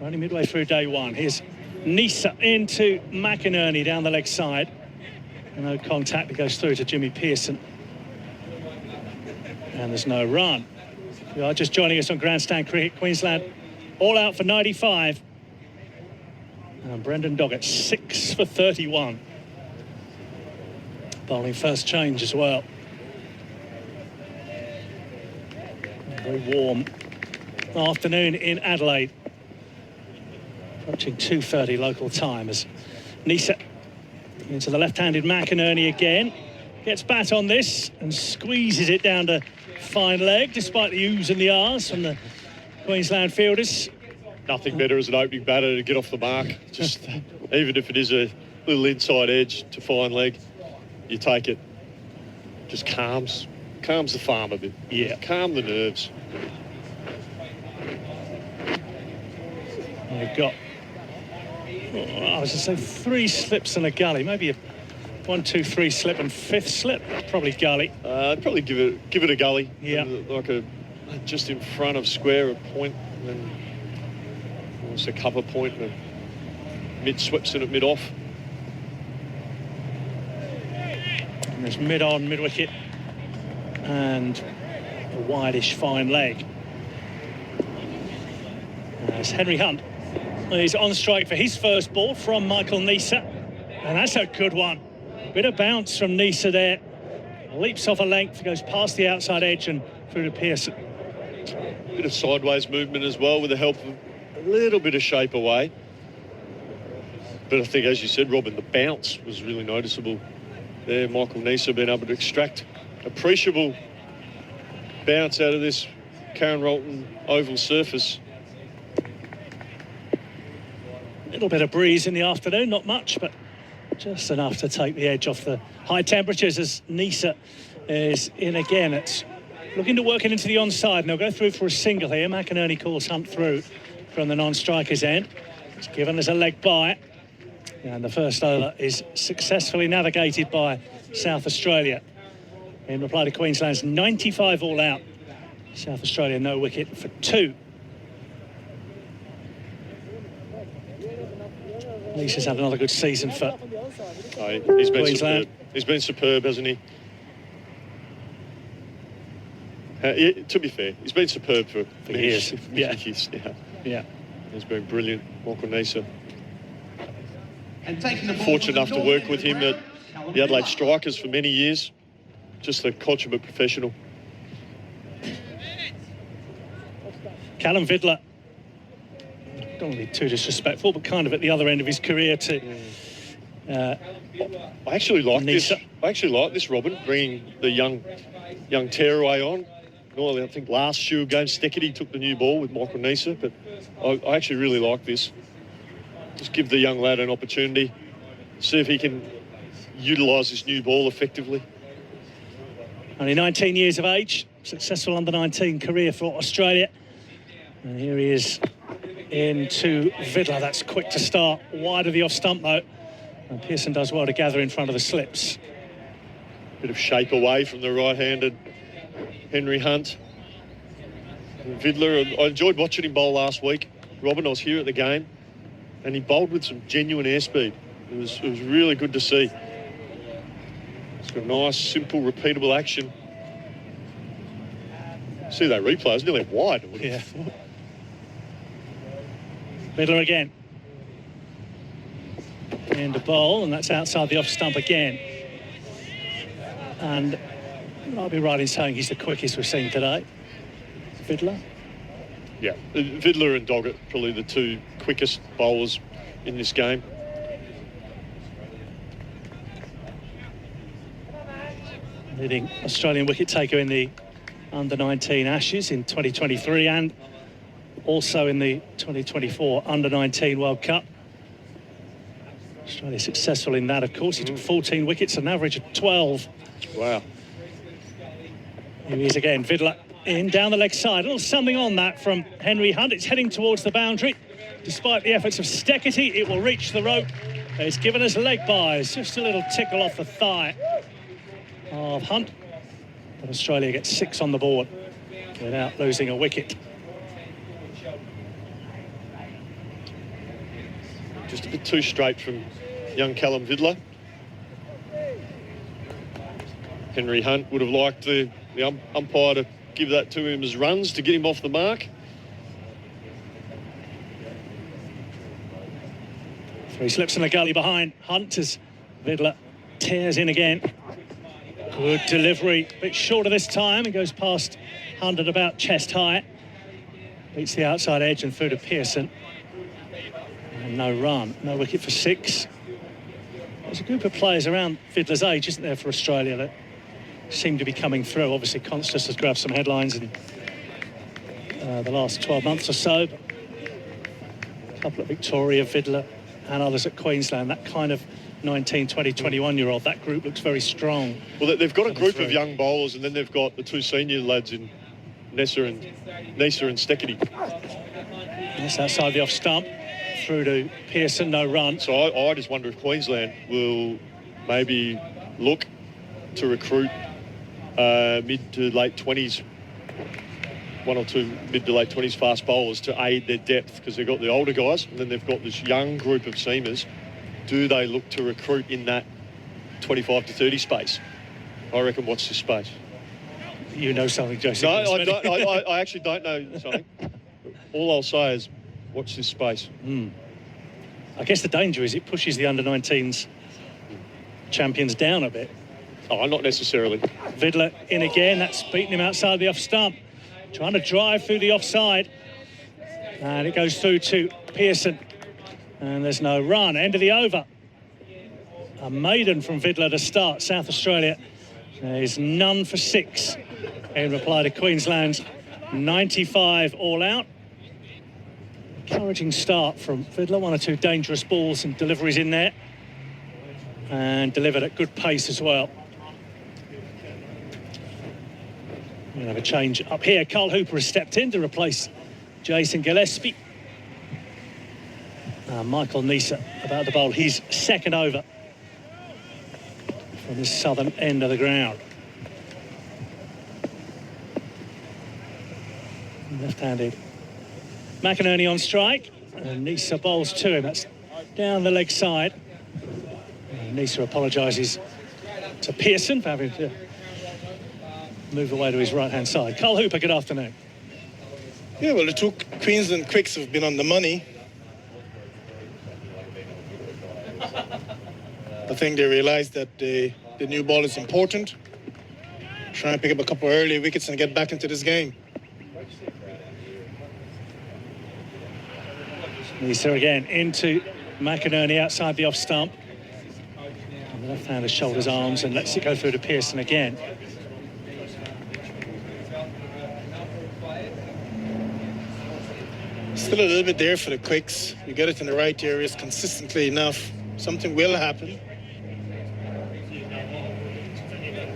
We're only midway through day one. Here's Neser into McInerney down the leg side. No contact. It goes through to Jimmy Pearson. And there's no run. If you are just joining us on Grandstand Cricket, Queensland all out for 95. And Brendan Doggett 6 for 31. Bowling first change as well. Very warm afternoon in Adelaide. Approaching 2:30 local time as Neser into the left-handed McInerney again. Gets bat on this and squeezes it down to fine leg, despite the oohs and the ahs from the Queensland fielders. Nothing better as an opening batter to get off the mark. Just even if it is a little inside edge to fine leg, you take it. Just calms the farm a bit. Yeah. Calm the nerves. We've got, I was going to say 3 slips and a gully, maybe a 1, 2, 3 slip and 5th slip, probably gully. I'd probably give it a gully. Yeah. Like just in front of square, a point, and then almost a cover point, and mid sweeps and a mid off. And there's mid on, mid wicket, and a wideish fine leg. There's Henry Hunt. He's on strike for his first ball from Michael Neser. And that's a good one. Bit of bounce from Neser there. Leaps off a length, goes past the outside edge and through to Pearson. Bit of sideways movement as well with the help of a little bit of shape away. But I think, as you said, Robin, the bounce was really noticeable there. Michael Neser being able to extract appreciable bounce out of this Karen Rolton oval surface. little bit of breeze in the afternoon, not much, but just enough to take the edge off the high temperatures as Nisa is in again. It's looking to work it into the onside, and they'll go through for a single here. McInerney calls Hunt through from the non-striker's end. It's given as a leg bye, and the first over is successfully navigated by South Australia. In reply to Queensland's 95 all out, South Australia no wicket for 2. Lisa's had another good season for he's been Queensland. superb. He's been superb, hasn't he? To be fair, he's been superb for years. Years. Yeah. He's been brilliant, Michael Nisa. Fortunate enough to work with him at the Adelaide Strikers for many years. Just a consummate professional. Callum Vidler, don't want to be too disrespectful, but kind of at the other end of his career to I actually like this. I actually like this, Robin, bringing the young tearaway on. Normally, I think last Shield game, Steckity took the new ball with Michael Nisa, but I actually really like this. Just give the young lad an opportunity, see if he can utilise this new ball effectively. Only 19 years of age, successful under-19 career for Australia. And here he is into Vidler. That's quick to start, wide of the off-stump though. And Pearson does well to gather in front of the slips. Bit of shape away from the right-handed Henry Hunt. And Vidler, I enjoyed watching him bowl last week. Robin, I was here at the game, and he bowled with some genuine airspeed. It was really good to see. It's got nice, simple, repeatable action. See that replay, it's nearly wide. I would have thought. Vidler again. And a bowl, and that's outside the off stump again. And I'll be right in saying he's the quickest we've seen today. Vidler. Yeah, Vidler and Doggett, probably the two quickest bowlers in this game. Leading Australian wicket taker in the under-19 Ashes in 2023 and also in the 2024 under-19 World Cup. Australia successful in that, of course. He took 14 wickets, an average of 12. Wow. Here he is again, Vidler in down the leg side. A little something on that from Henry Hunt. It's heading towards the boundary. Despite the efforts of Steckity, it will reach the rope. It's given us leg byes, just a little tickle off the thigh of Hunt. But Australia gets 6 on the board without losing a wicket. Just a bit too straight from young Callum Vidler. Henry Hunt would have liked the umpire to give that to him as runs to get him off the mark. 3 slips in the gully behind Hunt as Vidler tears in again. Good delivery, a bit shorter this time. He goes past Hunt at about chest high. Beats the outside edge and through to Pearson. And no run, no wicket for 6. There's a group of players around Vidler's age, isn't there, for Australia that seem to be coming through. Obviously, Constance has grabbed some headlines in the last 12 months or so. But a couple at Victoria, Vidler and others at Queensland. That kind of 19, 20, 21-year-old, that group looks very strong. Well, they've got a group of young bowlers, and then they've got the 2 senior lads in Nisa and Steckity. That's outside the off-stump. Through to Pearson, no run. So I just wonder if Queensland will maybe look to recruit mid to late 20s, 1 or 2 mid to late 20s fast bowlers to aid their depth, because they've got the older guys and then they've got this young group of seamers. Do they look to recruit in that 25 to 30 space? I reckon watch this space. You know something, Joseph? No, I don't. I actually don't know something. All I'll say is watch this space. I guess the danger is it pushes the under-19s champions down a bit. Oh, not necessarily. Vidler in again. That's beaten him outside the off-stump. Trying to drive through the offside. And it goes through to Pearson. And there's no run. End of the over. A maiden from Vidler to start. South Australia is none for 6 in reply to Queensland's 95 all out. Encouraging start from Fiddler. 1 or 2 dangerous balls and deliveries in there. And delivered at good pace as well. We'll have a change up here. Carl Hooper has stepped in to replace Jason Gillespie. Michael Nisa about to bowl his second over from the southern end of the ground. Left-handed McInerney on strike, and Nisa bowls to him. That's down the leg side. And Nisa apologises to Pearson for having to move away to his right-hand side. Carl Hooper, good afternoon. Yeah, well, the 2 Queensland quicks have been on the money. I think they realised that the new ball is important. Try and pick up a couple of early wickets and get back into this game. Nisa again into McInerney outside the off stump. And the left-hander shoulders arms and lets it go through to Pearson again. Still a little bit there for the quicks. You get it in the right areas consistently enough, something will happen.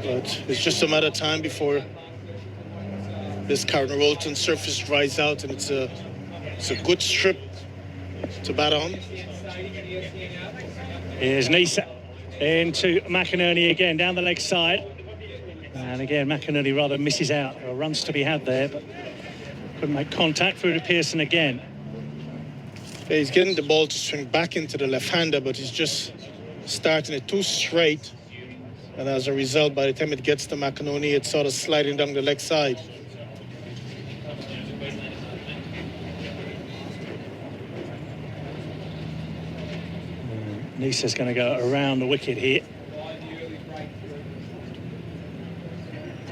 But it's just a matter of time before this Karen Rolton surface dries out, and it's a good strip to bat on. Here's Nisa into McInerney again down the leg side, and again McInerney rather misses out. There are runs to be had there, but couldn't make contact. Through to Pearson again. Yeah, he's getting the ball to swing back into the left-hander, but he's just starting it too straight. And as a result, by the time it gets to McInerney, it's sort of sliding down the leg side. Nisa's going to go around the wicket here.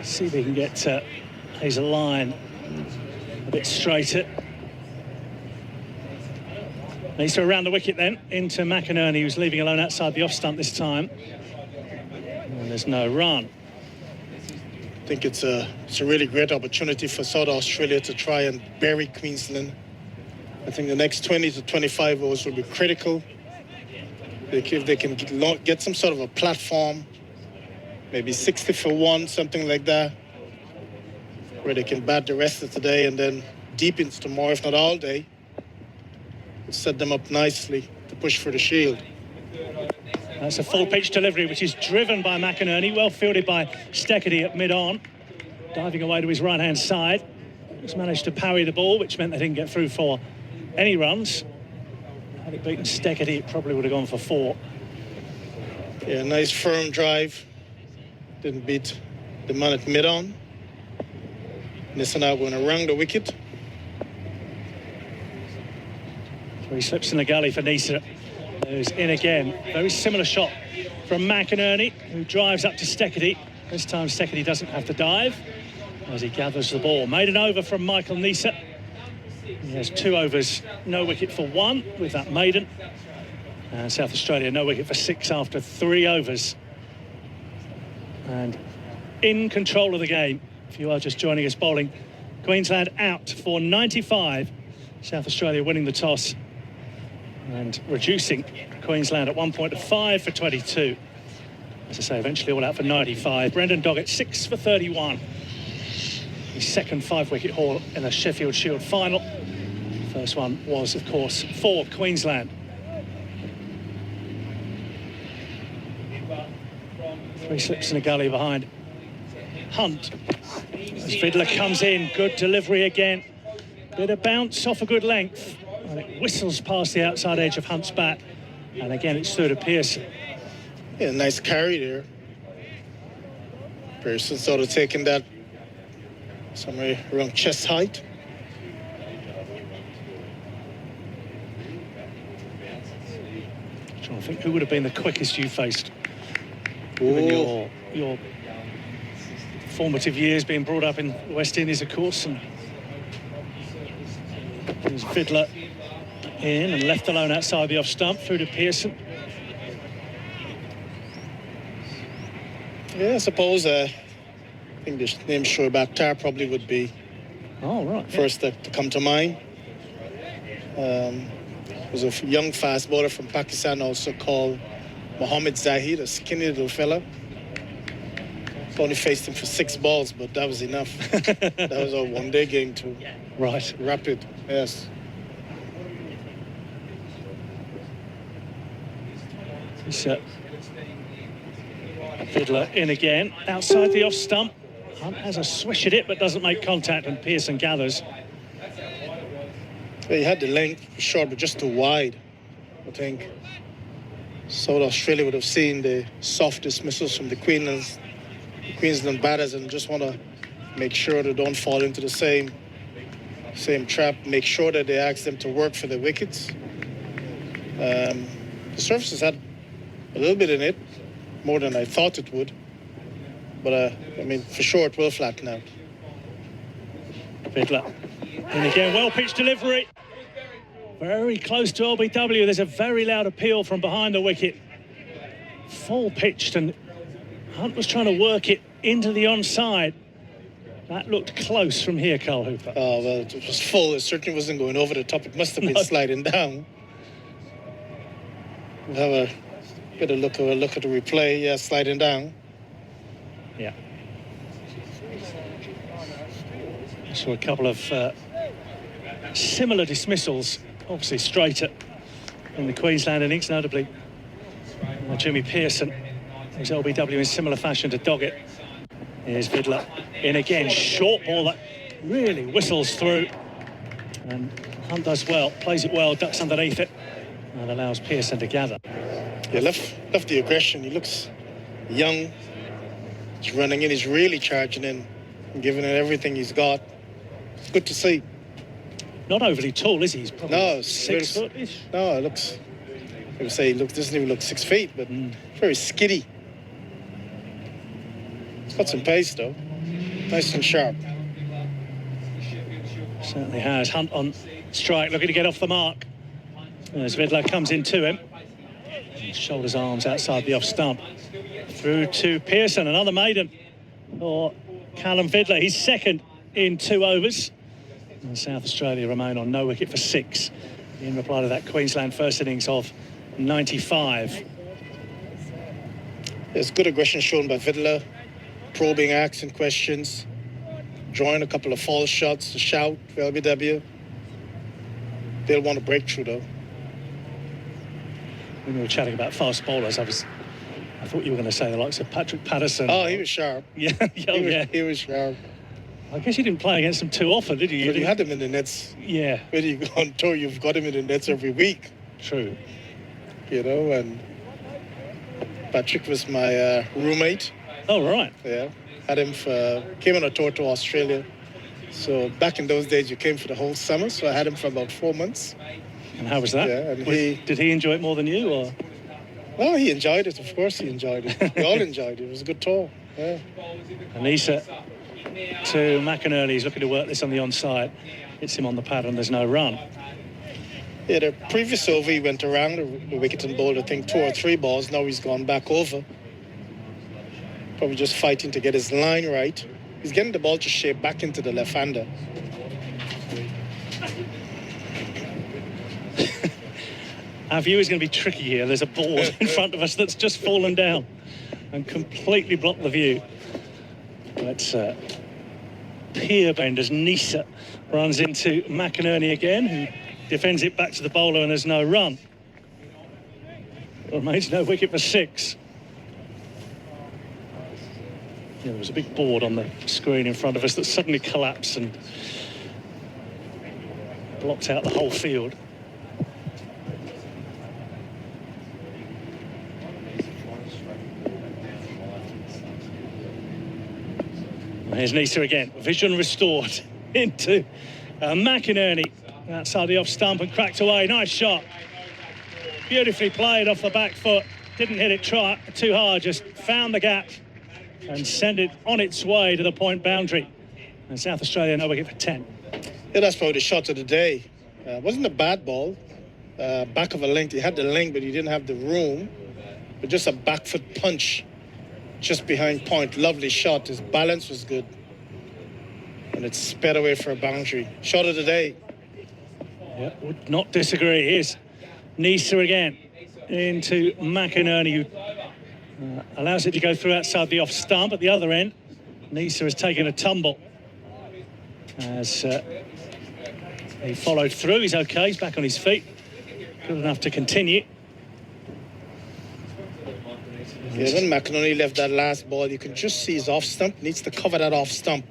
See if he can get his line a bit straighter. Nisa around the wicket then, into McInerney, who's leaving alone outside the off stump this time. And there's no run. I think it's a really great opportunity for South Australia to try and bury Queensland. I think the next 20 to 25 overs will be critical. If they can get some sort of a platform, maybe 60 for 1, something like that, where they can bat the rest of today and then deep into tomorrow, if not all day, set them up nicely to push for the Shield. That's a full pitch delivery, which is driven by McInerney, well fielded by Steckedy at mid-on, diving away to his right-hand side. He's managed to parry the ball, which meant they didn't get through for any runs. Had it beaten Steckedy, it probably would have gone for 4. Yeah, nice firm drive. Didn't beat the man at mid-on. Nisa now going around the wicket. 3 slips in the gully for Nisa. Who's in again. Very similar shot from McInerney, who drives up to Steckedy. This time Steckedy doesn't have to dive as he gathers the ball. Made an over from Michael Nisa. He has 2 overs, no wicket for 1 with that maiden. And South Australia, no wicket for 6 after 3 overs. And in control of the game, if you are just joining us bowling. Queensland out for 95. South Australia winning the toss and reducing Queensland at 1 point to 5 for 22. As I say, eventually all out for 95. Brendan Doggett 6 for 31. His second 5-wicket haul in a Sheffield Shield final. First one was, of course, for Queensland. 3 slips in a gully behind Hunt. As Fiddler comes in, good delivery again. Bit of bounce off a good length. And it whistles past the outside edge of Hunt's bat. And again, it's through to Pearson. Yeah, nice carry there. Pearson sort of taking that somewhere around chest height. Trying to think who would have been the quickest you faced. Given your formative years being brought up in West Indies, of course. And there's Fiddler in and left alone outside the off stump through to Pearson. Yeah, I suppose I think the name Shoaib Akhtar probably would be right. first to come to mind. Was a young fast bowler from Pakistan also called Mohammed Zahid, a skinny little fella. Only faced him for 6 balls, but that was enough. That was a one-day game too. Right. Rapid, yes. Fiddler in again, outside the off stump. Hunt has a swish at it, but doesn't make contact, and Pearson gathers. He had the length, short, but just too wide, I think. South Australia would have seen the soft dismissals from the Queensland batters and just want to make sure they don't fall into the same trap, make sure that they ask them to work for the wickets. The surface has had a little bit in it, more than I thought it would. But, I mean, for sure it will flatten out. Fiddler. And again, well-pitched delivery. Very close to LBW. There's a very loud appeal from behind the wicket. Full pitched, and Hunt was trying to work it into the onside. That looked close from here, Carl Hooper. Oh, well, it was full. It certainly wasn't going over the top. It must have been sliding down. We'll have a bit of look at the replay. Yeah, sliding down. Yeah. So a couple of similar dismissals, obviously straighter in the Queensland innings, notably Jimmy Pearson, who's LBW in similar fashion to Doggett. Here's Fiddler in again, short ball that really whistles through, and Hunt does well, plays it well, ducks underneath it, and allows Pearson to gather. Yeah, left the aggression. He looks young. He's running in. He's really charging in and giving it everything he's got. It's good to see. Not overly tall, is he? He's probably no, 6 foot-ish. No, it looks. I would say doesn't even look 6 feet, but very skiddy. It's got some pace though. Nice and sharp. Certainly has. Hunt on strike, looking to get off the mark. As Fiddler comes into him. Shoulders, arms outside the off stump. Through to Pearson, another maiden for Callum Fiddler. He's second in 2 overs. And South Australia remain on no wicket for 6 in reply to that Queensland first innings of 95. There's good aggression shown by Fiddler, probing, asking questions, drawing a couple of false shots to shout for LBW. They'll want to break through though. When we were chatting about fast bowlers, I thought you were going to say the likes of Patrick Patterson. Oh, he was sharp. Yeah, he was sharp. I guess you didn't play against him too often, did you? But you had him in the nets. Yeah. When you go on tour, you've got him in the nets every week. True. You know, and Patrick was my roommate. Oh, right. Yeah. Had him came on a tour to Australia. So back in those days, you came for the whole summer. So I had him for about 4 months. And how was that? Yeah, and did he enjoy it more than you, or? Oh, he enjoyed it. Of course, he enjoyed it. We all enjoyed it. It was a good tour. Yeah. Anisa to McInerney. He's looking to work this on the onside. Hits him on the pad, and there's no run. Yeah, the previous over he went around the wicket and bowled, I think, 2 or 3 balls. Now he's gone back over. Probably just fighting to get his line right. He's getting the ball to shape back into the left-hander. Our view is going to be tricky here. There's a board in front of us that's just fallen down and completely blocked the view. Let's peer bend as Nisa runs into McInerney again, who defends it back to the bowler, and there's no run. There remains no wicket for 6. Yeah, there was a big board on the screen in front of us that suddenly collapsed and blocked out the whole field. Here's Nisa again, vision restored into McInerney outside the off stump and cracked away. Nice shot. Beautifully played off the back foot. Didn't hit it too hard, just found the gap and sent it on its way to the point boundary. And South Australia no wicket for 10. Yeah, that's probably the shot of the day. Wasn't a bad ball. Back of a length. He had the length, but he didn't have the room. But just a back foot punch just behind point. Lovely shot. His balance was good. And it sped away for a boundary. Shot of the day. Yeah, would not disagree. Here's Nisa again into McInerney, who allows it to go through outside the off stump. At the other end, Nisa has taken a tumble as he followed through. He's okay, he's back on his feet. Good enough to continue. Yeah, when McInerney left that last ball, you can just see his off stump. Needs to cover that off stump.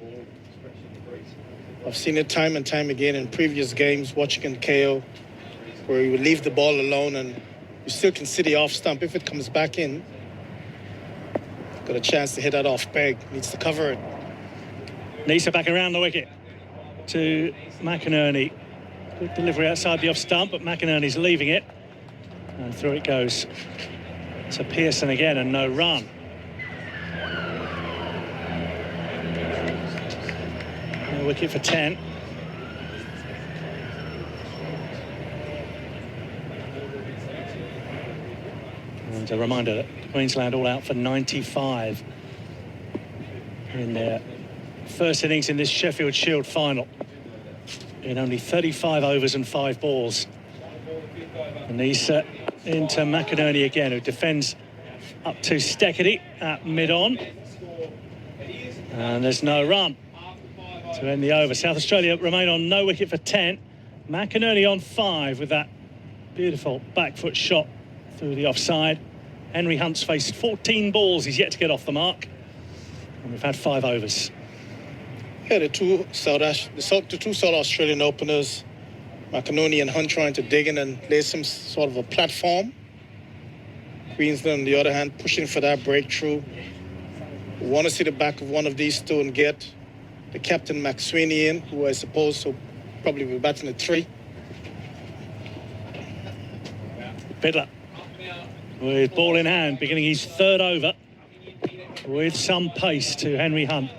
I've seen it time and time again in previous games, watching in KO, where he would leave the ball alone and you still can see the off stump. If it comes back in, got a chance to hit that off peg. Needs to cover it. Nisa back around the wicket to McInerney. Good delivery outside the off stump, but McInerney's leaving it. And through it goes to Pearson again, and no run. No wicket for 10. And a reminder that Queensland all out for 95 in their first innings in this Sheffield Shield final. In only 35 overs and 5 balls. Nisa into McInerney again, who defends up to Steckity at mid-on. And there's no run to end the over. South Australia remain on no wicket for 10. McInerney on 5 with that beautiful back foot shot through the offside. Henry Hunt's faced 14 balls. He's yet to get off the mark. And we've had 5 overs. Yeah, the two South Australian openers, McInerney and Hunt, trying to dig in and lay some sort of a platform. Queensland, on the other hand, pushing for that breakthrough. We want to see the back of one of these two and get the captain McSweeney in, who I suppose will probably be batting at 3. Fiddler with ball in hand, beginning his 3rd over with some pace to Henry Hunt.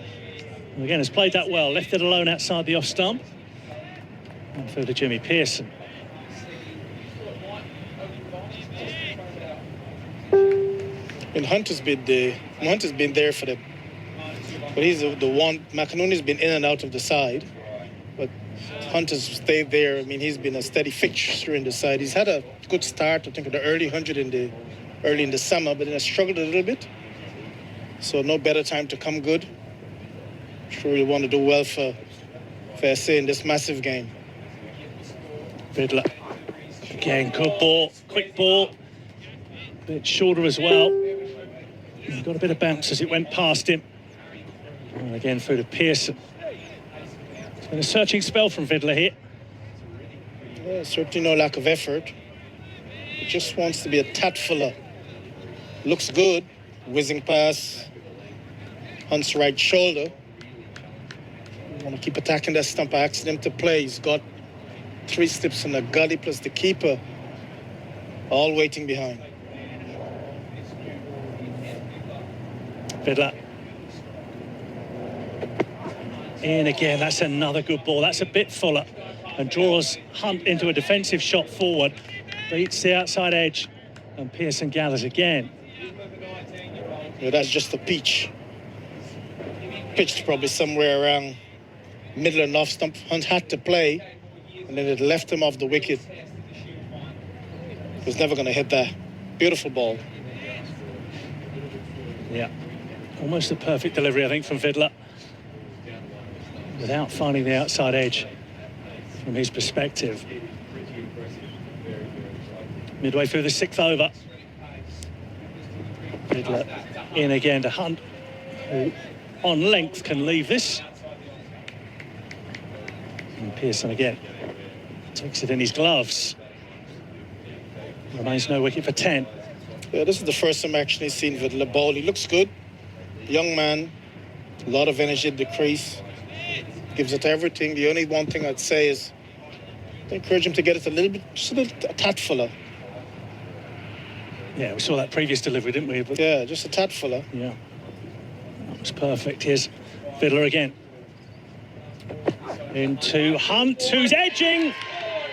And again, has played that well, left it alone outside the off stump. And through to Jimmy Pearson. And Hunt has been there for them. But he's the one. McInerney's been in and out of the side, but Hunt has stayed there. I mean, he's been a steady fixture in the side. He's had a good start, I think, at the early 100 early in the summer, but then has struggled a little bit. So no better time to come good. I'm sure he'll want to do well for SA in this massive game. Fiddler again, good ball, quick ball, bit shorter as well. He got a bit of bounce as it went past him. And again through to Pearson. It's been a searching spell from Fiddler here. Yeah, certainly no lack of effort. He just wants to be a tad fuller. Looks good. Whizzing pass. Hunt's right shoulder. Want to keep attacking that stump. I asked him to play. He's got 3 slips in the gully plus the keeper, all waiting behind. Fiddler. In again, that's another good ball. That's a bit fuller and draws Hunt into a defensive shot forward. Beats the outside edge and Pearson gathers again. Yeah, that's just a peach. Pitched probably somewhere around middle and off stump. Hunt had to play, and then it left him off the wicket. He was never going to hit that. Beautiful ball. Yeah, almost a perfect delivery, I think, from Fiddler, without finding the outside edge from his perspective. Midway through the 6th over. Fiddler in again to Hunt, who on length can leave this. And Pearson again takes it in his gloves. Remains no wicket for 10. Yeah, this is the first time actually he's seen Fiddler bowl. He looks good. Young man, a lot of energy at the crease. Gives it everything. The only one thing I'd say is to encourage him to get it a little bit, just a tad fuller. Yeah, we saw that previous delivery, didn't we? But yeah, just a tad fuller. Yeah, that was perfect. Here's Fiddler again. Into Hunt, who's edging.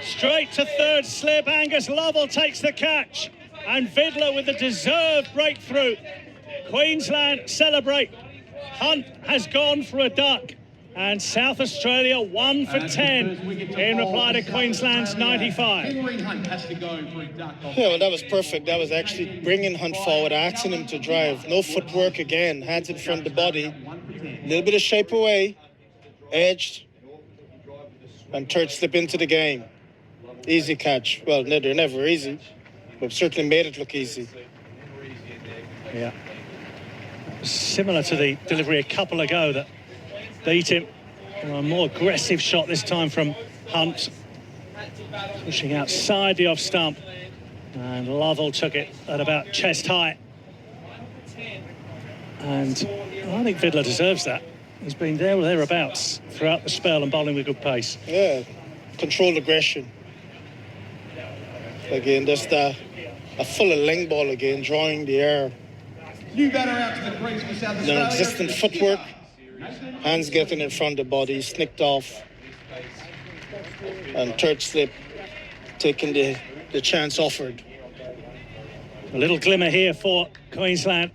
Straight to 3rd slip. Angus Lovell takes the catch. And Fiddler with a deserved breakthrough. Queensland celebrate. Hunt has gone for a duck. And South Australia 1 for 10 in reply to Queensland's 95. Yeah, well, that was perfect. That was actually bringing Hunt forward, asking him to drive. No footwork again, hands in front of the body. A little bit of shape away, edged, and third slip into the game. Easy catch. Well, they're never easy, but certainly made it look easy. Yeah. Similar to the delivery a couple ago that beat him. A more aggressive shot this time from Hunt. Pushing outside the off stump. And Lovell took it at about chest height. And I think Vidler deserves that. He's been there or thereabouts throughout the spell and bowling with good pace. Yeah, controlled aggression. Again, just a full of length ball again, drawing the air. New batter out to the crease for South Australia. Non-existent footwork. Hands getting in front of the body, snicked off. And third slip, taking the chance offered. A little glimmer here for Queensland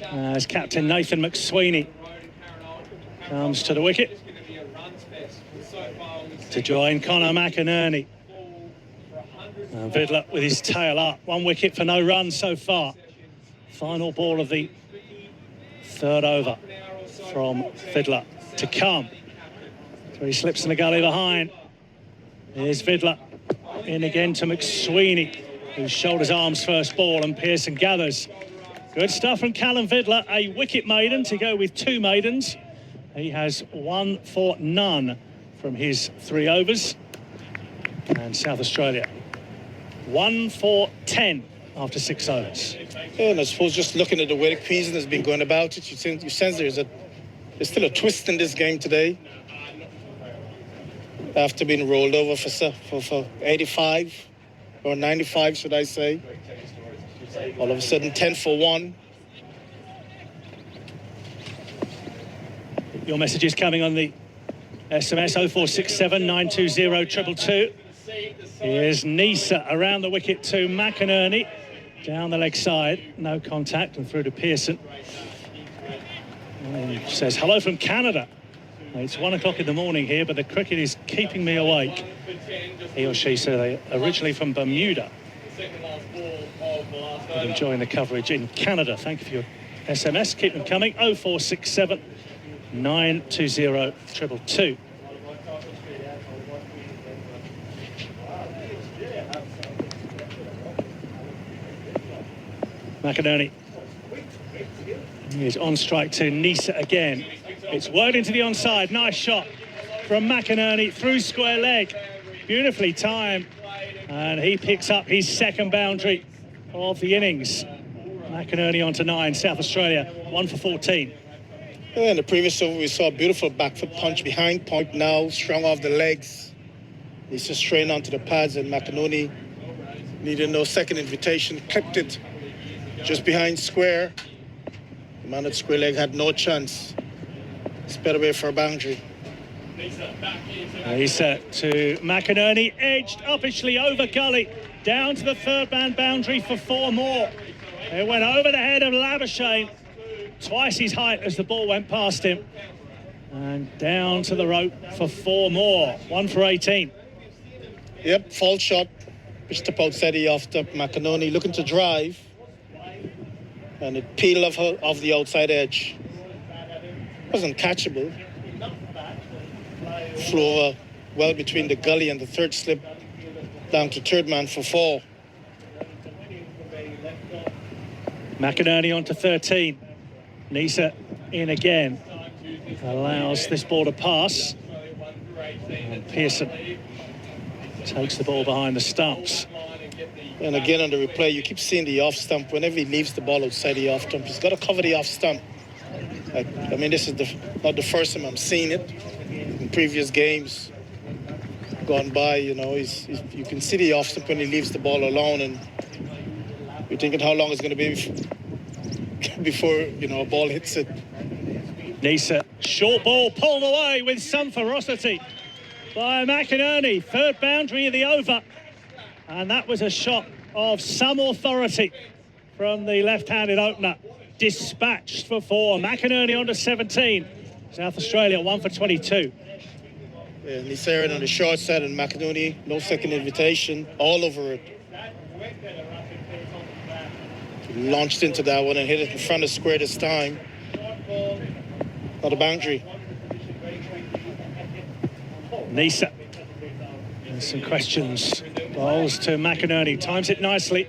as captain Nathan McSweeney comes to the wicket to join Connor McInerney. And Vidler with his tail up. 1 wicket for no runs so far. Final ball of the third over from Vidler to come. 3 slips in the gully behind. Here's Vidler in again to McSweeney, who shoulders arms first ball, and Pearson gathers. Good stuff from Callum Vidler, a wicket maiden to go with 2 maidens. He has 1 for none from his 3 overs. And South Australia 1 for 10 after 6 overs. Yeah, and I suppose just looking at the way the Queensland has been going about it, you sense there's still a twist in this game today. After being rolled over for 85 or 95, should I say. All of a sudden, 10 for 1. Your messages coming on the SMS 0467 920 222. Here's Nisa around the wicket to McInerney. Down the leg side, no contact, and through to Pearson. And he says, hello from Canada. It's 1 o'clock in the morning here, but the cricket is keeping me awake. He or she said they originally from Bermuda, but enjoying the coverage in Canada. Thank you for your SMS. Keep them coming. 0467 920 222. McInerney is on strike to Nisa again. It's word into the onside. Nice shot from McInerney through square leg. Beautifully timed. And he picks up his second boundary of the innings. McInerney on to 9. South Australia 1 for 14. Yeah, in the previous over, we saw a beautiful back foot punch behind point now, strung off the legs. He's just straight onto the pads, and McInerney needed no second invitation, clipped it just behind square. The man at square leg had no chance. Sped away for a boundary. Nisa to McInerney, edged uppishly over gully, down to the third man boundary for 4 more. It went over the head of Labuschagne, twice his height as the ball went past him. And down to the rope for 4 more. 1 for 18. Yep, false shot. Pitched up outside the off top. McInerney looking to drive. And it peeled off the outside edge. Wasn't catchable. Flew over well between the gully and the third slip, down to third man for 4. McInerney on to 13. Nisa in again. Allows this ball to pass. And Pearson takes the ball behind the stumps. And again on the replay, you keep seeing the off stump. Whenever he leaves the ball outside the off stump, he's got to cover the off stump. I mean, this is not the first time I'm seeing it. In previous games gone by, you know, you can see the off stump when he leaves the ball alone, and you're thinking how long it's going to be before, you know, a ball hits it. Nisa, short ball pulled away with some ferocity by McInerney. Third boundary of the over. And that was a shot of some authority from the left-handed opener. Dispatched for 4. McInerney on to 17. South Australia 1 for 22. Yeah, and he's airing on the short side, and McInerney, no second invitation, all over it. He launched into that one and hit it in front of square this time. Not a boundary. Nisa. And some questions. Bowls to McInerney. Times it nicely,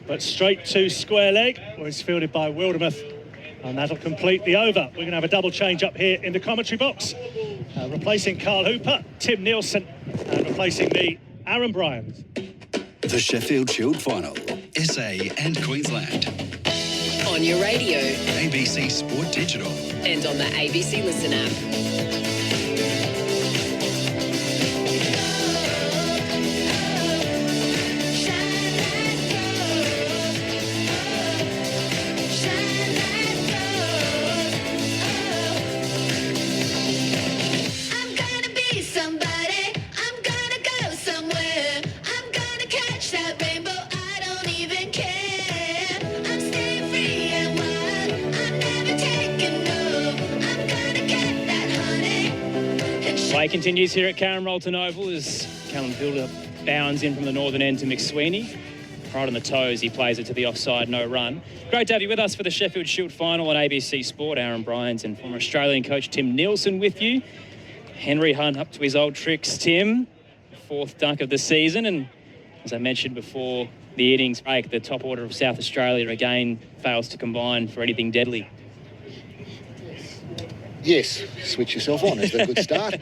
but straight to square leg, where it's fielded by Wildermuth. And that'll complete the over. We're going to have a double change up here in the commentary box. Replacing Carl Hooper, Tim Nielsen, and replacing me, Aaron Bryans. The Sheffield Shield Final, SA and Queensland. On your radio. ABC Sport Digital. And on the ABC Listen app. Play continues here at Karen Rolton Oval as Callum Vilder bounds in from the northern end to McSweeney. Right on the toes, he plays it to the offside, no run. Great to have you with us for the Sheffield Shield Final on ABC Sport. Aaron Bryans and former Australian coach Tim Nielsen with you. Henry Hunt up to his old tricks, Tim. Fourth dunk of the season, and as I mentioned before the innings break, the top order of South Australia again fails to combine for anything deadly. Yes, switch yourself on is a good start.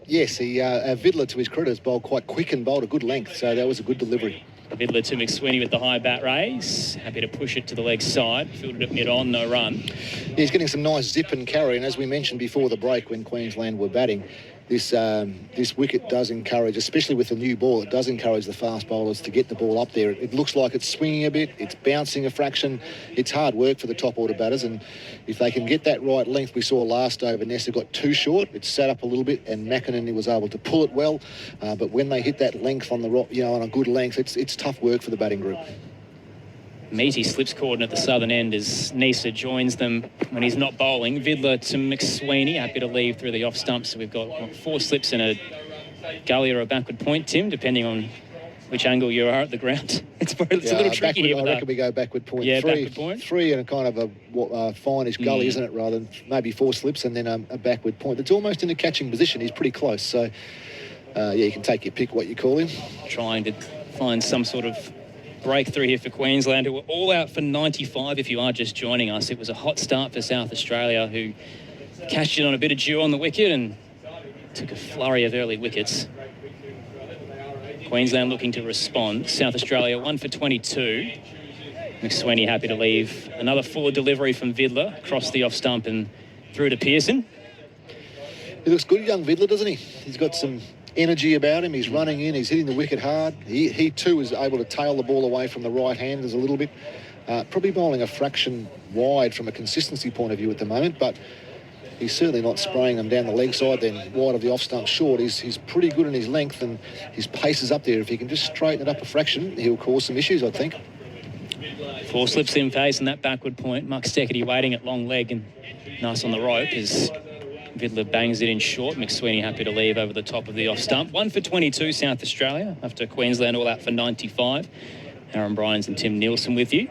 Yes, Vidler, to his credit, has bowled quite quick and bowled a good length, so that was a good delivery. Vidler to McSweeney with the high bat raise. Happy to push it to the leg side. Fielded it mid-on, no run. Yeah, he's getting some nice zip and carry, and as we mentioned before the break when Queensland were batting, this wicket does encourage, especially with the new ball, it does encourage the fast bowlers to get the ball up there. It looks like it's swinging a bit, it's bouncing a fraction. It's hard work for the top order batters, and if they can get that right length, we saw last over, Nessa got too short, it sat up a little bit, and McInerney was able to pull it well. But when they hit that length on the rock, on a good length, it's tough work for the batting group. Meaty slips cordon at the southern end as Nisa joins them when he's not bowling. Vidler to McSweeney, happy to leave through the off stump. So we've got 4 slips and a gully or a backward point, Tim, depending on which angle you are at the ground. It's a little tricky here. I reckon we go backward point. Yeah, 3, backward point. 3 and a kind of a fine-ish gully, isn't it, rather than maybe 4 slips and then a backward point. It's almost in a catching position. He's pretty close. So, you can take your pick what you call him. Trying to find some sort of breakthrough here for Queensland, who were all out for 95 if you are just joining us. It was a hot start for South Australia, who cashed in on a bit of dew on the wicket and took a flurry of early wickets. Queensland looking to respond. South Australia 1 for 22. McSweeney happy to leave. Another fuller delivery from Vidler across the off stump and through to Pearson. He looks good, young Vidler, doesn't he? He's got some energy about him. He's running in, he's hitting the wicket hard. He too is able to tail the ball away from the right handers a little bit. Probably bowling a fraction wide from a consistency point of view at the moment, but he's certainly not spraying them down the leg side then wide of the off stump short. He's pretty good in his length and his pace is up there. If he can just straighten it up a fraction, he'll cause some issues, I think. 4 slips in pace and that backward point. Mark Steckety waiting at long leg and nice on the rope as Vidler bangs it in short. McSweeney happy to leave over the top of the off stump. 1 for 22 South Australia after Queensland all out for 95. Aaron Bryans and Tim Nielsen with you.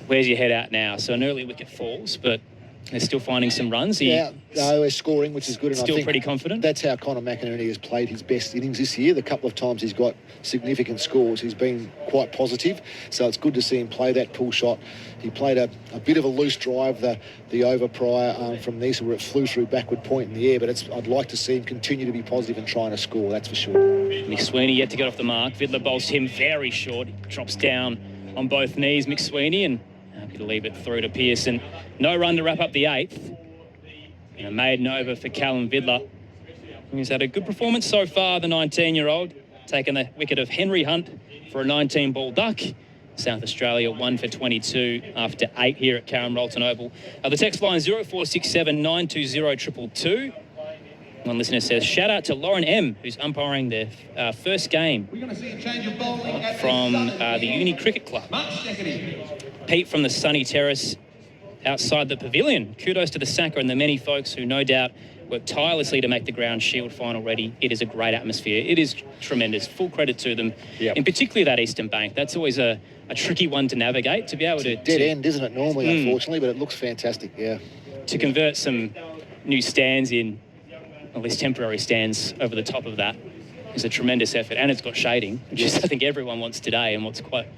Where's your head at now? So an early wicket falls, but they're still finding some runs. They're scoring, which is good. And still I think pretty confident. That's how Conor McInerney has played his best innings this year. The couple of times he's got significant scores, he's been quite positive. So it's good to see him play that pull shot. He played a bit of a loose drive, the over prior from Nisa, where it flew through backward point in the air. But I'd like to see him continue to be positive and trying to score, that's for sure. McSweeney yet to get off the mark. Vidler bowls him very short. He drops down on both knees, McSweeney, and happy to leave it through to Pearson. No run to wrap up the 8th. And a maiden over for Callum Vidler. He's had a good performance so far, the 19-year-old, taking the wicket of Henry Hunt for a 19-ball duck. South Australia 1 for 22 after 8 here at Karen Rolton Oval. The text line 0467 920 222. One listener says, shout out to Lauren M, who's umpiring their first game from the Uni Cricket Club. Pete from the Sunny Terrace outside the pavilion. Kudos to the Sacca and the many folks who no doubt worked tirelessly to make the Ground Shield final ready. It is a great atmosphere. It is tremendous. Full credit to them. Yep. In particular that Eastern Bank. That's always a tricky one to navigate, to be able to... Dead end, isn't it, normally, unfortunately, but it looks fantastic, yeah. To convert some new stands in, at least temporary stands, over the top of that is a tremendous effort. And it's got shading, which is, I think, everyone wants today, and what's quite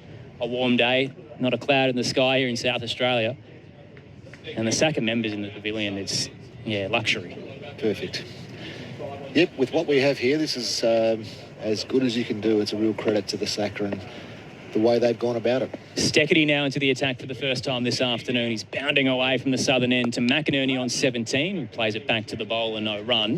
a warm day, not a cloud in the sky here in South Australia. And the Sacca members in the pavilion, it's, luxury. Perfect. Yep, with what we have here, this is as good as you can do. It's a real credit to the Sacca and the way they've gone about it. Steckity now into the attack for the first time this afternoon. He's bounding away from the southern end to McInerney on 17, who plays it back to the bowler, no run.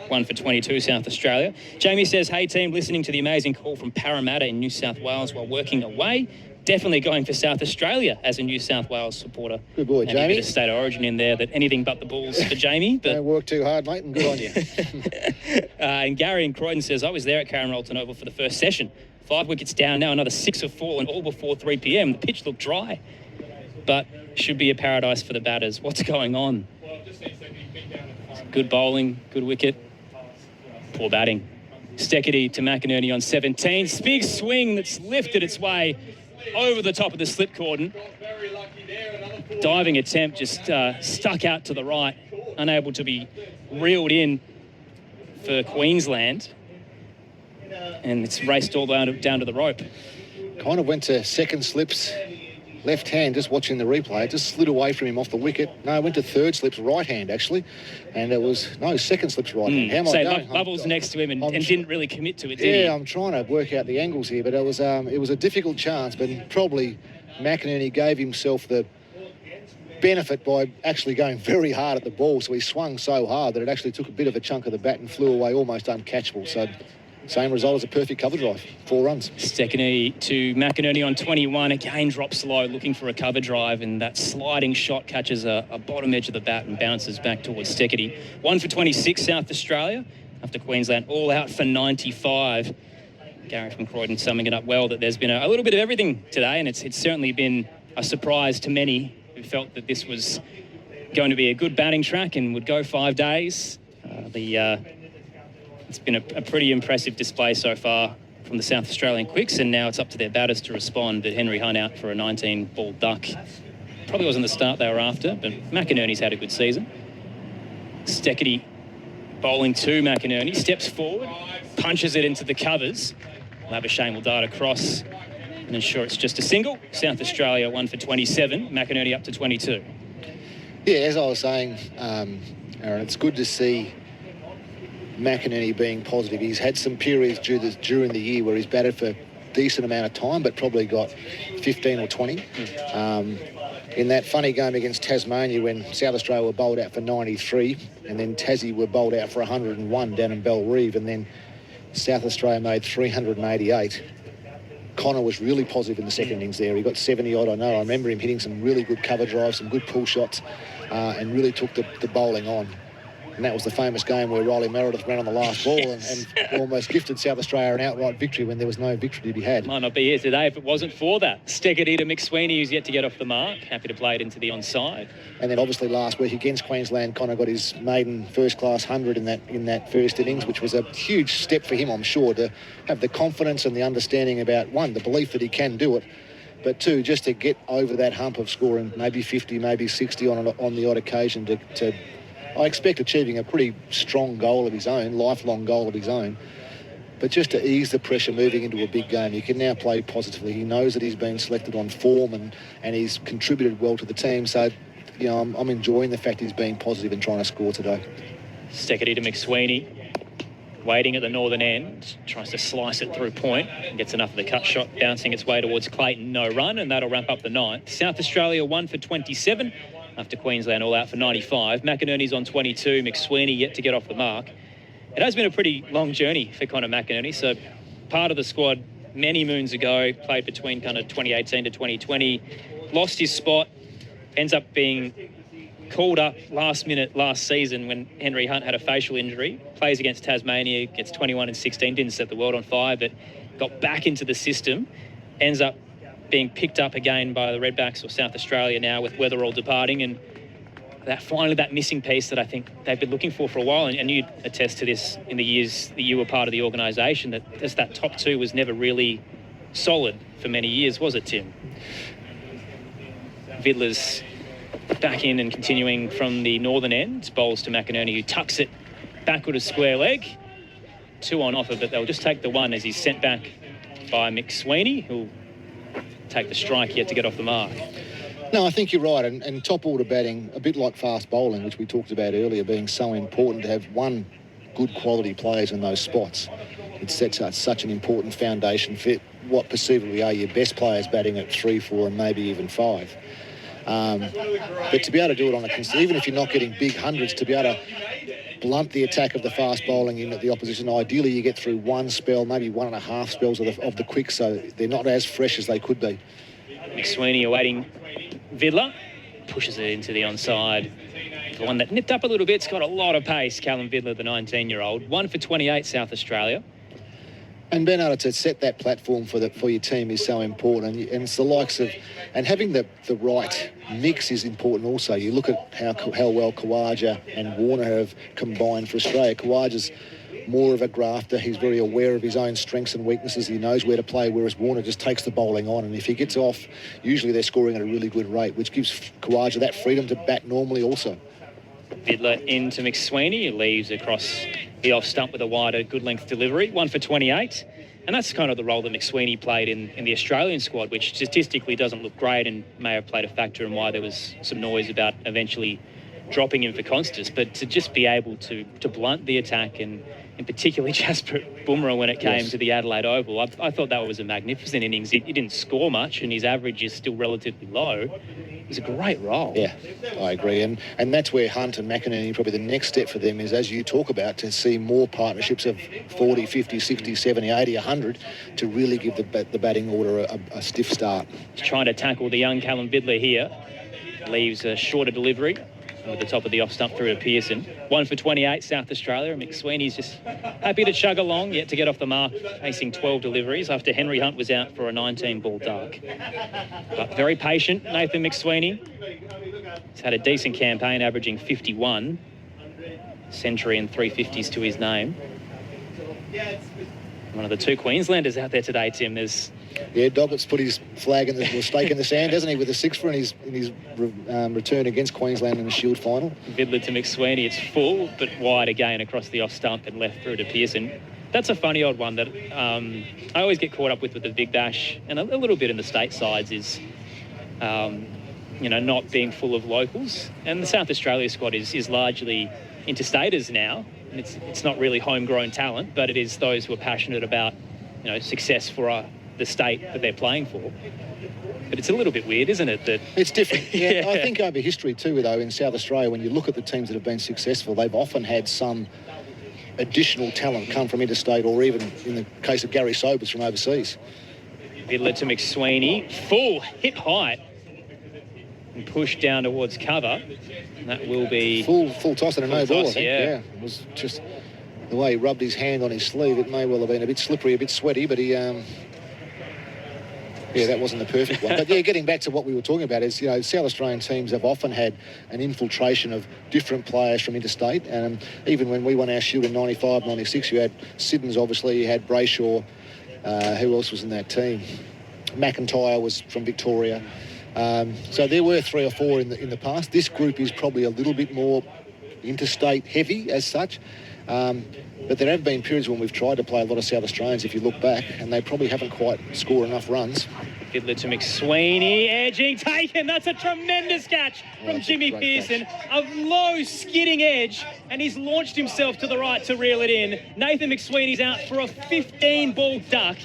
1 for 22, South Australia. Jamie says, hey team, listening to the amazing call from Parramatta in New South Wales while working away. Definitely going for South Australia as a New South Wales supporter. Good boy, Maybe Jamie. A bit of state of origin in there, that anything but the Bulls for Jamie. But don't work too hard, mate, and good on you. And Gary in Croydon says, I was there at Carrum-Rolton Oval for the first session. 5 wickets down now, another 6 have fallen, all before 3 p.m. The pitch looked dry, but should be a paradise for the batters. What's going on? Good bowling, good wicket, poor batting. Steckity to McInerney on 17. Big swing that's lifted its way over the top of the slip cordon. Diving attempt just stuck out to the right, unable to be reeled in for Queensland. And it's raced all down to the rope. Kind of went to second slips, left hand, just watching the replay. It just slid away from him off the wicket. No, it went to third slips, right hand, actually. And it was, second slips, right hand. How am I going? Lovell's next to him and didn't really commit to it, did he? Yeah, I'm trying to work out the angles here, but it was a difficult chance, but probably McInerney gave himself the benefit by actually going very hard at the ball. So he swung so hard that it actually took a bit of a chunk of the bat and flew away almost uncatchable. So same result as a perfect cover drive, 4 runs. Steckity to McInerney on 21. Again, drops low, looking for a cover drive, and that sliding shot catches a bottom edge of the bat and bounces back towards Steckity. 1 for 26, South Australia, after Queensland all out for 95. Gary from Croydon summing it up well, that there's been a little bit of everything today, and it's certainly been a surprise to many who felt that this was going to be a good batting track and would go 5 days. It's been a pretty impressive display so far from the South Australian Quicks, and now it's up to their batters to respond. But Henry Hunt out for a 19-ball duck. Probably wasn't the start they were after, but McInerney's had a good season. Steckity bowling to McInerney, steps forward, punches it into the covers. Labuschagne will dart across and ensure it's just a single. South Australia 1 for 27, McInerney up to 22. Yeah, as I was saying, Aaron, it's good to see McInerney being positive. He's had some periods during the year where he's batted for a decent amount of time, but probably got 15 or 20. In that funny game against Tasmania when South Australia were bowled out for 93 and then Tassie were bowled out for 101 down in Bellerive, and then South Australia made 388. Connor was really positive in the second innings there. He got 70 odd, I know. I remember him hitting some really good cover drives, some good pull shots, and really took the bowling on. And that was the famous game where Riley Meredith ran on the last ball and almost gifted South Australia an outright victory when there was no victory to be had. Might not be here today if it wasn't for that. Steckity to McSweeney, who's yet to get off the mark. Happy to play it into the onside. And then obviously last week against Queensland, Connor got his maiden first-class 100 in that first innings, which was a huge step for him, I'm sure, to have the confidence and the understanding about, one, the belief that he can do it, but two, just to get over that hump of scoring maybe 50, maybe 60 on the odd occasion to I expect achieving a pretty strong goal of his own, lifelong goal of his own. But just to ease the pressure moving into a big game, he can now play positively. He knows that he's been selected on form and he's contributed well to the team. So, I'm enjoying the fact he's being positive and trying to score today. Steckity to McSweeney, waiting at the northern end, tries to slice it through point, and gets enough of the cut shot, bouncing its way towards Clayton, no run, and that'll wrap up the ninth. South Australia 1 for 27. After Queensland all out for 95. McInerney's on 22. McSweeney yet to get off the mark. It has been a pretty long journey for Connor McInerney. So part of the squad many moons ago, played between kind of 2018 to 2020, lost his spot, ends up being called up last minute last season when Henry Hunt had a facial injury, plays against Tasmania, gets 21 and 16, didn't set the world on fire, but got back into the system, ends up being picked up again by the Redbacks or South Australia now with Weatherall departing, and that missing piece that I think they've been looking for a while, and you attest to this in the years that you were part of the organisation, that just that top two was never really solid for many years, was it, Tim? Vidler's back in and continuing from the northern end, bowls to McInerney, who tucks it backward a square leg. 2 on offer, but they'll just take the 1 as he's sent back by McSweeney, who'll take the strike yet to get off the mark. No, I think you're right, and top order batting, a bit like fast bowling, which we talked about earlier, being so important to have one good quality players in those spots. It sets out such an important foundation for what perceivably are your best players batting at 3, 4 and maybe even 5. But to be able to do it on even if you're not getting big hundreds, to be able to blunt the attack of the fast bowling in at the opposition, ideally you get through 1 spell, maybe 1.5 spells of the quick, so they're not as fresh as they could be. McSweeney awaiting Vidler, pushes it into the onside. The one that nipped up a little bit, it's got a lot of pace, Callum Vidler, the 19-year-old. 1 for 28, South Australia. And being able to set that platform for your team is so important. And it's the likes of... And having the right mix is important also. You look at how well Khawaja and Warner have combined for Australia. Khawaja's more of a grafter. He's very aware of his own strengths and weaknesses. He knows where to play, whereas Warner just takes the bowling on. And if he gets off, usually they're scoring at a really good rate, which gives Khawaja that freedom to bat normally also. Vidler into McSweeney, who leaves across the off stump with a wider, good length delivery. 1 for 28. And that's kind of the role that McSweeney played in the Australian squad, which statistically doesn't look great and may have played a factor in why there was some noise about eventually dropping him for Constance. But to just be able to blunt the attack, and particularly Jasper Bumrah when it came to the Adelaide Oval, I thought that was a magnificent innings. He didn't score much and his average is still relatively low. It was a great role. Yeah, I agree. And that's where Hunt and McInerney, probably the next step for them is, as you talk about, to see more partnerships of 40, 50, 60, 70, 80, 100 to really give the batting order a stiff start. Trying to tackle the young Callum Vidler here. Leaves a shorter delivery with the top of the off stump through to Pearson. 1 for 28, South Australia. McSweeney's just happy to chug along, yet to get off the mark, facing 12 deliveries after Henry Hunt was out for a 19-ball duck. But very patient, Nathan McSweeney. He's had a decent campaign, averaging 51. Century and 350s to his name. One of the 2 Queenslanders out there today, Tim. Yeah, Doggett's put his flag in the stake in the sand, hasn't he, with a 6 for in his return against Queensland in the Shield final. Vidler to McSweeney, it's full, but wide again across the off stump and left through to Pearson. That's a funny old one that I always get caught up with the Big Bash, and a little bit in the state sides is, not being full of locals. And the South Australia squad is largely interstaters now. And it's not really homegrown talent, but it is those who are passionate about, success for the state that they're playing for. But it's a little bit weird, isn't it? That it's different. Yeah, I think over history too, though, in South Australia, when you look at the teams that have been successful, they've often had some additional talent come from interstate, or even in the case of Gary Sobers from overseas. Vidler to McSweeney, full hip height and pushed down towards cover. And that will be full toss and a no ball. I think. Yeah, it was just the way he rubbed his hand on his sleeve. It may well have been a bit slippery, a bit sweaty, but he. Yeah, that wasn't the perfect one. But yeah, getting back to what we were talking about is, South Australian teams have often had an infiltration of different players from interstate. And even when we won our Shield in 95, 96, you had Siddons, obviously, you had Brayshaw. Who else was in that team? McIntyre was from Victoria. So there were 3 or 4 in the past. This group is probably a little bit more interstate heavy as such. But there have been periods when we've tried to play a lot of South Australians, if you look back, and they probably haven't quite scored enough runs. Vidler to McSweeney, edging, taken. That's a tremendous catch from Jimmy Pearson. A low skidding edge, and he's launched himself to the right to reel it in. Nathan McSweeney's out for a 15-ball duck.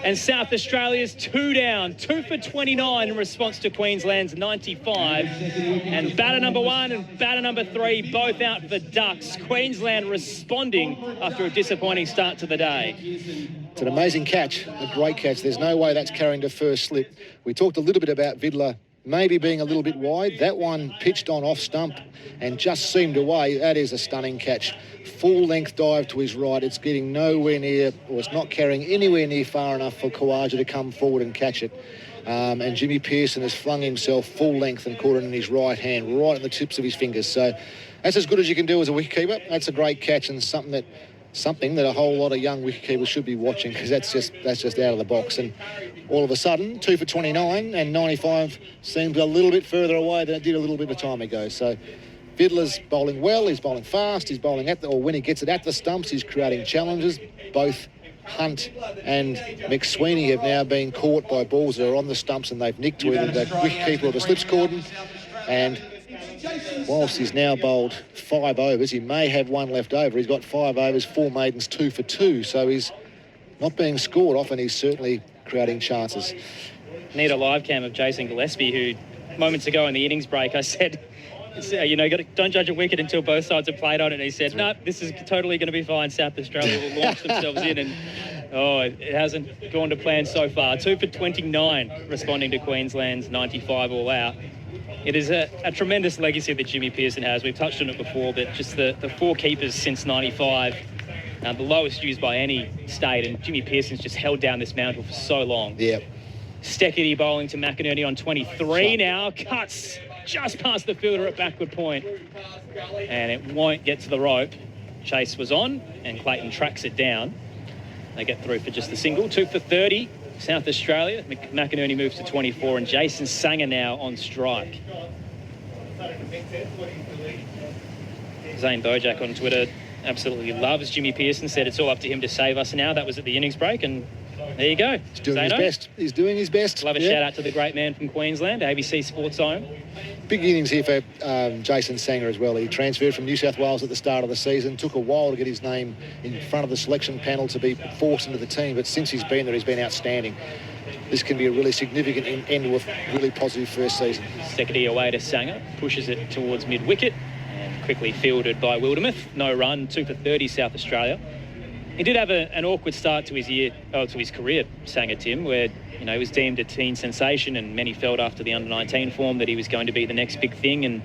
And South Australia's 2 down, 2 for 29 in response to Queensland's 95. And batter number 1 and batter number 3 both out for ducks. Queensland responding after a disappointing start to the day. It's an amazing catch, a great catch. There's no way that's carrying to first slip. We talked a little bit about Vidler maybe being a little bit wide. That one pitched on off stump and just seamed away. That is a stunning catch. Full length dive to his right. It's getting nowhere near, or it's not carrying anywhere near far enough for Khawaja to come forward and catch it. And Jimmy Pearson has flung himself full length and caught it in his right hand, right on the tips of his fingers. So that's as good as you can do as a wicketkeeper. That's a great catch and something that a whole lot of young wicketkeepers should be watching, because that's just out of the box. And all of a sudden, 2 for 29 and 95 seems a little bit further away than it did a little bit of time ago. So Fiddler's bowling well, he's bowling fast, he's bowling when he gets it at the stumps, he's creating challenges. Both Hunt and McSweeney have now been caught by balls that are on the stumps, and they've nicked to either the wicketkeeper or the slips cordon. And whilst he's now bowled 5 overs, he may have one left over. He's got 5 overs, 4 maidens, 2 for 2. So he's not being scored off, and he's certainly creating chances. Need a live cam of Jason Gillespie, who moments ago in the innings break I said, don't judge a wicket until both sides have played on it. And he said, no, this is totally going to be fine. South Australia will launch themselves in. And, it hasn't gone to plan so far. 2 for 29 responding to Queensland's 95 all out. It is a tremendous legacy that Jimmy Pearson has. We've touched on it before, but just the 4 keepers since 95, the lowest used by any state. And Jimmy Pearson's just held down this mantle for so long. Yeah. Steckity bowling to McInerney on 23 now. Cuts just past the fielder at backward point, and it won't get to the rope. Chase was on, and Clayton tracks it down. They get through for just the single. 2 for 30, South Australia. McInerney moves to 24, and Jason Sanger now on strike. Zane Bojack on Twitter absolutely loves Jimmy Pearson, said it's all up to him to save us now. That was at the innings break, and there you go. He's doing his best. He's doing his best. Love a shout out to the great man from Queensland, ABC Sports Zone. Big innings here for Jason Sanger as well. He transferred from New South Wales at the start of the season. Took a while to get his name in front of the selection panel to be forced into the team, but since he's been there, he's been outstanding. This can be a really significant end to a really positive first season. Steckity away to Sanger, pushes it towards mid-wicket and quickly fielded by Wildermuth. No run, 2 for 30 South Australia. He did have an awkward start to his career, Sanger, Tim, where he was deemed a teen sensation, and many felt after the under-19 form that he was going to be the next big thing. And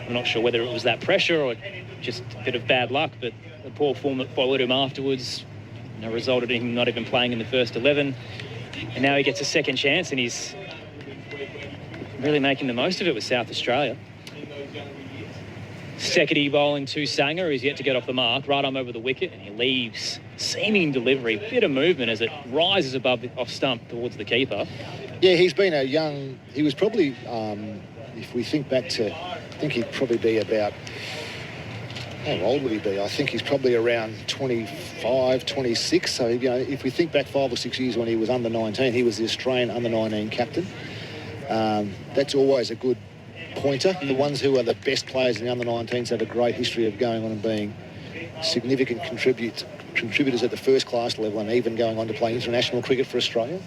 I'm not sure whether it was that pressure or just a bit of bad luck, but the poor form that followed him afterwards resulted in him not even playing in the first 11. And now he gets a second chance, and he's really making the most of it with South Australia. Steckity bowling to Sanger, who's yet to get off the mark, right arm over the wicket, and he leaves seaming delivery, bit of movement as it rises above the off stump towards the keeper. Yeah, he's been he was probably, if we think back to, I think he'd probably be about, how old would he be? I think he's probably around 25, 26. So, if we think back 5 or 6 years when he was under 19, he was the Australian under 19 captain. That's always a good pointer. The ones who are the best players in the under-19s have a great history of going on and being significant contributors at the first class level, and even going on to play international cricket for Australia.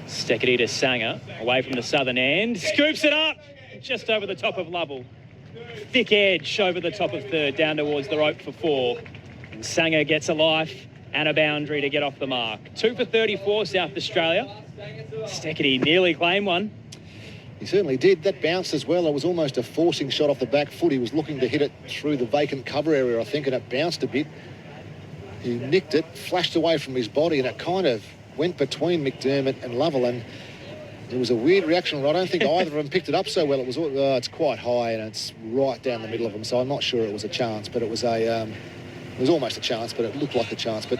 Steckity to Sanger, away from the southern end, scoops it up just over the top of Lovell. Thick edge over the top of third, down towards the rope for 4. And Sanger gets a life and a boundary to get off the mark. 2 for 34 South Australia. Steckity nearly claimed one. He certainly did. That bounced as well. It was almost a forcing shot off the back foot. He was looking to hit it through the vacant cover area, I think, and it bounced a bit. He nicked it, flashed away from his body, and it kind of went between McDermott and Lovell, and it was a weird reaction. I don't think either of them picked it up so well. It was it's quite high, and it's right down the middle of them, so I'm not sure it was a chance, but it was almost a chance, but it looked like a chance. But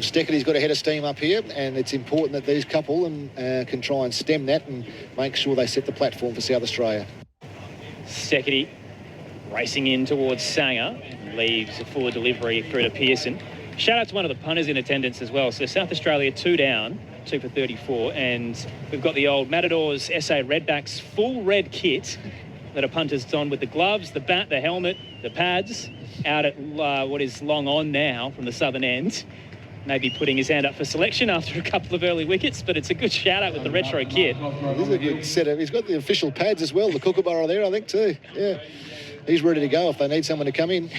Steckety's got a head of steam up here, and it's important that these couple can try and stem that and make sure they set the platform for South Australia. Steckety racing in towards Sanger, leaves a fuller delivery through to Pearson. Shout out to one of the punters in attendance as well. So South Australia 2 down, 2 for 34, and we've got the old Matadors SA Redbacks full red kit that a punter's on with the gloves, the bat, the helmet, the pads, out at what is long on now from the southern end. Maybe putting his hand up for selection after a couple of early wickets, but it's a good shout out with the retro kit. This is a good setup. He's got the official pads as well, the kookaburra there, I think, too. Yeah. He's ready to go if they need someone to come in.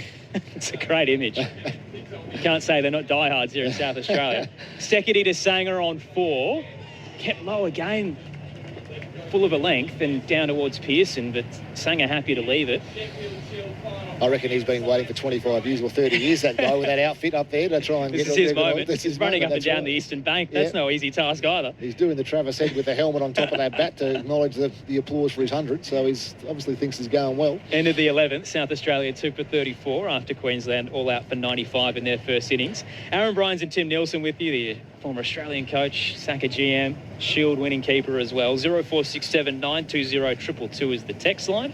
It's a great image. You can't say they're not diehards here in South Australia. Steckity to Sanger on 4. Kept low again. full of a length and down towards Pearson, but Sanger happy to leave it. I reckon he's been waiting for 25 years or 30 years, that guy with that outfit up there to try and This get is his moment. He's running up and down the Eastern Bank. That's no easy task either. He's doing the Travis head with the helmet on top of that bat to acknowledge the applause for his 100, so he's obviously thinks he's going well. End of the 11th, South Australia 2 for 34 after Queensland all out for 95 in their first innings. Aaron Bryans and Tim Nielsen with you, the former Australian coach, Saka GM, Shield winning keeper as well. 0467 920 222 is the text line.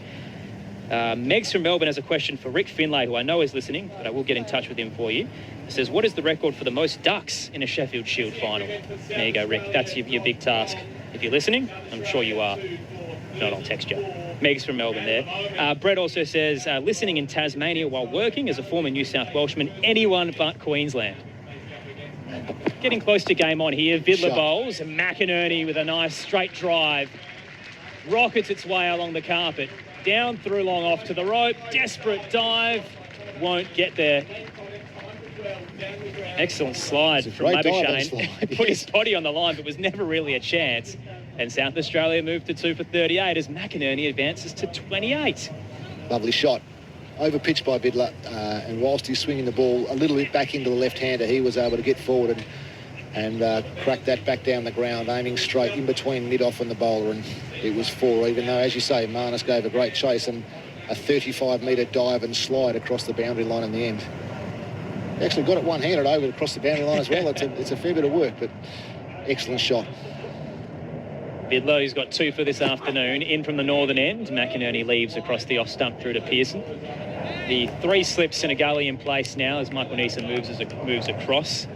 Megs from Melbourne has a question for Rick Finlay, who I know is listening, but I will get in touch with him for you. It says, what is the record for the most ducks in a Sheffield Shield final? There you go, Rick. That's your big task. If you're listening, I'm sure you are. If not, I'll text you. Megs from Melbourne there. Brett also says, listening in Tasmania while working as a former New South Welshman, anyone but Queensland. Getting close to game on here. Vidler bowls, and McInerney with a nice straight drive. Rockets its way along the carpet. Down through long off to the rope. Desperate dive. Won't get there. Excellent slide from Labuschagne. Put his body on the line, but was never really a chance. And South Australia moved to 2 for 38 as McInerney advances to 28. Lovely shot. Over-pitched by Vidler, and whilst he's swinging the ball a little bit back into the left-hander, he was able to get forward and crack that back down the ground, aiming straight in between mid-off and the bowler, and it was 4, even though, as you say, Marnus gave a great chase and a 35-metre dive and slide across the boundary line in the end. He actually got it one-handed over across the boundary line as well. It's a fair bit of work, but excellent shot. Vidler, who's got 2 for this afternoon, in from the northern end. McInerney leaves across the off-stump through to Pearson. The 3 slips and a gully in place now as Michael Nielsen moves across.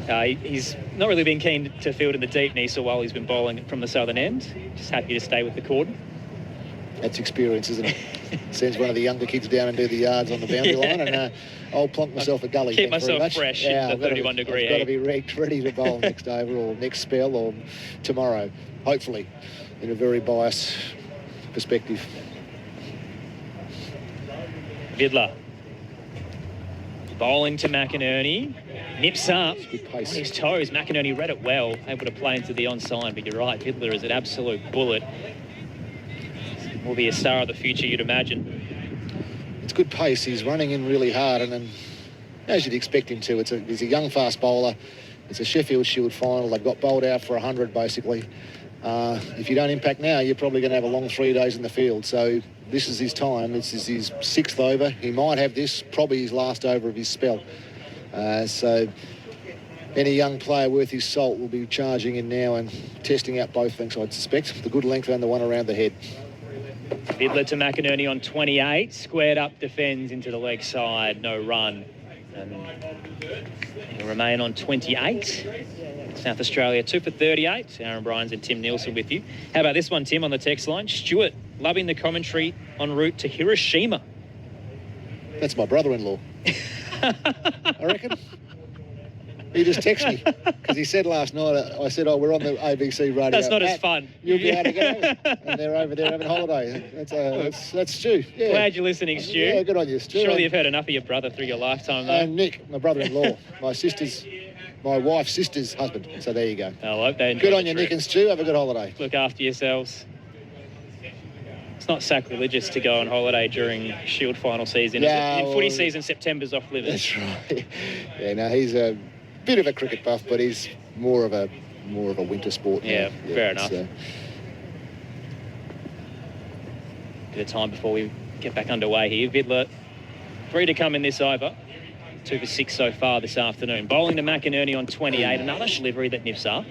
He's not really been keen to field in the deep, Nisa, while he's been bowling from the southern end. Just happy to stay with the cordon. That's experience, isn't it? Sends one of the younger kids down and do the yards on the boundary line, and I'll plonk myself a gully. Keep myself fresh in the 31-degree heat. I've got to be ready to bowl next over or next spell or tomorrow, hopefully, in a very biased perspective. Vidler. Bowling to McInerney. Nips up on his toes. McInerney read it well, able to play into the onside, but you're right, Vidler is an absolute bullet. Will be a star of the future, you'd imagine. It's good pace. He's running in really hard, and as you'd expect him to. He's a young fast bowler. It's a Sheffield Shield final. They've got bowled out for 100, basically. If you don't impact now, you're probably going to have a long 3 days in the field. So this is his time. This is his 6th over. He might have this, probably his last over of his spell. So any young player worth his salt will be charging in now and testing out both things, I'd suspect. The good length and the one around the head. Vidler to McInerney on 28. Squared up, defends into the leg side. No run. And he'll remain on 28. South Australia 2 for 38. Aaron Bryans and Tim Nielsen with you. How about this one, Tim, on the text line? Stuart, loving the commentary en route to Hiroshima. That's my brother-in-law. I reckon. He just texted me because he said last night, I said, we're on the ABC radio. That's not as fun. You'll be able to get over. And they're over there having a holiday. That's Stu. Yeah. Glad you're listening, Stu. Yeah, good on you, Stu. Surely you've heard enough of your brother through your lifetime, though. And Nick, my brother-in-law, my wife's sister's husband. So there you go. I hope they enjoy Good on the you, trip. Nick and Stu. Have a good holiday. Look after yourselves. It's not sacrilegious to go on holiday during Shield final season. In footy season, September's off limits. That's right. Yeah, no, he's a bit of a cricket buff, but he's more of a winter sport now. Yeah, fair enough. Bit of time before we get back underway here. Vidler, 3 to come in this over. 2 for 6 so far this afternoon. Bowling to McInerney on 28. Another delivery that nips up.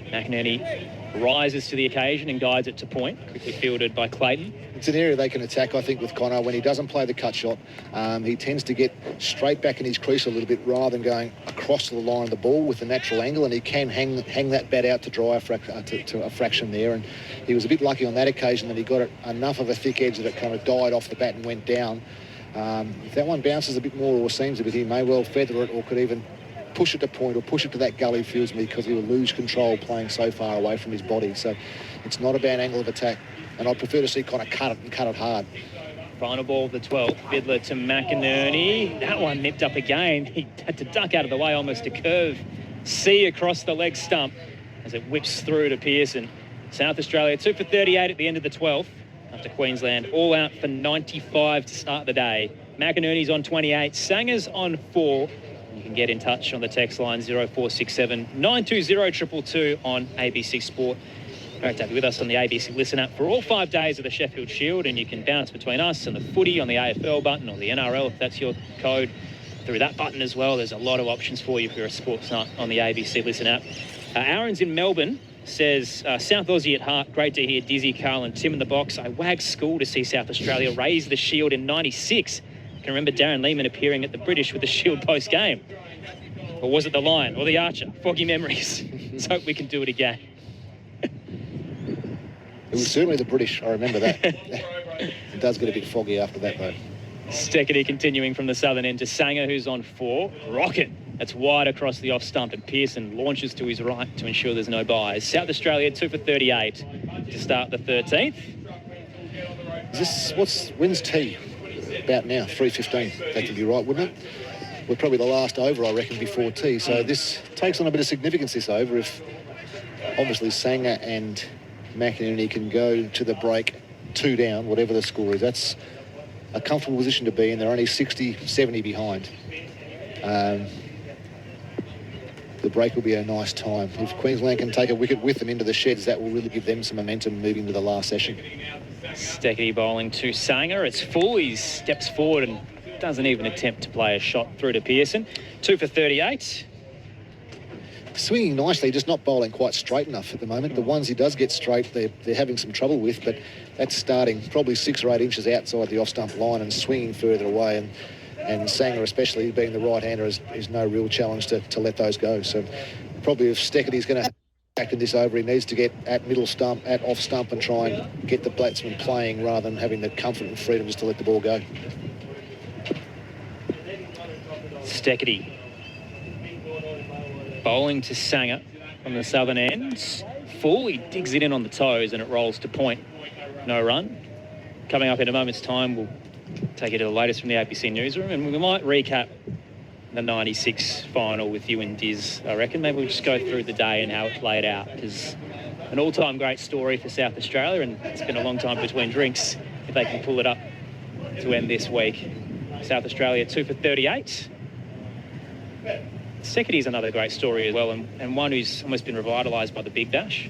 McInerney rises to the occasion and guides it to point. Quickly fielded by Clayton. It's an area they can attack, I think, with Connor. When he doesn't play the cut shot, he tends to get straight back in his crease a little bit rather than going across to the line of the ball with a natural angle, and he can hang that bat out to dry to a fraction there. And he was a bit lucky on that occasion that he got it enough of a thick edge that it kind of died off the bat and went down. If that one bounces a bit more or seems a bit, he may well feather it or could even push it to point or push it to that gully, feels me, because he will lose control playing so far away from his body. So it's not a bad angle of attack, and I'd prefer to see Connor cut it hard. Final ball of the 12th. Vidler to McInerney. That one nipped up again. He had to duck out of the way, almost a curve. See across the leg stump as it whips through to Pearson. South Australia 2 for 38 at the end of the 12th after Queensland all out for 95 to start the day. McInerney's on 28, Sanger's on 4. You can get in touch on the text line 0467 920 222 on ABC Sport. Great to have you with us on the ABC Listen app for all 5 days of the Sheffield Shield, and you can bounce between us and the footy on the AFL button or the NRL if that's your code through that button as well. There's a lot of options for you if you're a sports nut on the ABC Listen app. Aaron's in Melbourne. Says, South Aussie at heart, great to hear Dizzy, Carl and Tim in the box. I wagged school to see South Australia raise the Shield in 96. I can remember Darren Lehman appearing at the British with the Shield post-game. Or was it the Lion or the Archer? Foggy memories. Let's hope we can do it again. It was certainly the British, I remember that. It does get a bit foggy after that, though. Steckity continuing from the southern end to Sanger, who's on 4. Rocket. That's wide across the off stump, and Pearson launches to his right to ensure there's no byes. South Australia 2 for 38 to start the 13th. When's tea? About now, 3:15. That could be right, wouldn't it? We're probably the last over, I reckon, before tea. So this takes on a bit of significance, this over, if obviously Sanger and McInerney can go to the break 2 down, whatever the score is. That's a comfortable position to be in. They're only 60, 70 behind. The break will be a nice time. If Queensland can take a wicket with them into the sheds, that will really give them some momentum moving to the last session. Steckity bowling to Sanger. It's full. He steps forward and doesn't even attempt to play a shot through to Pearson. 2 for 38. Swinging nicely, just not bowling quite straight enough at the moment. The ones he does get straight, they're having some trouble with, but that's starting probably 6 or 8 inches outside the off-stump line and swinging further away. And Sanger, especially being the right-hander, is no real challenge to let those go. So probably if Steckety's going to act in this over, he needs to get at middle stump, at off stump, and try and get the batsman playing rather than having the comfort and freedom just to let the ball go. Steckety bowling to Sanger from the southern end. Full, he digs it in on the toes and it rolls to point. No run. Coming up in a moment's time, we'll take you to the latest from the ABC newsroom, and we might recap the 96 final with you and Diz, I reckon. Maybe we'll just go through the day and how it played out, because an all-time great story for South Australia, and it's been a long time between drinks if they can pull it up to end this week. South Australia 2 for 38. Secchity's another great story as well, and one who's almost been revitalised by the Big Bash.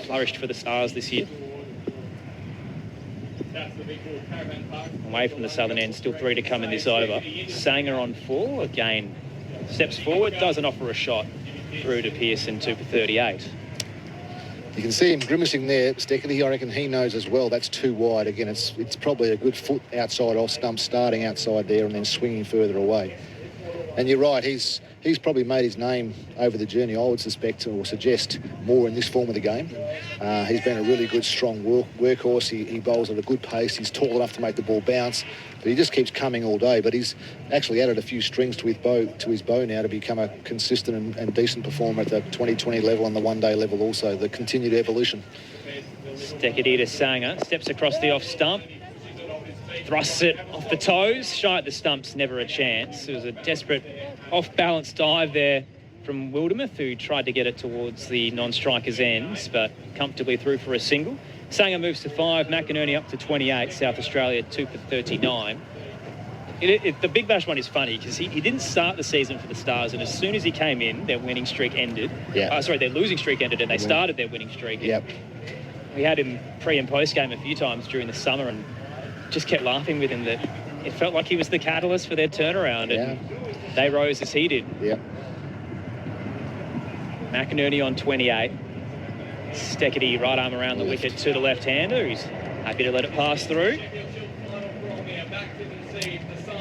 Flourished for the Stars this year. Away from the southern end, still 3 to come in this over. Sanger on 4, again steps forward, doesn't offer a shot through to Pearson, 2 for 38. You can see him grimacing there, Steckety. I reckon he knows as well that's too wide. Again, it's probably a good foot outside off stump, starting outside there and then swinging further away. And you're right, he's probably made his name over the journey, I would suspect, or suggest, more in this form of the game. He's been a really good, strong workhorse. He bowls at a good pace. He's tall enough to make the ball bounce, but he just keeps coming all day. But he's actually added a few strings to his bow now to become a consistent and decent performer at the 2020 level and the one-day level also, the continued evolution. Steckety to Sanger, steps across the off stump. Thrusts it off the toes, shy at the stumps, never a chance. It was a desperate off-balance dive there from Wildermuth, who tried to get it towards the non-striker's ends, but comfortably through for a single. Sanger moves to 5, McInerney up to 28, South Australia 2 for 39. The Big Bash one is funny because he didn't start the season for the Stars, and as soon as he came in, their winning streak ended. Yeah. Their losing streak ended, and they started their winning streak. Yep. We had him pre- and post-game a few times during the summer, and just kept laughing with him that it felt like he was the catalyst for their turnaround, and they rose as he did. Yeah. McInerney on 28. Steckety right arm around the wicket to the left-hander, who's happy to let it pass through.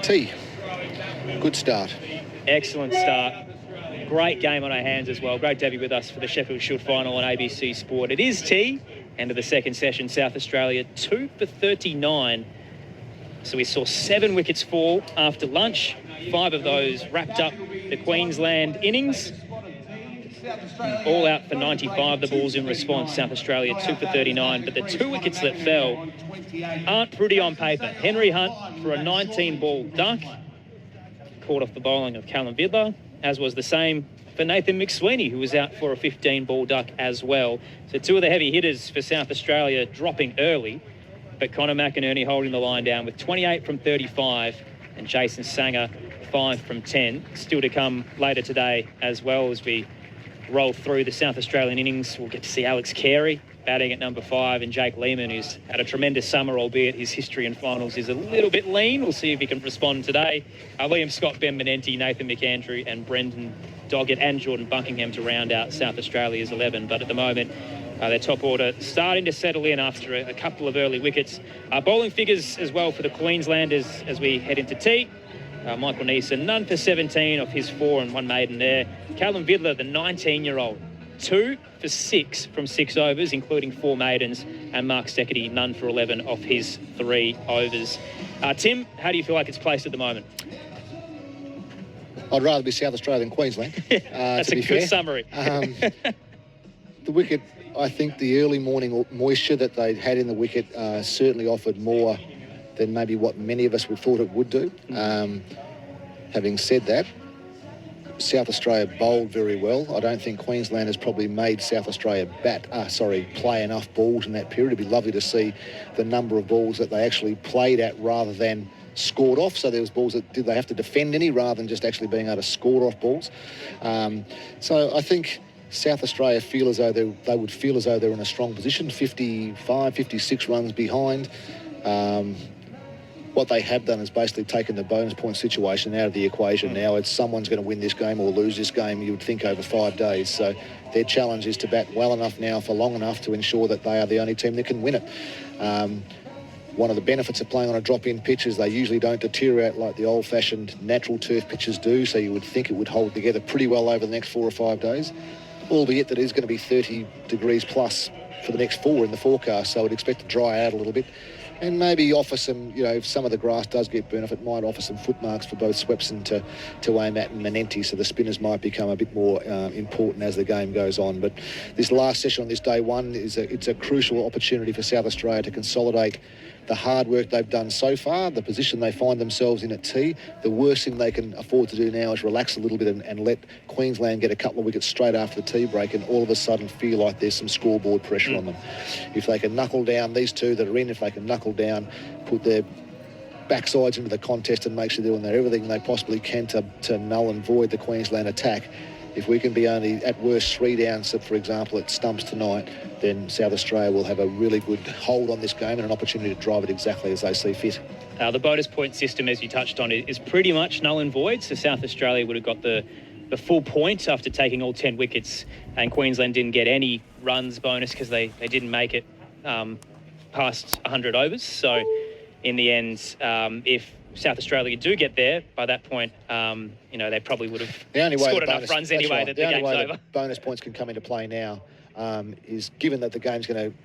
T. Good start. Excellent start. Great game on our hands as well. Great to have you with us for the Sheffield Shield final on ABC Sport. It is T. End of the second session, South Australia 2 for 39. So we saw 7 wickets fall after lunch. 5 of those wrapped up the Queensland innings. All out for 95, the balls in response. South Australia 2 for 39. But the 2 wickets that fell aren't pretty on paper. Henry Hunt for a 19-ball duck. Caught off the bowling of Callum Vidler, as was the same for Nathan McSweeney, who was out for a 15-ball duck as well. So two of the heavy hitters for South Australia dropping early, but Connor McInerney holding the line down with 28 from 35 and Jason Sanger 5 from 10. Still to come later today as well as we roll through the South Australian innings. We'll get to see Alex Carey batting at number 5 and Jake Lehman, who's had a tremendous summer, albeit his history in finals is a little bit lean. We'll see if he can respond today. Liam Scott, Ben Menenti, Nathan McAndrew and Brendan Doggett and Jordan Buckingham to round out South Australia's 11. But at the moment, their top order starting to settle in after a couple of early wickets. Bowling figures as well for the Queenslanders as we head into tea. Michael Nielsen, none for 17 off his 4 and 1 maiden there. Callum Vidler, the 19-year-old, 2 for 6 from 6 overs, including 4 maidens. And Mark Steckety, none for 11 off his 3 overs. Tim, how do you feel like it's placed at the moment? I'd rather be South Australia than Queensland. That's a good summary. The wicket, I think the early morning moisture that they had in the wicket certainly offered more than maybe what many of us would thought it would do. Having said that, South Australia bowled very well. I don't think Queensland has probably made South Australia play enough balls in that period. It'd be lovely to see the number of balls that they actually played at rather than scored off. So there was balls that did they have to defend any rather than just actually being able to score off balls. So I think South Australia feel as though they would feel as though they're in a strong position, 55, 56 runs behind. What they have done is basically taken the bonus point situation out of the equation. Now it's someone's going to win this game or lose this game, you would think, over 5 days. So their challenge is to bat well enough now for long enough to ensure that they are the only team that can win it. One of the benefits of playing on a drop-in pitch is they usually don't deteriorate like the old-fashioned natural turf pitches do, so you would think it would hold together pretty well over the next 4 or 5 days, albeit that it is going to be 30 degrees plus for the next 4 in the forecast, so I'd expect to dry out a little bit. And maybe offer some, if some of the grass does get burnt off, it might offer some footmarks for both Swepson to aim at and Menenti, so the spinners might become a bit more important as the game goes on. But this last session on this day one it's a crucial opportunity for South Australia to consolidate the hard work they've done so far, the position they find themselves in at tea. The worst thing they can afford to do now is relax a little bit and let Queensland get a couple of wickets straight after the tea break and all of a sudden feel like there's some scoreboard pressure on them. If they can knuckle down, these two that are in, if they can knuckle down, put their backsides into the contest and make sure they're doing everything they possibly can to null and void the Queensland attack. If we can be only at worst 3 down, so for example at stumps tonight, then South Australia will have a really good hold on this game and an opportunity to drive it exactly as they see fit. The bonus point system, as you touched on, is pretty much null and void. So South Australia would have got the full point after taking all 10 wickets, and Queensland didn't get any runs bonus because they didn't make it past 100 overs. So in the end, if South Australia do get there, by that point, they probably would have scored enough runs anyway that the game's over. That bonus points can come into play now is, given that the game's going to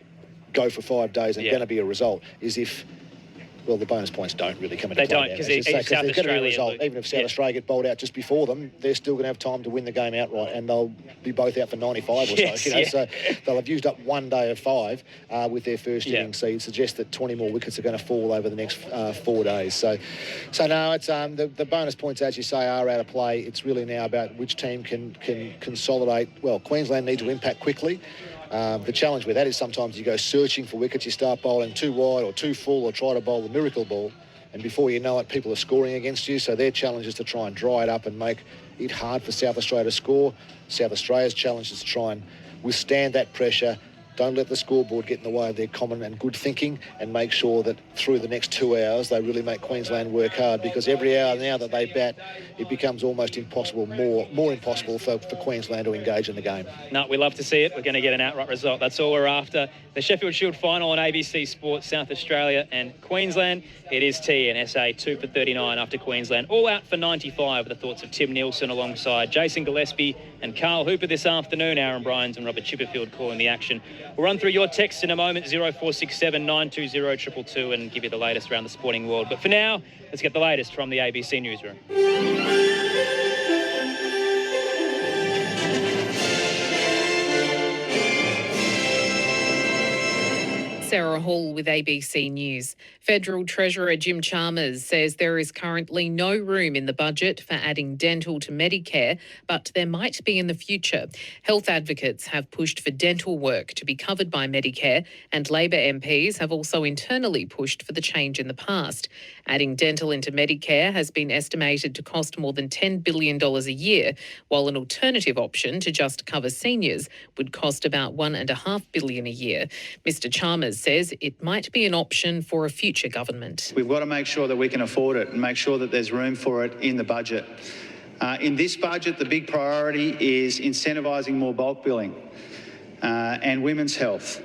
go for 5 days and going to be a result, is if, well, the bonus points don't really come into play. They don't, because there's going to be a result. Even if South Australia get bowled out just before them, they're still going to have time to win the game outright, and they'll be both out for 95 or so. So they'll have used up 1 day of 5 with their first innings. So you'd suggest that 20 more wickets are going to fall over the next 4 days. So no, it's the bonus points, as you say, are out of play. It's really now about which team can consolidate. Well, Queensland need to impact quickly. The challenge with that is sometimes you go searching for wickets, you start bowling too wide or too full or try to bowl the miracle ball, and before you know it, people are scoring against you. So their challenge is to try and dry it up and make it hard for South Australia to score. South Australia's challenge is to try and withstand that pressure. Don't let the scoreboard get in the way of their common and good thinking, and make sure that through the next 2 hours they really make Queensland work hard, because every hour now that they bat, it becomes almost impossible, more impossible for Queensland to engage in the game. No, we love to see it. We're going to get an outright result. That's all we're after. The Sheffield Shield final on ABC Sports, South Australia and Queensland. It is T and SA 2 for 39 after Queensland. All out for 95. The thoughts of Tim Nielsen alongside Jason Gillespie and Carl Hooper this afternoon. Aaron Bryans and Robert Chipperfield calling the action. We'll run through your texts in a moment, 0467 920 222, and give you the latest around the sporting world. But for now, let's get the latest from the ABC newsroom. Sarah Hall with ABC News. Federal Treasurer Jim Chalmers says there is currently no room in the budget for adding dental to Medicare, but there might be in the future. Health advocates have pushed for dental work to be covered by Medicare, and Labor MPs have also internally pushed for the change in the past. Adding dental into Medicare has been estimated to cost more than $10 billion a year, while an alternative option to just cover seniors would cost about $1.5 billion a year. Mr. Chalmers says it might be an option for a future government. We've got to make sure that we can afford it and make sure that there's room for it in the budget. In this budget, the big priority is incentivising more bulk billing and women's health.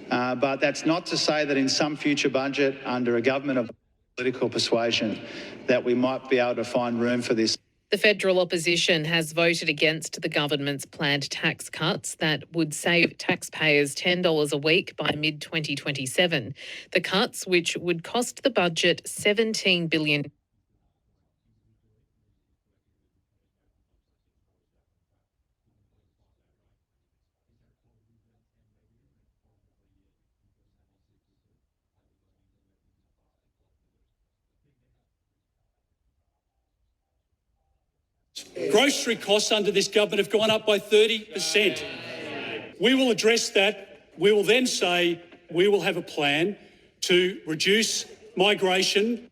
But that's not to say that in some future budget under a government of political persuasion that we might be able to find room for this. The federal opposition has voted against the government's planned tax cuts that would save taxpayers $10 a week by mid-2027. The cuts, which would cost the budget $17 billion. Grocery costs under this government have gone up by 30%. We will address that. We will then say we will have a plan to reduce migration.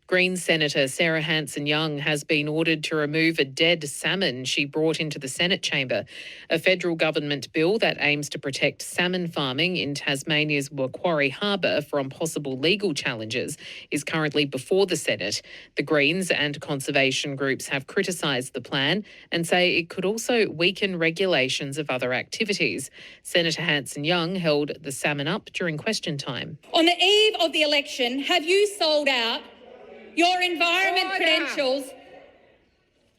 Greens Senator Sarah Hanson-Young has been ordered to remove a dead salmon she brought into the Senate chamber. A federal government bill that aims to protect salmon farming in Tasmania's Macquarie Harbour from possible legal challenges is currently before the Senate. The Greens and conservation groups have criticised the plan and say it could also weaken regulations of other activities. Senator Hanson-Young held the salmon up during question time. On the eve of the election, have you sold out your environment credentials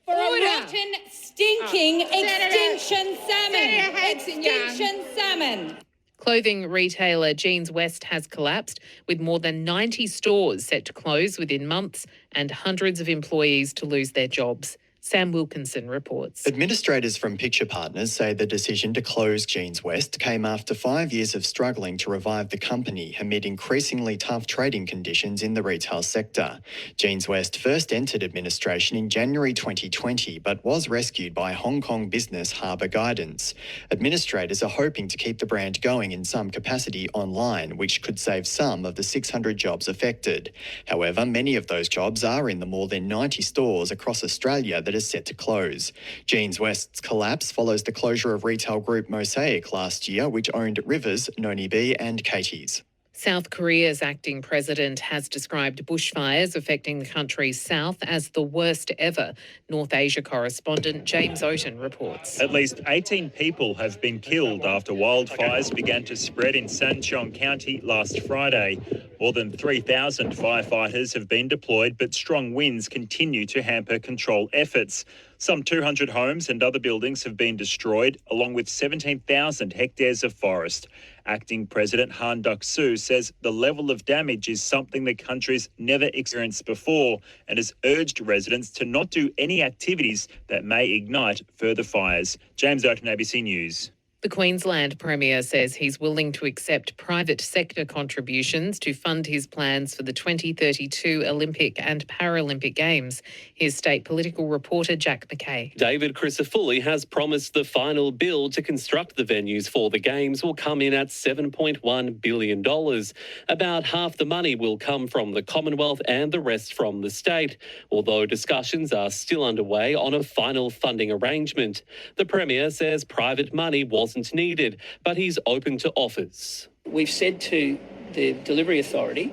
for a rotten, stinking extinction salmon? Extinction salmon. Clothing retailer Jeans West has collapsed, with more than 90 stores set to close within months and hundreds of employees to lose their jobs. Sam Wilkinson reports. Administrators from Picture Partners say the decision to close Jeans West came after 5 years of struggling to revive the company amid increasingly tough trading conditions in the retail sector. Jeans West first entered administration in January 2020 but was rescued by Hong Kong business Harbour Guidance. Administrators are hoping to keep the brand going in some capacity online, which could save some of the 600 jobs affected. However, many of those jobs are in the more than 90 stores across Australia that is set to close. Jeans West's collapse follows the closure of retail group Mosaic last year, which owned Rivers, Noni B and Katie's. South Korea's acting president has described bushfires affecting the country's south as the worst ever. North Asia correspondent James Oaten reports. At least 18 people have been killed after wildfires began to spread in Sancheong County last Friday. More than 3,000 firefighters have been deployed, but strong winds continue to hamper control efforts. Some 200 homes and other buildings have been destroyed, along with 17,000 hectares of forest. Acting President Han Duck-soo says the level of damage is something the country's never experienced before and has urged residents to not do any activities that may ignite further fires. James Oaten, ABC News. The Queensland Premier says he's willing to accept private sector contributions to fund his plans for the 2032 Olympic and Paralympic Games. Here's state political reporter Jack McKay. David Crisafulli has promised the final bill to construct the venues for the Games will come in at $7.1 billion. About half the money will come from the Commonwealth and the rest from the state, although discussions are still underway on a final funding arrangement. The Premier says private money wasn't needed, but he's open to offers. We've said to the delivery authority,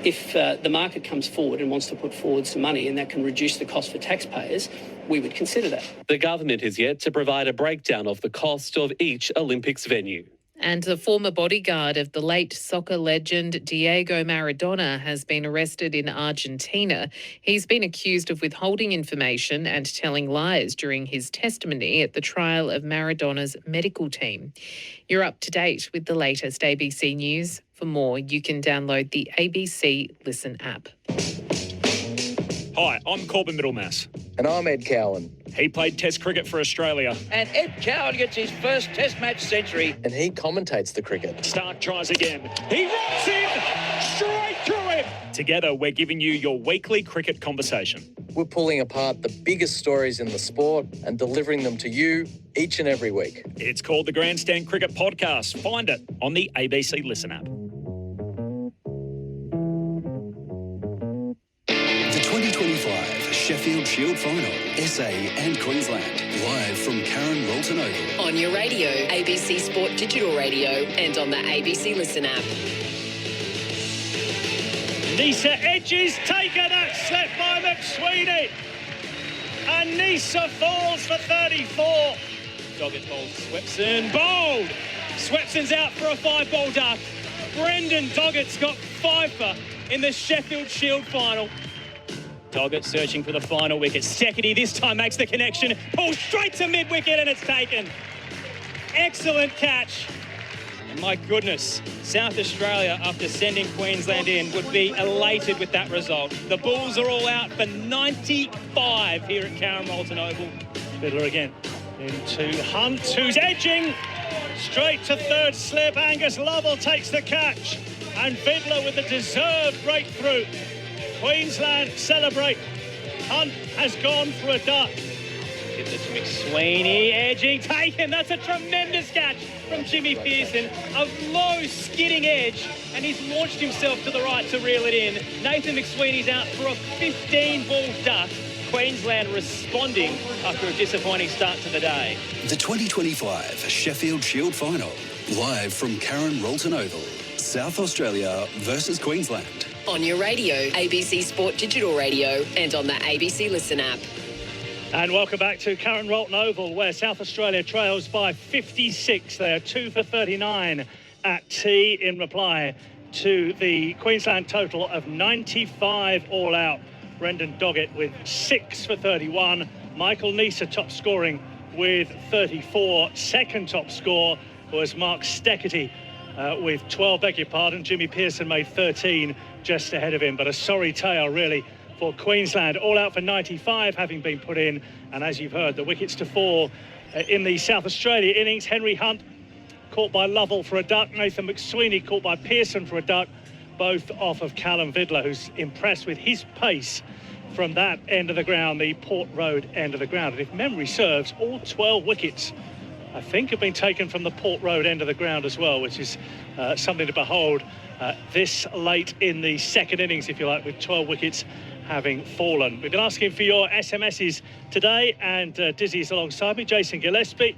if the market comes forward and wants to put forward some money and that can reduce the cost for taxpayers, we would consider that. The government is yet to provide a breakdown of the cost of each Olympics venue. And the former bodyguard of the late soccer legend Diego Maradona has been arrested in Argentina. He's been accused of withholding information and telling lies during his testimony at the trial of Maradona's medical team. You're up to date with the latest ABC News. For more, you can download the ABC Listen app. Hi, I'm Corbin Middlemass. And I'm Ed Cowan. He played Test cricket for Australia. And Ed Coward gets his first Test match century. And he commentates the cricket. Stark tries again. He rocks him straight through him. Together, we're giving you your weekly cricket conversation. We're pulling apart the biggest stories in the sport and delivering them to you each and every week. It's called the Grandstand Cricket Podcast. Find it on the ABC Listen app. The 2025 Sheffield Shield Final, SA and Queensland, live from Karen Rolton Oval. On your radio, ABC Sport Digital Radio, and on the ABC Listen app. Nisa edges, taken that slip by McSweeney. And Nisa falls for 34. Doggett bowls Swepson. Bowled! Swepson's out for a 5-ball duck. Brendan Doggett's got 5 in the Sheffield Shield final. Doggett searching for the final wicket. Secondary this time makes the connection. Pulls straight to mid-wicket and it's taken. Excellent catch. And my goodness, South Australia, after sending Queensland in, would be elated with that result. The Bulls are all out for 95 here at Karen Rolton Oval. Fiddler again into Hunt, who's edging. Straight to third slip. Angus Lovell takes the catch. And Fiddler with the deserved breakthrough. Queensland celebrate. Hunt has gone for a duck. Gives it to McSweeney, edging, taken. That's a tremendous catch from Jimmy Pearson. A low skidding edge, and he's launched himself to the right to reel it in. Nathan McSweeney's out for a 15-ball duck. Queensland responding after a disappointing start to the day. The 2025 Sheffield Shield Final, live from Karen Rolton Oval, South Australia versus Queensland. On your radio, ABC Sport Digital Radio, and on the ABC Listen app. And welcome back to Karen Rolton Oval, where South Australia trails by 56. They are 2 for 39 at tea in reply to the Queensland total of 95 all out. Brendan Doggett with 6 for 31. Michael Nisa top scoring with 34. Second top score was Mark Steketee with 12, beg your pardon. Jimmy Pearson made 13 just ahead of him, but a sorry tale really for Queensland, all out for 95 having been put in. And as you've heard, the wickets to fall in the South Australia innings. Henry Hunt caught by Lovell for a duck. Nathan McSweeney caught by Pearson for a duck, both off of Callum Vidler, who's impressed with his pace from that end of the ground, the Port Road end of the ground. And if memory serves, all 12 wickets, I think, have been taken from the Port Road end of the ground as well, which is something to behold this late in the second innings, if you like, with 12 wickets having fallen. We've been asking for your SMSs today, and Dizzy's alongside me, Jason Gillespie.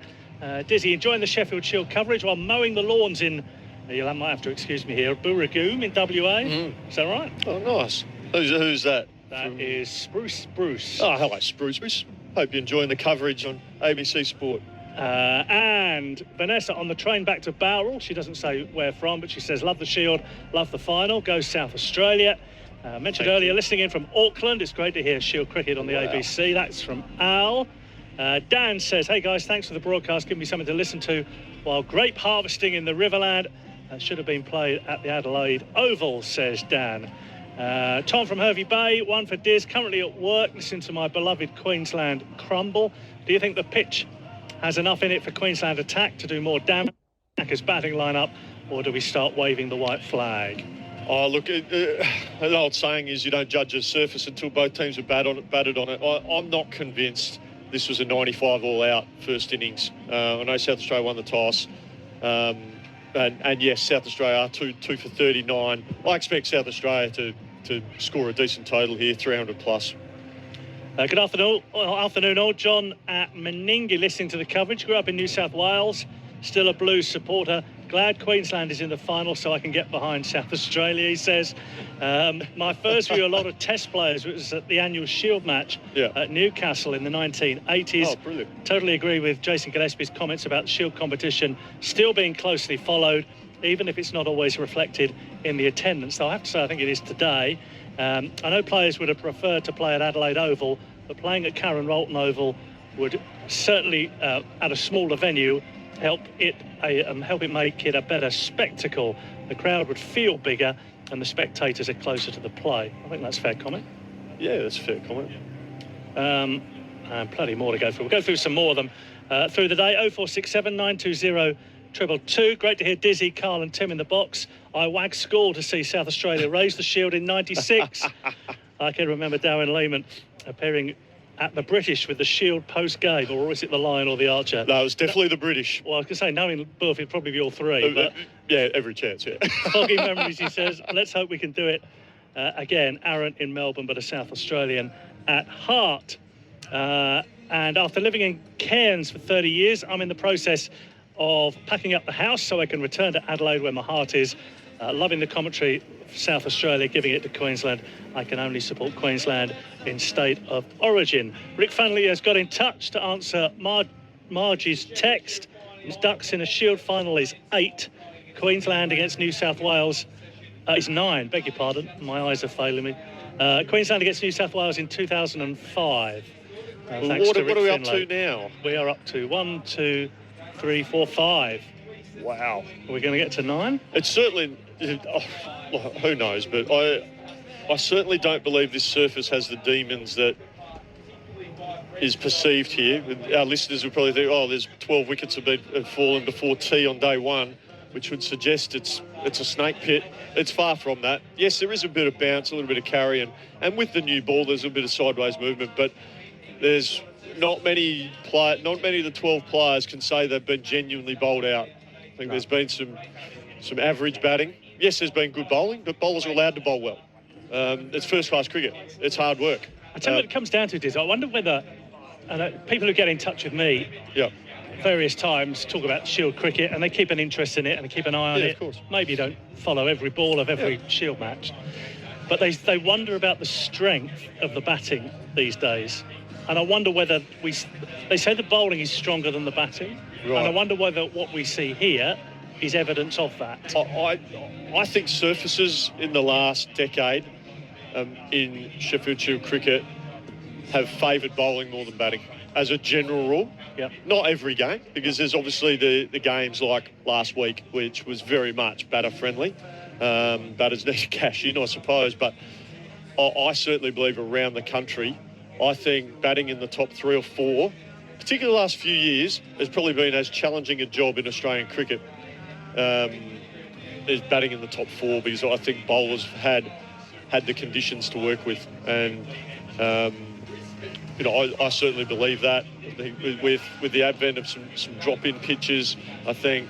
Dizzy enjoying the Sheffield Shield coverage while mowing the lawns in, you might have to excuse me here, Booragoom in WA. Is that right? Oh, nice. Who's that? That is Spruce Bruce. Oh, hello, Spruce Bruce. Hope you're enjoying the coverage on ABC Sport. And Vanessa on the train back to Bowral. She doesn't say where from, but she says, love the Shield, love the final, go South Australia. Mentioned earlier, listening in from Auckland. It's great to hear Shield cricket on the ABC. That's from Al. Dan says, hey guys, thanks for the broadcast. Give me something to listen to while grape harvesting in the Riverland. Should have been played at the Adelaide Oval, says Dan. Tom from Hervey Bay, one for Diz. Currently at work, listening to my beloved Queensland crumble. Do you think the pitch has enough in it for Queensland attack to do more damage as batting lineup, or do we start waving the white flag? Oh, look, an old saying is you don't judge a surface until both teams are batted on it. I'm not convinced this was a 95 all-out first innings. I know South Australia won the toss. And yes, South Australia are 2 for 39. I expect South Australia to score a decent total here, 300 plus. Good afternoon, all. John at Meningie listening to the coverage. Grew up in New South Wales, still a Blues supporter. Glad Queensland is in the final so I can get behind South Australia, he says. My first view, a lot of test players, was at the annual Shield match at Newcastle in the 1980s. Oh, brilliant. Totally agree with Jason Gillespie's comments about the Shield competition still being closely followed, even if it's not always reflected in the attendance. So I have to say I think it is today. I know players would have preferred to play at Adelaide Oval, but playing at Karen Rolton Oval would certainly, at a smaller venue, help it make it a better spectacle. The crowd would feel bigger and the spectators are closer to the play. I think that's a fair comment. Yeah, that's a fair comment. And plenty more to go through. We'll go through some more of them through the day. 0467 920 222. Great to hear Dizzy, Carl and Tim in the box. I wagged school to see South Australia raise the Shield in 96. I can remember Darren Lehman appearing at the British with the Shield post-game, or was it the Lion or the Archer? No, it was definitely the British. Well, I was going to say, knowing Buff, it'd probably be all three. But yeah, every chance, yeah. Foggy memories, he says. Let's hope we can do it again. Aaron in Melbourne, but a South Australian at heart. And after living in Cairns for 30 years, I'm in the process of packing up the house so I can return to Adelaide where my heart is. Loving the commentary of South Australia, giving it to Queensland. I can only support Queensland in state of origin. Rick Fanley has got in touch to answer Margie's text. His Ducks in a Shield final is 8. Queensland against New South Wales is 9. Beg your pardon, my eyes are failing me. Queensland against New South Wales in 2005. What are we up to now? We are up to 1, 2, 3, 4, 5. Wow. Are we going to get to 9? It's certainly, who knows, but I certainly don't believe this surface has the demons that is perceived here. Our listeners will probably think, oh, there's 12 wickets have fallen before tea on day one, which would suggest it's a snake pit. It's far from that. Yes, there is a bit of bounce, a little bit of carry, and with the new ball, there's a bit of sideways movement, but there's not many of the 12 players can say they've been genuinely bowled out. I think there's been some average batting. Yes, there's been good bowling, but bowlers are allowed to bowl well. It's first-class cricket. It's hard work. I tell you what it comes down to, Diz. I wonder whether people who get in touch with me various times talk about Shield cricket and they keep an interest in it and they keep an eye on it. Of course. Maybe you don't follow every ball of every Shield match, but they wonder about the strength of the batting these days. And I wonder whether they say the bowling is stronger than the batting. Right. And I wonder whether what we see here is evidence of that. I think surfaces in the last decade in Sheffield Shield cricket have favoured bowling more than batting as a general rule. Yep. Not every game, because there's obviously the games like last week, which was very much batter friendly. Batters need to cash in, I suppose. But I certainly believe around the country, I think batting in the top 3 or 4, particularly the last few years, has probably been as challenging a job in Australian cricket as batting in the top 4, because I think bowlers had the conditions to work with. And, I certainly believe that. I think with the advent of some drop-in pitches, I think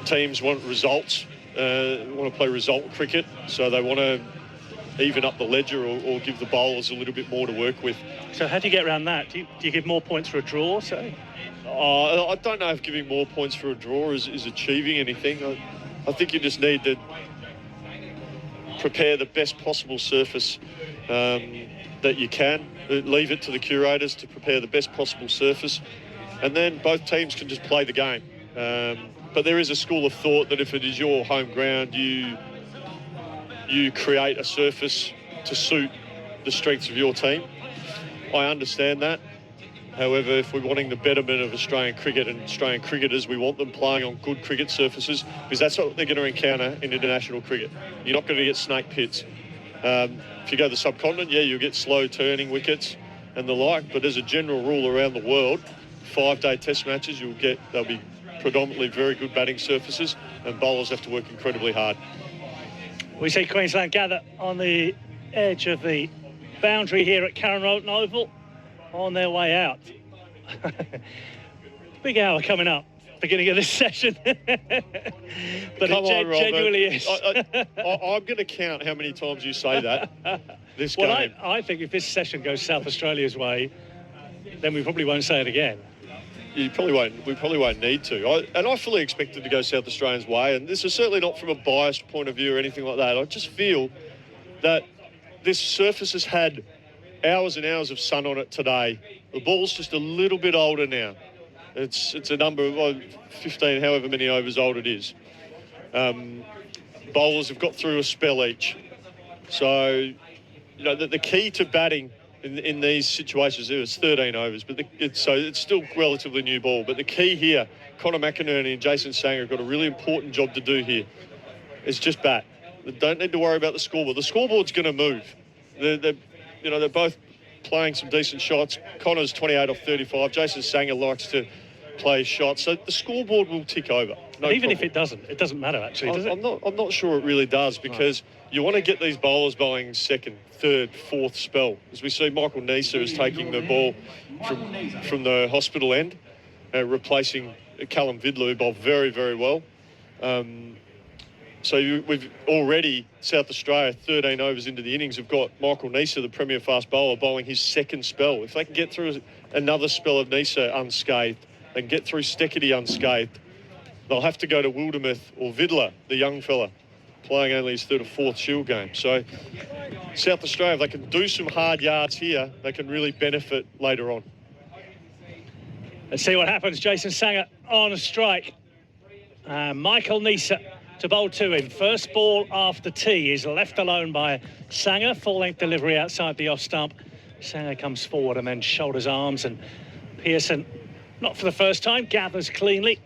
teams want results, want to play result cricket, so they want to even up the ledger or give the bowlers a little bit more to work with. So how do you get around that? Do you give more points for a draw, say? I don't know if giving more points for a draw is achieving anything. I think you just need to prepare the best possible surface that you can. Leave it to the curators to prepare the best possible surface, and then both teams can just play the game. But there is a school of thought that if it is your home ground, you create a surface to suit the strengths of your team. I understand that. However, if we're wanting the betterment of Australian cricket and Australian cricketers, we want them playing on good cricket surfaces, because that's what they're going to encounter in international cricket. You're not going to get snake pits. If you go to the subcontinent, you'll get slow turning wickets and the like, but as a general rule around the world, 5-day test matches, they'll be predominantly very good batting surfaces, and bowlers have to work incredibly hard. We see Queensland gather on the edge of the boundary here at Karen Rolton Oval on their way out. Big hour coming up, beginning of this session. But Come it on, genuinely is. I'm going to count how many times you say that this game. Well, I think if this session goes South Australia's way, then we probably won't say it again. We probably won't need to. I fully expect it to go South Australians' way, and this is certainly not from a biased point of view or anything like that. I just feel that this surface has had hours and hours of sun on it today. The ball's just a little bit older now. It's a number of 15, however many overs old it is. Bowlers have got through a spell each. So, the key to batting in these situations, it was 13 overs, but it's still relatively new ball. But the key here, Connor McInerney and Jason Sanger have got a really important job to do here. It's just bat. They don't need to worry about the scoreboard. The scoreboard's going to move. They're both playing some decent shots. Connor's 28 off 35. Jason Sanger likes to play shots. So the scoreboard will tick over. No even if it doesn't matter, actually, does it? I'm not sure it really does, because you want to get these bowlers bowling second, third, fourth spell. As we see, Michael Neser is taking the ball from the hospital end, replacing Callum Vidler, who bowled very, very well. So we've already, South Australia, 13 overs into the innings, we've got Michael Neser, the premier fast bowler, bowling his second spell. If they can get through another spell of Neser unscathed, they can get through Steckity unscathed, they'll have to go to Wildermuth or Vidler, the young fella, playing only his third or fourth Shield game. So South Australia, if they can do some hard yards here, they can really benefit later on. Let's see what happens. Jason Sanger on a strike. Michael Neser to bowl to him. First ball after tee is left alone by Sanger. Full-length delivery outside the off stump. Sanger comes forward and then shoulders arms, and Pearson, not for the first time, gathers cleanly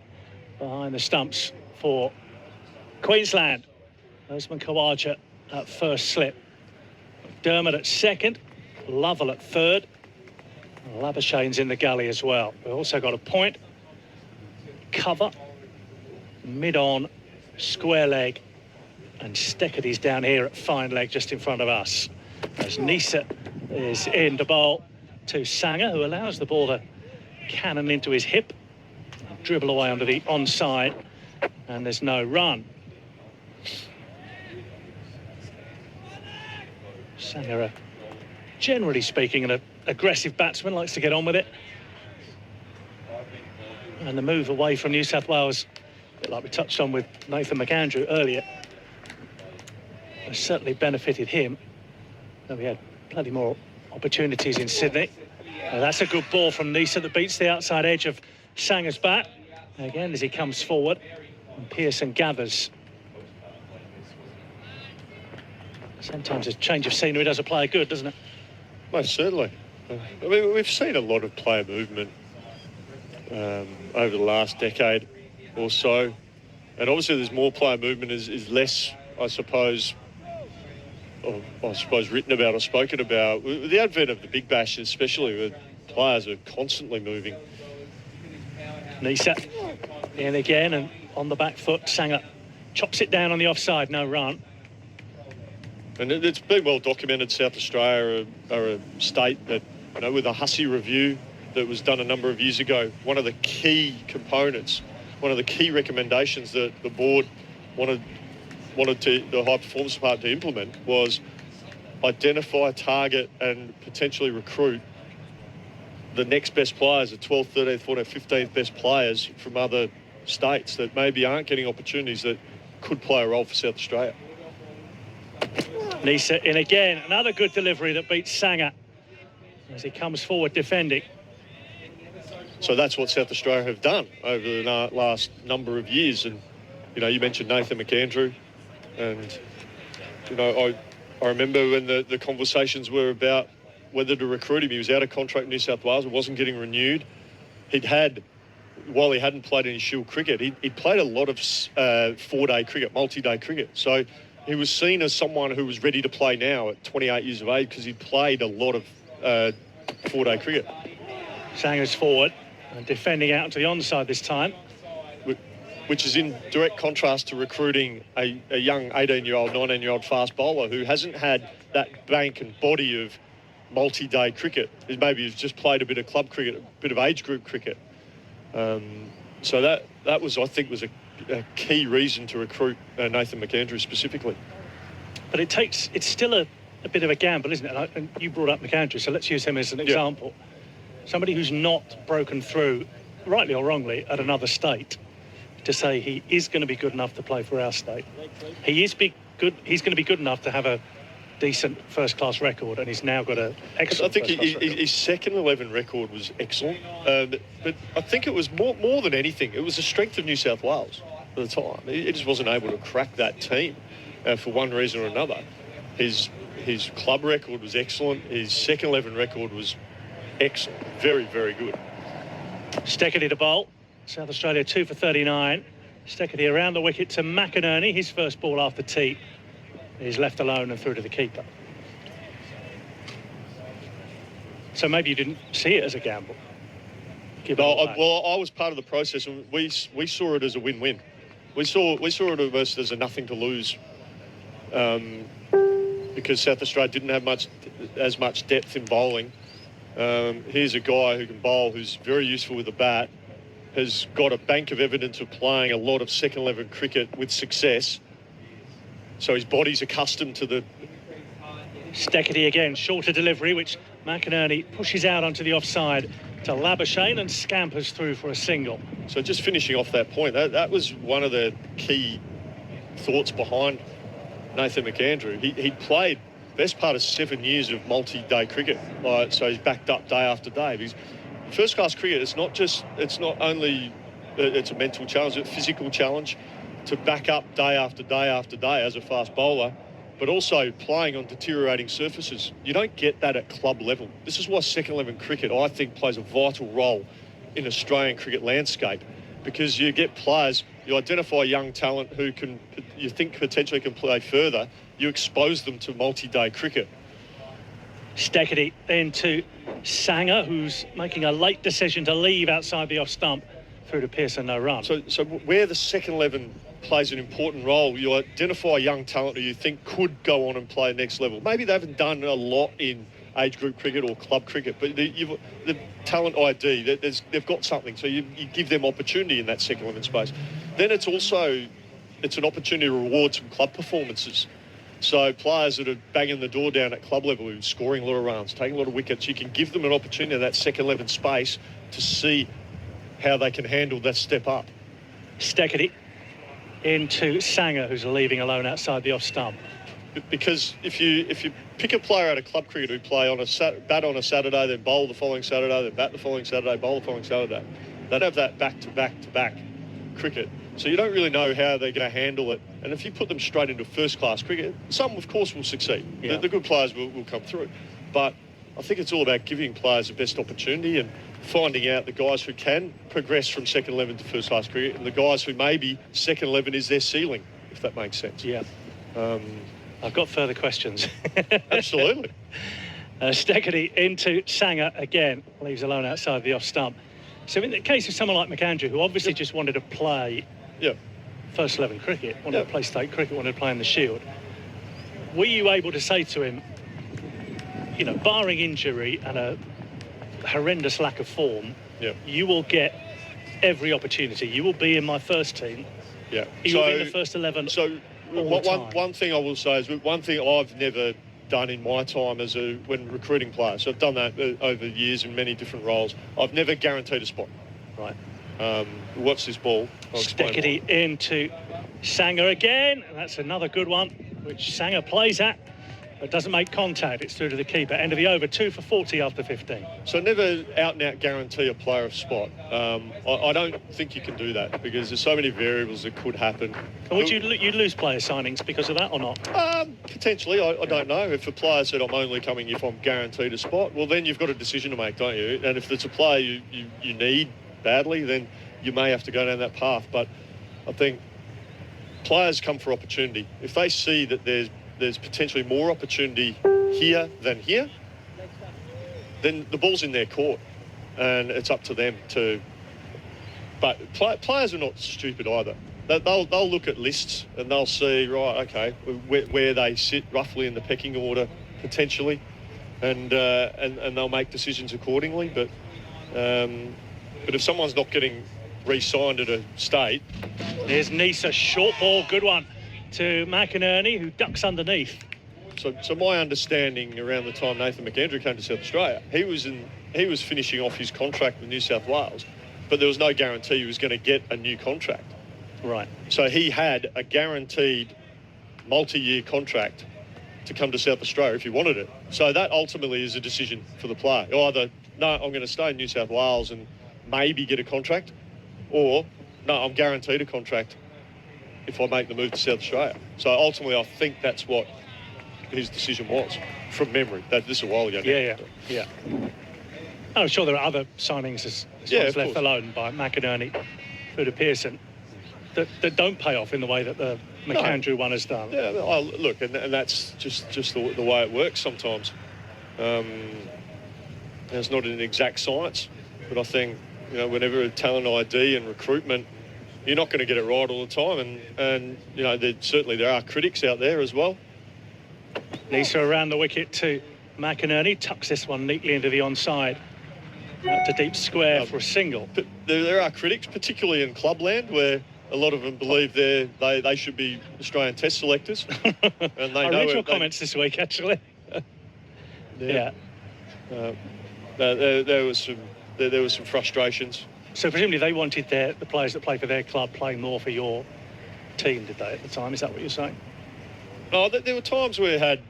behind the stumps for Queensland. Osman Khawaja at first slip. Dermott at second. Lovell at third. Labuschagne's in the gully as well. We've also got a point. Cover. Mid-on. Square leg. And Steckerty's down here at fine leg just in front of us. As Neser is in to bowl to Sanger, who allows the ball to cannon into his hip. Dribble away onto the onside. And there's no run. Sanger, generally speaking, an aggressive batsman, likes to get on with it. And the move away from New South Wales, a bit like we touched on with Nathan McAndrew earlier, has certainly benefited him. Though we had plenty more opportunities in Sydney. That's a good ball from Neser that beats the outside edge of Sanger's bat. Again, as he comes forward, and Pearson gathers. Sometimes a change of scenery does a player good, doesn't it? Most certainly. I mean, we've seen a lot of player movement over the last decade or so. And obviously there's more player movement, is less, I suppose, written about or spoken about. With the advent of the Big Bash, especially, where players are constantly moving. Neser in again, and on the back foot, Sanger chops it down on the offside, no run. And it's been well documented. South Australia are a state that, you know, with a Hussey review that was done a number of years ago, one of the key components, one of the key recommendations that the board wanted to, the high performance department to implement, was identify, target and potentially recruit the next best players, the 12th, 13th, 14th, 15th best players from other states that maybe aren't getting opportunities that could play a role for South Australia. Neser in again, another good delivery that beats Sanger as he comes forward defending. So that's what South Australia have done over the last number of years. And, you know, you mentioned Nathan McAndrew, and, you know, I remember when the conversations were about whether to recruit him. He was out of contract in New South Wales, it wasn't getting renewed. While he hadn't played any Shield cricket, he'd played a lot of 4-day cricket, multi-day cricket. So he was seen as someone who was ready to play now at 28 years of age, because he'd played a lot of 4-day cricket. Sanger's forward and defending out to the onside this time. Which is in direct contrast to recruiting a young 18-year-old, 19-year-old fast bowler who hasn't had that bank and body of multi-day cricket. Maybe he's just played a bit of club cricket, a bit of age group cricket. So that was, I think, was a key reason to recruit Nathan McAndrew specifically. But it's still a bit of a gamble, isn't it? And you brought up McAndrew, so let's use him as an example. Somebody who's not broken through, rightly or wrongly, at another state, to say he is going to be good enough to play for our state. He's going to be good enough to have a decent first-class record, and he's now got an excellent I think his second 11 record was excellent, but I think it was more than anything, it was the strength of New South Wales at the time. He just wasn't able to crack that team for one reason or another. His club record was excellent. His second 11 record was excellent. Very, very good. Steckity to bowl. South Australia 2 for 39. Steckity around the wicket to McInerney. His first ball after tee is left alone and through to the keeper. So maybe you didn't see it as a gamble. No, I was part of the process, and we saw it as a win-win. We saw it almost as a nothing to lose, because South Australia didn't have as much depth in bowling. Here's a guy who can bowl, who's very useful with the bat, has got a bank of evidence of playing a lot of second-11 cricket with success. So his body's accustomed to the... Steckity again, shorter delivery, which McInerney pushes out onto the offside to Labuschagne and scampers through for a single. So just finishing off that point, that was one of the key thoughts behind Nathan McAndrew. He'd played best part of 7 years of multi-day cricket, so he's backed up day after day. Because first-class cricket, it's not only it's a mental challenge, it's a physical challenge to back up day after day after day as a fast bowler, but also playing on deteriorating surfaces. You don't get that at club level. This is why second-11 cricket, I think, plays a vital role in Australian cricket landscape, because you get players, you identify young talent who you think potentially can play further, you expose them to multi-day cricket. Steckity into Sanger, who's making a late decision to leave outside the off stump through to Pearson, no run. So where the second 11 plays an important role, you identify young talent who you think could go on and play next level. Maybe they haven't done a lot in age group cricket or club cricket, but the talent ID, they've got something, so you give them opportunity in that second 11 space. Then it's an opportunity to reward some club performances. So players that are banging the door down at club level, who are scoring a lot of runs, taking a lot of wickets, you can give them an opportunity in that second 11 space to see how they can handle that step up. Steckity into Sanger, who's leaving alone outside the off stump. Because if you pick a player out of club cricket who play on bat on a Saturday, then bowl the following Saturday, then bat the following Saturday, bowl the following Saturday, they don't have that back-to-back-to-back cricket. So you don't really know how they're going to handle it. And if you put them straight into first-class cricket, some, of course, will succeed. Yeah. The good players will come through. But I think it's all about giving players the best opportunity and finding out the guys who can progress from second 11 to first-class cricket and the guys who maybe second 11 is their ceiling, if that makes sense. Yeah. I've got further questions. Absolutely. Steckity into Sanger again, leaves alone outside the off stump. So in the case of someone like McAndrew, who obviously just wanted to play first 11 cricket, wanted to play state cricket, wanted to play in the Shield, were you able to say to him, you know, barring injury and a horrendous lack of form, you will get every opportunity. You will be in my first team. Yeah. You will be in the first 11. So one thing I will say is, one thing I've never done in my time when recruiting players, so I've done that over years in many different roles, I've never guaranteed a spot. Right. Watch this ball. Steckity into Sanger again. And that's another good one, which Sanger plays at, but doesn't make contact. It's through to the keeper. End of the over, 2 for 40 after 15. So never out and out guarantee a player a spot. I don't think you can do that because there's so many variables that could happen. And would you lose player signings because of that or not? Potentially, I don't know. If a player said I'm only coming if I'm guaranteed a spot, well then you've got a decision to make, don't you? And if it's a player you need badly, then you may have to go down that path. But I think players come for opportunity. If they see that there's potentially more opportunity here than here, then the ball's in their court and it's up to them to... But players are not stupid either. They'll look at lists and they'll see, right, okay, where they sit roughly in the pecking order potentially, and they'll make decisions accordingly. But if someone's not getting re-signed at a state... There's Nisa, short ball, good one to McInerney, who ducks underneath. So my understanding around the time Nathan McAndrew came to South Australia, he was finishing off his contract with New South Wales, but there was no guarantee he was going to get a new contract. Right. So he had a guaranteed multi-year contract to come to South Australia if he wanted it. So that ultimately is a decision for the player. Either, no, I'm going to stay in New South Wales and maybe get a contract, or, no, I'm guaranteed a contract if I make the move to South Australia. So ultimately, I think that's what his decision was, from memory. This is a while ago. Yeah. I'm sure there are other signings as left alone by McInerney through to Pearson that don't pay off in the way that the McAndrew one has done. Yeah, look, and that's just the way it works sometimes. It's not an exact science, but I think, whenever a talent ID and recruitment, you're not going to get it right all the time. And there are critics out there as well. Nisa around the wicket to McInerney, tucks this one neatly into the onside. Out to deep square for a single. But there are critics, particularly in clubland, where a lot of them believe they should be Australian Test selectors. And I read your comments this week, actually. Yeah. There was some frustrations. So presumably they wanted the players that play for their club playing more for your team, did they, at the time? Is that what you're saying? No, there were times where we had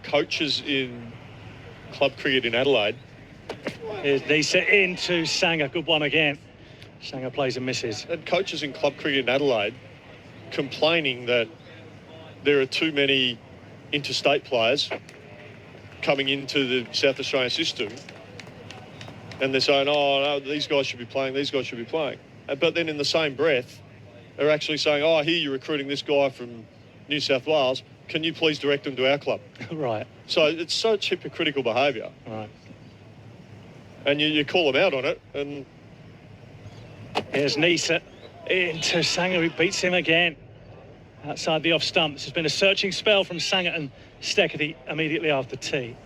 coaches in club cricket in Adelaide. Here's Nisa into Sanger. Good one again. Sanger plays and misses. And coaches in club cricket in Adelaide complaining that there are too many interstate players coming into the South Australian system, and they're saying, oh, no, these guys should be playing, these guys should be playing. But then in the same breath, they're actually saying, oh, I hear you're recruiting this guy from New South Wales. Can you please direct him to our club? Right. So it's such hypocritical behaviour. Right. And you call them out on it, and... Here's Nisa into Sanger, who beats him again. Outside the off stump. This has been a searching spell from Sanger and Steketee immediately after tea.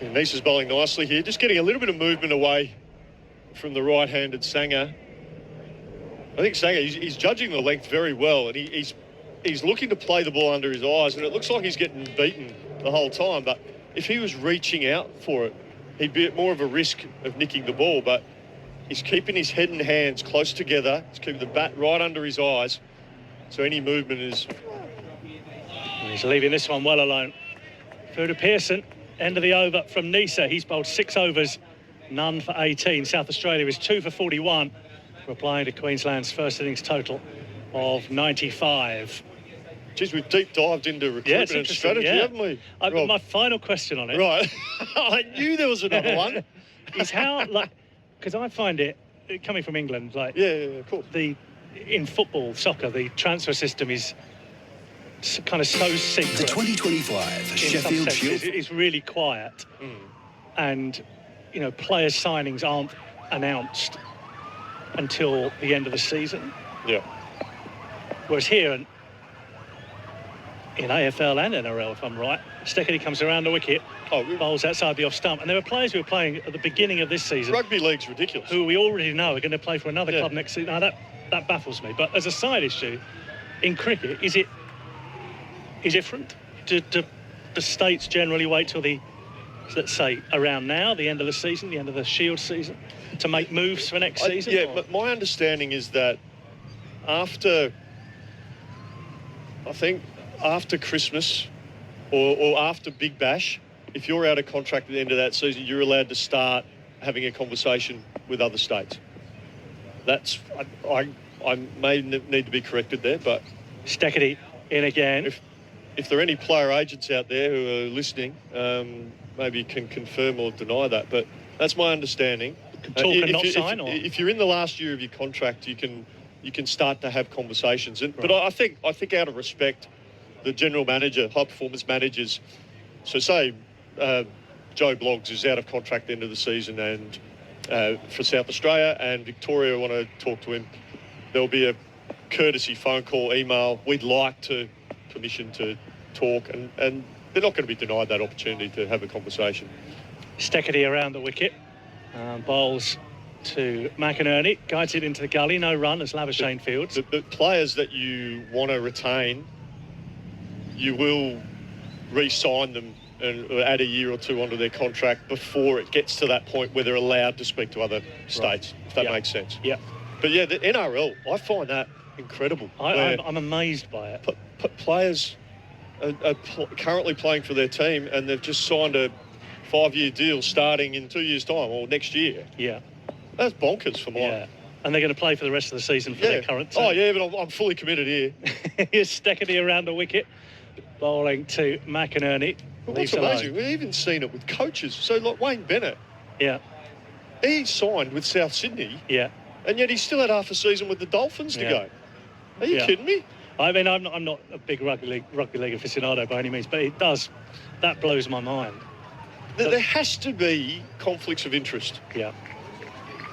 Yeah, Nisa's bowling nicely here, just getting a little bit of movement away from the right-handed Sanger. I think Sanger, he's judging the length very well, and he's looking to play the ball under his eyes, and it looks like he's getting beaten the whole time. But if he was reaching out for it, he'd be at more of a risk of nicking the ball. But he's keeping his head and hands close together. He's keeping the bat right under his eyes. So any movement is... He's leaving this one well alone. Through to Pearson. End of the over from Nisa. He's bowled 6 overs, none for 18. South Australia is 2 for 41, replying to Queensland's first innings total of 95. Geez, we've deep dived into recruitment and strategy, haven't we? My final question on it. Right. I knew there was another one. Is how, because I find it, coming from England, Yeah, of course. In football, soccer, the transfer system is kind of so secret. The 2025 Sheffield Shield is really quiet. And, players' signings aren't announced until the end of the season. Yeah. Whereas here, in AFL and NRL, if I'm right, Steketee comes around the wicket, bowls outside the off stump, and there are players who are playing at the beginning of this season. Rugby league's ridiculous. Who we already know are going to play for another club next season. Now, that baffles me. But as a side issue, in cricket, is it different? Do states generally wait till let's say, around now, the end of the season, the end of the Shield season, to make moves for next season? Yeah, but my understanding is that after Christmas or after Big Bash, if you're out of contract at the end of that season, you're allowed to start having a conversation with other states. That's I may need to be corrected there, but Steketee in again. If there are any player agents out there who are listening, maybe you can confirm or deny that. But that's my understanding. Talk and not sign, or if you're in the last year of your contract, you can start to have conversations. But I think out of respect, the general manager, high performance managers. So say Joe Bloggs is out of contract at the end of the season, and for South Australia and Victoria want to talk to him, there'll be a courtesy phone call, email. We'd like permission to talk, and they're not going to be denied that opportunity to have a conversation. Steketee around the wicket, bowls to McInerney, guides it into the gully, no run as Labuschagne fields. The players that you want to retain, you will re-sign them and add a year or two onto their contract before it gets to that point where they're allowed to speak to other states, if that makes sense. Yeah. But yeah, the NRL, I find that incredible. I'm amazed by it. Players are currently playing for their team, and they've just signed a 5-year deal starting in 2 years' time or next year. Yeah. That's bonkers for mine. Yeah. And they're going to play for the rest of the season for their current team. Oh, yeah, but I'm fully committed here. Here's Steketee around the wicket, bowling to McInerney. Well, what's amazing, we've even seen it with coaches. So, like Wayne Bennett. Yeah. He signed with South Sydney. Yeah. And yet he's still had half a season with the Dolphins to go. Are you kidding me? I mean, I'm not a big rugby league aficionado by any means, but that blows my mind. There has to be conflicts of interest. Yeah.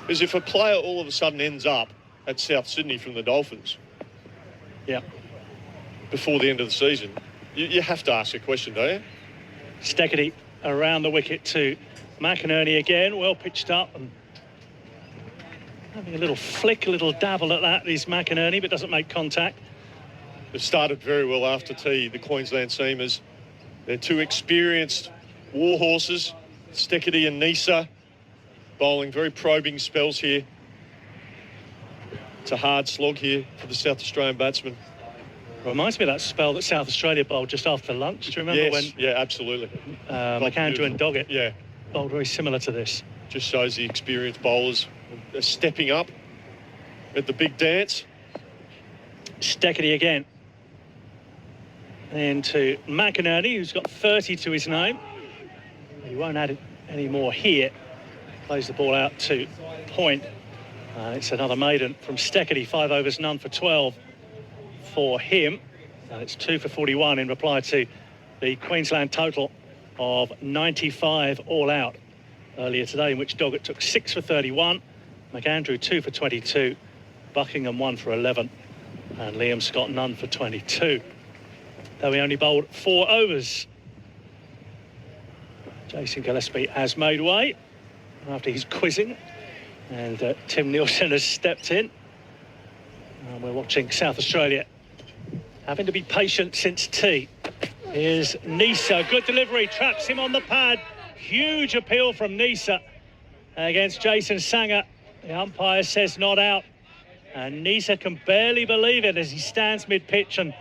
Because if a player all of a sudden ends up at South Sydney from the Dolphins, yeah, before the end of the season, you have to ask a question, don't you? Steckity around the wicket to McInerney again, well pitched up and having a little flick, a little dabble at that is McInerney, but doesn't make contact. They've started very well after tea, the Queensland Seamers. They're two experienced war horses, Steckity and Nisa, bowling very probing spells here. It's a hard slog here for the South Australian batsman. Reminds me of that spell that South Australia bowled just after lunch. Do you remember when? Yeah, absolutely. McAndrew and Doggett bowled very similar to this. Just shows the experienced bowlers are stepping up at the big dance. Steckity again. And to McInerney, who's got 30 to his name. He won't add any more here. Plays the ball out to point. It's another maiden from Steckity, 5 overs, none for 12 for him. And it's 2 for 41 in reply to the Queensland total of 95 all out earlier today, in which Doggett took 6 for 31, McAndrew 2 for 22, Buckingham 1 for 11, and Liam Scott none for 22. Though he only bowled 4 overs. Jason Gillespie has made way after his quizzing, and Tim Nielsen has stepped in. And we're watching South Australia having to be patient since tea. Here's Nisa, good delivery, traps him on the pad. Huge appeal from Nisa against Jason Sangha. The umpire says not out, and Nisa can barely believe it as he stands mid-pitch and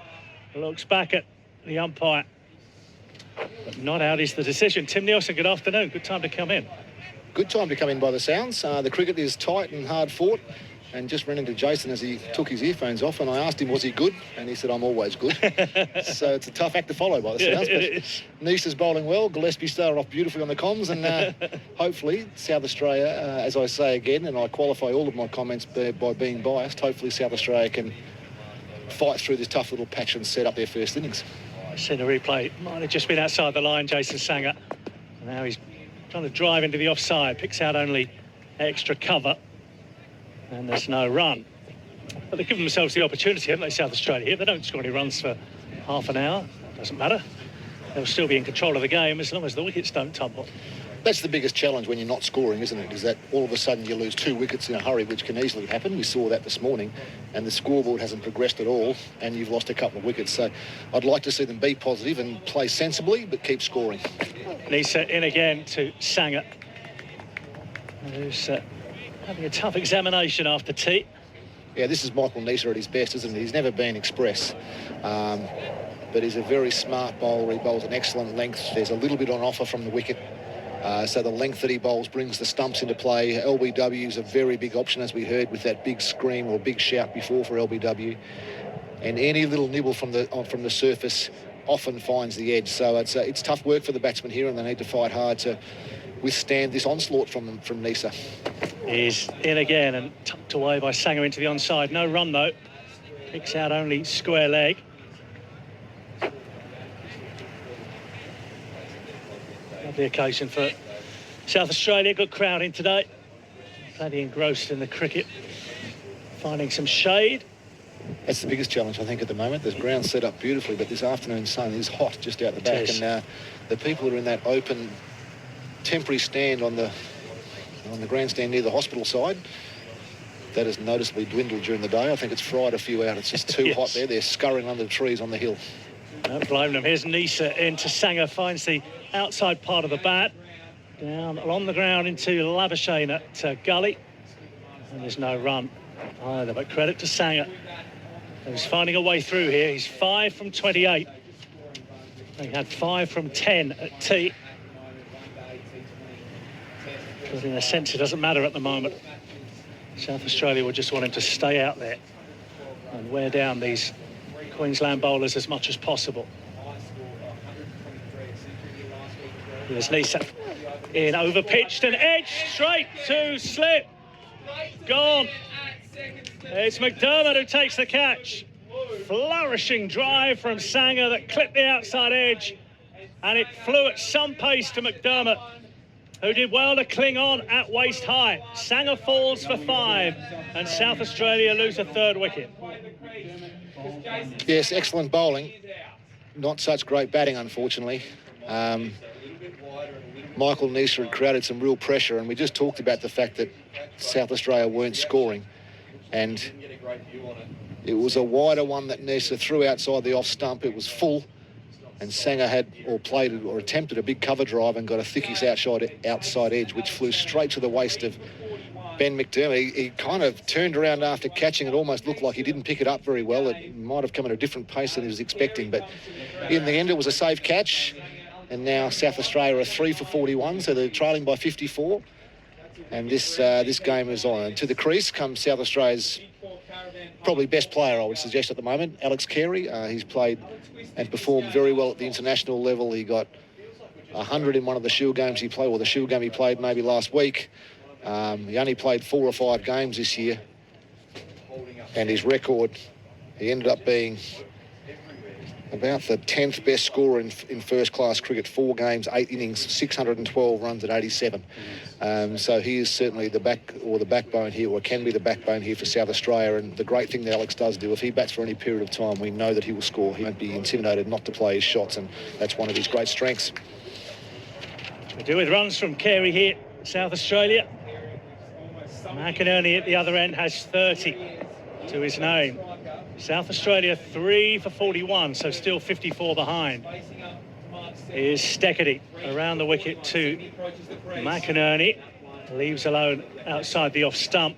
looks back at the umpire. But not out is the decision. Tim Nielsen, good afternoon. Good time to come in. Good time to come in by the sounds. The cricket is tight and hard fought, and just ran into Jason as he took his earphones off, and I asked him, was he good? And he said, I'm always good. So it's a tough act to follow by the sounds. But Nisa's bowling well. Gillespie started off beautifully on the comms, and hopefully South Australia, as I say again, and I qualify all of my comments by being biased, hopefully South Australia can fight through this tough little patch and set up their first innings. I've seen a replay. Might have just been outside the line, Jason Sangha. Now he's trying to drive into the offside, picks out only extra cover, and there's no run. But they've given themselves the opportunity, haven't they, South Australia? If they don't score any runs for half an hour, doesn't matter. They'll still be in control of the game as long as the wickets don't tumble. That's the biggest challenge when you're not scoring, isn't it? Is that all of a sudden you lose 2 wickets in a hurry, which can easily happen. We saw that this morning, and the scoreboard hasn't progressed at all, and you've lost a couple of wickets. So I'd like to see them be positive and play sensibly, but keep scoring. Nisa in again to Sangha, who's having a tough examination after tea. Yeah, this is Michael Nisa at his best, isn't it? He's never been express, but he's a very smart bowler. He bowls an excellent length. There's a little bit on offer from the wicket. So the length that he bowls brings the stumps into play. LBW is a very big option, as we heard with that big scream or big shout before for LBW. And any little nibble from the surface often finds the edge. So it's tough work for the batsmen here, and they need to fight hard to withstand this onslaught from Nisa. He's in again and tucked away by Sangha into the onside. No run though. Picks out only square leg. Lovely occasion for South Australia. Good crowd in today. Plenty engrossed in the cricket. Finding some shade. That's the biggest challenge, I think, at the moment. There's ground set up beautifully, but this afternoon sun is hot just out the back. And the people who are in that open temporary stand on the grandstand near the hospital side, that has noticeably dwindled during the day. I think it's fried a few out. It's just too hot there. They're scurrying under the trees on the hill. Don't blame them. Here's Nisa into Sangha, finds the outside part of the bat. Down along the ground into Labuschagne at Gully. And there's no run either, but credit to Sangha, who's finding a way through here. He's 5 from 28. He had 5 from 10 at tea. But in a sense, it doesn't matter at the moment. South Australia will just want him to stay out there and wear down these Queensland bowlers as much as possible. Here's Nisa in, over-pitched and edged straight to slip. Gone. It's McDermott who takes the catch. Flourishing drive from Sangha that clipped the outside edge and it flew at some pace to McDermott, who did well to cling on at waist high. Sanger falls for 5, and South Australia lose a third wicket. Yes, excellent bowling. Not such great batting, unfortunately. Michael Neser had created some real pressure, and we just talked about the fact that South Australia weren't scoring. And it was a wider one that Neser threw outside the off stump. It was full, and Sanger had played or attempted a big cover drive and got a thickies outside edge, which flew straight to the waist of Ben McDermott. He kind of turned around after catching it, almost looked like he didn't pick it up very well. It might have come at a different pace than he was expecting, but in the end it was a safe catch. And now South Australia are 3 for 41, so they're trailing by 54. And this game is on. To the crease comes South Australia's probably best player, I would suggest, at the moment, Alex Carey. He's played and performed very well at the international level. He got 100 in one of the Shield games he played, or the Shield game he played maybe last week. He only played 4 or 5 games this year. And his record, he ended up being about the 10th best scorer in first-class cricket. 4 games, 8 innings, 612 runs at 87. So he is certainly the backbone here, or can be the backbone here for South Australia. And the great thing that Alex does do, if he bats for any period of time, we know that he will score. He won't be intimidated not to play his shots, and that's one of his great strengths. We do with runs from Carey here, South Australia. McInerney at the other end has 30 to his name. South Australia 3 for 41, so still 54 behind. Here's Steketee around the wicket to McInerney. Leaves alone outside the off stump.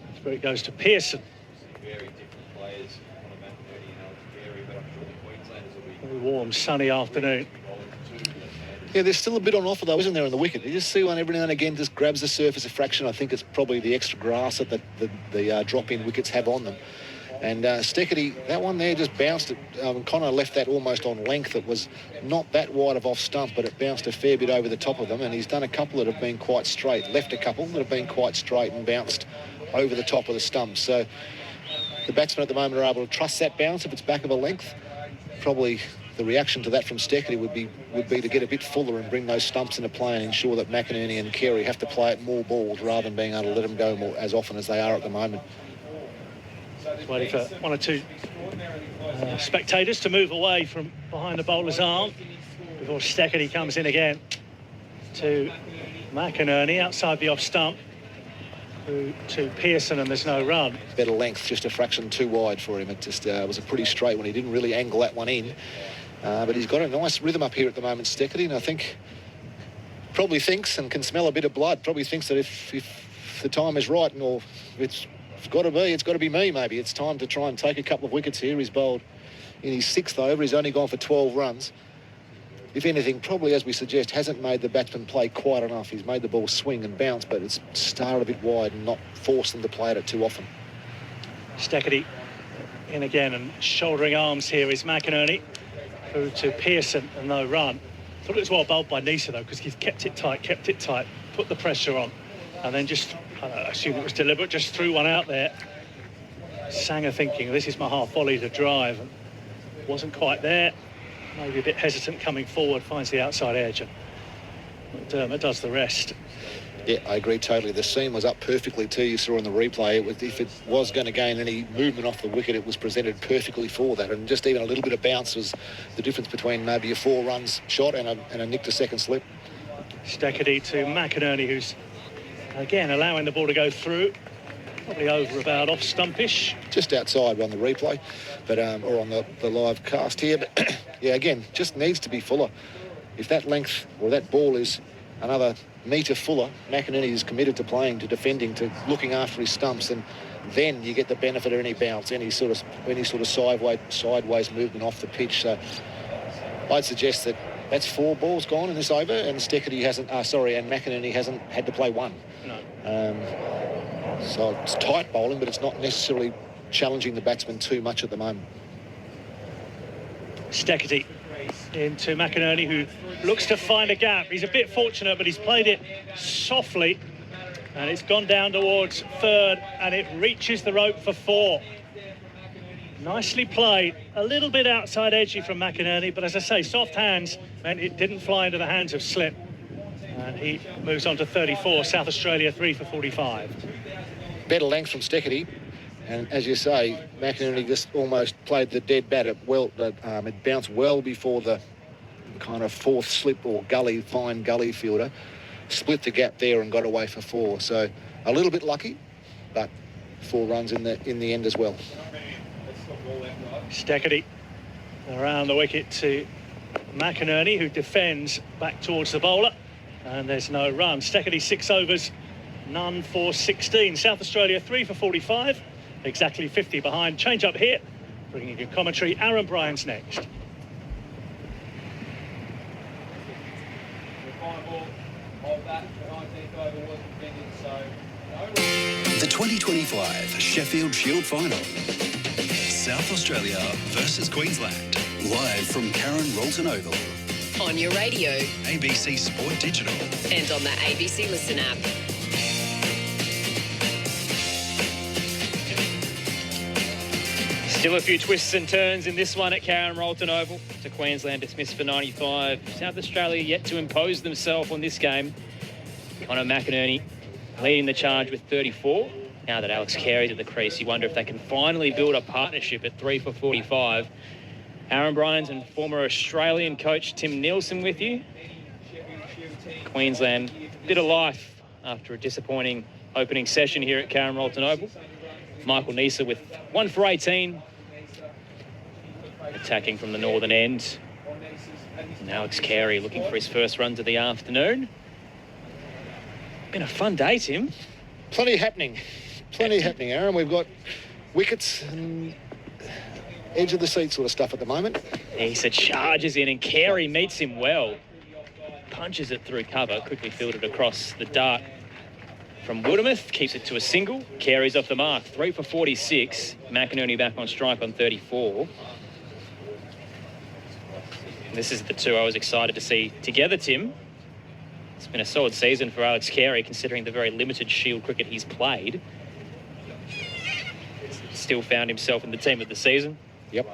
That's where it goes to Pearson. Very warm, sunny afternoon. Yeah, there's still a bit on offer, though, isn't there, on the wicket? You just see one every now and again, just grabs the surface a fraction. I think it's probably the extra grass that the drop-in wickets have on them. And Steketee, that one there just bounced it, kind of left that almost on length. It was not that wide of off stump, but it bounced a fair bit over the top of them, and he's done a couple that have been quite straight, left a couple that have been quite straight and bounced over the top of the stump. So the batsmen at the moment are able to trust that bounce if it's back of a length. Probably the reaction to that from Steketee would be to get a bit fuller and bring those stumps into play and ensure that McInerney and Carey have to play at more balls rather than being able to let them go more as often as they are at the moment. Just waiting for one or two spectators to move away from behind the bowler's arm before Steketee comes in again to McInerney outside the off stump to Pearson, and there's no run. Better length, just a fraction too wide for him. It just was a pretty straight one. He didn't really angle that one in, but he's got a nice rhythm up here at the moment, Steketee, and I think probably thinks and can smell a bit of blood. Probably thinks that if the time is right, or it's got to be me, maybe. It's time to try and take a couple of wickets here. He's bowled in his 6th over. He's only gone for 12 runs. If anything, probably, as we suggest, hasn't made the batsman play quite enough. He's made the ball swing and bounce, but it's started a bit wide and not forced them to play at it too often. Steketee in again, and shouldering arms here is McInerney. Through to Pearson, and no run. Thought it was well bowled by Neser, though, because he's kept it tight, put the pressure on, and then just, I assume it was deliberate, just threw one out there. Sanger thinking, this is my half volley to drive, and wasn't quite there. Maybe a bit hesitant coming forward, finds the outside edge, and McDermott does the rest. Yeah, I agree totally. The seam was up perfectly too. You saw in the replay, if it was going to gain any movement off the wicket, it was presented perfectly for that. And just even a little bit of bounce was the difference between maybe a 4 runs shot and a nick to second slip. Steketee to McInerney, who's again allowing the ball to go through. Probably over about off stumpish. Just outside on the replay, but or on the live cast here. But yeah, again, just needs to be fuller. If that length or that ball is another metre fuller, McInerney is committed to playing, to defending, to looking after his stumps, and then you get the benefit of any bounce, any sort of sideways movement off the pitch. So I'd suggest that that's 4 balls gone in this over, and Steketee hasn't. And McInerney hasn't had to play 1. No. So it's tight bowling, but it's not necessarily challenging the batsman too much at the moment. Steketee into McInerney, who looks to find a gap. He's a bit fortunate, but he's played it softly, and it's gone down towards third, and it reaches the rope for 4. Nicely played a little bit outside edgy from McInerney, but as I say, soft hands meant it didn't fly into the hands of Slip. And he moves on to 34. South Australia 3 for 45. Better length from Steckety. And as you say, McInerney just almost played the dead bat. It bounced well before the kind of fourth slip or fine gully fielder. Split the gap there and got away for 4. So a little bit lucky, but 4 runs in the end as well. Steckety around the wicket to McInerney, who defends back towards the bowler. And there's no run. Steckety 6 overs, none for 16. South Australia 3 for 45, exactly 50 behind. Change up here, bringing you commentary. Aaron Bryans next. The 2025 Sheffield Shield Final. South Australia versus Queensland. Live from Karen Rolton Oval. On your radio. ABC Sport Digital. And on the ABC Listen app. Still a few twists and turns in this one at Karen Rolton Oval. To Queensland dismissed for 95. South Australia yet to impose themselves on this game. Connor McInerney leading the charge with 34. Now that Alex Carey's at the crease, you wonder if they can finally build a partnership at 3 for 45. Aaron Bryans and former Australian coach Tim Nielsen with you. Queensland, bit of life after a disappointing opening session here at Karen Rolton Oval. Michael Neser with 1 for 18. Attacking from the northern end. And Alex Carey looking for his first runs of the afternoon. Been a fun day, Tim. Plenty happening, Aaron. We've got wickets and edge of the seat sort of stuff at the moment. Neser charges in and Carey meets him well. Punches it through cover, quickly fielded across the dart from Woodermith, keeps it to a single. Carey's off the mark, 3 for 46. McInerney back on strike on 34. This is the 2 I was excited to see together, Tim. It's been a solid season for Alex Carey, considering the very limited Shield cricket he's played. Still found himself in the team of the season. Yep.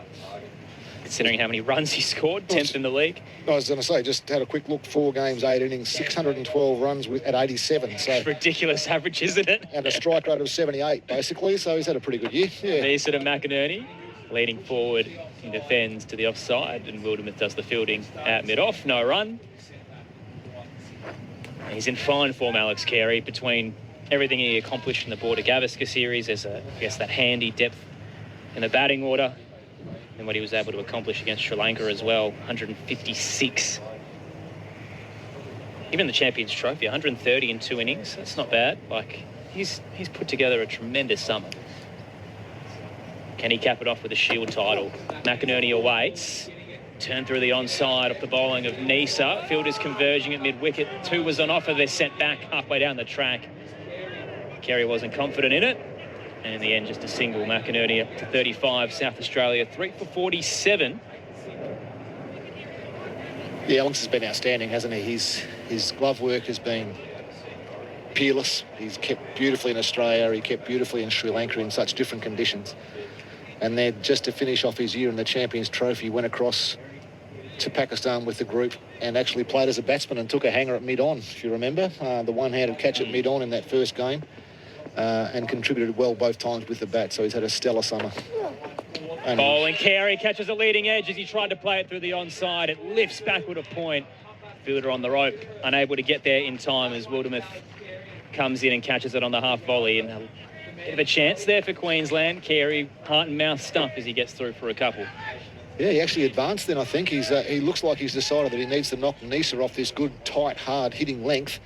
Considering how many runs he scored, 10th in the league. I was going to say, just had a quick look, 4 games, 8 innings, 612 runs at 87. So ridiculous average, isn't it? And a strike rate of 78, basically. So he's had a pretty good year. Yeah. Neser to McInerney, leading forward, he defends to the offside, and Woodermith does the fielding at mid-off, no run. He's in fine form, Alex Carey, between everything he accomplished in the Border Gavaskar series. There's, I guess, that handy depth in the batting order, and what he was able to accomplish against Sri Lanka as well, 156. Even the Champions Trophy, 130 in 2 innings. That's not bad. Like, he's put together a tremendous summer. Can he cap it off with a Shield title? McInerney awaits. Turn through the onside off the bowling of Neser. Fielders converging at mid-wicket. 2 was on offer. They're sent back halfway down the track. Carey wasn't confident in it. And in the end, just a single. McInerney up to 35. South Australia 3 for 47. Yeah, Alex has been outstanding, hasn't he? His glove work has been peerless. He's kept beautifully in Australia. He kept beautifully in Sri Lanka in such different conditions. And then just to finish off his year in the Champions Trophy, went across to Pakistan with the group and actually played as a batsman and took a hanger at mid-on, if you remember. The one-handed catch at mid-on in that first game and contributed well both times with the bat. So he's had a stellar summer. Bowling, Carey catches a leading edge as he tried to play it through the onside. It lifts backward a point. Fielder on the rope, unable to get there in time as Woodermith comes in and catches it on the half volley. And a bit of a chance there for Queensland. Carey, heart and mouth stump as he gets through for a couple. Yeah, he actually advanced then, I think. He looks like he's decided that he needs to knock Neser off this good, tight, hard hitting length.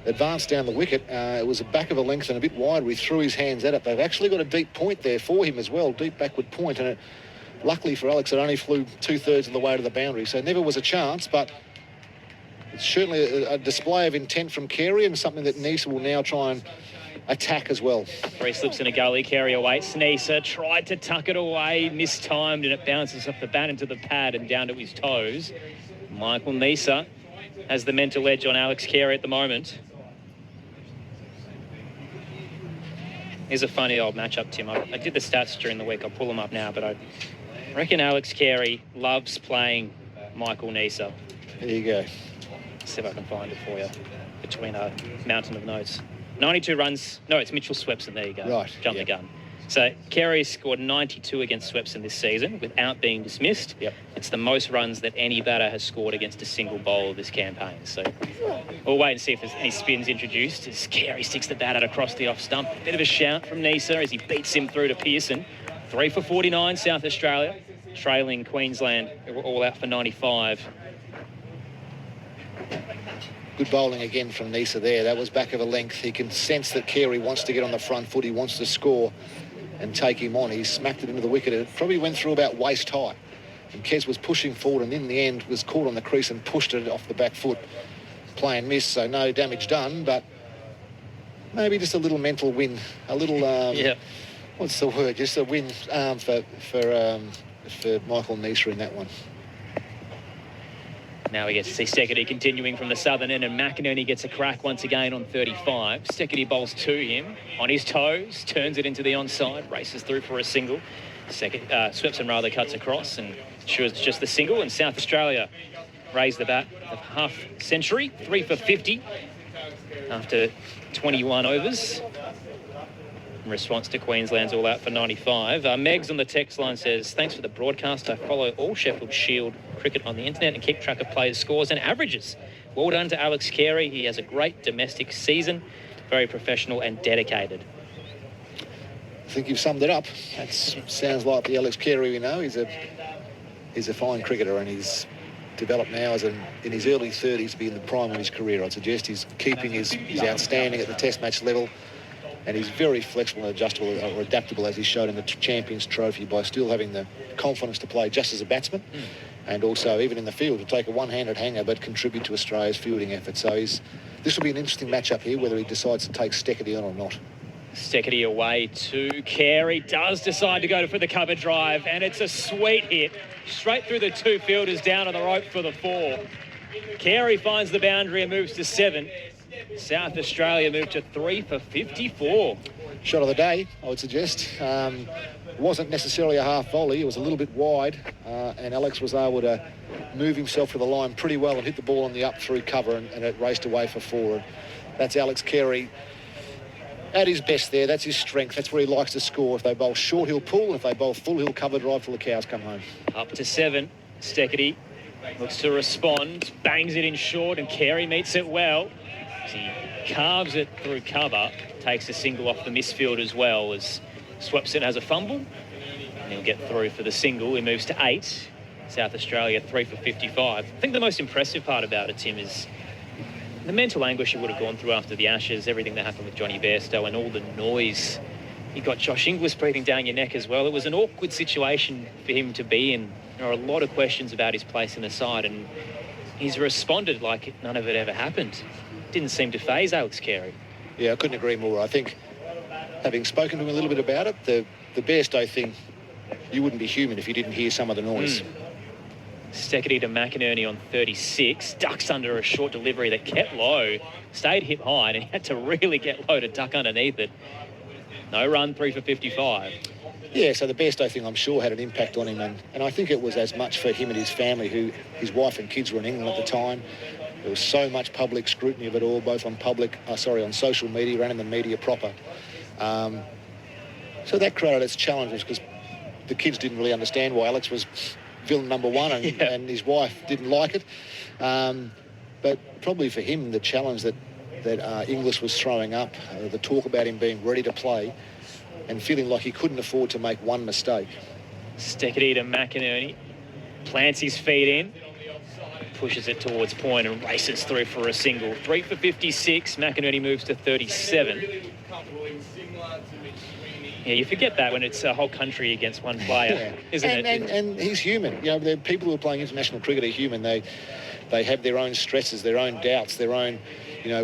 Advanced down the wicket. It was a back of a length and a bit wide. We threw his hands at it. They've actually got a deep point there for him as well, deep backward point. And luckily for Alex, it only flew 2/3 of the way to the boundary. So never was a chance, but it's certainly a display of intent from Carey and something that Neser will now try and attack as well. Three slips in a gully, Carey awaits. Neser tried to tuck it away, mistimed, and it bounces off the bat into the pad and down to his toes. Michael Neser has the mental edge on Alex Carey at the moment. Here's a funny old matchup, Tim. I did the stats during the week. I'll pull them up now, but I reckon Alex Carey loves playing Michael Neser. There you go. See if I can find it for you between a mountain of notes. 92 runs. No, it's Mitchell Swepson. There you go. Right. Jump the gun. So Carey scored 92 against Swepson this season without being dismissed. Yep. It's the most runs that any batter has scored against a single bowler this campaign. So we'll wait and see if there's any spins introduced as Carey sticks the bat out across the off stump. Bit of a shout from Neser as he beats him through to Pearson. 3 for 49, South Australia, trailing Queensland all out for 95. Good bowling again from Neser there. That was back of a length. He can sense that Carey wants to get on the front foot. He wants to score and take him on. He smacked it into the wicket. It probably went through about waist high. And Kez was pushing forward and in the end was caught on the crease and pushed it off the back foot. Play and miss, so no damage done, but maybe just a little mental win. A little, what's the word? Just a win for Michael Neser in that one. Now we get to see Steketee continuing from the southern end, and McInerney gets a crack once again on 35. Steketee bowls to him on his toes, turns it into the onside, races through for a single. Swepson rather cuts across and ensures it's just the single, and South Australia raised the bat of half century, 3 for 50 after 21 overs. In response to Queensland's all out for 95. Megs on the text line says, thanks for the broadcast. I follow all Sheffield Shield cricket on the internet and keep track of players' scores and averages. Well done to Alex Carey. He has a great domestic season, very professional and dedicated. I think you've summed it up. That sounds like the Alex Carey we know. He's a fine cricketer and he's developed now as in his early 30s to be in the prime of his career. I'd suggest his keeping is outstanding at the Test match level. And he's very flexible and adjustable or adaptable, as he showed in the Champions Trophy, by still having the confidence to play just as a batsman and also even in the field to take a one-handed hanger but contribute to Australia's fielding effort. So this will be an interesting matchup here, whether he decides to take Steketee on or not. Steketee away to Carey, does decide to go for the cover drive, and it's a sweet hit straight through the two fielders down on the rope for the 4. Carey finds the boundary and moves to 7. South Australia moved to 3 for 54. Shot of the day, I would suggest. Wasn't necessarily a half volley. It was a little bit wide, and Alex was able to move himself to the line pretty well and hit the ball on the up through cover, and it raced away for 4. And that's Alex Carey at his best there. That's his strength. That's where he likes to score. If they bowl short, he'll pull. And if they bowl full, he'll cover drive till the cows come home. Up to 7. Steketee looks to respond, bangs it in short, and Carey meets it well. He carves it through cover, takes a single off the misfield as well as Swepson has a fumble. And he'll get through for the single. He moves to 8. South Australia 3 for 55. I think the most impressive part about it, Tim, is the mental anguish he would have gone through after the Ashes, everything that happened with Johnny Bairstow and all the noise. You got Josh Inglis breathing down your neck as well. It was an awkward situation for him to be in. There are a lot of questions about his place in the side, and he's responded like none of it ever happened. Didn't seem to faze Alex Carey. Yeah, I couldn't agree more. I think, having spoken to him a little bit about it, the Bairstow thing, you wouldn't be human if you didn't hear some of the noise. Steketee to McInerney on 36. Ducks under a short delivery that kept low, stayed hip high, and he had to really get low to duck underneath it. No run, 3 for 55. Yeah, so the Bairstow thing, I'm sure, had an impact on him, and I think it was as much for him and his family, who his wife and kids were in England at the time. There was so much public scrutiny of it all, both on on social media and in the media proper. So that created its challenges because the kids didn't really understand why Alex was villain number 1 and his wife didn't like it. But probably for him, the challenge that Inglis was throwing up, the talk about him being ready to play and feeling like he couldn't afford to make one mistake. Steketee to McInerney, plants his feet in, pushes it towards point and races through for a single. 3 for 56. McInerney moves to 37. Yeah, you forget that when it's a whole country against one player, isn't it? And he's human. You know, the people who are playing international cricket are human. They have their own stresses, their own doubts, their own,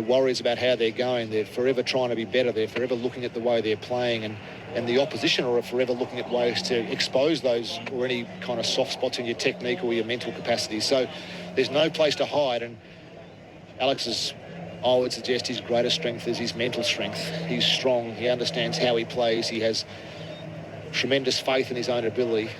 worries about how they're going. They're forever trying to be better. They're forever looking at the way they're playing, and the opposition are forever looking at ways to expose those or any kind of soft spots in your technique or your mental capacity. So there's no place to hide, and Alex's, I would suggest, his greatest strength is his mental strength. He's strong. He understands how he plays. He has tremendous faith in his own ability.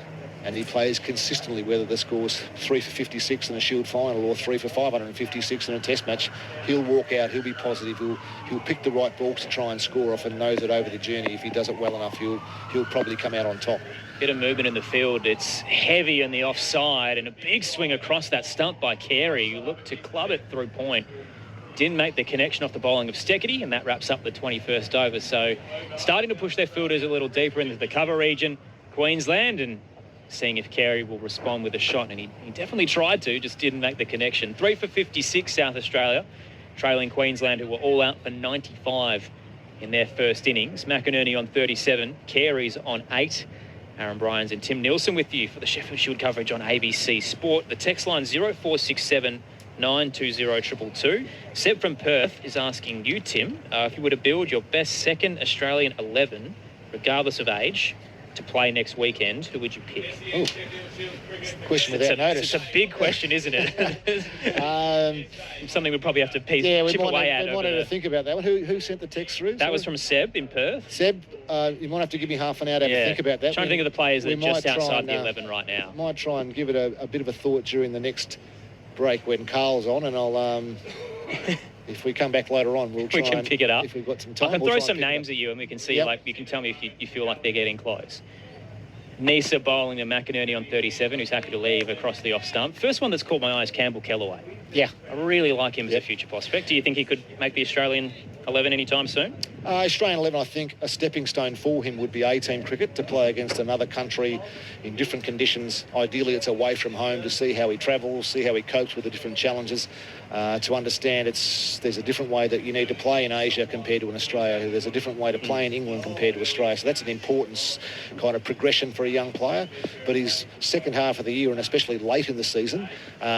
and he plays consistently, whether the score's 3 for 56 in a Shield final or 3 for 556 in a Test match, he'll walk out, he'll be positive, he'll pick the right balls to try and score off, and knows that over the journey, if he does it well enough, he'll probably come out on top. Bit of movement in the field. It's heavy in the offside, and a big swing across that stump by Carey, who looked to club it through point. Didn't make the connection off the bowling of Steckity, and that wraps up the 21st over. So starting to push their fielders a little deeper into the cover region, Queensland, and seeing if Carey will respond with a shot. And he definitely tried to, just didn't make the connection. 3 for 56, South Australia, trailing Queensland, who were all out for 95 in their first innings. McInerney on 37, Carey's on 8. Aaron Bryans and Tim Nielsen with you for the Sheffield Shield coverage on ABC Sport. The text line 0467 920 222. Seb from Perth is asking you, Tim, if you were to build your best second Australian 11, regardless of age, to play next weekend, who would you pick? Ooh. Question without notice. It's a big question, isn't it? Something we'd probably have to chip away at. We might have to think about that one. Who sent the text through? That was from Seb in Perth. Seb, you might have to give me half an hour to have to think about that. Trying to think of the players that are just outside the 11 right now. Might try and give it a bit of a thought during the next break when Carl's on, and I'll... if we come back later on, we can pick it up. If we've got some time, I can throw some names at you, and we can see. You can tell me if you feel like they're getting close. Nisa bowling to McInerney on 37, who's happy to leave across the off stump. First one that's caught my eye is Campbell Kellaway. Yeah, I really like him as a future prospect. Do you think he could make the Australian 11 anytime soon? Australian 11, I think a stepping stone for him would be A-team cricket, to play against another country in different conditions. Ideally, it's away from home, to see how he travels, see how he copes with the different challenges, to understand there's a different way that you need to play in Asia compared to in Australia. There's a different way to play in England compared to Australia. So that's an important kind of progression for a young player. But his second half of the year, and especially late in the season,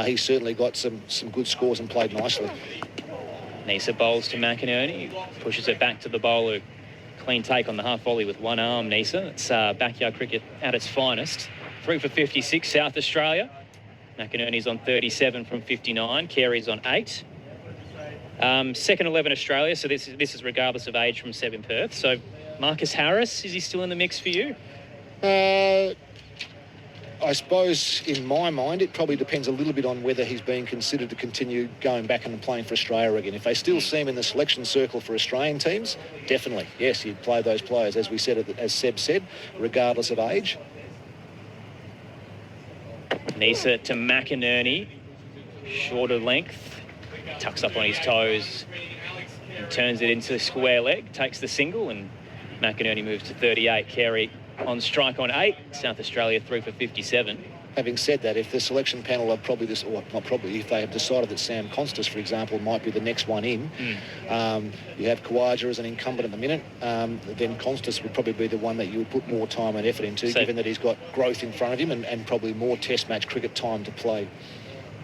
he's certainly got some good scores and played nicely. Nisa bowls to McInerney, pushes it back to the bowler. Clean take on the half volley with one arm, Nisa. It's backyard cricket at its finest. 3 for 56, South Australia. McInerney's on 37 from 59. Carey's on 8. Second 11 Australia, so this is regardless of age from 7 Perth. So Marcus Harris, is he still in the mix for you? I suppose, in my mind, it probably depends a little bit on whether he's being considered to continue going back and playing for Australia again. If they still see him in the selection circle for Australian teams, definitely, yes, you'd play those players, as Seb said, regardless of age. Nisa to McInerney, shorter length, tucks up on his toes and turns it into square leg, takes the single, and McInerney moves to 38. Carey on strike on 8. South Australia 3 for 57. Having said that, if the selection panel are probably this, or not probably, if they have decided that Sam Constas, for example, might be the next one in, you have Khawaja as an incumbent at the minute, then Constas would probably be the one that you would put more time and effort into, given that he's got growth in front of him and probably more test match cricket time to play.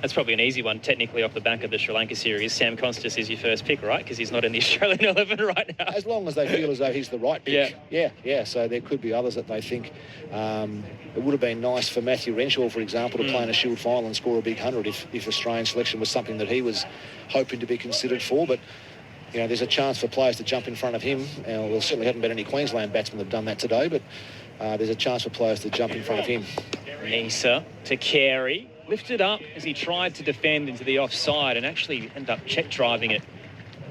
That's probably an easy one, technically, off the back of the Sri Lanka series. Sam Constas is your first pick, right? Because he's not in the Australian 11 right now. As long as they feel as though he's the right pick. Yeah. So there could be others that they think. It would have been nice for Matthew Renshaw, for example, to play in a Shield final and score a big 100 if Australian selection was something that he was hoping to be considered for. But, you know, there's a chance for players to jump in front of him. There certainly haven't been any Queensland batsmen that have done that today, but there's a chance for players to jump in front of him. Nisa to Carey. Lifted up as he tried to defend into the offside and actually ended up check driving it.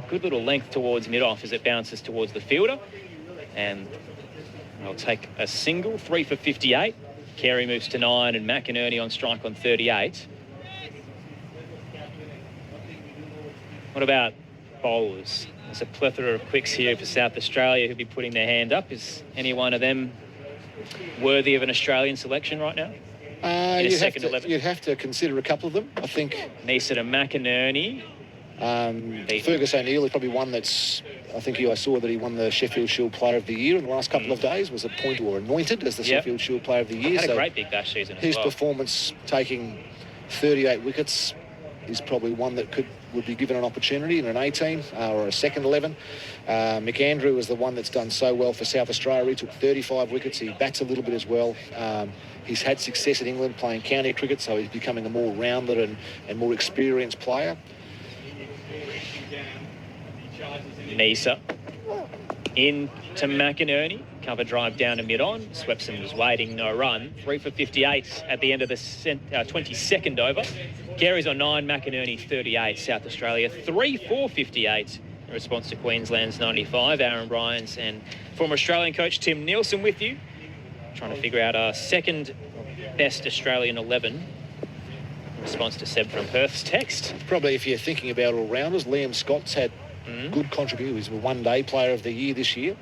Good little length towards mid-off as it bounces towards the fielder. And they'll take a single, 3 for 58. Carey moves to 9 and McInerney on strike on 38. What about bowlers? There's a plethora of quicks here for South Australia who'll be putting their hand up. Is any one of them worthy of an Australian selection right now? You'd have to consider a couple of them. I think Nisa to McInerney. Fergus O'Neill is probably one that's... I saw that he won the Sheffield Shield Player of the Year in the last couple of days, was appointed or anointed as the Sheffield Shield Player of the Year. Had a great big bash season as well. His performance, taking 38 wickets, is probably one that would be given an opportunity in an 18 or a second 11. McAndrew was the one that's done so well for South Australia. He took 35 wickets. He bats a little bit as well. He's had success in England playing county cricket, so he's becoming a more rounded and more experienced player. Nisa In to McInerney. Cover drive down to mid-on. Swepson was waiting, no run. 3 for 58 at the end of the 22nd over. Gary's on 9, McInerney 38. South Australia 3 for 58 in response to Queensland's 95. Aaron Bryans and former Australian coach Tim Nielsen with you. Trying to figure out our second best Australian 11 in response to Seb from Perth's text. Probably if you're thinking about all-rounders, Liam Scott's had good contribution. He's a one-day player of the year this year,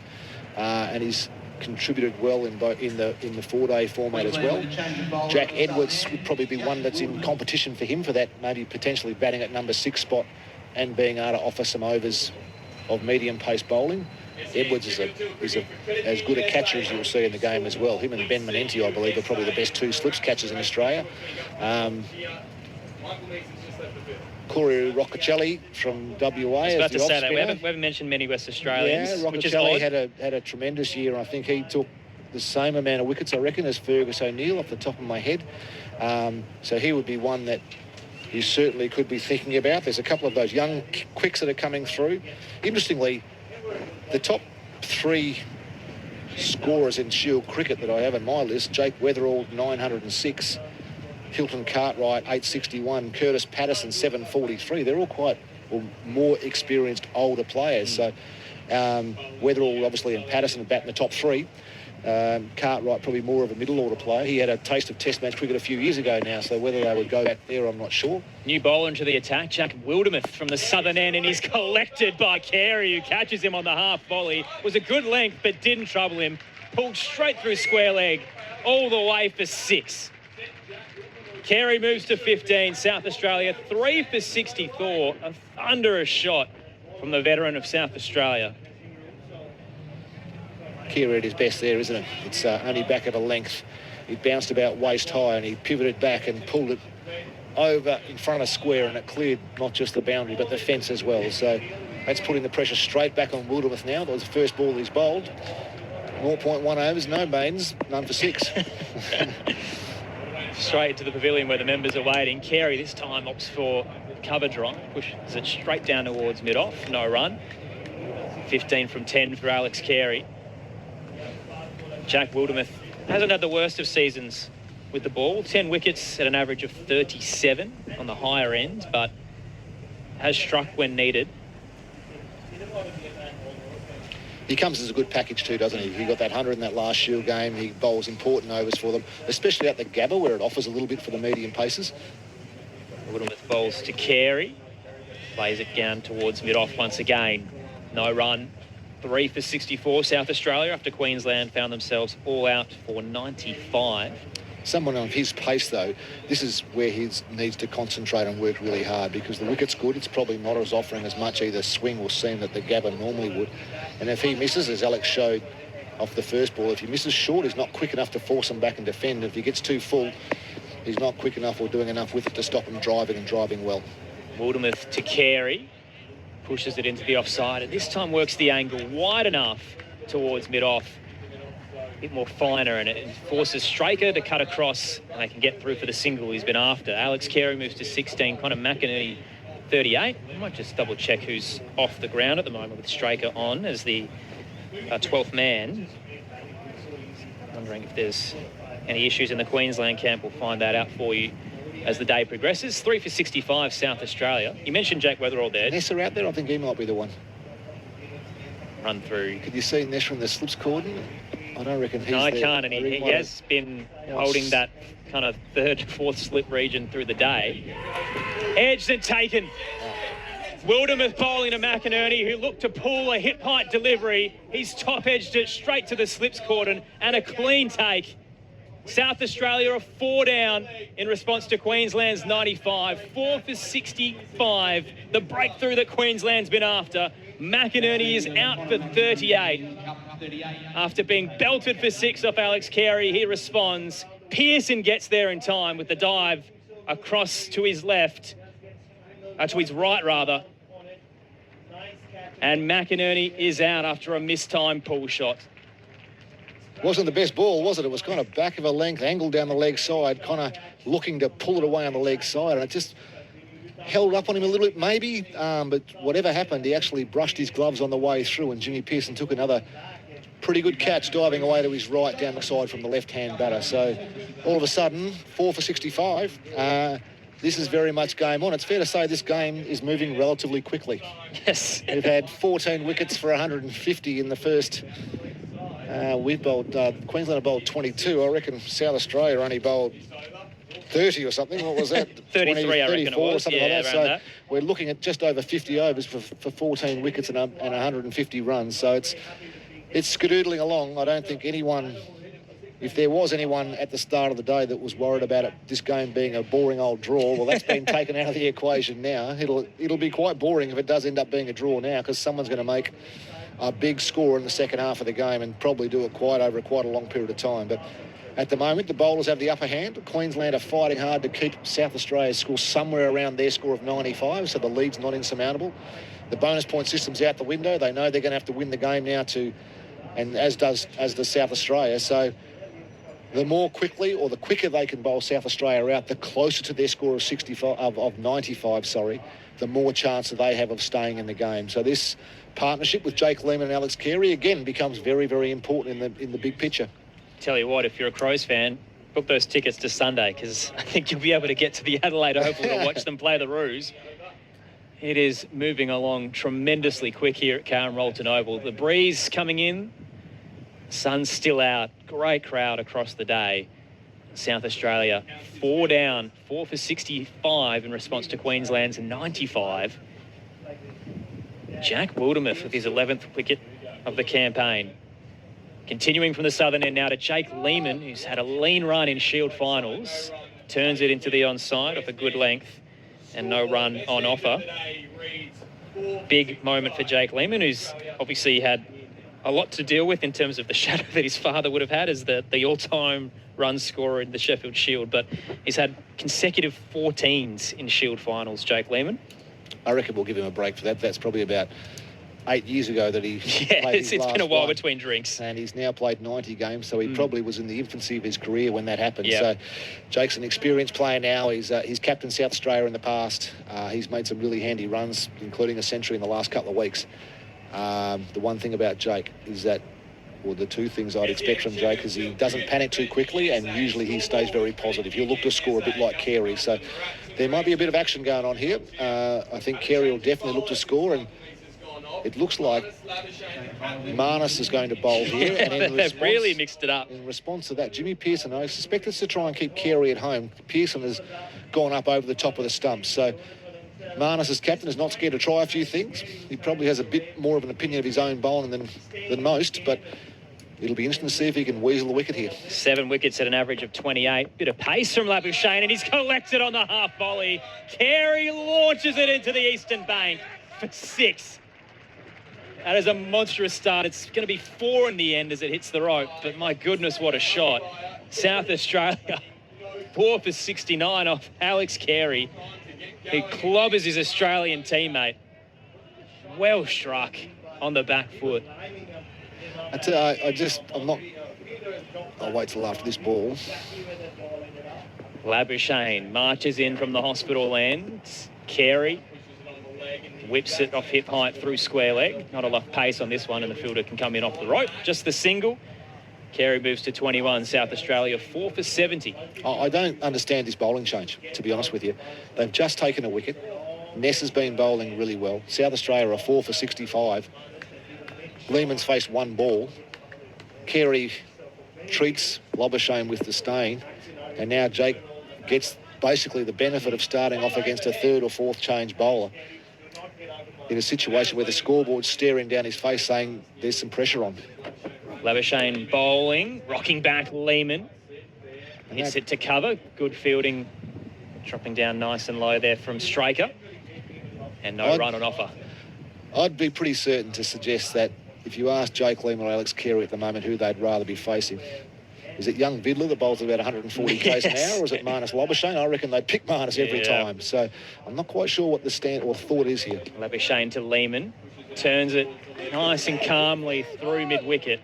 and he's contributed well in the four-day format as well. Jack Edwards would probably be one that's in competition for him for that, maybe potentially batting at number 6 spot and being able to offer some overs of medium-pace bowling. Edwards is as good a catcher as you'll see in the game as well. Him and Ben Manenti, I believe, are probably the best 2 slips catchers in Australia. Corey Roccacelli from WA. I was about to say that. We spinner. haven't mentioned many West Australians, Yeah, which is odd. Roccacelli had a tremendous year. I think he took the same amount of wickets, I reckon, as Fergus O'Neill off the top of my head. So he would be one that you certainly could be thinking about. There's a couple of those young quicks that are coming through. Interestingly, the top 3 scorers in Shield cricket that I have on my list, Jake Weatherall, 906, Hilton Cartwright, 861, Curtis Patterson, 743. They're all quite more experienced, older players. So Weatherall, obviously, and Patterson are batting the top 3. Cartwright, probably more of a middle order player. He had a taste of Test match cricket a few years ago now, so whether they would go back there, I'm not sure. New bowler into the attack, Jack Wildermuth from the southern end, and he's collected by Carey, who catches him on the half volley. Was a good length, but didn't trouble him. Pulled straight through square leg, all the way for 6. Carey moves to 15. South Australia 3 for 64. A thunderous shot from the veteran of South Australia. Carey at his best there, isn't it? It's only back of a length. He bounced about waist high and he pivoted back and pulled it over in front of square, and it cleared not just the boundary but the fence as well. So that's putting the pressure straight back on Wildermuth now. That was the first ball he's bowled. 0.1 overs, no maidens, none for 6. Straight to the pavilion where the members are waiting. Carey this time opts for cover drive, pushes it straight down towards mid-off, no run. 15 from 10 for Alex Carey. Jack Wildermuth hasn't had the worst of seasons with the ball. 10 wickets at an average of 37 on the higher end, but has struck when needed. He comes as a good package too, doesn't he? He got that 100 in that last Shield game. He bowls important overs for them, especially at the Gabba where it offers a little bit for the medium paces. Wildermuth bowls to Carey. Plays it down towards mid-off once again. No run. 3 for 64 South Australia after Queensland found themselves all out for 95. Someone of his pace, though, this is where he needs to concentrate and work really hard, because the wicket's good. It's probably not as offering as much either swing or seam that the Gabba normally would. And if he misses, as Alex showed off the first ball, if he misses short, he's not quick enough to force him back and defend. If he gets too full, he's not quick enough or doing enough with it to stop him driving and driving well. Wildermuth to Carey. Pushes it into the offside, and this time works the angle wide enough towards mid-off. A bit more finer, and it forces Straker to cut across, and they can get through for the single he's been after. Alex Carey moves to 16, Connor McInerney 38. We might just double check who's off the ground at the moment with Straker on as the 12th man. Wondering if there's any issues in the Queensland camp. We'll find that out for you as the day progresses. 3 for 65 South Australia. You mentioned Jake Weatherall there. Nessa out there, I think he might be the one. Run through. Could you see Nessa in the slips cordon? I don't reckon he's No, I there. can't, and he has been holding that kind of 3rd, 4th slip region through the day. Edged and taken. Wildermuth bowling to McInerney, who looked to pull a hip-height delivery. He's top-edged it straight to the slips cordon, and a clean take. South Australia are 4 down in response to Queensland's 95. 4 for 65. The breakthrough that Queensland's been after. McInerney is out for 38. After being belted for 6 off Alex Carey, he responds. Pearson gets there in time with the dive across to his left. To his right, rather. And McInerney is out after a mistimed pull shot. Wasn't the best ball, was it? It was kind of back of a length, angled down the leg side, kind of looking to pull it away on the leg side. And it just, held up on him a little bit, maybe, but whatever happened, he actually brushed his gloves on the way through, and Jimmy Pearson took another pretty good catch diving away to his right down the side from the left-hand batter. So all of a sudden, 4 for 65. This is very much game on. It's fair to say this game is moving relatively quickly. Yes. We've had 14 wickets for 150 in the first. We've bowled, Queensland have bowled 22. I reckon South Australia only bowled 30 or something. What was that? 33, 20, I reckon it was. or something Yeah, like that. around So that. we're looking at just over 50 overs for 14 wickets and 150 runs. So it's skedoodling along. I don't think anyone, if there was anyone at the start of the day that was worried about this game being a boring old draw, well, that's been taken out of the equation now. It'll be quite boring if it does end up being a draw now, because someone's going to make a big score in the second half of the game and probably do it over quite a long period of time. But at the moment, the bowlers have the upper hand. Queensland are fighting hard to keep South Australia's score somewhere around their score of 95, so the lead's not insurmountable. The bonus point system's out the window. They know they're going to have to win the game now and as does South Australia. So the more quickly or the quicker they can bowl South Australia out, the closer to their score of 95, the more chance that they have of staying in the game. So this partnership with Jake Lehmann and Alex Carey again becomes very, very important in the big picture. Tell you what, if you're a Crows fan, book those tickets to Sunday, because I think you'll be able to get to the Adelaide Oval to watch them play the Roos. It is moving along tremendously quick here at Carrum-Rolton Oval. The breeze coming in, sun's still out. Great crowd across the day. South Australia 4 down, 4 for 65 in response to Queensland's 95. Jack Wildermuth with his 11th wicket of the campaign. Continuing from the southern end now to Jake Lehmann, who's had a lean run in Shield finals. Turns it into the onside off a good length and no run on offer. Big moment for Jake Lehmann, who's obviously had a lot to deal with in terms of the shadow that his father would have had as the all-time run scorer in the Sheffield Shield. But he's had consecutive 14s in Shield finals, Jake Lehmann. I reckon we'll give him a break for that. That's probably about 8 years ago that he played his it's last been a while one. between drinks. And he's now played 90 games, so he probably was in the infancy of his career when that happened. Yep. So Jake's an experienced player now. He's captained South Australia in the past. He's made some really handy runs, including a century in the last couple of weeks. The one thing about Jake is that, well, the two things I'd expect from Jake is he doesn't panic too quickly, and usually he stays very positive. He'll look to score a bit like Carey. So there might be a bit of action going on here. I think Carey will definitely look to score, and it looks like Marnus is going to bowl here. And in They've really mixed it up. In response to that, Jimmy Pearson, I suspect it's to try and keep Carey at home. Pearson has gone up over the top of the stumps. So Marnus, as captain, is not scared to try a few things. He probably has a bit more of an opinion of his own bowling than most, but it'll be interesting to see if he can weasel the wicket here. 7 wickets at an average of 28. Bit of pace from Labuschagne, and he's collected on the half volley. Carey launches it into the eastern bank for 6. That is a monstrous start. It's going to be 4 in the end as it hits the rope, but my goodness, what a shot. South Australia, 4 for 69 off Alex Carey, who clobbers his Australian teammate. Well struck on the back foot. I'll wait till after this ball. Labuschagne marches in from the hospital end. Carey whips it off hip height through square leg. Not enough pace on this one, and the fielder can come in off the rope. Just the single. Carey moves to 21. South Australia 4 for 70. I don't understand this bowling change, to be honest with you. They've just taken a wicket. Ness has been bowling really well. South Australia are 4 for 65. Lehmann's faced 1 ball. Carey treats Labuschagne with disdain, and now Jake gets basically the benefit of starting off against a 3rd or 4th change bowler in a situation where the scoreboard's staring down his face saying there's some pressure on. Labuschagne bowling, rocking back Lehmann. Hits it to cover. Good fielding, dropping down nice and low there from Straker. And no run on offer. I'd be pretty certain to suggest that if you ask Jake Lehmann or Alex Carey at the moment who they'd rather be facing, is it young Vidler that bowls about 140 k's an hour, or is it Marnus Labuschagne? I reckon they'd pick Marnus every time. So I'm not quite sure what the stand or thought is here. Labuschagne to Lehmann. Turns it nice and calmly through mid-wicket.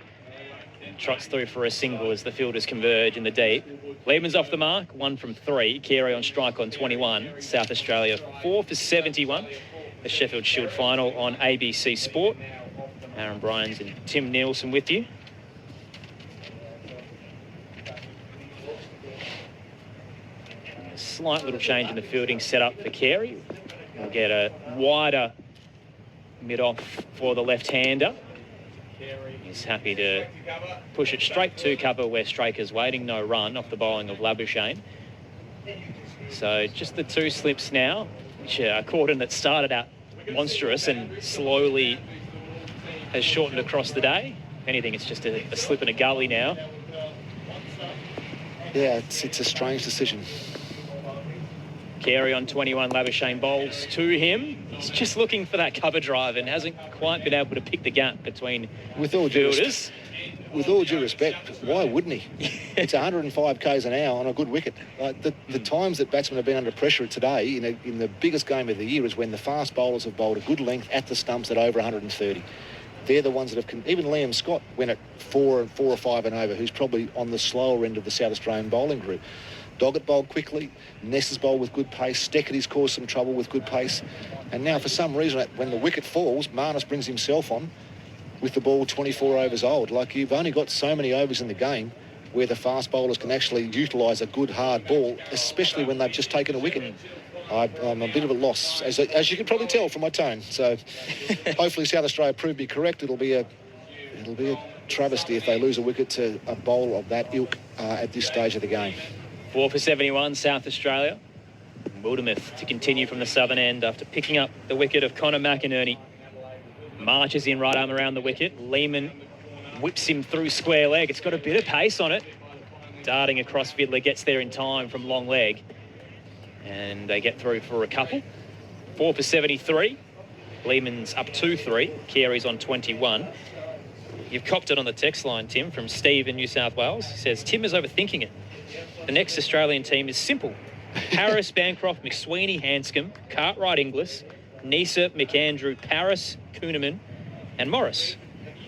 trots through for a single as the fielders converge in the deep. Lehman's off the mark, 1 from 3. Carey on strike on 21. South Australia 4 for 71. The Sheffield Shield final on ABC Sport. Aaron Bryans and Tim Nielsen with you. A slight little change in the fielding setup for Carey. We'll get a wider mid-off for the left-hander. He's happy to push it straight to cover where Straker's waiting. No run off the bowling of Labuschagne. So just the 2 slips now, which are a cordon that started out monstrous and slowly has shortened across the day. If anything, it's just a slip in a gully now. Yeah, it's a strange decision. Carey on 21, Labuschagne bowls to him. He's just looking for that cover drive and hasn't quite been able to pick the gap between fielders. With all due respect, why wouldn't he? It's 105 k's an hour on a good wicket. Like the times that batsmen have been under pressure today in the biggest game of the year is when the fast bowlers have bowled a good length at the stumps at over 130. They're the ones that have... Even Liam Scott went at 4 or 5 and over, who's probably on the slower end of the South Australian bowling group. Doggett bowled quickly, Ness has bowled with good pace, Steckerty's caused some trouble with good pace, and now for some reason when the wicket falls, Marnus brings himself on with the ball 24 overs old. Like, you've only got so many overs in the game where the fast bowlers can actually utilise a good hard ball, especially when they've just taken a wicket. I'm a bit of a loss, as you can probably tell from my tone. So hopefully South Australia prove to be correct. It'll be a travesty if they lose a wicket to a bowler of that ilk at this stage of the game. 4 for 71, South Australia. Wildermuth to continue from the southern end after picking up the wicket of Connor McInerney. Marches in right arm around the wicket. Lehman whips him through square leg. It's got a bit of pace on it. Darting across Vidler, gets there in time from long leg. And they get through for a couple. 4 for 73. Lehman's up 2-3. Carey's on 21. You've copped it on the text line, Tim, from Steve in New South Wales. He says, Tim is overthinking it. The next Australian team is simple. Harris, Bancroft, McSweeney, Hanscom, Cartwright, Inglis, Neser, McAndrew, Paris, Kuhnemann and Morris.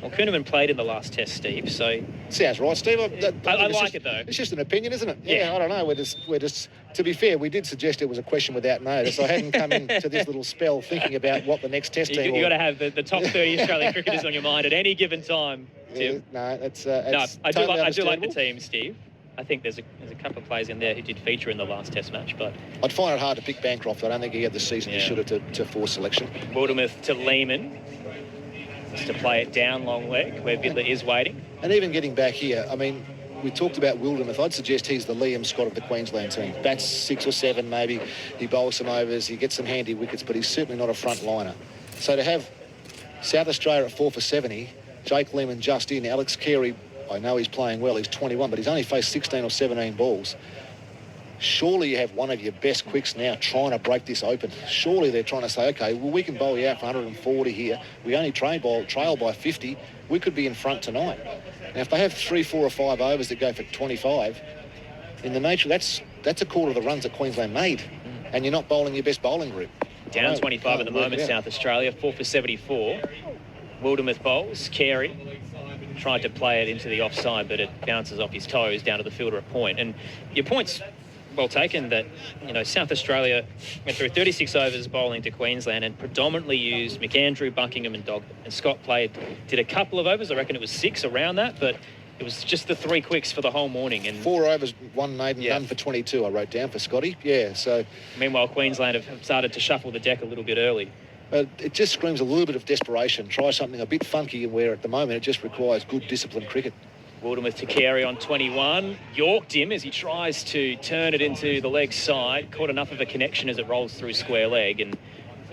Well, Kuhnemann played in the last test, Steve, so... Sounds right, Steve. I like it, though. It's just an opinion, isn't it? Yeah, I don't know. We're just... To be fair, we did suggest it was a question without notice. I hadn't come into this little spell thinking about what the next test team... You've got to have the top 30 Australian cricketers on your mind at any given time, Tim. Yeah, no, it's I totally do like the team, Steve. I think there's a couple of players in there who did feature in the last test match, but... I'd find it hard to pick Bancroft. I don't think he had the season he should have to force selection. Wildermuth to Lehman. Just to play it down long leg, where Vidler is waiting. And even getting back here, I mean, we talked about Wildermuth. I'd suggest he's the Liam Scott of the Queensland team. Bats 6 or 7 maybe. He bowls some overs. He gets some handy wickets, but he's certainly not a front liner. So to have South Australia at 4 for 70, Jake Lehman just in, Alex Carey, I know he's playing well, he's 21, but he's only faced 16 or 17 balls. Surely you have one of your best quicks now trying to break this open. Surely they're trying to say, OK, well, we can bowl you out for 140 here. We only trail by 50. We could be in front tonight. Now, if they have 3, 4 or 5 overs that go for 25, in the nature, that's a quarter of the runs that Queensland made. And you're not bowling your best bowling group. Down 25 at the moment, South Australia, 4 for 74. Wildermuth bowls. Carey tried to play it into the offside, but it bounces off his toes down to the fielder at point. And your point's well taken that, South Australia went through 36 overs bowling to Queensland and predominantly used McAndrew, Buckingham and Doggett. And Scott did a couple of overs, I reckon it was 6 around that, but it was just the 3 quicks for the whole morning. And 4 overs, 1 maiden, none for 22, I wrote down for Scotty. Yeah, so... Meanwhile, Queensland have started to shuffle the deck a little bit early. It just screams a little bit of desperation. Try something a bit funky, where at the moment it just requires good disciplined cricket. Wildermuth to Carey on 21. Yorked him as he tries to turn it into the leg side. Caught enough of a connection as it rolls through square leg. And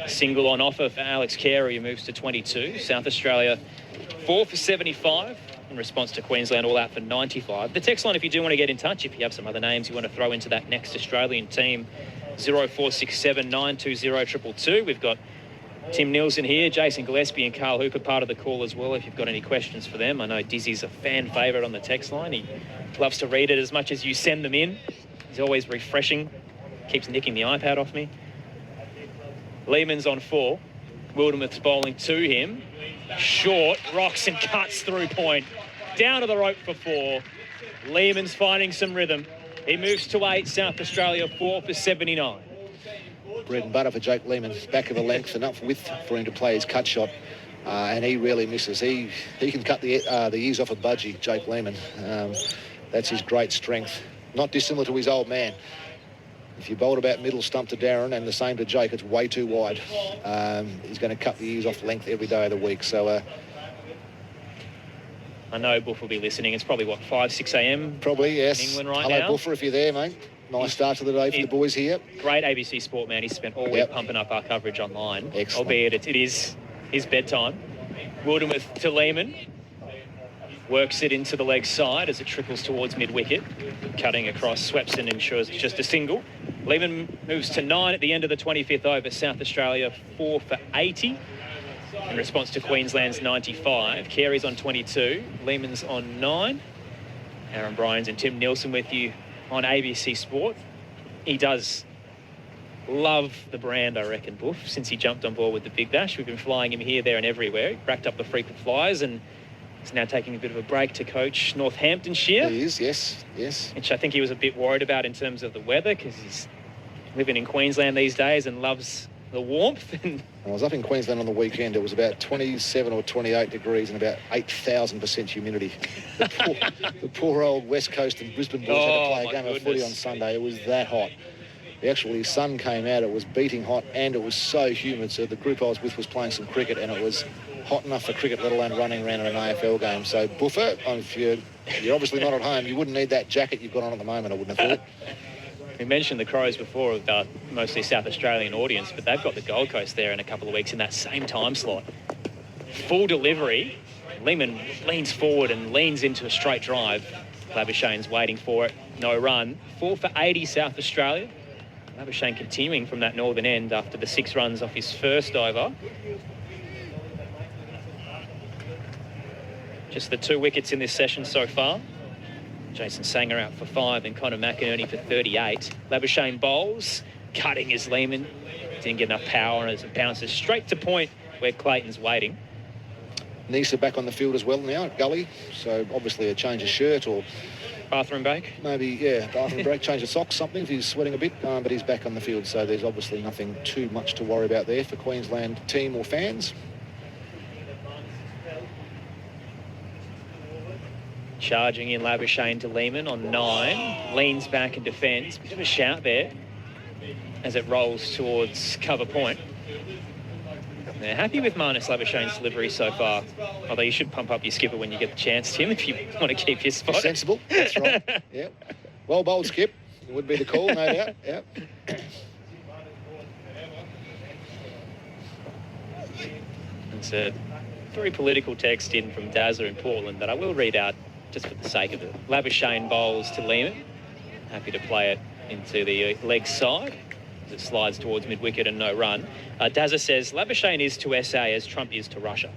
single on offer for Alex Carey, who moves to 22. South Australia 4 for 75 in response to Queensland all out for 95. The text line, if you do want to get in touch, if you have some other names you want to throw into that next Australian team, 0467 920 222. We've got Tim Nielsen here, Jason Gillespie and Carl Hooper part of the call as well if you've got any questions for them. I know Dizzy's a fan favourite on the text line. He loves to read it as much as you send them in. He's always refreshing. Keeps nicking the iPad off me. Lehman's on 4. Wildermuth's bowling to him. Short, rocks and cuts through point. down to the rope for 4. Lehman's finding some rhythm. He moves to 8. South Australia 4 for 79. Bread and butter for Jake Lehman. Back of a length, enough width for him to play his cut shot. And he really misses. He can cut the ears off a budgie, Jake Lehman. That's his great strength. Not dissimilar to his old man. If you bowled about middle stump to Darren and the same to Jake, it's way too wide. He's going to cut the ears off length every day of the week. So I know Buff will be listening. It's probably, 5, 6 a.m. Probably, yes. In England right Hello, now. Buffer, if you're there, mate. Nice start to the day for the boys here. Great ABC Sport man. He's spent all week pumping up our coverage online. Excellent. Albeit it is his bedtime. Wildermuth to Lehman. Works it into the leg side as it trickles towards mid-wicket. Cutting across, sweeps and ensures it's just a single. Lehman moves to 9 at the end of the 25th over. South Australia 4 for 80. In response to Queensland's 95. Carey's on 22. Lehman's on 9. Aaron Bryans and Tim Nielsen with you on ABC Sport. He does love the brand, I reckon, Buff, since he jumped on board with the Big Bash. We've been flying him here, there and everywhere. He racked up the frequent flyers and he's now taking a bit of a break to coach Northamptonshire. He is, yes. Which I think he was a bit worried about in terms of the weather because he's living in Queensland these days and loves the warmth. I was up in Queensland on the weekend. It was about 27 or 28 degrees and about 8,000% humidity. The poor old West Coast and Brisbane boys had to play a game of footy on Sunday. It was that hot. The actual sun came out. It was beating hot and it was so humid. So the group I was with was playing some cricket and it was hot enough for cricket, let alone running around in an AFL game. So Buffer, if you're obviously not at home, you wouldn't need that jacket you've got on at the moment, I wouldn't have thought. We mentioned the Crows before about mostly South Australian audience, but they've got the Gold Coast there in a couple of weeks in that same time slot. Full delivery. Lehman leans forward and leans into a straight drive. Labuschagne's waiting for it. No run. 4 for 80 South Australia. Labuschagne continuing from that northern end after the 6 runs off his first over. Just the 2 wickets in this session so far. Jason Sanger out for 5 and Connor McInerney for 38. Labuschagne bowls, cutting his Lehman. Didn't get enough power as it bounces straight to point where Clayton's waiting. Nisa back on the field as well now at Gully. So obviously a change of shirt or... bathroom break? Maybe, bathroom break, change of socks, something if he's sweating a bit. But he's back on the field, so there's obviously nothing too much to worry about there for Queensland team or fans. Charging in Labuschagne to Lehman on 9. Leans back and defends. Bit of a shout there as it rolls towards cover point. They're happy with Marnus Labuschagne's delivery so far. Although you should pump up your skipper when you get the chance, Tim, if you want to keep your spot. Sensible, that's right. Yeah. Well bowled, Skip. It would be the call, no doubt. Yeah. It's a very political text in from Dazzler in Portland that I will read out just for the sake of it. Labuschagne bowls to Lehman. Happy to play it into the leg side. It slides towards mid-wicket and no run. Dazza says, Labuschagne is to SA as Trump is to Russia.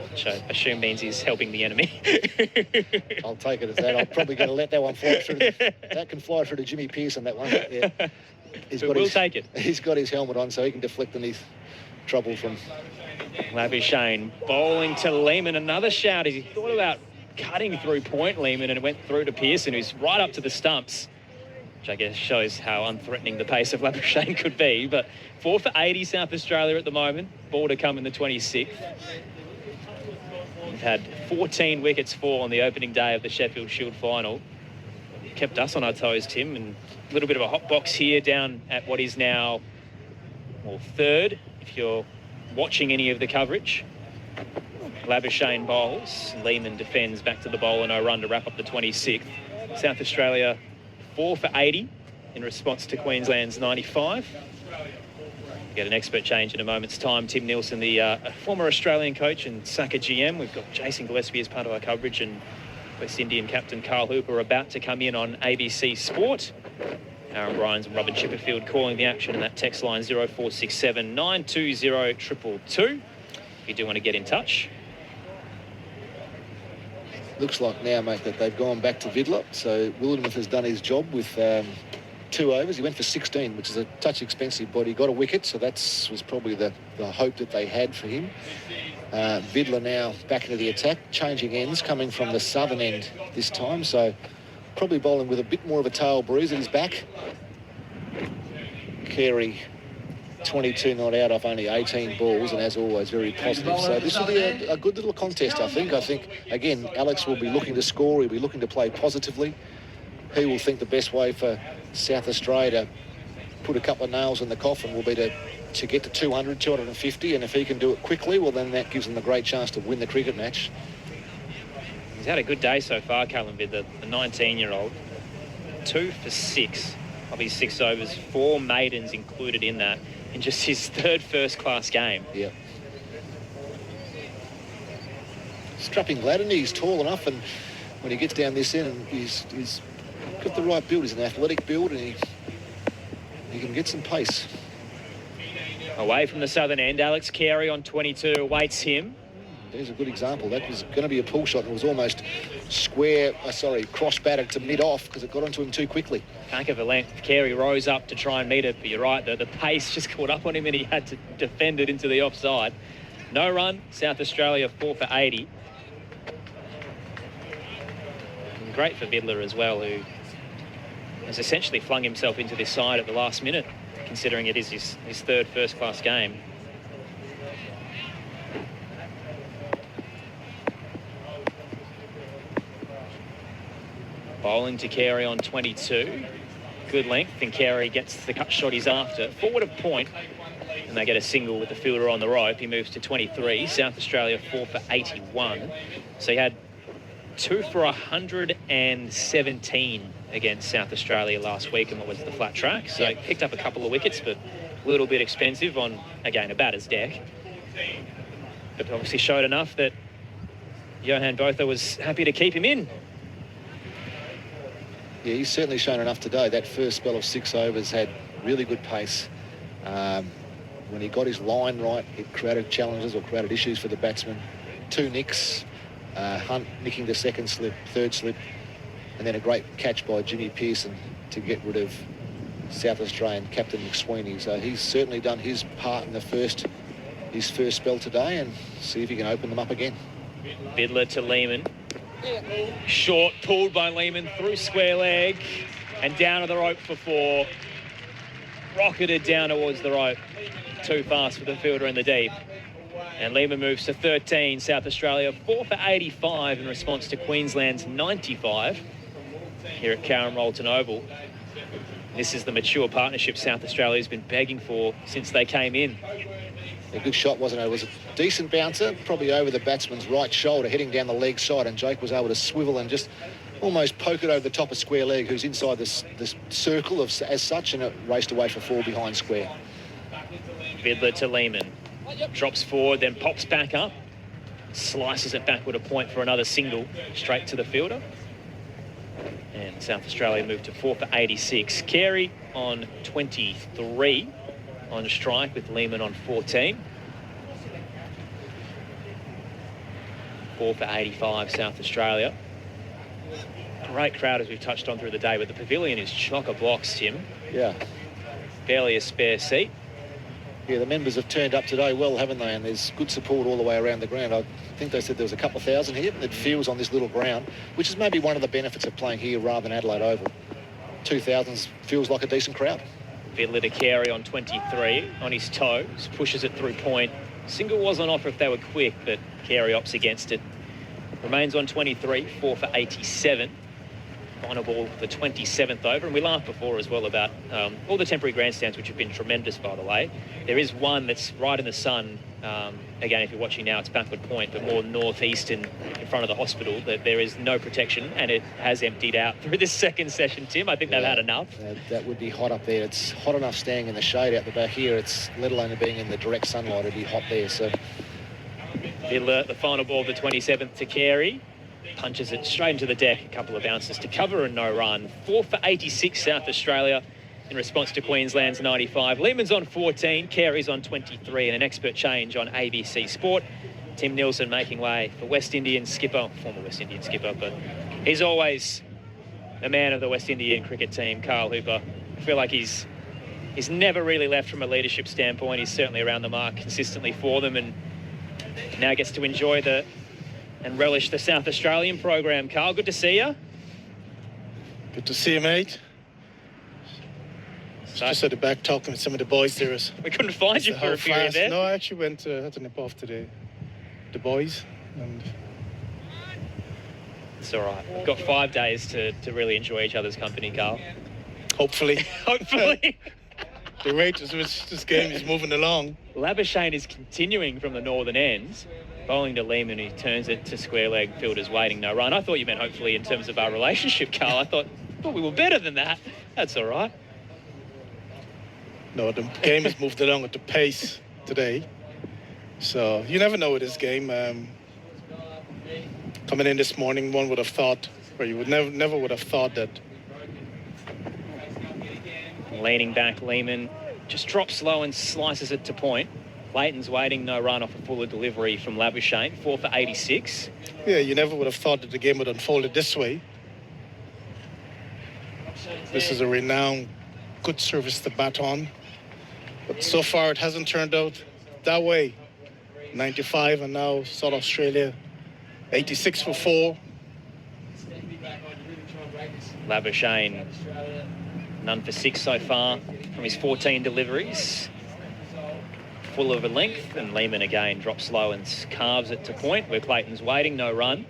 Which I assume means he's helping the enemy. I'll take it as that. I'm probably going to let that one fly through. That can fly through to Jimmy Pearson, that one. Yeah. We'll take it. He's got his helmet on so he can deflect any trouble from... Labuschagne bowling to Lehman. Another shout as he thought about cutting through point Lehman and it went through to Pearson, who's right up to the stumps. Which I guess shows how unthreatening the pace of Labuschagne could be. But 4 for 80 South Australia at the moment. Ball to come in the 26th. We've had 14 wickets fall on the opening day of the Sheffield Shield final. Kept us on our toes, Tim, and a little bit of a hot box here down at what is now, well, 3rd, if you're watching any of the coverage. Labuschagne bowls. Lehman defends back to the bowler, no run to wrap up the 26th. South Australia 4 for 80 in response to Queensland's 95. We'll get an expert change in a moment's time. Tim Nielsen, the former Australian coach and Saka GM. We've got Jason Gillespie as part of our coverage and West Indian captain Carl Hooper are about to come in on ABC Sport. Aaron Bryans and Robin Chipperfield calling the action in that text line 0467 920 222. If you do want to get in touch. Looks like now, mate, that they've gone back to Vidler. So Wildermuth has done his job with 2 overs. He went for 16, which is a touch expensive, but he got a wicket, so that was probably the hope that they had for him. Vidler now back into the attack, changing ends, coming from the southern end this time, so probably bowling with a bit more of a tail breeze at his back. Carey, 22 not out off only 18 balls, and as always, very positive. So this will be a good little contest, I think. I think, again, Alex will be looking to score. He'll be looking to play positively. He will think the best way for South Australia to put a couple of nails in the coffin will be to get to 200, 250, and if he can do it quickly, well, then that gives them a great chance to win the cricket match. He's had a good day so far, Callum Vidler, the 19-year-old. 2 for 6 of his 6 overs, 4 maidens included in that, in just his 3rd first-class game. Yep. Strapping lad, and he's tall enough, and when he gets down this end, he's got the right build. He's an athletic build, and he can get some pace. Away from the southern end, Alex Carey on 22 awaits him. There's a good example. That was going to be a pull shot, and it was almost cross-batted to mid-off because it got onto him too quickly. Can't give a length. Carey rose up to try and meet it, but you're right, the pace just caught up on him and he had to defend it into the offside. No run, South Australia 4 for 80. And great for Vidler as well, who has essentially flung himself into this side at the last minute, considering it is his 3rd first-class game. Bowling to Carey on 22. Good length, and Carey gets the cut shot he's after. Forward of point, and they get a single with the fielder on the rope. He moves to 23. South Australia 4 for 81. So he had 2 for 117 against South Australia last week in what was the flat track. So he picked up a couple of wickets, but a little bit expensive on, again, a batter's deck. But obviously showed enough that Johan Botha was happy to keep him in. Yeah, he's certainly shown enough today. That first spell of 6 overs had really good pace. When he got his line right, it created challenges or created issues for the batsman. 2 nicks, Hunt nicking the 2nd slip, 3rd slip, and then a great catch by Jimmy Pearson to get rid of South Australian captain McSweeney. So he's certainly done his part in his first spell today, and see if he can open them up again. Vidler to Lehmann. Short, pulled by Lehmann through square leg and down to the rope for 4. Rocketed down towards the rope. Too fast for the fielder in the deep. And Lehmann moves to 13. South Australia 4 for 85 in response to Queensland's 95 here at Karen Rolton Oval. This is the mature partnership South Australia's been begging for since they came in. A good shot, wasn't it? It was a decent bouncer, probably over the batsman's right shoulder, heading down the leg side, and Jake was able to swivel and just almost poke it over the top of square leg, who's inside this circle as such, and it raced away for 4 behind square. Vidler to Lehmann. Drops forward, then pops back up. Slices it backward a point for another single, straight to the fielder. And South Australia moved to 4 for 86. Carey on 23 on strike with Lehmann on 14. 4 for 85, South Australia. Great crowd, as we've touched on through the day, but the pavilion is chock-a-block, Tim. Yeah. Barely a spare seat. Yeah, the members have turned up today well, haven't they? And there's good support all the way around the ground. I think they said there was a couple of thousand here. It feels on this little ground, which is maybe one of the benefits of playing here rather than Adelaide Oval. 2,000 feels like a decent crowd. Vidler to Carey on 23, on his toes, pushes it through point. Single was on offer if they were quick, but Carey opts against it. Remains on 23, 4 for 87. Final ball for the 27th over. And we laughed before as well about all the temporary grandstands, which have been tremendous, by the way. There is one that's right in the sun. Again, if you're watching now, it's backward point, but more northeastern in front of the hospital. That there is no protection, and it has emptied out through this second session, Tim. I think they've had enough. That would be hot up there. It's hot enough staying in the shade out the back here. It's let alone being in the direct sunlight. It'd be hot there. So Vidler, the final ball of the 27th to Carey. Punches it straight into the deck. A couple of bounces to cover and no run. 4 for 86, South Australia in response to Queensland's 95. Lehmann's on 14, Carey's on 23, and an expert change on ABC Sport. Tim Nielsen making way for West Indian skipper, former West Indian skipper, but he's always a man of the West Indian cricket team, Carl Hooper. I feel like he's never really left from a leadership standpoint. He's certainly around the mark consistently for them, and now gets to enjoy and relish the South Australian program. Carl, good to see you. Good to see you, mate. Just at the back talking with some of the boys there. We couldn't find you for a period there. No, I actually had to nip off to the boys. And it's all right. We've got 5 days to really enjoy each other's company, Carl. Hopefully. Hopefully. The rate at which this game is moving along. Labuschagne is continuing from the northern ends. Bowling to Lehman, he turns it to square leg, fielders waiting, no run. I thought you meant hopefully in terms of our relationship, Carl. I thought we were better than that. That's all right. No, the game has moved along at the pace today. So you never know with this game. Coming in this morning, one would have thought, or you would never would have thought that. Leaning back, Lehman just drops low and slices it to point. Leighton's waiting, no run off a fuller delivery from Labuschagne, 4 for 86. Yeah, you never would have thought that the game would unfold this way. This is a renowned, good service to bat on. But so far it hasn't turned out that way. 95 and now South Australia, 86 for 4. Labuschagne, none for 6 so far from his 14 deliveries. Full of a length, and Lehman again drops low and carves it to point where Clayton's waiting, no run.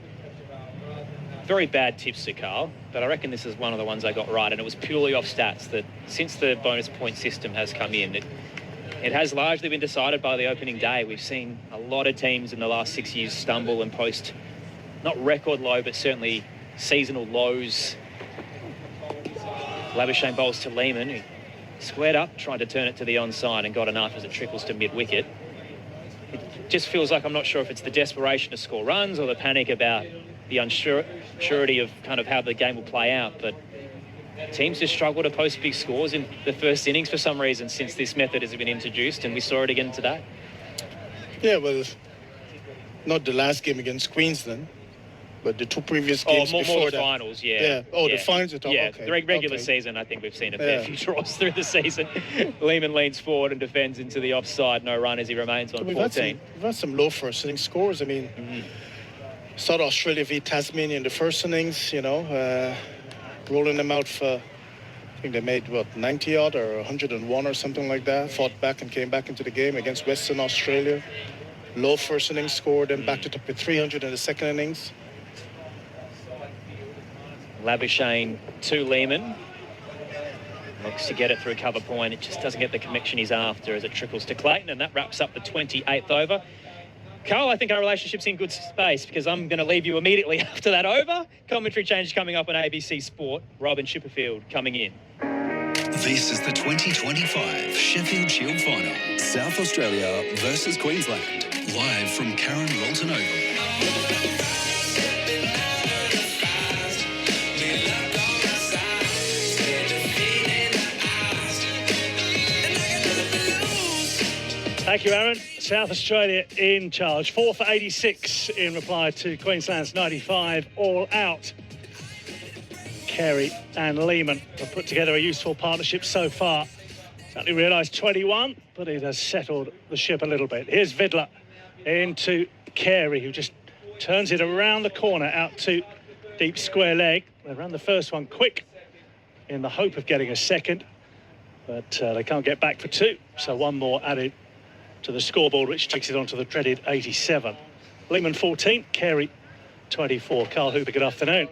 Very bad tips to Carl, but I reckon this is one of the ones I got right, and it was purely off stats that since the bonus point system has come in, it has largely been decided by the opening day. We've seen a lot of teams in the last 6 years stumble and post not record low, but certainly seasonal lows. Labuschagne bowls to Lehman, who squared up, tried to turn it to the onside and got enough as it trickles to mid-wicket. It just feels like I'm not sure if it's the desperation to score runs or the panic about the unsurety of kind of how the game will play out, but teams just struggle to post big scores in the first innings for some reason since this method has been introduced, and we saw it again today. Yeah, well, not the last game against Queensland, but the 2 previous games more before the that. finals, yeah. The finals are Yeah, okay. the regular season, I think we've seen a fair few draws through the season. Lehman leans forward and defends into the offside, no run as he remains on 14. We've had some low first inning scores. I mean, South Australia v Tasmania in the first innings, rolling them out for, I think they made, 90 odd or 101 or something like that. Fought back and came back into the game against Western Australia. Low first innings score, then backed it up with 300 in the second innings. Labuschagne to Lehman. Looks to get it through cover point. It just doesn't get the connection he's after as it trickles to Clayton, and that wraps up the 28th over. Carl, I think our relationship's in good space because I'm going to leave you immediately after that over. Commentary change coming up on ABC Sport. Robin Chipperfield coming in. This is the 2025 Sheffield Shield Final. South Australia versus Queensland. Live from Karen Rolton Oval. Thank you, Aaron. South Australia in charge. 4 for 86 in reply to Queensland's 95, all out. Carey and Lehman have put together a useful partnership so far. It's only realised 21, but it has settled the ship a little bit. Here's Vidler into Carey, who just turns it around the corner out to deep square leg. They ran the first one quick in the hope of getting a second, but they can't get back for 2. So one more added to the scoreboard, which takes it on to the dreaded 87. Lehman 14, Carey 24. Carl Hooper, good afternoon.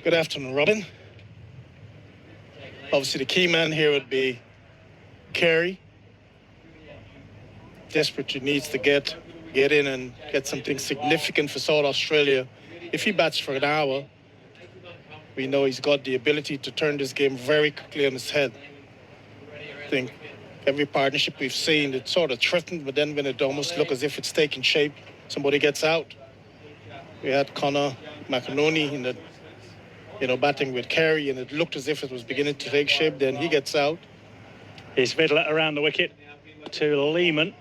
Good afternoon, Robin. Obviously, the key man here would be Carey. Desperate, he needs to get in and get something significant for South Australia. If he bats for an hour, we know he's got the ability to turn this game very quickly on his head. I think every partnership we've seen, it's sort of threatened, but then when it almost looks as if it's taking shape, somebody gets out. We had Connor McInerney in the, batting with Carey, and it looked as if it was beginning to take shape. Then he gets out. Here's Vidler around the wicket to Lehman.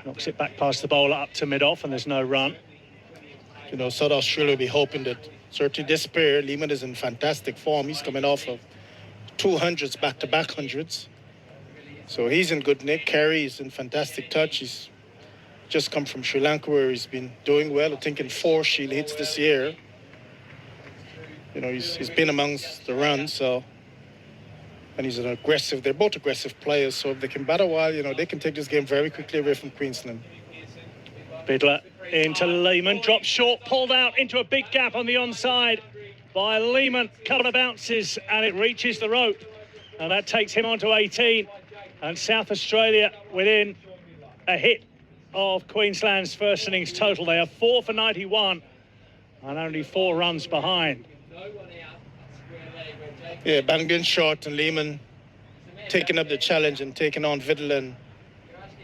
Knocks it back past the bowler up to mid-off, and there's no run. South Australia will be hoping that certainly this pair, Lehman is in fantastic form. He's coming off of 2 hundreds, back-to-back hundreds. So he's in good nick. Carey is in fantastic touch. He's just come from Sri Lanka where he's been doing well. I think in 4 Shield hits this year. You know, he's been amongst the runs, so, and he's an aggressive, they're both aggressive players, so if they can bat a while, you know, they can take this game very quickly away from Queensland. Biddler into Lehman, drops short, pulled out into a big gap on the onside by Lehman. Couple of bounces and it reaches the rope, and that takes him on to 18. And South Australia within a hit of Queensland's first innings total. They are 4 for 91 and only 4 runs behind. Yeah, Bangin short and Lehman taking up the challenge and taking on Vidal and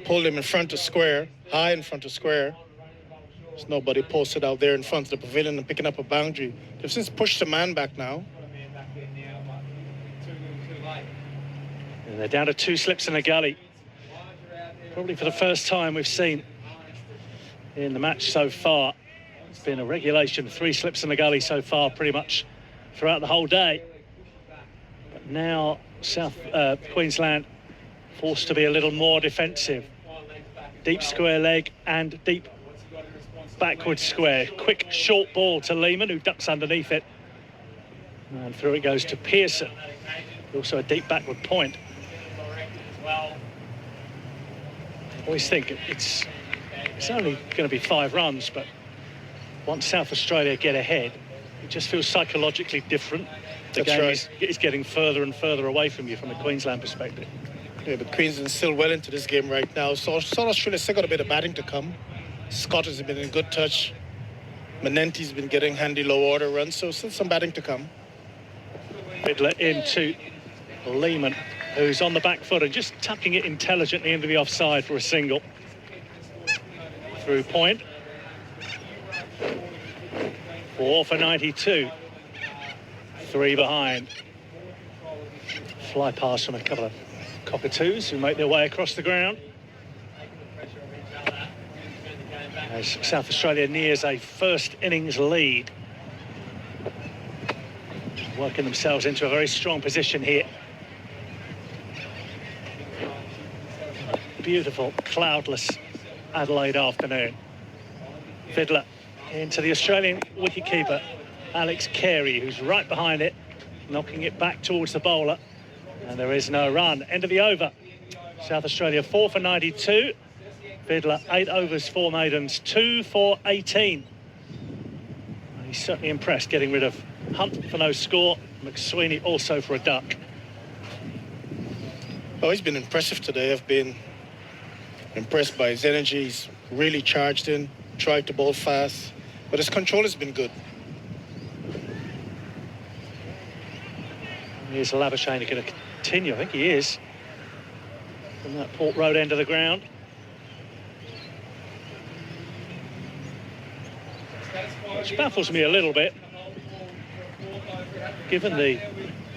pulled him in front of square, high in front of square. There's nobody posted out there in front of the pavilion and picking up a boundary. They've since pushed the man back now. And they're down to 2 slips in the gully. Probably for the first time we've seen in the match so far. It's been a regulation, 3 slips in the gully so far pretty much throughout the whole day. But now Queensland forced to be a little more defensive. Deep square leg and deep backward square. Quick short ball to Lehman, who ducks underneath it. And through it goes to Pearson. Also a deep backward point. I always think it's only going to be 5 runs, but once South Australia get ahead, it just feels psychologically different. The That's game right. is getting further and further away from you from a Queensland perspective. Yeah, but Queensland's still well into this game right now. So South Australia's still got a bit of batting to come. Scott has been in good touch. Menente's been getting handy low order runs, so still some batting to come. Biddler into Lehman, who's on the back foot and just tucking it intelligently into the offside for a single. Through point. 4 for 92. 3 behind. Fly pass from a couple of cockatoos who make their way across the ground. As South Australia nears a first innings lead. Working themselves into a very strong position here. Beautiful, cloudless Adelaide afternoon. Fiddler into the Australian wicketkeeper, Alex Carey, who's right behind it, knocking it back towards the bowler. And there is no run. End of the over. South Australia 4 for 92. Fiddler 8 overs, 4 maidens, 2 for 18. And he's certainly impressed getting rid of Hunt for no score. McSweeney also for a duck. Oh, he's been impressive today. I've been impressed by his energy. He's really charged in, tried to bowl fast, but his control has been good. Here's Labuschagne going to continue. I think he is. From that Port Road end of the ground. Which baffles me a little bit, given the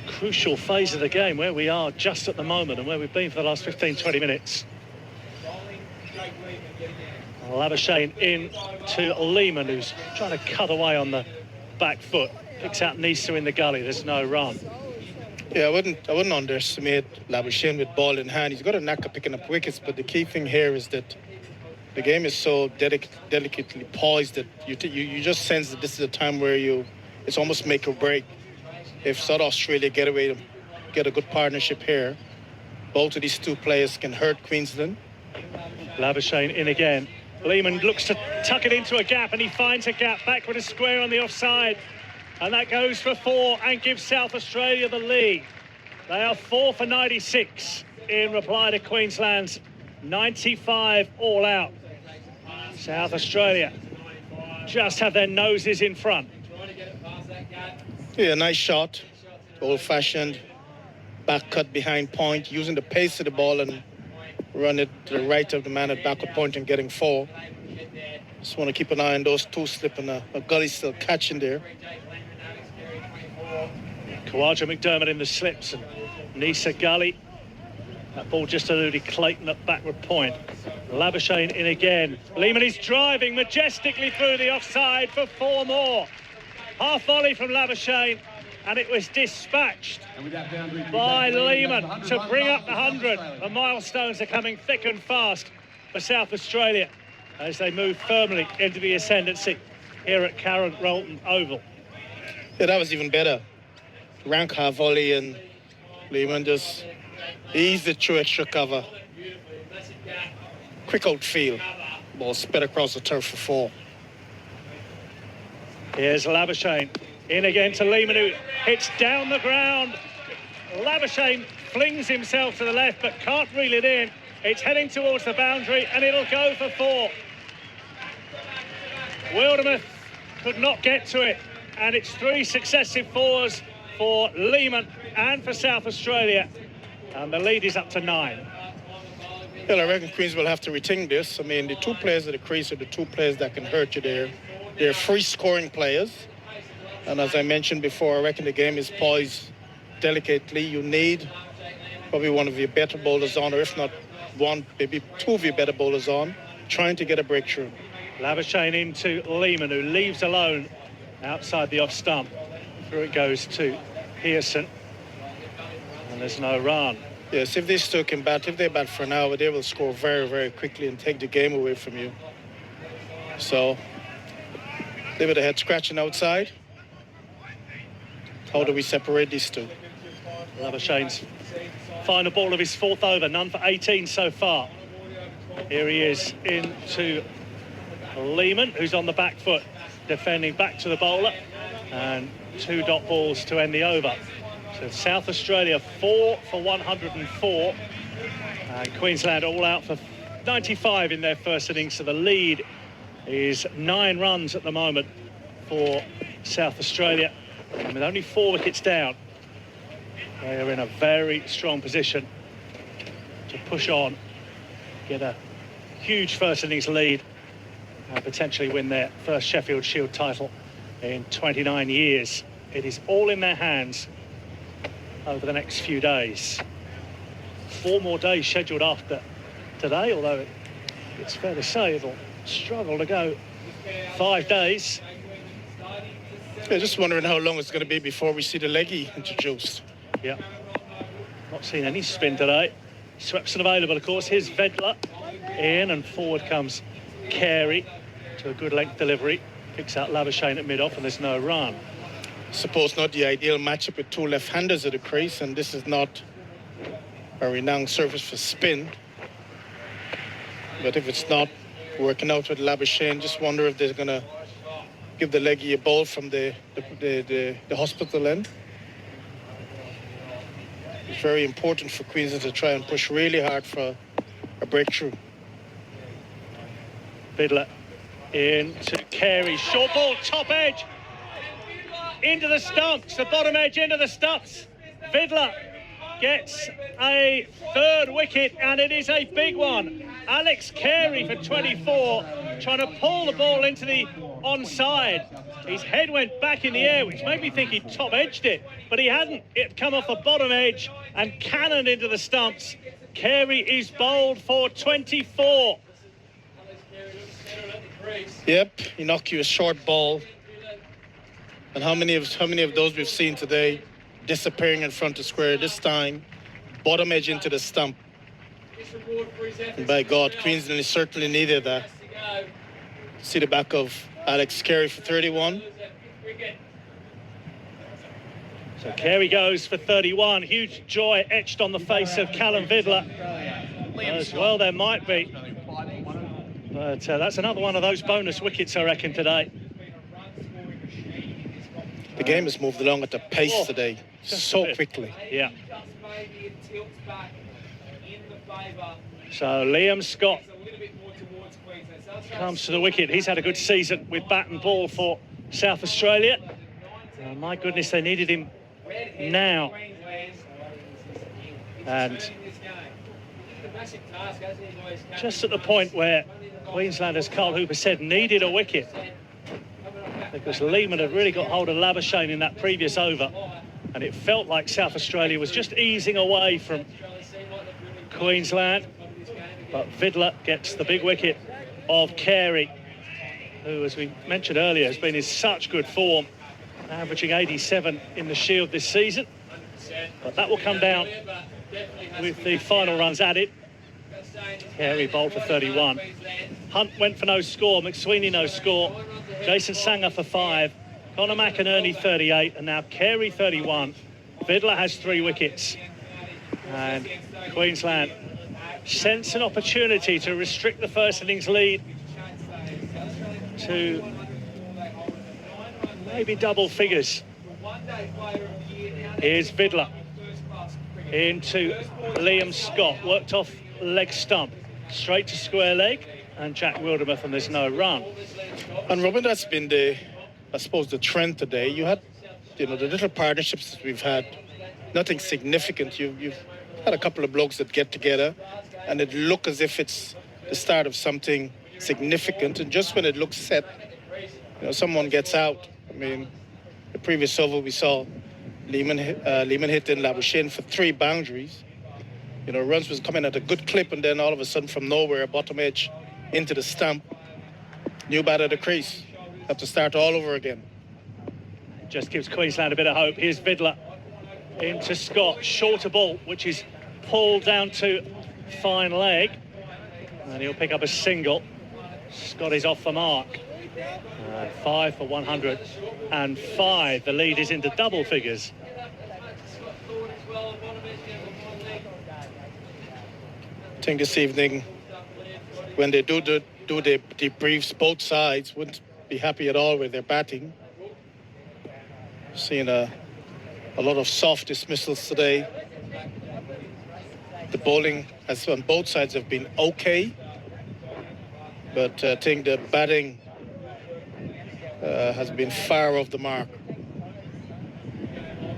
crucial phase of the game where we are just at the moment and where we've been for the last 15-20 minutes. Labuschagne in to Lehman, who's trying to cut away on the back foot. Picks out Nisu in the gully. There's no run. Yeah, I wouldn't underestimate Labuschagne with ball in hand. He's got a knack of picking up wickets, but the key thing here is that the game is so delicately poised that you just sense that this is a time where it's almost make or break. If South Australia get a good partnership here, both of these 2 players can hurt Queensland. Labuschagne in again. Lehman looks to tuck it into a gap, and he finds a gap back with a square on the offside. And that goes for 4 and gives South Australia the lead. They are 4 for 96 in reply to Queensland's 95 all out. South Australia just have their noses in front. Yeah, nice shot. Old-fashioned back cut behind point, using the pace of the ball and run it to the right of the man at backward point and getting 4. Just want to keep an eye on those 2 slipping. A gully still catching there. Kawaja McDermott in the slips and Nisa Gully. That ball just eluded Clayton at backward point. Labuschagne in again. Lehman is driving majestically through the offside for 4 more. Half volley from Labuschagne and it was dispatched by Lehman to bring up the 100. The milestones are coming thick and fast for South Australia as they move firmly into the ascendancy here at Karen Rolton Oval. Yeah, that was even better. Rank half volley and Lehman just eased it through extra cover. Quick outfield. Ball sped across the turf for 4. Here's Labuschagne in again to Lehman, who hits down the ground. Labuschagne flings himself to the left but can't reel it in. It's heading towards the boundary and it'll go for 4. Wildermuth could not get to it, and it's 3 successive 4s for Lehman and for South Australia, and the lead is up to 9. Well, I reckon Queens will have to rethink this. I mean, the 2 players at the crease are the 2 players that can hurt you there. They're free scoring players, and as I mentioned before, I reckon the game is poised delicately. You need probably one of your better bowlers on, or if not one, maybe 2 of your better bowlers on, trying to get a breakthrough. Labuschagne into Lehman, who leaves alone outside the off stump. Through it goes to Pearson, and there's no run. Yes, if they still can bat, if they bat for an hour, they will score very, very quickly and take the game away from you. So, they with a head scratching outside. How do we separate these 2? Labuschagne's final ball of his 4th over, none for 18 so far. Here he is into Lehman, who's on the back foot, defending back to the bowler, and 2 dot balls to end the over. So South Australia 4 for 104, and Queensland all out for 95 in their first innings. So the lead is 9 runs at the moment for South Australia, and with only 4 wickets down, they are in a very strong position to push on, get a huge first innings lead, and potentially win their first Sheffield Shield title in 29 years. It is all in their hands over the next few days. 4 more days scheduled after today, although it's fair to say it'll struggle to go 5 days. Yeah, just wondering how long it's going to be before we see the leggy introduced. Yeah, not seen any spin today. Swepson available, of course. Here's Vedler in, and forward comes Carey to a good length delivery. Picks out Labuschagne at mid-off, and there's no run. Suppose not the ideal matchup with 2 left-handers at the crease, and this is not a renowned surface for spin. But if it's not working out with Labuschagne, just wonder if they're going to give the leggy a ball from the hospital end. It's very important for Queensland to try and push really hard for a breakthrough. Vidler in to Carey. Short ball, top edge. Into the stumps, the bottom edge into the stumps. Vidler gets a 3rd wicket, and it is a big one. Alex Carey for 24, trying to pull the ball into the onside. His head went back in the air, which made me think he'd top edged it, but he hadn't. It come off the bottom edge and cannoned into the stumps. Carey is bowled for 24. Yep, innocuous short ball. And how many of those we've seen today disappearing in front of square, this time bottom edge into the stump. And by God, Queensland is certainly needed that. See the back of Alex Carey for 31. So Carey goes for 31. Huge joy etched on the face of Callum Vidler. As well there might be. But that's another one of those bonus wickets, I reckon, today. The game has moved along at the pace today, so quickly. Yeah. So Liam Scott comes to the wicket. He's had a good season with bat and ball for South Australia. Oh, my goodness, they needed him now. And just at the point where Queensland, as Carl Hooper said, needed a wicket, because Lehman had really got hold of Labuschagne in that previous over, and it felt like South Australia was just easing away from Queensland. But Vidler gets the big wicket of Carey, who, as we mentioned earlier, has been in such good form. averaging 87 in the Shield this season. But that will come down with the final runs added. Carey bowled for 31. Hunt went for no score. McSweeney no score. Jason Sangha for 5. Conor McInerney 38. And now Carey 31. Vidler has 3 wickets. And Queensland sense an opportunity to restrict the first innings lead to maybe double figures. Here's Vidler into Liam Scott, worked off leg stump, straight to square leg, and Jack Wildermuth, and there's no run. And Robin, that's been I suppose, the trend today. You had, the little partnerships that we've had, nothing significant. You've had a couple of blokes that get together, and it look as if it's the start of something significant. And just when it looks set, someone gets out. I mean, the previous over we saw Lehman hit in Labuschagne for 3 boundaries. Runs was coming at a good clip, and then all of a sudden from nowhere, bottom edge into the stump. New bat at the crease. Have to start all over again. Just gives Queensland a bit of hope. Here's Vidler into Scott. Shorter ball, which is pulled down to fine leg. And he'll pick up a single. Scott is off the mark. 5 for 105. The lead is into double figures. I think this evening, when they do the debriefs, both sides wouldn't be happy at all with their batting. Seeing a lot of soft dismissals today. The bowling on both sides have been okay, but I think the batting has been far off the mark.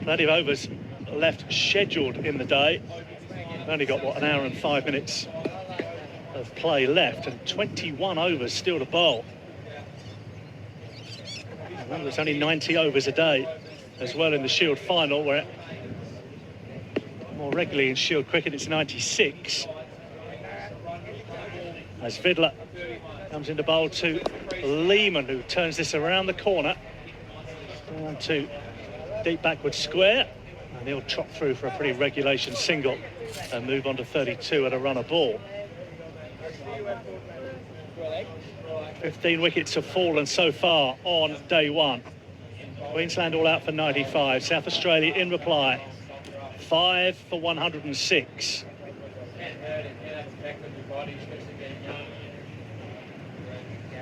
Plenty of overs left scheduled in the day. We've only got, an hour and 5 minutes of play left, and 21 overs still to bowl. Remember, it's only 90 overs a day as well in the Shield final, where more regularly in Shield cricket it's 96. As Vidler comes into bowl to Lehman, who turns this around the corner down to deep backward square, and he'll trot through for a pretty regulation single and move on to 32 at a run a ball. 15 wickets have fallen so far on day one. Queensland all out for 95. South Australia in reply. 5 for 106.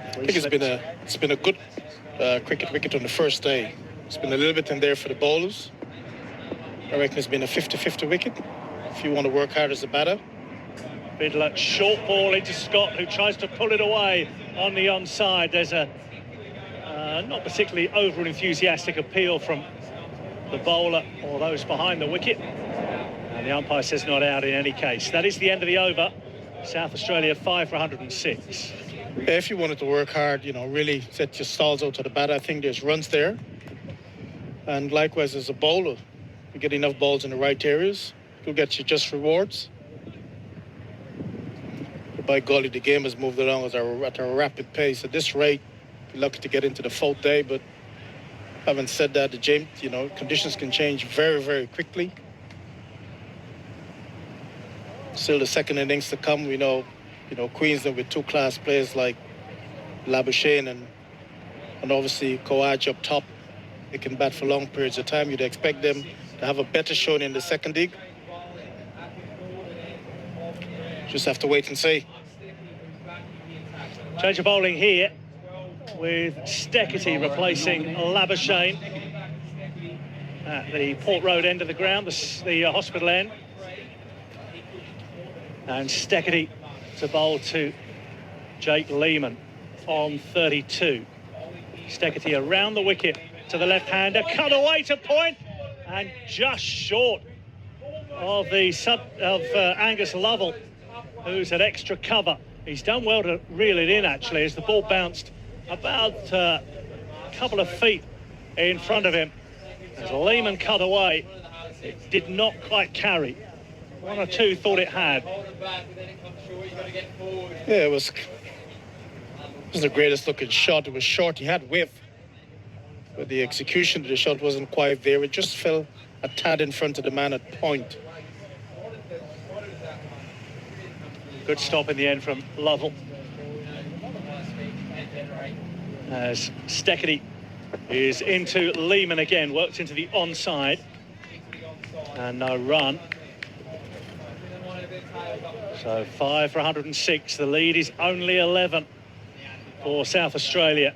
I think it's been a good cricket wicket on the first day. It's been a little bit in there for the bowlers. I reckon it's been a 50-50 wicket if you want to work hard as a batter. Vidler, short ball into Scott, who tries to pull it away on the onside. There's a not particularly over-enthusiastic appeal from the bowler or those behind the wicket. And the umpire says not out in any case. That is the end of the over. South Australia 5 for 106. Yeah, if you wanted to work hard, really set your stalls out to the batter, I think there's runs there. And likewise, as a bowler, you get enough balls in the right areas, you'll get you just rewards. But by golly, the game has moved along at a rapid pace. At this rate, you're lucky to get into the 4th day, but having said that, conditions can change very, very quickly. Still the second innings to come. We know, Queensland with 2-class players like Labuschagne and obviously Kouach up top. They can bat for long periods of time. You'd expect them to have a better showing in the second dig. Just have to wait and see. Change of bowling here with Steketee replacing Labuschagne at the Port Road end of the ground, the hospital end. And Steketee to bowl to Jake Lehman on 32. Steketee around the wicket to the left-hander, cut away to point, and just short of Angus Lovell, who's at extra cover. He's done well to reel it in, actually, as the ball bounced about a couple of feet in front of him. As Lehman cut away, it did not quite carry. One or two thought it had. Yeah, it was the greatest looking shot. It was short. He had width. but the execution of the shot wasn't quite there. It just fell a tad in front of the man at point. Good stop in the end from Lovell. As Steckity is into Lehman again, worked into the onside. And no run. So 5 for 106. The lead is only 11 for South Australia.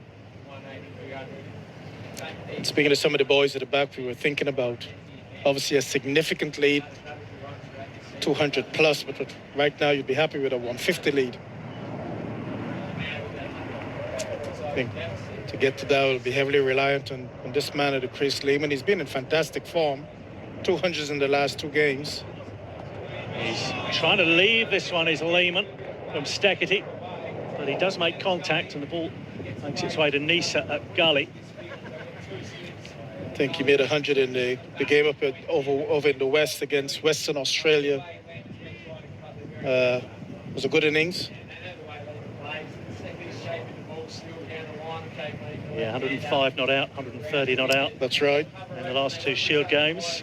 And speaking of some of the boys at the back, we were thinking about obviously a significant lead, 200 plus, but right now you'd be happy with a 150 lead. I think to get to that will be heavily reliant on this man at the crease, Lehman. He's been in fantastic form, 200s in the last 2 games. He's trying to leave this one, is Lehman from Steckity, but he does make contact and the ball makes its way to Nisa at gully. I think he made 100 in the game up over in the West against Western Australia. It was a good innings. Yeah, 105 not out, 130 not out. That's right. In the last 2 Shield games.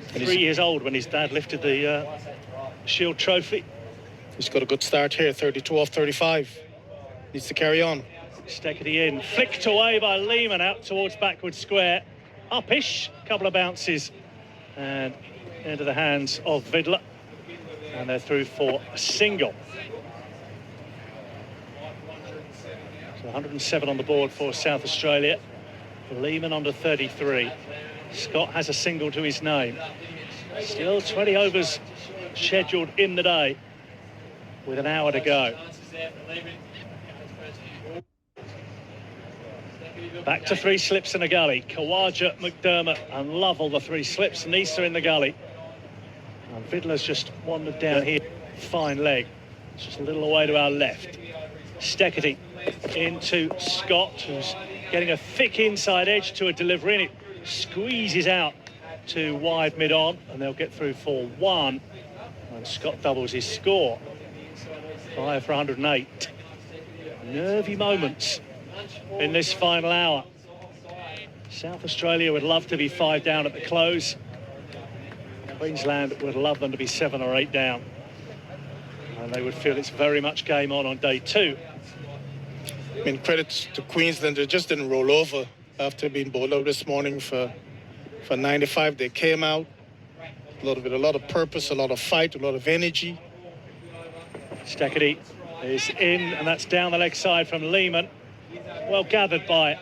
3 years old when his dad lifted the Shield trophy. He's got a good start here, 32 off 35. Needs to carry on. Steckity in, flicked away by Lehman out towards backward square. Uppish, couple of bounces and into the hands of Vidler. And they're through for a single. So 107 on the board for South Australia. Lehman under 33. Scott has a single to his name. Still 20 overs scheduled in the day with an hour to go. Back to 3 slips in a gully. Kawaja, McDermott and Lovell, the 3 slips. Nisa in the gully. And Vidler's just wandered down here. Fine leg. It's just a little away to our left. Steckity into Scott, who's getting a thick inside edge to a delivery, and it squeezes out to wide mid-on, and they'll get through for 1. And Scott doubles his score. 5 for 108. Nervy moments in this final hour. South Australia would love to be 5 down at the close. Queensland would love them to be 7 or 8 down. And they would feel it's very much game on day 2. I mean, credit to Queensland, they just didn't roll over after being bowled out this morning for 95. They came out with a lot of purpose, a lot of fight, a lot of energy. Steckity is in, and that's down the leg side from Lehman. Well gathered by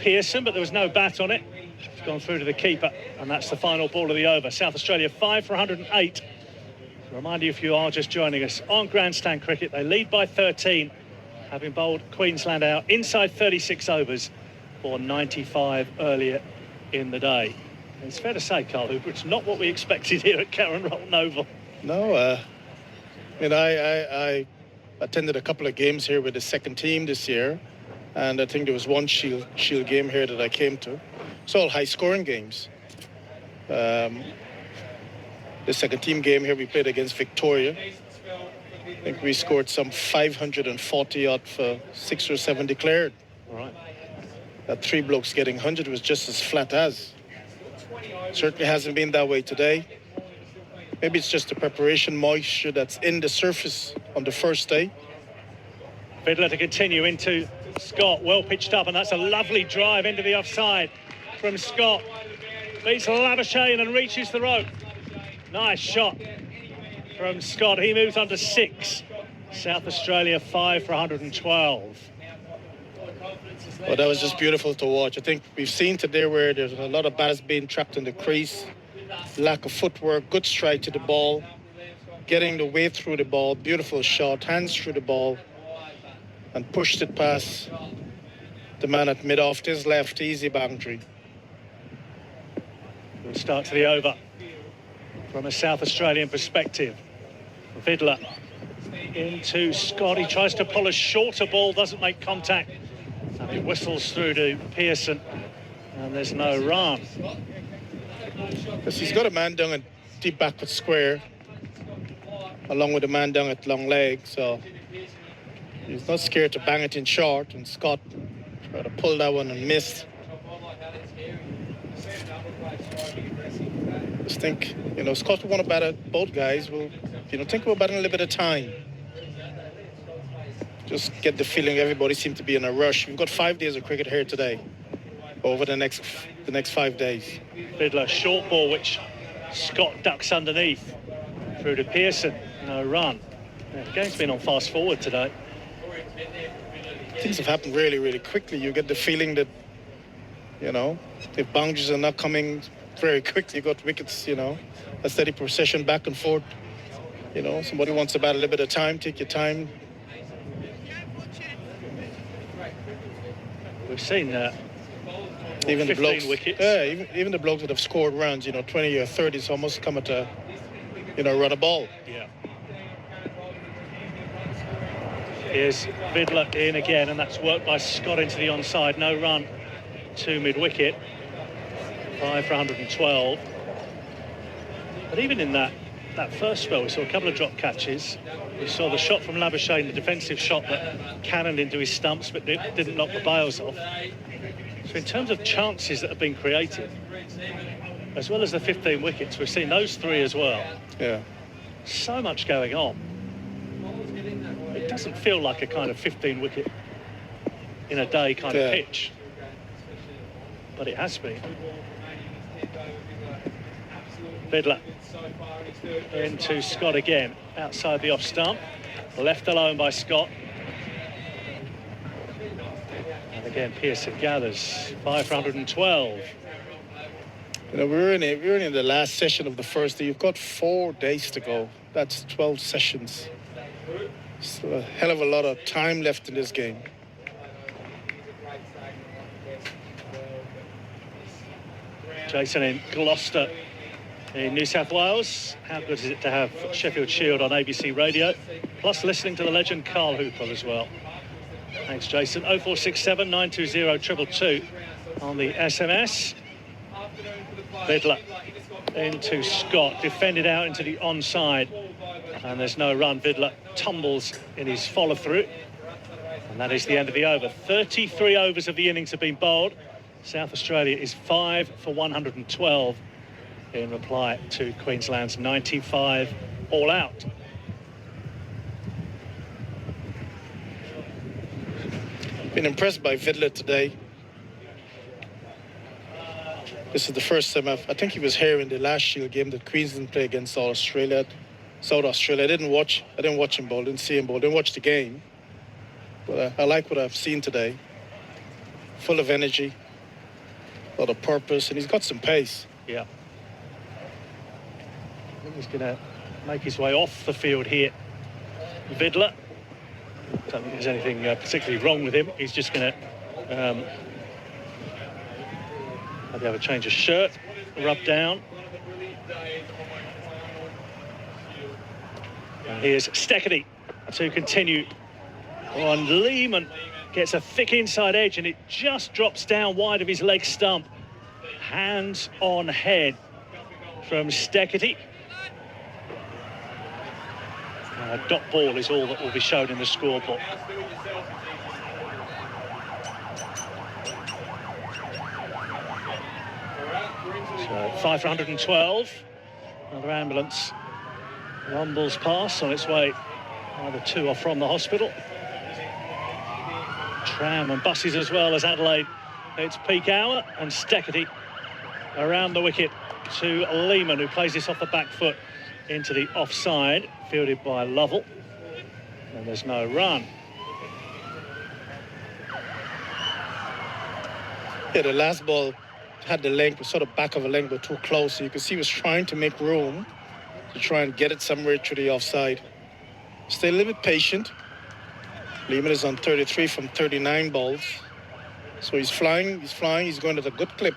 Pearson, but there was no bat on it. It's gone through to the keeper, and that's the final ball of the over. South Australia 5 for 108. Remind you, if you are just joining us on Grandstand Cricket, they lead by 13, having bowled Queensland out inside 36 overs for 95 earlier in the day. And it's fair to say, Carl Hooper, it's not what we expected here at Karen Rolton Oval. No, I mean, I attended a couple of games here with the second team this year, and I think there was one Shield game here that I came to. It's all high-scoring games. The second team game here we played against Victoria. I think we scored some 540 odd for 6 or 7 declared. All right. That 3 blokes getting 100 was just as flat as. Certainly hasn't been that way today. Maybe it's just the preparation moisture that's in the surface on the first day. Vidler to continue into Scott, well pitched up, and that's a lovely drive into the offside from Scott. Beats Labuschagne and reaches the rope. Nice shot from Scott. He moves on to 6. South Australia 5 for 112. Well, that was just beautiful to watch. I think we've seen today where there's a lot of batters being trapped in the crease, lack of footwork, good strike to the ball, getting the weight through the ball, beautiful shot, hands through the ball, and pushed it past the man at mid-off, his left, easy boundary. We'll start to the over from a South Australian perspective. Vidler into Scott. He tries to pull a shorter ball, doesn't make contact, and it whistles through to Pearson, and there's no run. Because he's got a man down at deep backward square, along with a man down at long leg, so he's not scared to bang it in short, and Scott Tried to pull that one and missed. Just think, Scott will want to batter both guys. Will, think about batting a little bit of time. Just get the feeling everybody seems to be in a rush. We've got 5 days of cricket here today. Over the next 5 days. Fiddler, short ball, which Scott ducks underneath. Through to Pearson, no run. Yeah, the game's been on fast forward today. Things have happened really, really quickly. You get the feeling that, if boundaries are not coming very quickly, you got wickets, a steady procession back and forth. Somebody wants to bat a little bit of time, take your time. We've seen even the blokes, wickets. Yeah, even the blokes that have scored runs, 20 or 30, it's almost come at a, run a ball. Yeah. Here's Vidler in again, and that's worked by Scott into the onside. No run to mid-wicket. 5 for 112. But even in that first spell, we saw a couple of drop catches. We saw the shot from Labuschagne, the defensive shot that cannoned into his stumps, but didn't knock the bails off. So in terms of chances that have been created, as well as the 15 wickets, we've seen those 3 as well. Yeah. So much going on. It doesn't feel like a kind of 15 wicket in a day kind of pitch. But it has been. Vidler into Scott again, outside the off stump. Left alone by Scott. And again, Pearson gathers. 5 for 112. We're only in the last session of the first day. You've got 4 days to go. That's 12 sessions. So a hell of a lot of time left in this game. Jason in Gloucester in New South Wales. How good is it to have Sheffield Shield on ABC Radio, plus listening to the legend Carl Hooper as well. Thanks, Jason. 0467 920 222 on the SMS. Vidler into Scott, defended out into the onside, and there's no run. Vidler tumbles in his follow-through, and that is the end of the over. 33 overs of the innings have been bowled. South Australia is 5 for 112 in reply to Queensland's 95 all out. Been impressed by Vidler today. This is the first time I think he was here in the last Shield game that Queensland played against South Australia. I didn't watch him bowl, didn't see him bowl, didn't watch the game. But I like what I've seen today. Full of energy, a lot of purpose, and he's got some pace. Yeah. I think he's going to make his way off the field here. Vidler. I don't think there's anything particularly wrong with him. He's just going to maybe have a change of shirt, rub down. And here's Steketee to continue on. Lehman gets a thick inside edge and it just drops down wide of his leg stump. Hands on head from Steketee. Dot ball is all that will be shown in the scorebook. So 5 for 112. Another ambulance rumbles past on its way either to or from the hospital. Tram and buses as well as Adelaide. It's peak hour, and Steketee around the wicket to Lehman, who plays this off the back foot into the offside, fielded by Lovell. And there's no run. Yeah, the last ball had the length, sort of back of a length, but too close. So you can see he was trying to make room to try and get it somewhere through the offside. Stay a little bit patient. Lehman is on 33 from 39 balls. So he's flying, he's going at a good clip.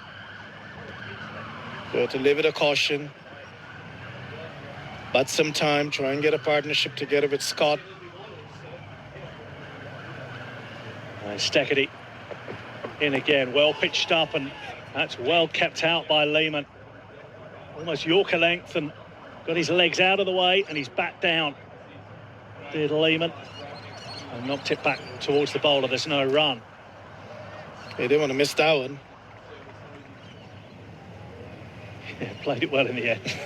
But a little bit of caution. But some time, try and get a partnership together with Scott. Steketee in again, well pitched up, and that's well kept out by Lehman. Almost Yorker length, and got his legs out of the way, and he's back down. Did Lehman, and knocked it back towards the bowler. There's no run. They didn't want to miss that one. Yeah, played it well in the end.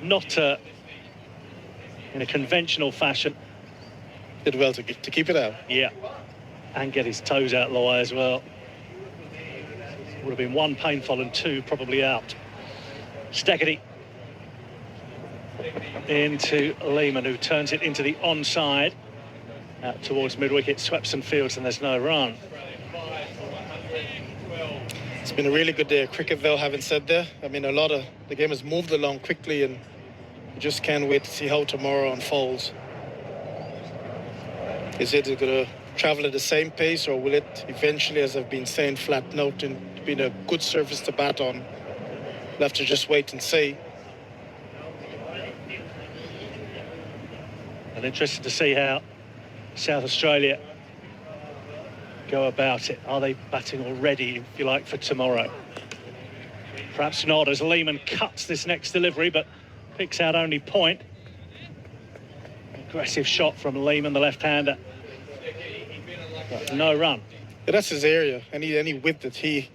Not in a conventional fashion. Did well to keep it out. Yeah, and get his toes out of the way as well. Would have been one painful and two probably out. Steckety into Lehman, who turns it into the onside. Out towards mid-wicket, Swepson fields, and there's no run. It's been a really good day of cricket, though, having said that. I mean, the game has moved along quickly, and you just can't wait to see how tomorrow unfolds. Is it going to travel at the same pace, or will it eventually, as I've been saying, flatten out and be a good surface to bat on? We'll have to just wait and see. And interested to see how South Australia go about it. Are they batting already, if you like, for tomorrow? Perhaps not, as Lehman cuts this next delivery, but picks out only point. Aggressive shot from Lehman, the left-hander. But no run. Yeah, that's his area. Any width that he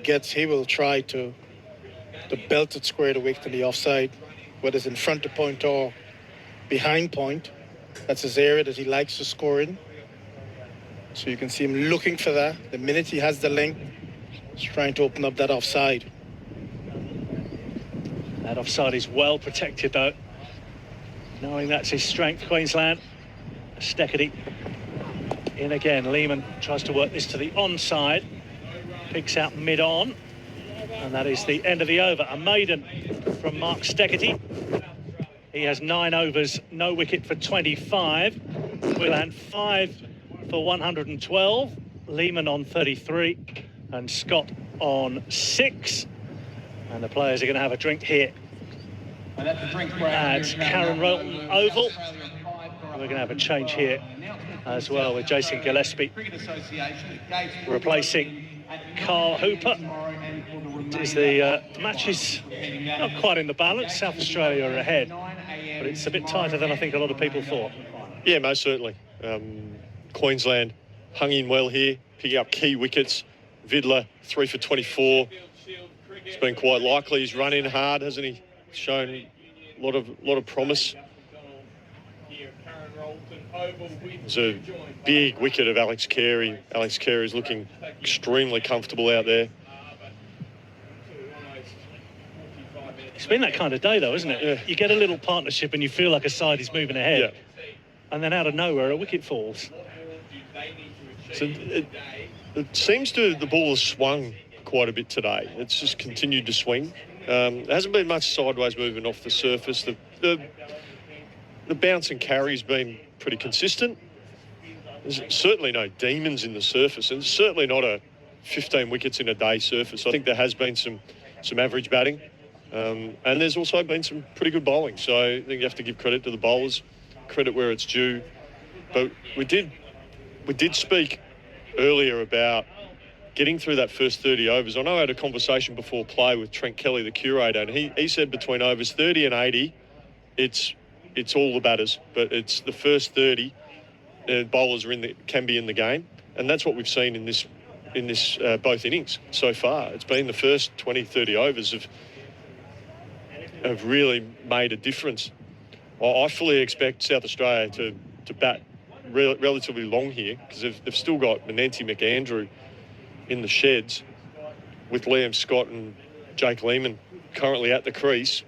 gets, he will try to belt it square the wicket to the offside, whether it's in front of point or behind point. That's his area that he likes to score in. So you can see him looking for that. The minute he has the length, he's trying to open up that offside. That offside is well protected, though. Knowing that's his strength, Queensland. Steckety in again. Lehman tries to work this to the onside. Picks out mid-on. And that is the end of the over. A maiden from Mark Steckety. He has 9 overs, no wicket for 25. Queensland 5 for 112. Lehman on 33 and Scott on 6. And the players are going to have a drink here at Karen Rolton Oval. We're going to have a change here as well with Jason Gillespie replacing Carl Hooper. As the match is not quite in the balance. South Australia are ahead, but it's a bit tighter than I think a lot of people thought. Yeah, most certainly. Queensland hung in well here, picking up key wickets. Vidler, 3 for 24. It's been quite likely. He's run in hard, hasn't he? Shown a lot of promise. It's a big wicket of Alex Carey. Alex Carey's looking extremely comfortable out there. It's been that kind of day, though, isn't it? Yeah. You get a little partnership and you feel like a side is moving ahead. Yeah. And then out of nowhere, a wicket falls. So it seems the ball has swung quite a bit today. It's just continued to swing. There hasn't been much sideways movement off the surface. The bounce and carry's been pretty consistent. There's certainly no demons in the surface, and it's certainly not a 15 wickets in a day surface. I think there has been some average batting, and there's also been some pretty good bowling. So I think you have to give credit to the bowlers, credit where it's due. But we did speak earlier about getting through that first 30 overs. I know I had a conversation before play with Trent Kelly, the curator, and he said between overs 30 and 80, it's all the batters, but it's the first 30 bowlers can be in the game, and that's what we've seen in this both innings so far. It's been the first 20, 30 overs have really made a difference. I fully expect South Australia to bat relatively long here, because they've still got Manenti McAndrew in the sheds with Liam Scott and Jake Lehman currently at the crease.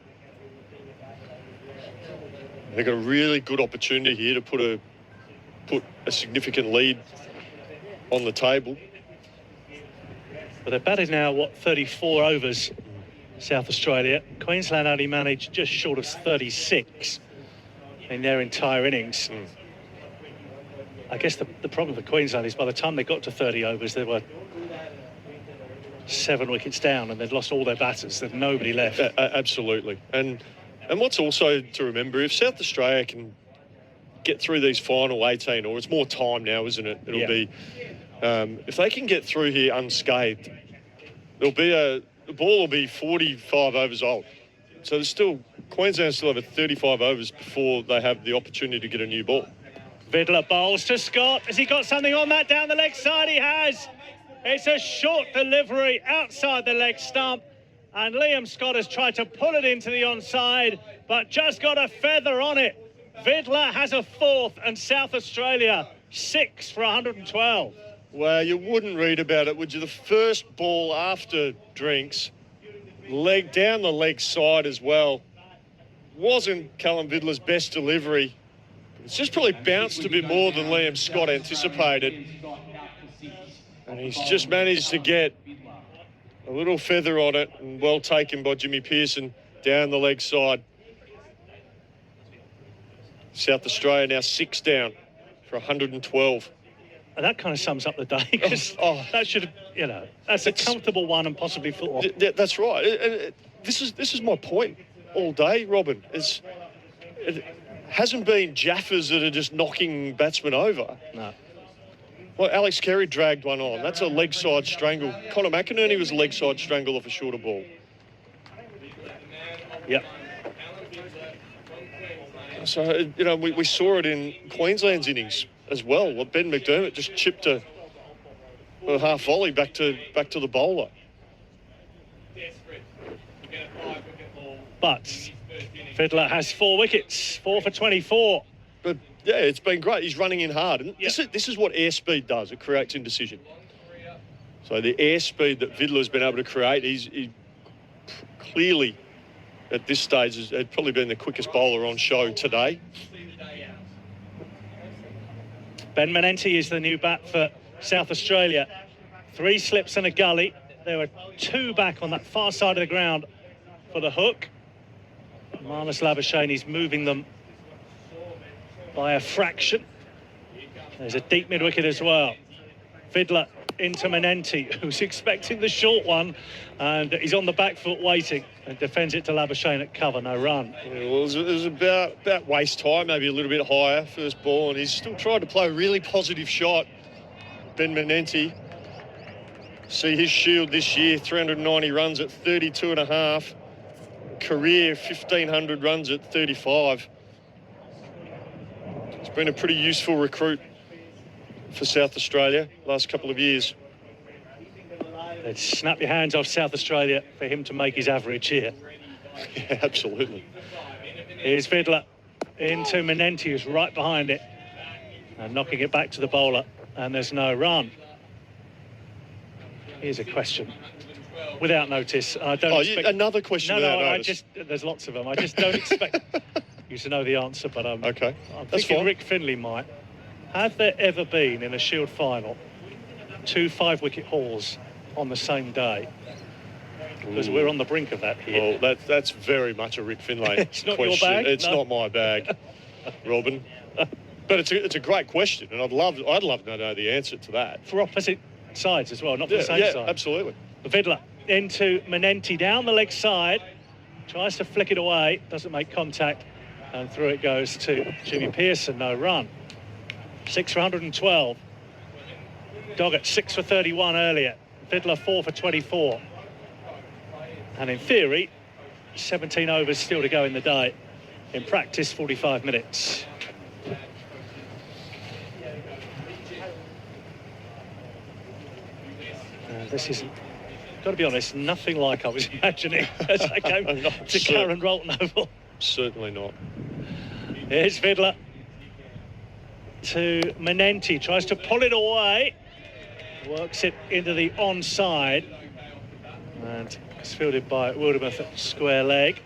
They've got a really good opportunity here to put a significant lead on the table. But they've batted now, 34 overs, South Australia. Queensland only managed just short of 36 in their entire innings. I guess the problem for Queensland is by the time they got to 30 overs, they were 7 wickets down and they'd lost all their batters. There'd nobody left. Absolutely. And what's also to remember, if South Australia can get through these final 18, or it's more time now, isn't it? It'll be, if they can get through here unscathed, the ball will be 45 overs old. So Queensland still have 35 overs before they have the opportunity to get a new ball. Vidler bowls to Scott. Has he got something on that down the leg side? He has. It's a short delivery outside the leg stump, and Liam Scott has tried to pull it into the onside, but just got a feather on it. Vidler has a fourth, and South Australia 6 for 112. Well, you wouldn't read about it, would you? The first ball after drinks, leg down the leg side as well. Wasn't Callum Vidler's best delivery. It's just probably bounced a bit more than Liam Scott anticipated. And he's just managed to get a little feather on it, and well taken by Jimmy Pearson down the leg side. South Australia now 6 down for 112. And that kind of sums up the day, because that should have, that's a comfortable one and possibly 4. That's right. This is my point all day, Robin. It hasn't been jaffers that are just knocking batsmen over. No. Well, Alex Carey dragged one on. That's a leg side strangle. Connor McInerney was a leg side strangle off a shorter ball. Yep. So, we saw it in Queensland's innings as well. Ben McDermott just chipped a half volley back to the bowler. But Vidler has 4 wickets, 4 for 24. But yeah, it's been great. He's running in hard, and this is what airspeed does. It creates indecision. So the airspeed that Vidler's been able to create, he clearly at this stage has probably been the quickest bowler on show today. Ben Menenti is the new bat for South Australia. 3 slips and a gully. There were 2 back on that far side of the ground for the hook. Marnus Labuschagne moving them by a fraction. There's a deep mid-wicket as well. Vidler into Menenti, who's expecting the short one, and he's on the back foot waiting, and defends it to Labuschagne at cover, no run. Yeah, well, it was about waist high, maybe a little bit higher, first ball, and he's still trying to play a really positive shot. Ben Menenti. See his Shield this year, 390 runs at 32 and a half. Career 1,500 runs at 35. He's been a pretty useful recruit for South Australia last couple of years. Let's snap your hands off South Australia for him to make his average here. Yeah, absolutely. Here's Vidler into Menenti, who's right behind it, and knocking it back to the bowler, and there's no run. Here's a question without notice. I don't expect... Another question without notice. There's lots of them. I just don't expect you to know the answer, but okay. I'm thinking Rick Finley might. Have there ever been in a Shield final 2 5-wicket hauls on the same day? Because we're on the brink of that here. Well, that's very much a Rick Finlay it's not question. Your bag? It's not my bag, Robin. But it's a great question, and I'd love to know the answer to that. For opposite sides as well, not for the same side. Yeah, absolutely. Vidler into Menenti down the leg side, tries to flick it away, doesn't make contact, and through it goes to Jimmy Pearson, no run. 6 for 112. Doggett 6 for 31 earlier. Vidler 4 for 24. And in theory, 17 overs still to go in the day. In practice, 45 minutes. This isn't, got to be honest, nothing like I was imagining as I came to Karen Rolton Oval. Certainly not. Here's Vidler to Menenti, tries to pull it away, works it into the onside, and it's fielded by Wildermuth at square leg.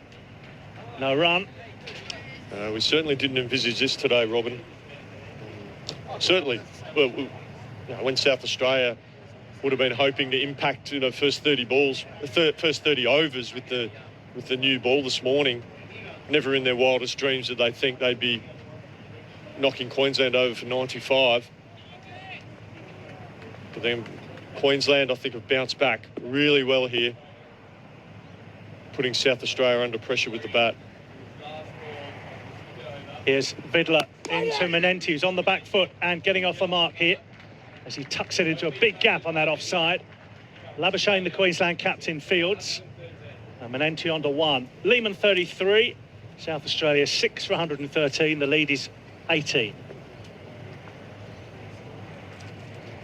No run. We certainly didn't envisage this today, Robin. Certainly, well, when South Australia would have been hoping to impact first 30 balls, first 30 overs with the new ball this morning. Never in their wildest dreams did they think they'd be knocking Queensland over for 95. But then Queensland, I think, have bounced back really well here, putting South Australia under pressure with the bat. Here's Vidler into Menenti, who's on the back foot and getting off the mark here as he tucks it into a big gap on that offside. Labuschagne, the Queensland captain, fields. And Menenti on to 1. Lehman 33. South Australia 6 for 113. The lead is 18.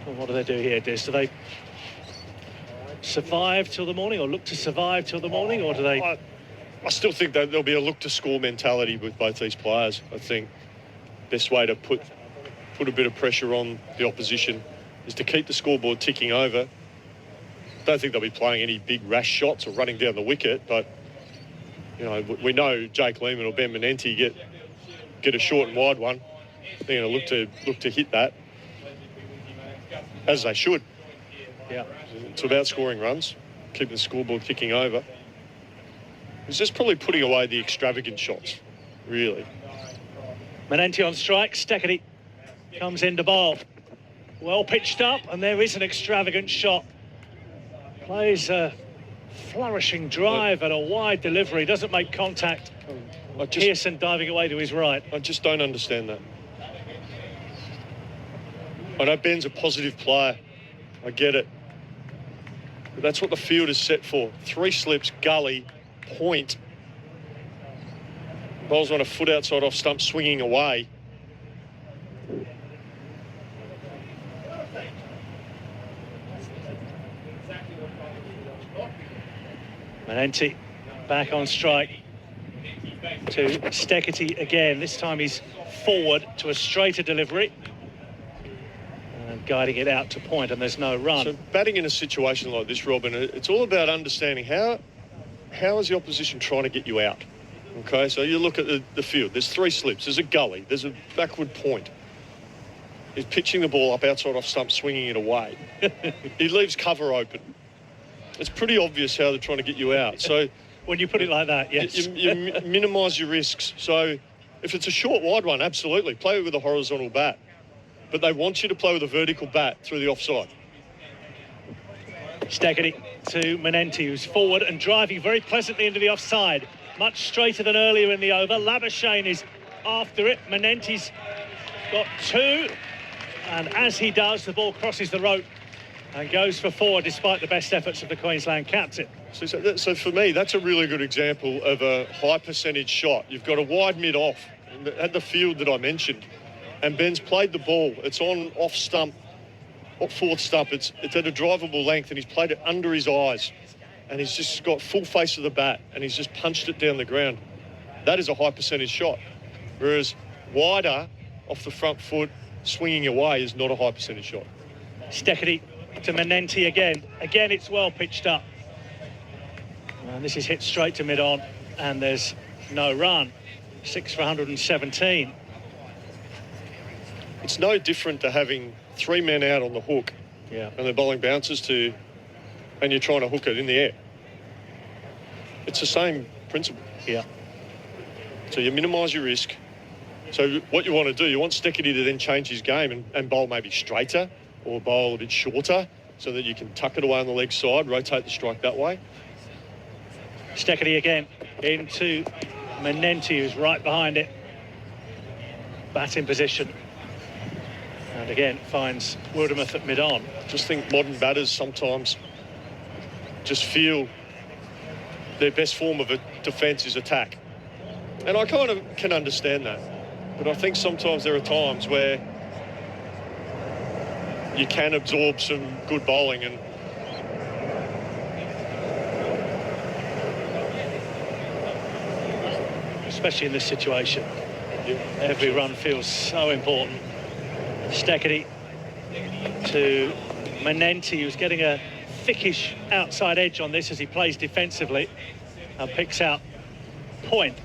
Well, what do they do here, Diz? Do they survive till the morning, or look to survive till the morning, or do they? I still think that there'll be a look to score mentality with both these players. I think best way to put a bit of pressure on the opposition is to keep the scoreboard ticking over. Don't think they'll be playing any big rash shots or running down the wicket, but you know, we know Jake Lehman or Ben Manenti get a short and wide one. They're going to look to hit that, as they should. Yeah, it's about scoring runs, keeping the scoreboard ticking over. It's just probably putting away the extravagant shots, really. Manenti on strike. Steketee comes in to bowl. Well pitched up, and there is an extravagant shot. Plays a flourishing drive and a wide delivery. Doesn't make contact. Pearson diving away to his right. I just don't understand that. I know Ben's a positive player. I get it. But that's what the field is set for. 3 slips, gully, point. Bowl's on a foot outside off stump, swinging away. Manenti back on strike to Steketee again. This time he's forward to a straighter delivery and guiding it out to point, and there's no run. So batting in a situation like this, Robin, it's all about understanding how is the opposition trying to get you out. Okay, so you look at the field. There's 3 slips. There's a gully. There's a backward point. He's pitching the ball up outside off stump, swinging it away. He leaves cover open. It's pretty obvious how they're trying to get you out. So when you put it like that, yes. You minimise your risks. So if it's a short, wide one, absolutely. Play it with a horizontal bat. But they want you to play with a vertical bat through the offside. Steketee to Manenti, who's forward and driving very pleasantly into the offside. Much straighter than earlier in the over. Labuschagne is after it. Manenti's got 2. And as he does, the ball crosses the rope and goes for 4, despite the best efforts of the Queensland captain. So for me, that's a really good example of a high percentage shot. You've got a wide mid-off at the field that I mentioned, and Ben's played the ball. It's on off stump, fourth stump. It's at a drivable length, and he's played it under his eyes, and he's just got full face of the bat, and he's just punched it down the ground. That is a high percentage shot. Whereas wider, off the front foot, swinging away is not a high percentage shot. Steketee to Manenti again. Again, it's well pitched up. And this is hit straight to mid-on, and there's no run. 6 for 117. It's no different to having 3 men out on the hook, and they're bowling bounces and you're trying to hook it in the air. It's the same principle. Yeah. So you minimise your risk. So what you want to do, you want Steketee to then change his game and bowl maybe straighter or bowl a bit shorter so that you can tuck it away on the leg side, rotate the strike that way. Steketee again into Manenti, who's right behind it. Bat in position. And again, finds Wildermuth at mid-on. Just think modern batters sometimes just feel their best form of a defence is attack. And I kind of can understand that. But I think sometimes there are times where you can absorb some good bowling, and especially in this situation. Every run feels so important. Steketee to Manenti, who's getting a thickish outside edge on this as he plays defensively and picks out point.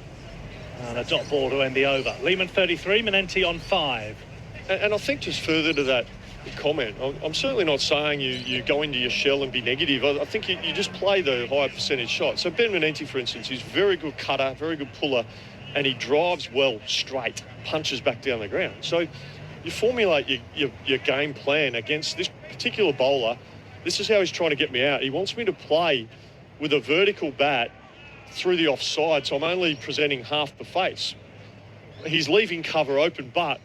And a dot ball to end the over. Lehman 33, Manenti on 5. And I think just further to that comment, I'm certainly not saying you go into your shell and be negative. I think you just play the higher percentage shot. So Ben Manenti, for instance, he's very good cutter, very good puller, and he drives well straight, punches back down the ground. So you formulate your game plan against this particular bowler. This is how he's trying to get me out. He wants me to play with a vertical bat through the offside, so I'm only presenting half the face. He's leaving cover open, but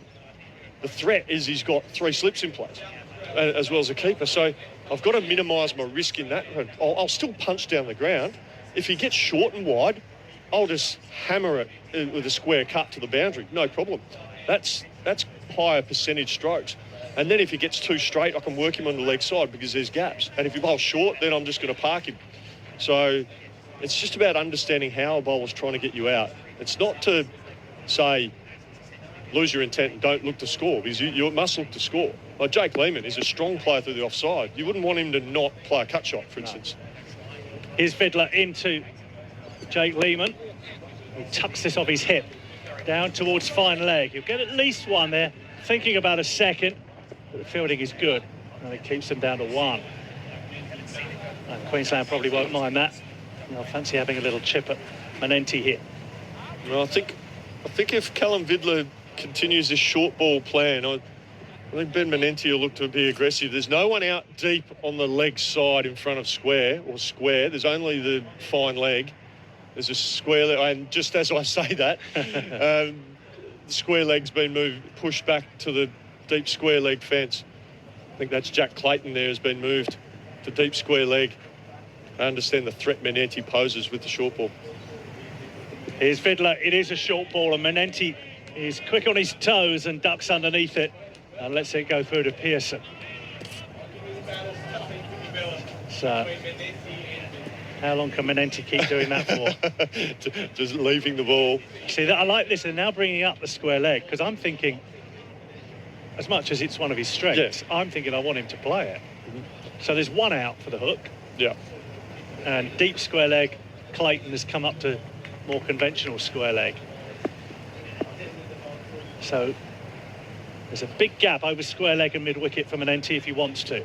the threat is he's got 3 slips in place, as well as a keeper. So I've got to minimise my risk in that. I'll still punch down the ground. If he gets short and wide, I'll just hammer it with a square cut to the boundary. No problem. That's higher percentage strokes. And then if he gets too straight, I can work him on the leg side because there's gaps. And if he bowls short, then I'm just going to park him. So it's just about understanding how a bowler's trying to get you out. It's not to say, lose your intent and don't look to score, because you must look to score. Like Jake Lehmann is a strong player through the offside. You wouldn't want him to not play a cut shot, for instance. Here's Vidler into Jake Lehmann. He tucks this off his hip, down towards fine leg. He'll get at least one there, thinking about a second. But the fielding is good, and it keeps them down to 1. And Queensland probably won't mind that. They'll fancy having a little chip at Manenti here. Well, I think if Callum Vidler continues this short ball plan, I think Ben Manenti will look to be aggressive. There's no one out deep on the leg side in front of square. There's only the fine leg. There's a square leg, and just as I say that, the square leg's been pushed back to the deep square leg fence. I think that's Jack Clayton there has been moved to deep square leg. I understand the threat Manenti poses with the short ball. Here's Vidler. It is a short ball, and Manenti is quick on his toes and ducks underneath it and lets it go through to Pearson. So, how long can Manenti keep doing that for? Just leaving the ball. See, I like this. They're now bringing up the square leg, because I'm thinking, as much as it's one of his strengths, I'm thinking I want him to play it. So there's one out for the hook. Yeah. And deep square leg, Clayton has come up to more conventional square leg. So there's a big gap over square leg and mid-wicket for Manenti if he wants to.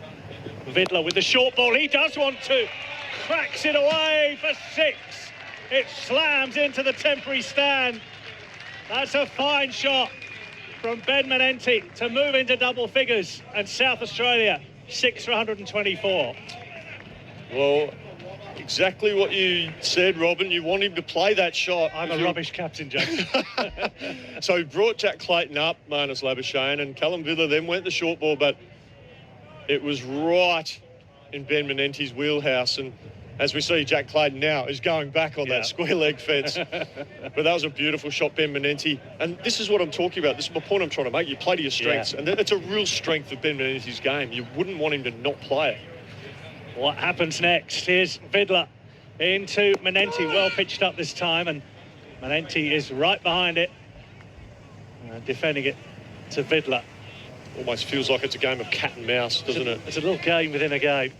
Vidler with the short ball, he does want to. Cracks it away for 6. It slams into the temporary stand. That's a fine shot from Ben Manenti to move into double figures, and South Australia 6 for 124. Well, exactly what you said, Robin. You want him to play that shot. I'm a rubbish captain, James. So he brought Jack Clayton up, Marnus Labuschagne, and Callum Vidler then went the short ball, but it was right in Ben Manenti's wheelhouse. And as we see, Jack Clayton now is going back on that square leg fence. But that was a beautiful shot, Ben Manenti. And this is what I'm talking about. This is my point I'm trying to make. You play to your strengths. And it's a real strength of Ben Manenti's game. You wouldn't want him to not play it. What happens next? Here's Vidler into Manenti. Well pitched up this time, and Manenti is right behind it, defending it to Vidler. Almost feels like it's a game of cat and mouse, doesn't it? It's a little game within a game.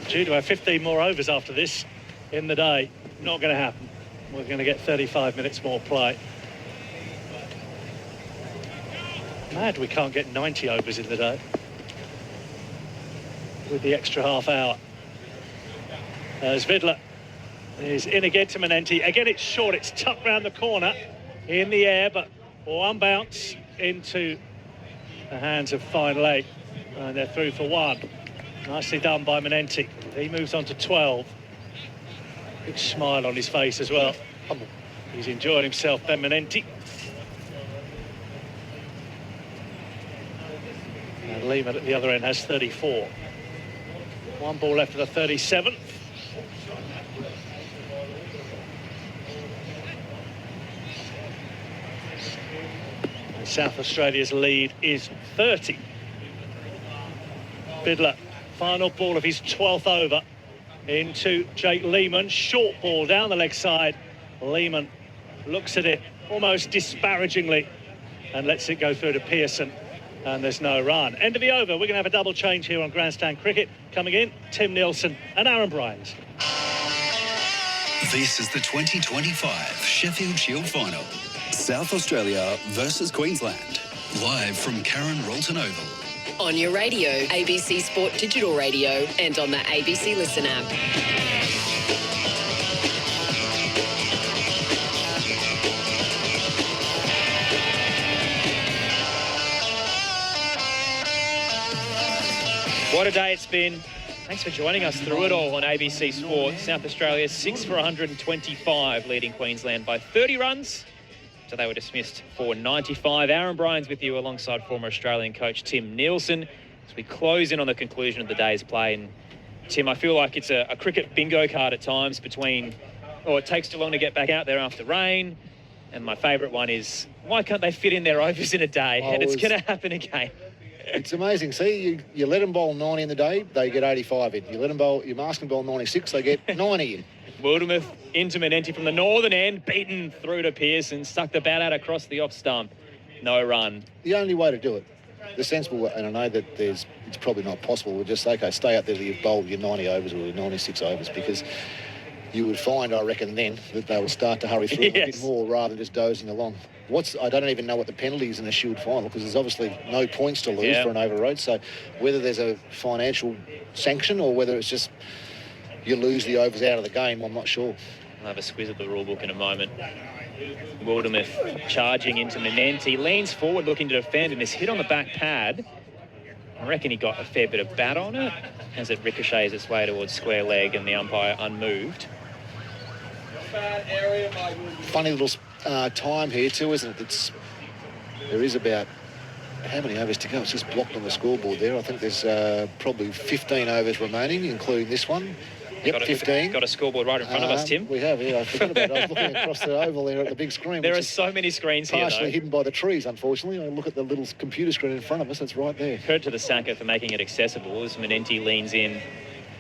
Due to have 15 more overs after this in the day. Not going to happen. We're going to get 35 minutes more play. Mad we can't get 90 overs in the day with the extra half hour. As Vidler is in again to Manenti. Again, it's short. It's tucked round the corner in the air, but one bounce into the hands of fine leg. And they're through for 1. Nicely done by Manenti. He moves on to 12. Big smile on his face as well. He's enjoying himself, Ben Manenti. And Lehmann at the other end has 34. 1 ball left of the 37th. And South Australia's lead is 30. Vidler, final ball of his 12th over into Jake Lehmann. Short ball down the leg side. Lehmann looks at it almost disparagingly and lets it go through to Pearson. And there's no run. End of the over. We're going to have a double change here on Grandstand Cricket. Coming in, Tim Nielsen and Aaron Bryans. This is the 2025 Sheffield Shield Final. South Australia versus Queensland. Live from Karen Rolton Oval. On your radio, ABC Sport Digital Radio, and on the ABC Listen app. What a day it's been. Thanks for joining us through it all on ABC Sport. South Australia 6 for 125, leading Queensland by 30 runs. So they were dismissed for 95. Aaron Bryans with you alongside former Australian coach Tim Nielsen as we close in on the conclusion of the day's play. And Tim, I feel like it's a cricket bingo card at times between, it takes too long to get back out there after rain. And my favourite one is, why can't they fit in their overs in a day? And it's going to happen again. It's amazing. See, you let them bowl 90 in the day, they get 85 in. You let them bowl, you mask them bowl 96, they get 90 in. Wildermuth into Manenti from the northern end, beaten through to Pearson, stuck the bat out across the off stump. No run. The only way to do it, the sensible way, and I know that it's probably not possible, we'll just say, okay, stay up there till you've bowled your 90 overs or your 96 overs, because you would find, I reckon, then that they would start to hurry through a bit more rather than just dozing along. I don't even know what the penalty is in a Shield final, because there's obviously no points to lose for an overrode. So whether there's a financial sanction or whether it's just you lose the overs out of the game, I'm not sure. I'll have a squiz at the rule book in a moment. Wildermuth charging into Manenti, leans forward looking to defend, and this hit on the back pad. I reckon he got a fair bit of bat on it as it ricochets its way towards square leg and the umpire unmoved. Funny little time here too, isn't it? There is about how many overs to go? It's just blocked on the scoreboard there. I think there's probably 15 overs remaining, including this one. Yep, 15. Got a scoreboard right in front of us, Tim. We have, yeah. I forgot about it. I was looking across the oval there at the big screen. There are so many screens here, partially hidden by the trees, unfortunately. I look at the little computer screen in front of us. It's right there. Credit to the Saka for making it accessible as Manenti leans in,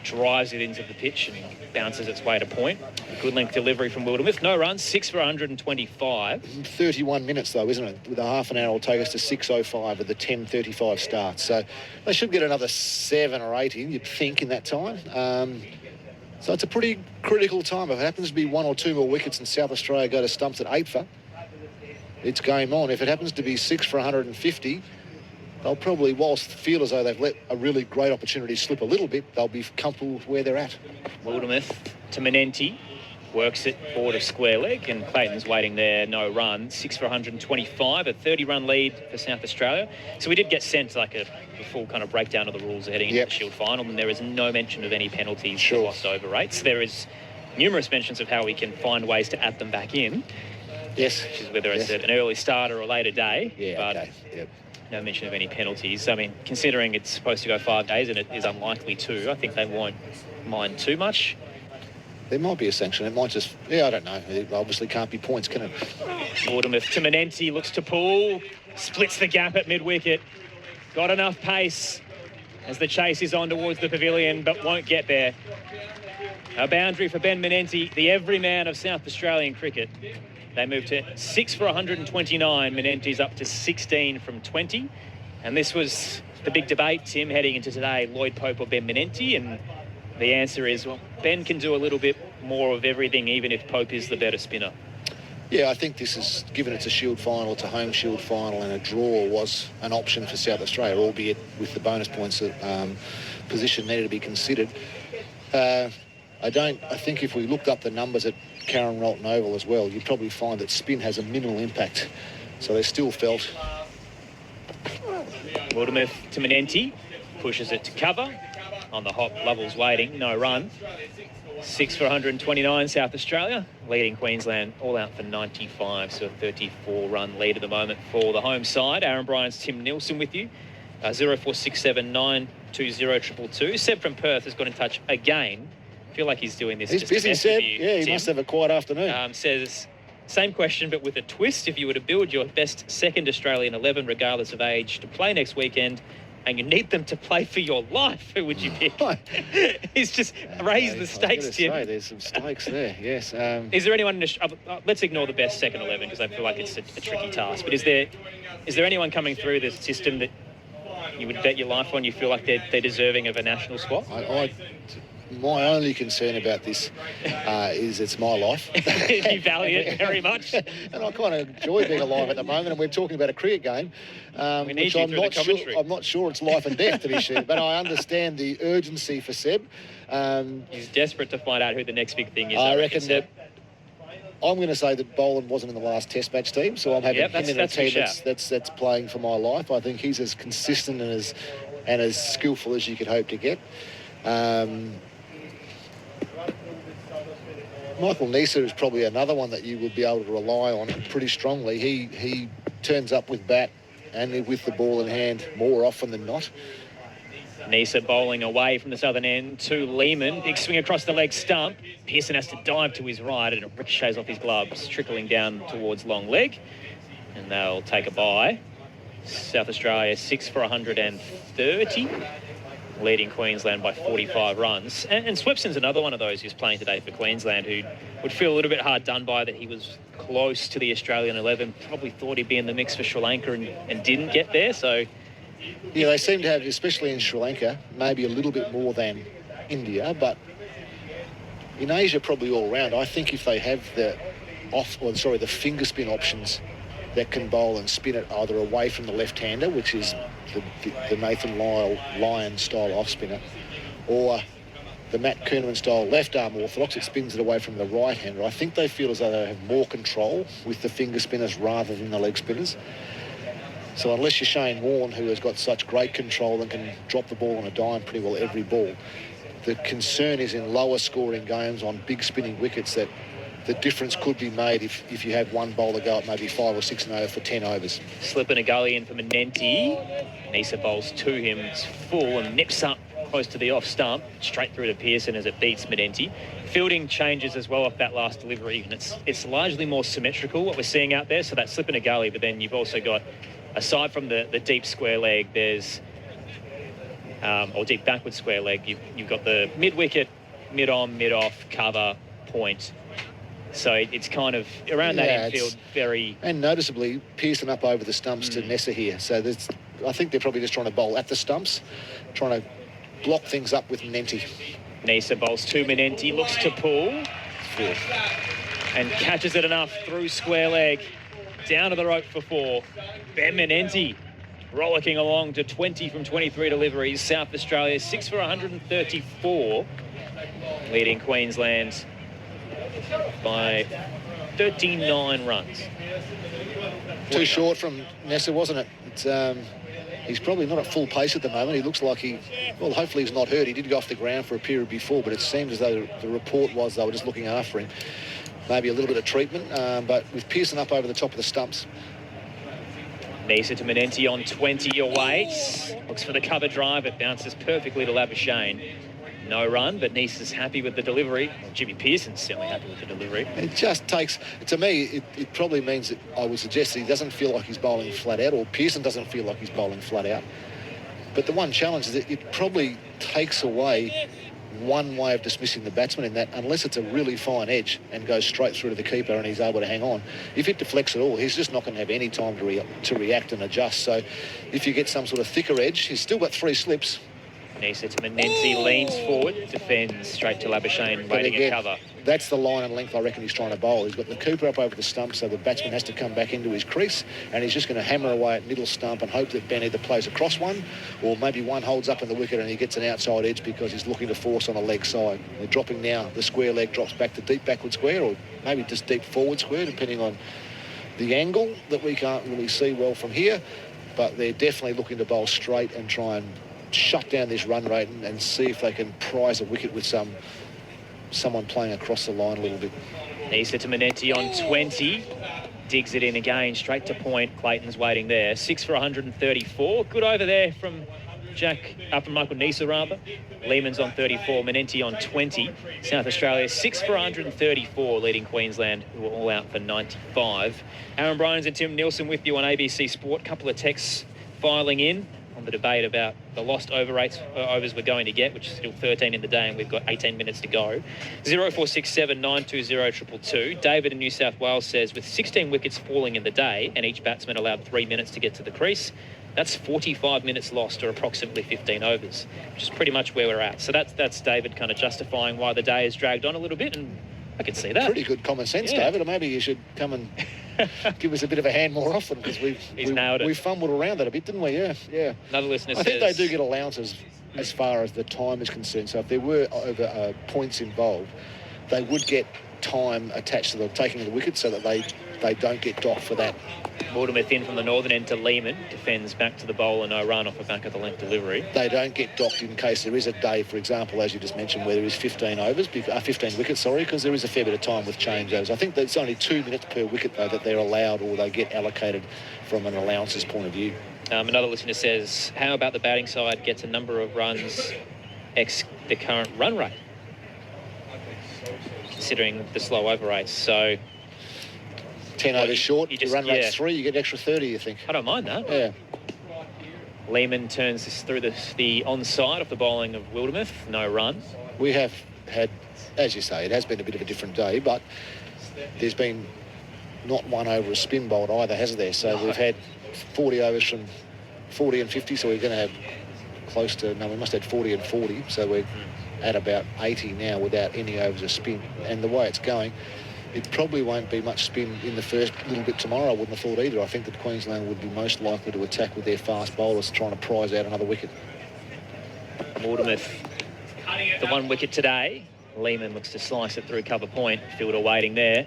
drives it into the pitch and bounces its way to point. A good length delivery from Wildermuth. No runs, 6 for 125. 31 minutes, though, isn't it? With a half an hour, will take us to 6:05 with the 10:35 start. So they should get another 7 or 8 in, you'd think, in that time. So it's a pretty critical time. If it happens to be 1 or 2 more wickets and South Australia go to stumps at 8 for, it's game on. If it happens to be 6 for 150, they'll probably, whilst feel as though they've let a really great opportunity slip a little bit, they'll be comfortable with where they're at. Wildermuth to Manenti, works it forward of square leg, and Clayton's waiting there, no run. 6 for 125, a 30-run lead for South Australia. So we did get sent like a full kind of breakdown of the rules heading into the Shield final, and there is no mention of any penalties for lost over rates. There is numerous mentions of how we can find ways to add them back in. Yes. Which is whether it's an early start or a later day. Yeah, but okay. Yep. No mention of any penalties. I mean, considering it's supposed to go 5 days and it is unlikely to, I think they won't mind too much. There might be a sanction. It might just, I don't know. It obviously can't be points, can it? Wildermuth to Manenti, looks to pull, splits the gap at mid-wicket. Got enough pace as the chase is on towards the pavilion, but won't get there. A boundary for Ben Manenti, the everyman of South Australian cricket. They move to 6 for 129. Manenti's up to 16 from 20. And this was the big debate, Tim, heading into today, Lloyd Pope or Ben Manenti, and the answer is, well, Ben can do a little bit more of everything, even if Pope is the better spinner. Yeah, I think this is, given it's a Shield final, it's a home Shield final, and a draw was an option for South Australia, albeit with the bonus points position needed to be considered. I think if we looked up the numbers at Karen Rolton Oval as well, you'd probably find that spin has a minimal impact. So they still felt. Wildermuth to Manenti, pushes it to cover. On the hop, Lovell's waiting, no run. 6 for 129, South Australia, leading Queensland all out for 95, so a 34-run lead at the moment for the home side. Aaron Bryans, Tim Nielsen with you. 0467920222. Seb from Perth has got in touch again. I feel like he's doing this. He's just busy, Seb. Yeah, he must have a quiet afternoon. Says, same question, but with a twist. If you were to build your best second Australian 11, regardless of age, to play next weekend, and you need them to play for your life, who would you pick? He's just raised the stakes, Tim. There's some stakes there, yes. Is there anyone, let's ignore the best second 11 because I feel like it's a tricky task, but is there anyone coming through the system that you would bet your life on, you feel like they're deserving of a national spot? My only concern about this is it's my life. You value it very much. And I kind of enjoy being alive at the moment, and we're talking about a cricket game. We need you through the commentary. I'm not sure it's life and death to be sure, but I understand the urgency for Seb. He's desperate to find out who the next big thing is. I reckon Seb. I'm going to say that Boland wasn't in the last Test match team, so I'm having him in a team that's playing for my life. I think he's as consistent and as skillful as you could hope to get. Michael Neser is probably another one that you would be able to rely on pretty strongly. He turns up with bat and with the ball in hand more often than not. Nisa bowling away from the southern end to Lehman. Big swing across the leg stump. Pearson has to dive to his right and it ricochets off his gloves, trickling down towards long leg. And they'll take a bye. South Australia 6 for 130, leading Queensland by 45 runs. And Swepson's another one of those who's playing today for Queensland who would feel a little bit hard done by that he was close to the Australian 11. Probably thought he'd be in the mix for Sri Lanka and didn't get there. So, yeah, they seem to have, especially in Sri Lanka, maybe a little bit more than India, but in Asia probably all round. I think if they have the finger spin options that can bowl and spin it either away from the left-hander, which is the Nathan Lyon style off-spinner, or the Matt Kuhneman style left-arm orthodox, it spins it away from the right-hander. I think they feel as though they have more control with the finger spinners rather than the leg spinners. So unless you're Shane Warne, who has got such great control and can drop the ball on a dime pretty well every ball, the concern is in lower scoring games on big spinning wickets that the difference could be made if you had one bowler go up maybe 5 or 6 and over for 10 overs. Slipping a gully in for Manenti. Nisa bowls to him. It's full and nips up close to the off stump, straight through to Pearson as it beats Manenti. Fielding changes as well off that last delivery, and it's largely more symmetrical what we're seeing out there. So that slip in a gully, but then you've also got, aside from the deep square leg, there's or deep backward square leg, you've got the mid wicket, mid on, mid off, cover, point. So it's kind of around that infield very... And noticeably, Pearson up over the stumps to Nessa here. So I think they're probably just trying to bowl at the stumps, trying to block things up with Manenti. Nisa bowls to Manenti, looks to pull. And catches it enough through square leg. Down to the rope for 4. Ben Manenti rollicking along to 20 from 23 deliveries. South Australia 6 for 134. Leading Queensland by 39 runs. Too short from Nessa, wasn't it? He's probably not at full pace at the moment. He looks like hopefully he's not hurt. He did go off the ground for a period before, but it seems as though the report was they were just looking after him. Maybe a little bit of treatment, but with Pearson up over the top of the stumps. Nisa to Manenti on 20 awaits. Looks for the cover drive. It bounces perfectly to Labuschagne. No run, but Nisa's happy with the delivery. Jimmy Pearson's certainly happy with the delivery. It just takes, to me, it probably means that I would suggest that he doesn't feel like he's bowling flat out, or Pearson doesn't feel like he's bowling flat out. But the one challenge is that it probably takes away one way of dismissing the batsman, in that unless it's a really fine edge and goes straight through to the keeper and he's able to hang on, if it deflects at all, he's just not going to have any time to react and adjust. So if you get some sort of thicker edge, he's still got 3 slips. Nisa to Manenti, leans forward, defends straight to Labuschagne, waiting at cover. That's the line and length I reckon he's trying to bowl. He's got the keeper up over the stump, so the batsman has to come back into his crease, and he's just going to hammer away at middle stump and hope that Ben either plays across one, or maybe one holds up in the wicket and he gets an outside edge because he's looking to force on a leg side. They're dropping now. The square leg drops back to deep backward square, or maybe just deep forward square, depending on the angle that we can't really see well from here. But they're definitely looking to bowl straight and try and shut down this run rate and see if they can prize a wicket with someone playing across the line a little bit. Nisa to Manenti on 20. Digs it in again, straight to point. Clayton's waiting there. 6 for 134. Good over there from Michael Nisa rather. Lehman's on 34, Manenti on 20. South Australia 6 for 134, leading Queensland, who are all out for 95. Aaron Bryans and Tim Nielsen with you on ABC Sport. Couple of texts filing in on the debate about the lost overs we're going to get, which is still 13 in the day, and we've got 18 minutes to go. 0467 920 222. David in New South Wales says, with 16 wickets falling in the day and each batsman allowed 3 minutes to get to the crease, that's 45 minutes lost, or approximately 15 overs, which is pretty much where we're at. So that's David kind of justifying why the day has dragged on a little bit, and I can see that. Pretty good common sense, David. Or maybe you should come and give us a bit of a hand more often, because we fumbled around that a bit, didn't we? Yeah. Another listener says, I think they do get allowances as far as the time is concerned. So if there were over points involved, they would get time attached to the taking of the wicket, so that they don't get docked for that. Mortimer thin from the northern end to Lehman. Defends back to the bowler, no run off a back of the length delivery. They don't get docked in case there is a day, for example, as you just mentioned, where there is 15 wickets, because there is a fair bit of time with changeovers. I think that it's only 2 minutes per wicket, though, that they're allowed, or they get allocated from an allowances point of view. Another listener says, how about the batting side gets a number of runs ex the current run rate, considering the slow over rates? So 10 overs short, you run rate's 3, you get extra 30, you think? I don't mind that. Yeah. Lehmann turns this through the onside of the bowling of Wildermuth. No run. We have had, as you say, it has been a bit of a different day, but there's been not one over a spin bowled either, has there? So we've had 40 overs from 40 and 50, so we're going to have close to, no, we must have 40 and 40, so we're at about 80 now without any overs of spin. And the way it's going, it probably won't be much spin in the first little bit tomorrow, I wouldn't have thought either. I think that Queensland would be most likely to attack with their fast bowlers, trying to prize out another wicket. Wildermuth, the 1 wicket today. Lehmann looks to slice it through cover point. Fielder waiting there.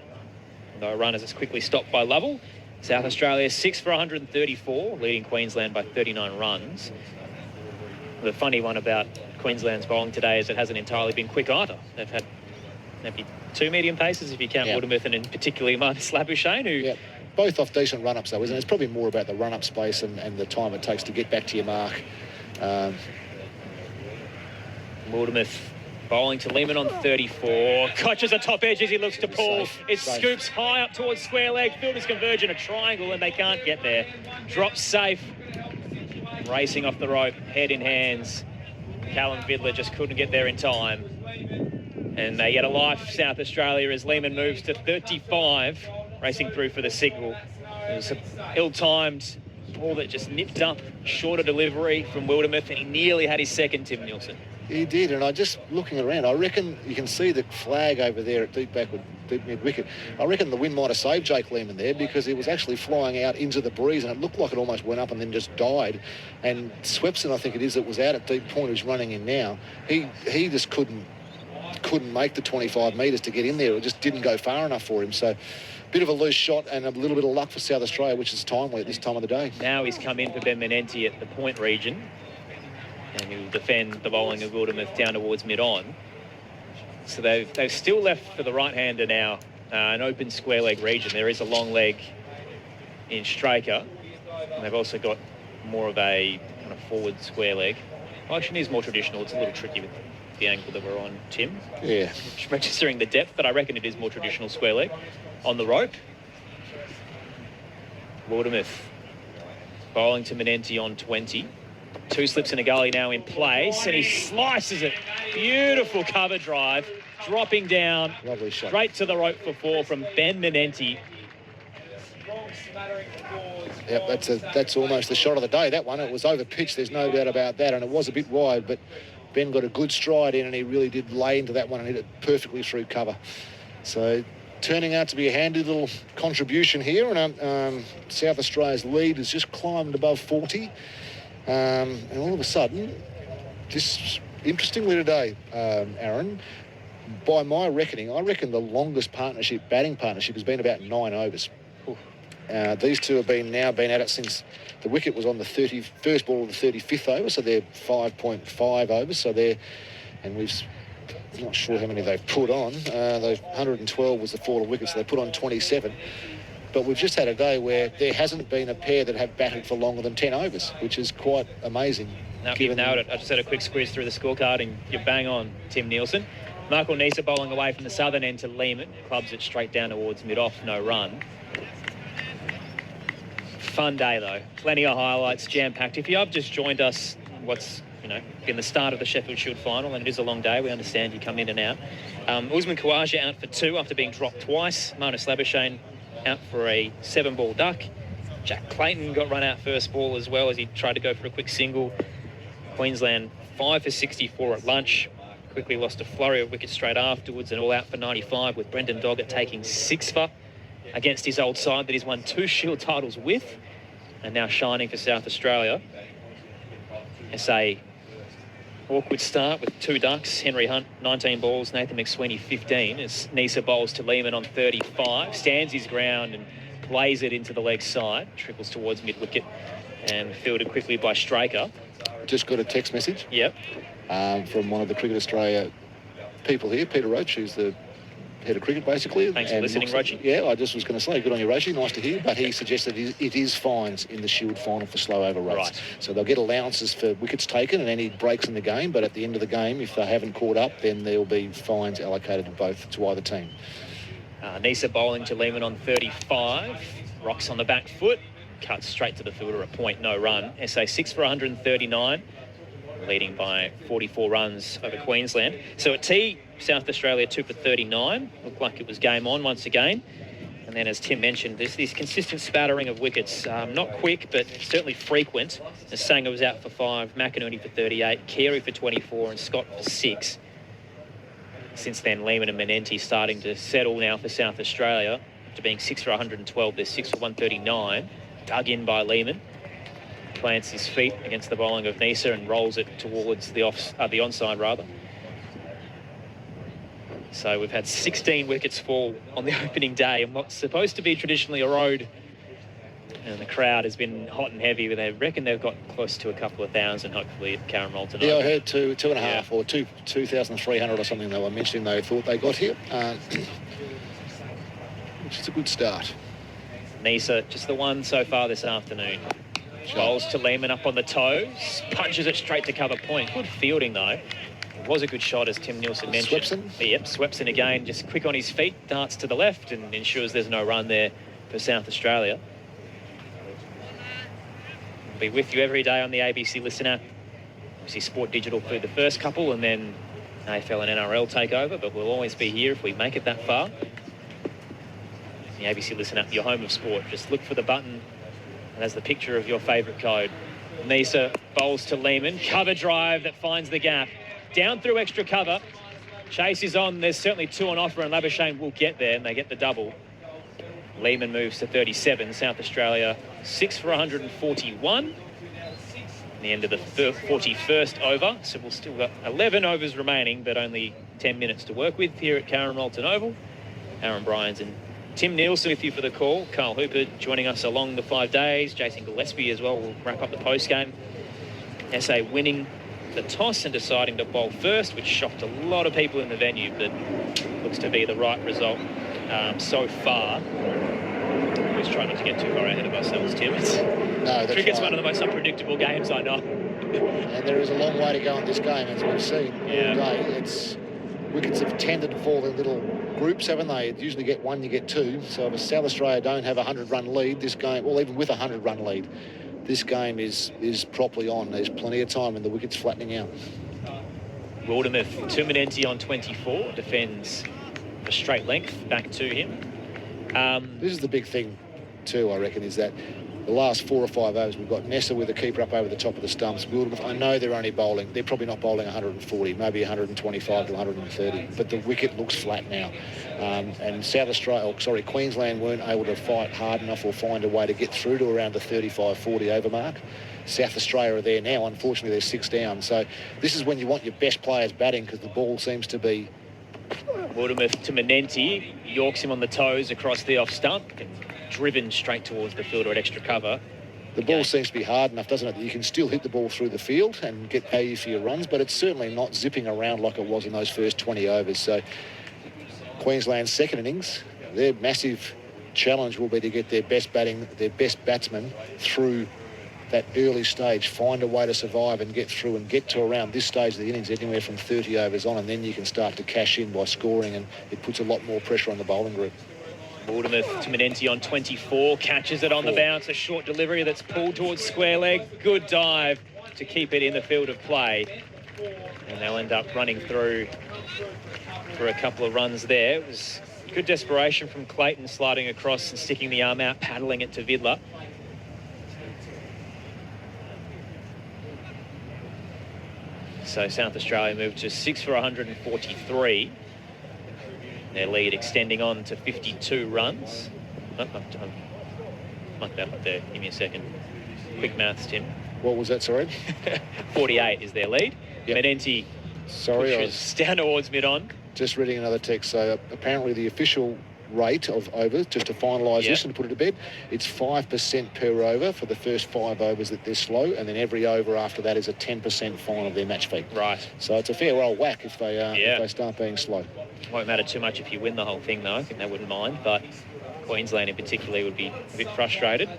No run as it's quickly stopped by Lovell. South Australia 6 for 134, leading Queensland by 39 runs. The funny one about Queensland's bowling today is it hasn't entirely been quick either. They've had maybe 2 medium paces if you count Wildermuth, and in particularly Marcus Labuschagne, who... Both off decent run-ups though, isn't it? It's probably more about the run-up space and the time it takes to get back to your mark. Wildermuth bowling to Lehmann on 34. Catches the top edge as he looks to pull. It scoops high up towards square leg. Fielders converge in a triangle and they can't get there. Drops safe. Racing off the rope, head in hands. Callum Vidler just couldn't get there in time. And they get a life, South Australia, as Lehmann moves to 35, racing through for the signal. It was an ill-timed ball that just nipped up, shorter delivery from Wildermuth, and he nearly had his second, Tim Nielsen. He did, and I just looking around, I reckon you can see the flag over there at deep mid-wicket. I reckon the wind might have saved Jake Lehmann there, because he was actually flying out into the breeze, and it looked like it almost went up and then just died. And Swepson, I think it is, that was out at deep point, who's running in now. He just couldn't make the 25 metres to get in there. It just didn't go far enough for him. So bit of a loose shot and a little bit of luck for South Australia, which is timely at this time of the day. Now he's come in for Ben Menenti at the point region, and he'll defend the bowling of Wildermuth down towards mid-on. So they've still left for the right-hander now an open square leg region. There is a long leg in Straker, and they've also got more of a kind of forward square leg. Well, actually, it is more traditional. It's a little tricky with the angle that we're on, Tim. Yeah. Registering the depth, but I reckon it is more traditional square leg. On the rope, Wildermuth bowling to Menenti on 20. 2 slips and a gully now in place, and he slices it. Beautiful cover drive, dropping down. Lovely shot. Straight to the rope for 4 from Ben Menenti. Yep, that's almost the shot of the day, that one. It was over pitch, there's no doubt about that, and it was a bit wide, but Ben got a good stride in, and he really did lay into that one and hit it perfectly through cover. So turning out to be a handy little contribution here, and South Australia's lead has just climbed above 40. And all of a sudden, this interestingly today, Aaron, by my reckoning, I reckon the longest batting partnership has been about 9 overs. These two have been at it since the wicket was on the 31st ball of the 35th over, so they're 5.5 overs. So and I'm not sure how many they've put on. Those 112 was the fall of wickets, so they put on 27. But we've just had a day where there hasn't been a pair that have batted for longer than 10 overs, which is quite amazing. Now you've nailed it. I just had a quick squeeze through the scorecard, and you're bang on, Tim Nielsen. Michael Nisa bowling away from the southern end to Lehmann. Clubs it straight down towards mid-off, no run. Fun day, though. Plenty of highlights, jam-packed. If you have just joined us, been the start of the Sheffield Shield final, and it is a long day. We understand you come in and out. Usman Khawaja out for 2 after being dropped twice. Marcus Labuschagne out for a 7-ball duck. Jack Clayton got run out first ball as well as he tried to go for a quick single. Queensland 5 for 64 at lunch. Quickly lost a flurry of wickets straight afterwards, and all out for 95 with Brendan Doggett taking 6 for against his old side that he's won 2 Shield titles with, and now shining for South Australia. It's a awkward start with 2 ducks. Henry Hunt, 19 balls. Nathan McSweeney, 15. As Nisa bowls to Lehmann on 35. Stands his ground and plays it into the leg side. Triples towards mid-wicket and fielded quickly by Straker. Just got a text message. Yep. From one of the Cricket Australia people here, Peter Roach, who's the head of cricket, basically. Thanks for listening, Rogie. Yeah, I just was going to say, good on you, Rogie. Nice to hear. But he suggested it is fines in the Shield final for slow over rates. Right. So they'll get allowances for wickets taken and any breaks in the game. But at the end of the game, if they haven't caught up, then there'll be fines allocated to either team. Nisa bowling to Lehman on 35. Rocks on the back foot. Cuts straight to the fielder, a point, no run. SA 6 for 139. Leading by 44 runs over Queensland. So at T, South Australia 2 for 39. Looked like it was game on once again. And then, as Tim mentioned, this consistent spattering of wickets. Not quick, but certainly frequent. As Sanger was out for 5, McInerney for 38, Carey for 24, and Scott for 6. Since then, Lehman and Menenti starting to settle now for South Australia. After being 6 for 112, they're 6 for 139. Dug in by Lehman. Plants his feet against the bowling of Nisa and rolls it towards the onside, rather. So we've had 16 wickets fall on the opening day and what's supposed to be traditionally a road. And the crowd has been hot and heavy, but they reckon they've got close to a couple of thousand, hopefully, at Karen Rolton. Yeah, I heard 2.5 or 2,300 or something they were mentioning they thought they got here, which is a good start. Nisa, just the one so far this afternoon. Bowls to Lehman up on the toes, punches it straight to cover point. Good fielding, though. It was a good shot, as Tim Nielsen mentioned. Swepson? Yep, Swepson again, just quick on his feet, darts to the left and ensures there's no run there for South Australia. We'll be with you every day on the ABC Listen app. Obviously, Sport Digital for the first couple and then AFL and NRL take over, but we'll always be here if we make it that far. The ABC Listen app, your home of sport. Just look for the button and there's the picture of your favourite code. Nisa bowls to Lehman. Cover drive that finds the gap. Down through extra cover. Chase is on. There's certainly 2 on offer and Labuschagne will get there and they get the double. Lehman moves to 37. South Australia 6 for 141. The end of the 41st over. So we've still got 11 overs remaining, but only 10 minutes to work with here at Karen Rolton Oval. Aaron Bryans and Tim Nielsen with you for the call. Carl Hooper joining us along the 5 days. Jason Gillespie as well will wrap up the post-game. SA winning the toss and deciding to bowl first, which shocked a lot of people in the venue, but looks to be the right result so far. Let's try not to get too far ahead of ourselves, Tim. Cricket's one of the most unpredictable games I know. And there is a long way to go in this game, as we've seen all day. Wickets have tended to fall in little groups, haven't they? You usually get 1, you get 2. So if South Australia don't have a 100-run lead, this game, or even with a 100-run lead, this game is properly on. There's plenty of time and the wicket's flattening out. Wildermuth to Menenti on 24, defends a straight length back to him. This is the big thing too, I reckon, is that the last 4 or 5 overs, we've got Nessa with the keeper up over the top of the stumps. Wildermuth, I know they're only bowling. They're probably not bowling 140, maybe 125 to 130. But the wicket looks flat now. And Queensland weren't able to fight hard enough or find a way to get through to around the 35-40 over mark. South Australia are there now. Unfortunately, they're 6 down. So this is when you want your best players batting because the ball seems to be... Wildermuth to Menenti. Yorks him on the toes across the off stump. Driven straight towards the fielder at extra cover. The ball seems to be hard enough, doesn't it, that you can still hit the ball through the field and get value for your runs, but it's certainly not zipping around like it was in those first 20 overs. So Queensland's second innings, their massive challenge will be to get their best batsmen through that early stage, find a way to survive and get through and get to around this stage of the innings, anywhere from 30 overs on, and then you can start to cash in by scoring, and it puts a lot more pressure on the bowling group. Wildermuth to Menenti on 24, catches it on the bounce, a short delivery that's pulled towards square leg. Good dive to keep it in the field of play. And they'll end up running through for a couple of runs there. It was good desperation from Clayton, sliding across and sticking the arm out, paddling it to Vidler. So South Australia moved to 6 for 143. Their lead extending on to 52 runs. Might be up there. Give me a second. Quick maths, Tim. What was that, sorry? 48 is their lead. Yep. Menenti pushes down towards mid-on. Just reading another text. So apparently the official rate of overs just to finalise this and to put it to bed. It's 5% per over for the first 5 overs that they're slow, and then every over after that is a 10% fine of their match fee. Right. So it's a fair old whack if they start being slow. Won't matter too much if you win the whole thing, though. I think they wouldn't mind, but Queensland in particular would be a bit frustrated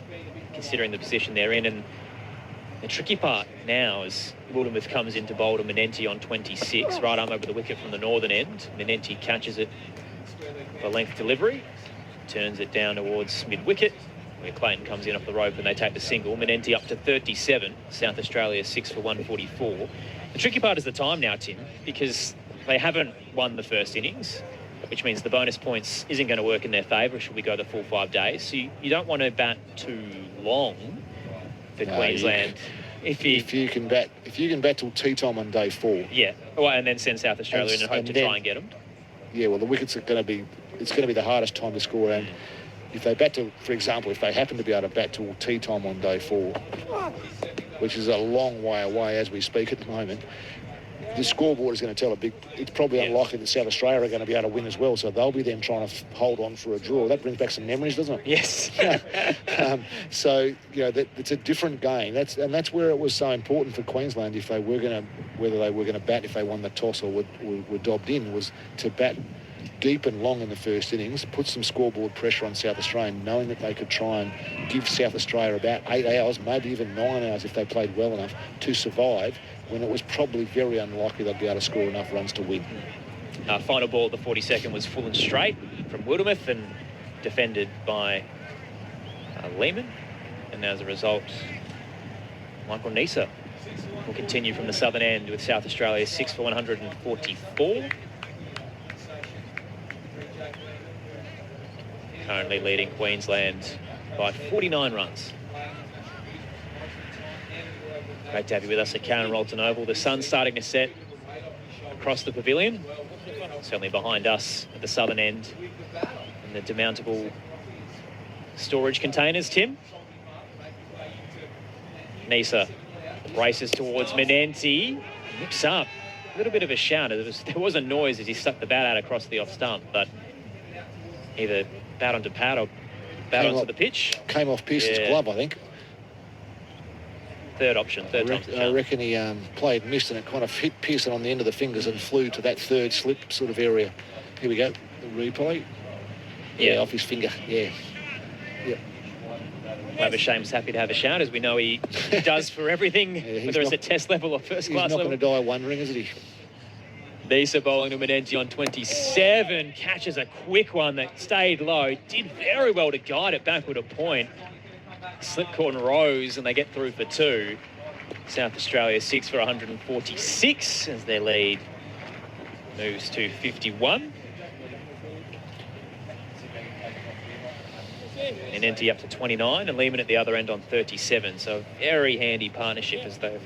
considering the position they're in. And the tricky part now is Wildermuth comes into bowl to Menenti on 26, right arm over the wicket from the northern end. Menenti catches it for length delivery, turns it down towards mid-wicket, where Clayton comes in off the rope and they take the single. Menenti up to 37, South Australia 6 for 144. The tricky part is the time now, Tim, because they haven't won the first innings, which means the bonus points isn't going to work in their favour should we go the full 5 days. So you don't want to bat too long for Queensland. If you can bat till tea time on day 4. Yeah, well, and then send South Australia in and hope to try and get them. Yeah, well, the wickets are going to be, it's going to be the hardest time to score. And if they bat to, for example, if they happen to be able to bat till tea time on day 4, which is a long way away as we speak at the moment, the scoreboard is going to tell it's probably unlikely that South Australia are going to be able to win as well, so they'll be then trying to hold on for a draw. That brings back some memories, doesn't it? Yes. So, it's a different game. That's where it was so important for Queensland if they were going to, whether they were going to bat if they won the toss or were dobbed in, was to bat deep and long in the first innings, put some scoreboard pressure on South Australia, knowing that they could try and give South Australia about 8 hours, maybe even 9 hours if they played well enough to survive, when it was probably very unlikely they'd be able to score enough runs to win. Final ball at the 42nd was full and straight from Wildermuth and defended by Lehman. And as a result, Michael Neser will continue from the southern end with South Australia 6 for 144. Currently leading Queensland by 49 runs. Great to have you with us at Karen Rolton Oval. The sun's starting to set across the pavilion, certainly behind us at the southern end in the demountable storage containers, Tim. Neser races towards Menenti, whips up. A little bit of a shout. There was a noise as he stuck the bat out across the off stump, but either bat onto pad or bat onto the pitch. Came off Pearson's glove, I think. Third option, third time's the charm. I reckon he played missed and it kind of hit Pearson on the end of the fingers and flew to that third slip sort of area. Here we go, the replay. Yeah, off his finger, yeah. Lavershame's happy to have a shout, as we know he does for everything, whether it's at test level or first class level. He's not going to die wondering, isn't he? Neser bowling to Menenti on 27, catches a quick one that stayed low, did very well to guide it backward a point. Slip caught and rose, and they get through for 2. South Australia 6 for 146 as their lead moves to 51. Menenti up to 29 and Lehman at the other end on 37. So a very handy partnership as they've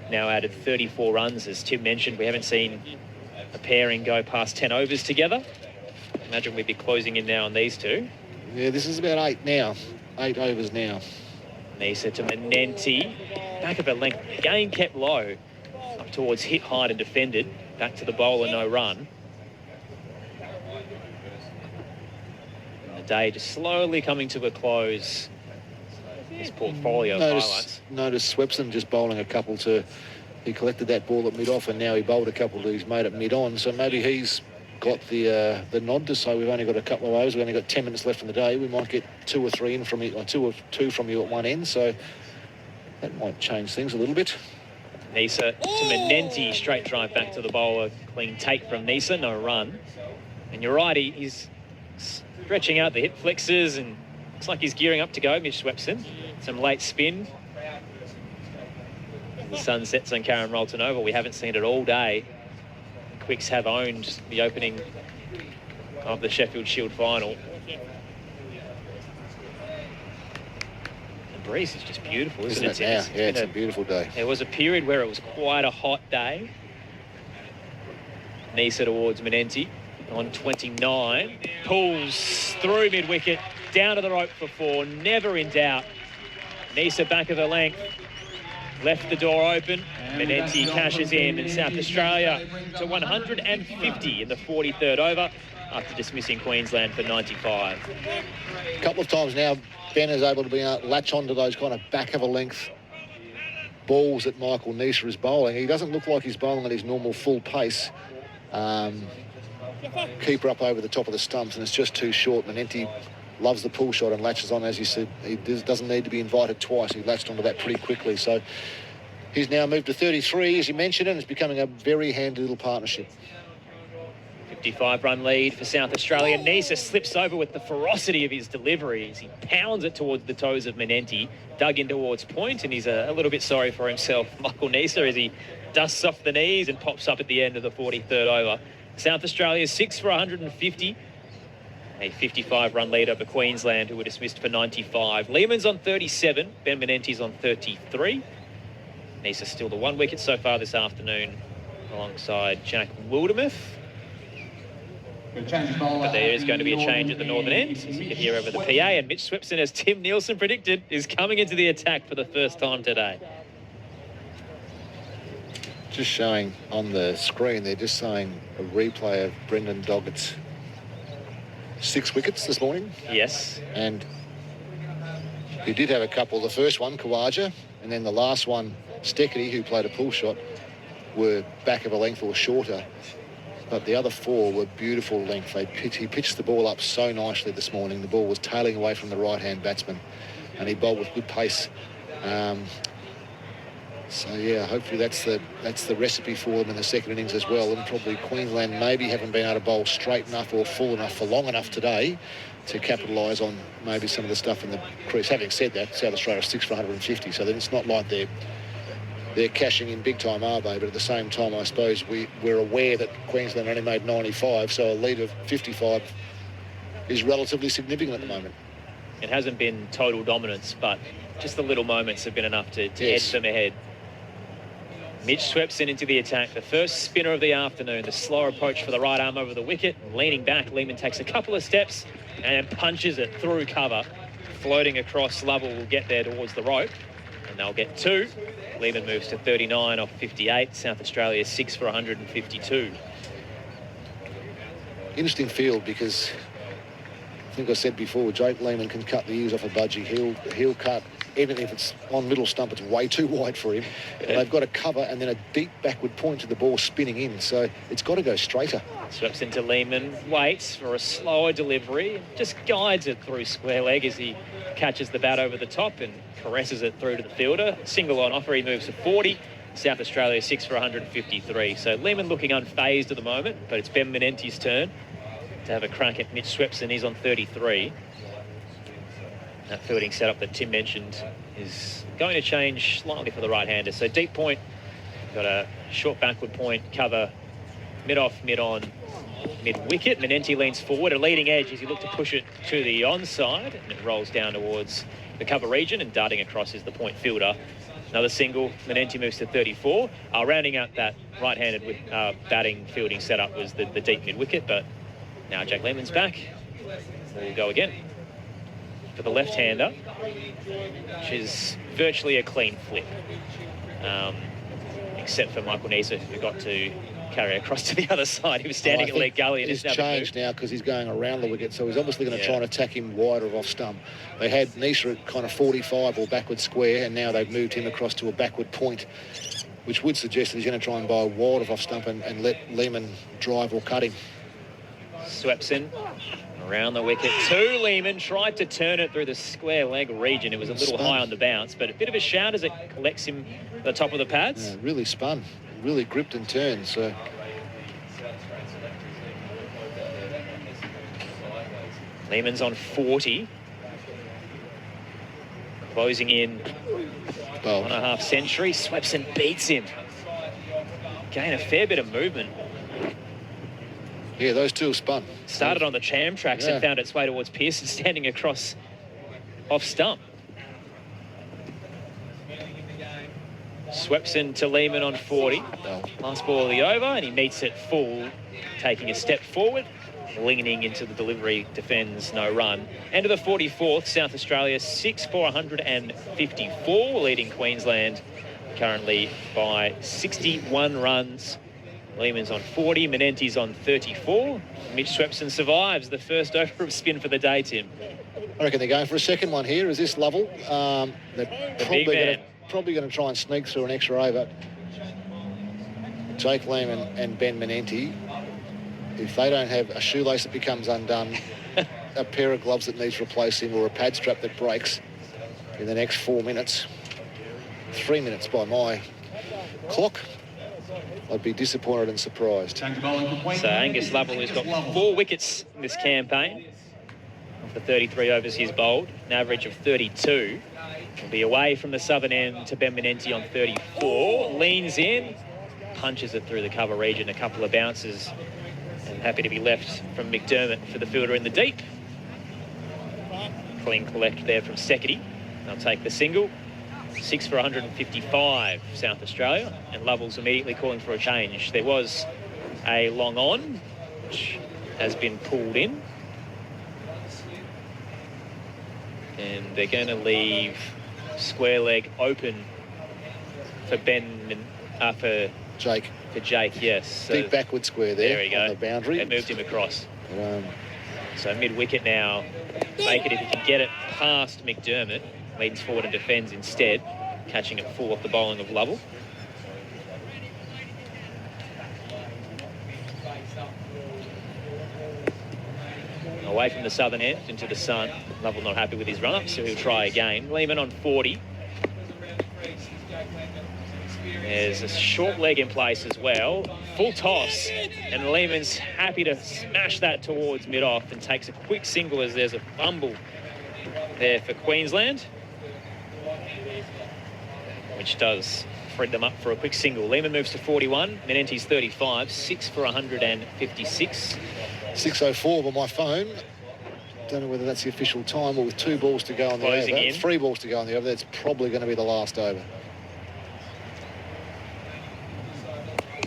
now added 34 runs. As Tim mentioned, we haven't seen a pairing go past 10 overs together. Imagine we'd be closing in now on these two. Yeah, this is about 8 now. 8 overs now. Neser to Menenti. Back of a length. Game kept low. Up towards hit height and defended. Back to the bowler, no run. And the day just slowly coming to a close. This portfolio highlights. Notice Swepson just bowling a couple to... He collected that ball at mid-off and now he bowled a couple to his mate at mid-on. So maybe he's got the nod to say we've only got a couple of overs, we've only got 10 minutes left in the day, we might get 2 or 3 in from you, or 2 or 2 from you at one end, so that might change things a little bit. Neser to Menenti, straight drive back to the bowler, clean take from Neser, no run. And you're right, he's stretching out the hip flexors and looks like he's gearing up to go, Mitch Swepson. Some late spin. The sun sets on Karen Rolton Oval. We haven't seen it all day. Quicks have owned the opening of the Sheffield Shield final. The breeze is just beautiful, isn't it? Yeah, it's a beautiful day. There was a period where it was quite a hot day. Neser towards Menenti on 29. Pulls through mid-wicket, down to the rope for 4, never in doubt. Neser back of the length. Left the door open. Menenti cashes in, and South Australia to 150 in the 43rd over. after dismissing Queensland for 95. A couple of times now, Ben is able to latch onto those kind of back of a length balls that Michael Neser is bowling. He doesn't look like he's bowling at his normal full pace. Keeper up over the top of the stumps, and it's just too short. Manenti loves the pull shot and latches on, as you said. He doesn't need to be invited twice. He latched onto that pretty quickly. So he's now moved to 33, as you mentioned, and it's becoming a very handy little partnership. 55-run lead for South Australia. Neser slips over with the ferocity of his delivery as he pounds it towards the toes of Manenti, dug in towards point, and he's a little bit sorry for himself, Michael Neser, as he dusts off the knees and pops up at the end of the 43rd over. South Australia 6 for 150. A 55-run lead over Queensland, who were dismissed for 95. Lehman's on 37. Ben Manenti's on 33. Neser still the 1 wicket so far this afternoon, alongside Jack Wildermuth. But there is going to be a change at the northern end, as you can hear over the PA. And Mitch Swepson, as Tim Nielsen predicted, is coming into the attack for the first time today. Just showing on the screen, they're just showing a replay of Brendan Doggett's 6 wickets this morning. Yes. And he did have a couple. The first one, Khawaja, and then the last one, Steckety, who played a pull shot, were back of a length or shorter. But the other 4 were beautiful length. He pitched the ball up so nicely this morning. The ball was tailing away from the right-hand batsman, and he bowled with good pace. So yeah, hopefully that's the recipe for them in the second innings as well. And probably Queensland maybe haven't been able to bowl straight enough or full enough for long enough today to capitalise on maybe some of the stuff in the crease. Having said that, South Australia 6 for 150, so then it's not like they're cashing in big time, are they? But at the same time, I suppose we're aware that Queensland only made 95, so a lead of 55 is relatively significant at the moment. It hasn't been total dominance, but just the little moments have been enough to edge them ahead. Mitch Swepson into the attack, the first spinner of the afternoon. The slower approach for the right arm over the wicket. Leaning back, Lehman takes a couple of steps and punches it through cover. Floating across, Lovell will get there towards the rope, and they'll get 2. Lehman moves to 39 off 58. South Australia 6 for 152. Interesting field, because I think I said before, Jake Lehman can cut the ears off a budgie. He'll cut, even if it's on middle stump, it's way too wide for him. And they've got a cover and then a deep backward point to the ball spinning in, so it's got to go straighter. Sweeps into Lehman, waits for a slower delivery, just guides it through square leg as he catches the bat over the top and caresses it through to the fielder. Single on offer, he moves to 40. South Australia 6 for 153. So Lehman looking unfazed at the moment, but it's Ben Manenti's turn to have a crack at Mitch Swepson. He's on 33. That fielding setup that Tim mentioned is going to change slightly for the right-hander. So deep point, got a short backward point, cover, mid-off, mid-on, mid-wicket. Manenti leans forward, a leading edge as he looked to push it to the onside, and it rolls down towards the cover region, and darting across is the point fielder. Another single, Manenti moves to 34. Rounding out that right-handed batting fielding setup was the deep mid-wicket, but now Jack Lehman's back. We'll go again for the left-hander, which is virtually a clean flip, except for Michael Neser, who got to carry across to the other side. He was standing at leg gully and he's changed now because he's going around the wicket, so he's obviously going to try and attack him wider off stump. They had Neser at kind of 45 or backward square, and now they've moved him across to a backward point, which would suggest that he's going to try and bowl wide off stump and let Lehman drive or cut him. Swepson around the wicket to Lehman, tried to turn it through the square leg region. It was a little high on the bounce, but a bit of a shout as it collects him at the top of the pads. Yeah, really spun, really gripped and turned. So Lehman's on 40, closing in 1.5 century. Swepson beats him. Gain a fair bit of movement. Yeah, those two have spun. Started on the tram tracks and found its way towards Pearson, standing across off stump. Swepson to Lehman on 40. Last ball of the over, and he meets it full, taking a step forward, leaning into the delivery, defends no run. End of the 44th, South Australia 6 for 154, leading Queensland currently by 61 runs Lehman's on 40, Menenti's on 34. Mitch Swepson survives the first over of spin for the day, Tim. I reckon they're going for a second one here. Is this Lovell? They're probably going to try and sneak through an extra over. Jake Lehman and Ben Menenti, if they don't have a shoelace that becomes undone, a pair of gloves that needs replacing, or a pad strap that breaks in the next 4 minutes, 3 minutes by my clock, I'd be disappointed and surprised. So Angus Lovell, who's got 4 wickets in this campaign, of the 33 overs he's bowled, an average of 32. Will be away from the southern end to Ben Menenti on 34. Leans in, punches it through the cover region, a couple of bounces, and happy to be left from McDermott for the fielder in the deep. Clean collect there from Secchi. They'll take the single. 6 for 155, South Australia, and Lovell's immediately calling for a change. There was a long on, which has been pulled in. And they're going to leave square leg open for for Jake. For Jake, yes. So deep backward square there. There we go. On the boundary. They moved him across. So mid-wicket now. Make it if he can get it past McDermott. Leads forward and defends instead, catching it full off the bowling of Lovell. Away from the southern end into the sun. Lovell not happy with his run-up, so he'll try again. Lehman on 40. There's a short leg in place as well. Full toss, and Lehman's happy to smash that towards mid-off and takes a quick single as there's a fumble there for Queensland, which does thread them up for a quick single. Lehman moves to 41, Menenti's 35, 6 for 156. 6:04 by my phone. Don't know whether that's the official time or with 2 balls to go on the Closing over. in. 3 balls to go on the over. That's probably going to be the last over.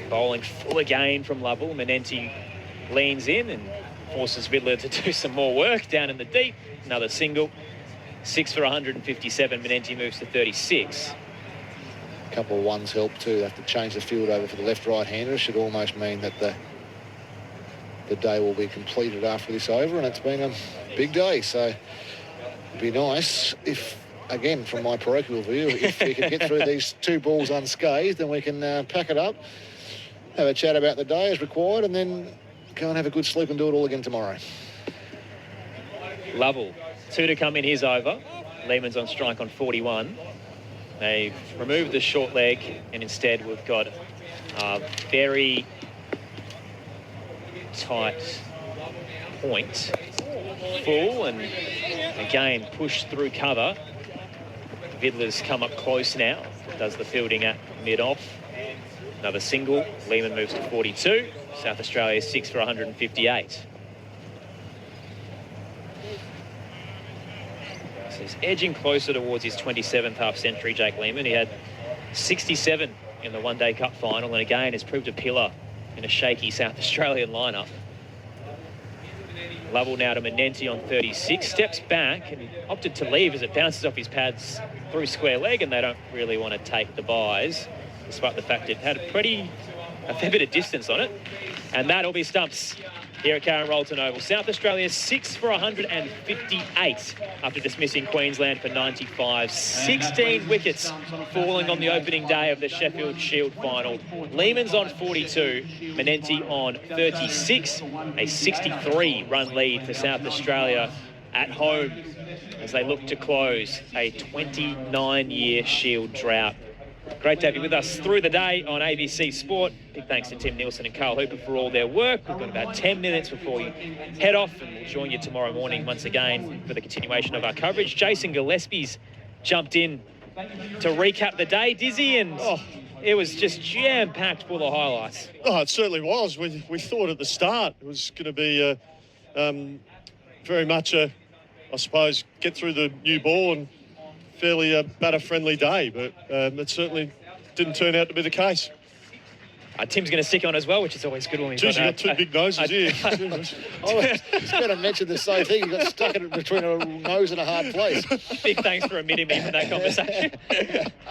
Bowling full again from Lovell. Menenti leans in and forces Vidler to do some more work down in the deep. Another single. 6 for 157. Menenti moves to 36. A couple of ones help too. They have to change the field over for the left-right-hander. Should almost mean that the day will be completed after this over, and it's been a big day. So it'd be nice if, again, from my parochial view, if we can get through these 2 balls unscathed, then we can pack it up, have a chat about the day as required, and then go and have a good sleep and do it all again tomorrow. Lovell, 2 to come in his over. Lehman's on strike on 41. They've removed the short leg, and instead we've got a very tight point. Full, and again pushed through cover. Vidler's come up close now. Does the fielding at mid-off. Another single. Lehman moves to 42. South Australia 6 for 158. So he's edging closer towards his 27th half-century, Jake Lehman. He had 67 in the One Day Cup final, and again has proved a pillar in a shaky South Australian lineup. Lovell now to Menenti on 36. Steps back and opted to leave as it bounces off his pads through square leg, and they don't really want to take the buys, despite the fact it had a fair bit of distance on it. And that'll be stumps here at Karen Rolton Oval. South Australia 6 for 158 after dismissing Queensland for 95. 16 wickets falling on the opening day of the Sheffield Shield final. Lehman's on 42, Menenti on 36. A 63-run lead for South Australia at home as they look to close a 29-year Shield drought. Great to have you with us through the day on ABC Sport. Big thanks to Tim Nielsen and Carl Hooper for all their work. We've got about 10 minutes before we head off, and we'll join you tomorrow morning once again for the continuation of our coverage. Jason Gillespie's jumped in to recap the day, Dizzy, and it was just jam-packed full of highlights. Oh, it certainly was. We thought at the start it was going to be very much I suppose, get through the new ball and fairly batter-friendly day, but it certainly didn't turn out to be the case. Tim's going to stick on as well, which is always good when we've Jeez, you got two big noses here. I was going to mention the same thing. You got stuck in between a nose and a hard place. Big thanks for omitting me from that conversation.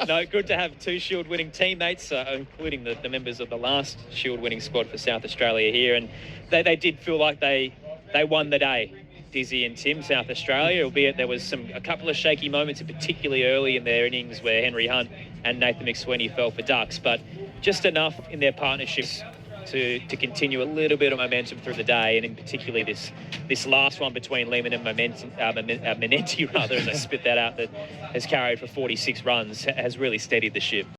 No, good to have two Shield-winning teammates, including the members of the last Shield-winning squad for South Australia here, and they did feel like they won the day. Dizzy and Tim, South Australia, albeit there was a couple of shaky moments, particularly early in their innings where Henry Hunt and Nathan McSweeney fell for ducks, but just enough in their partnerships to continue a little bit of momentum through the day, and in particularly this last one between Lehmann and Menenti, rather, as I spit that out, that has carried for 46 runs, has really steadied the ship.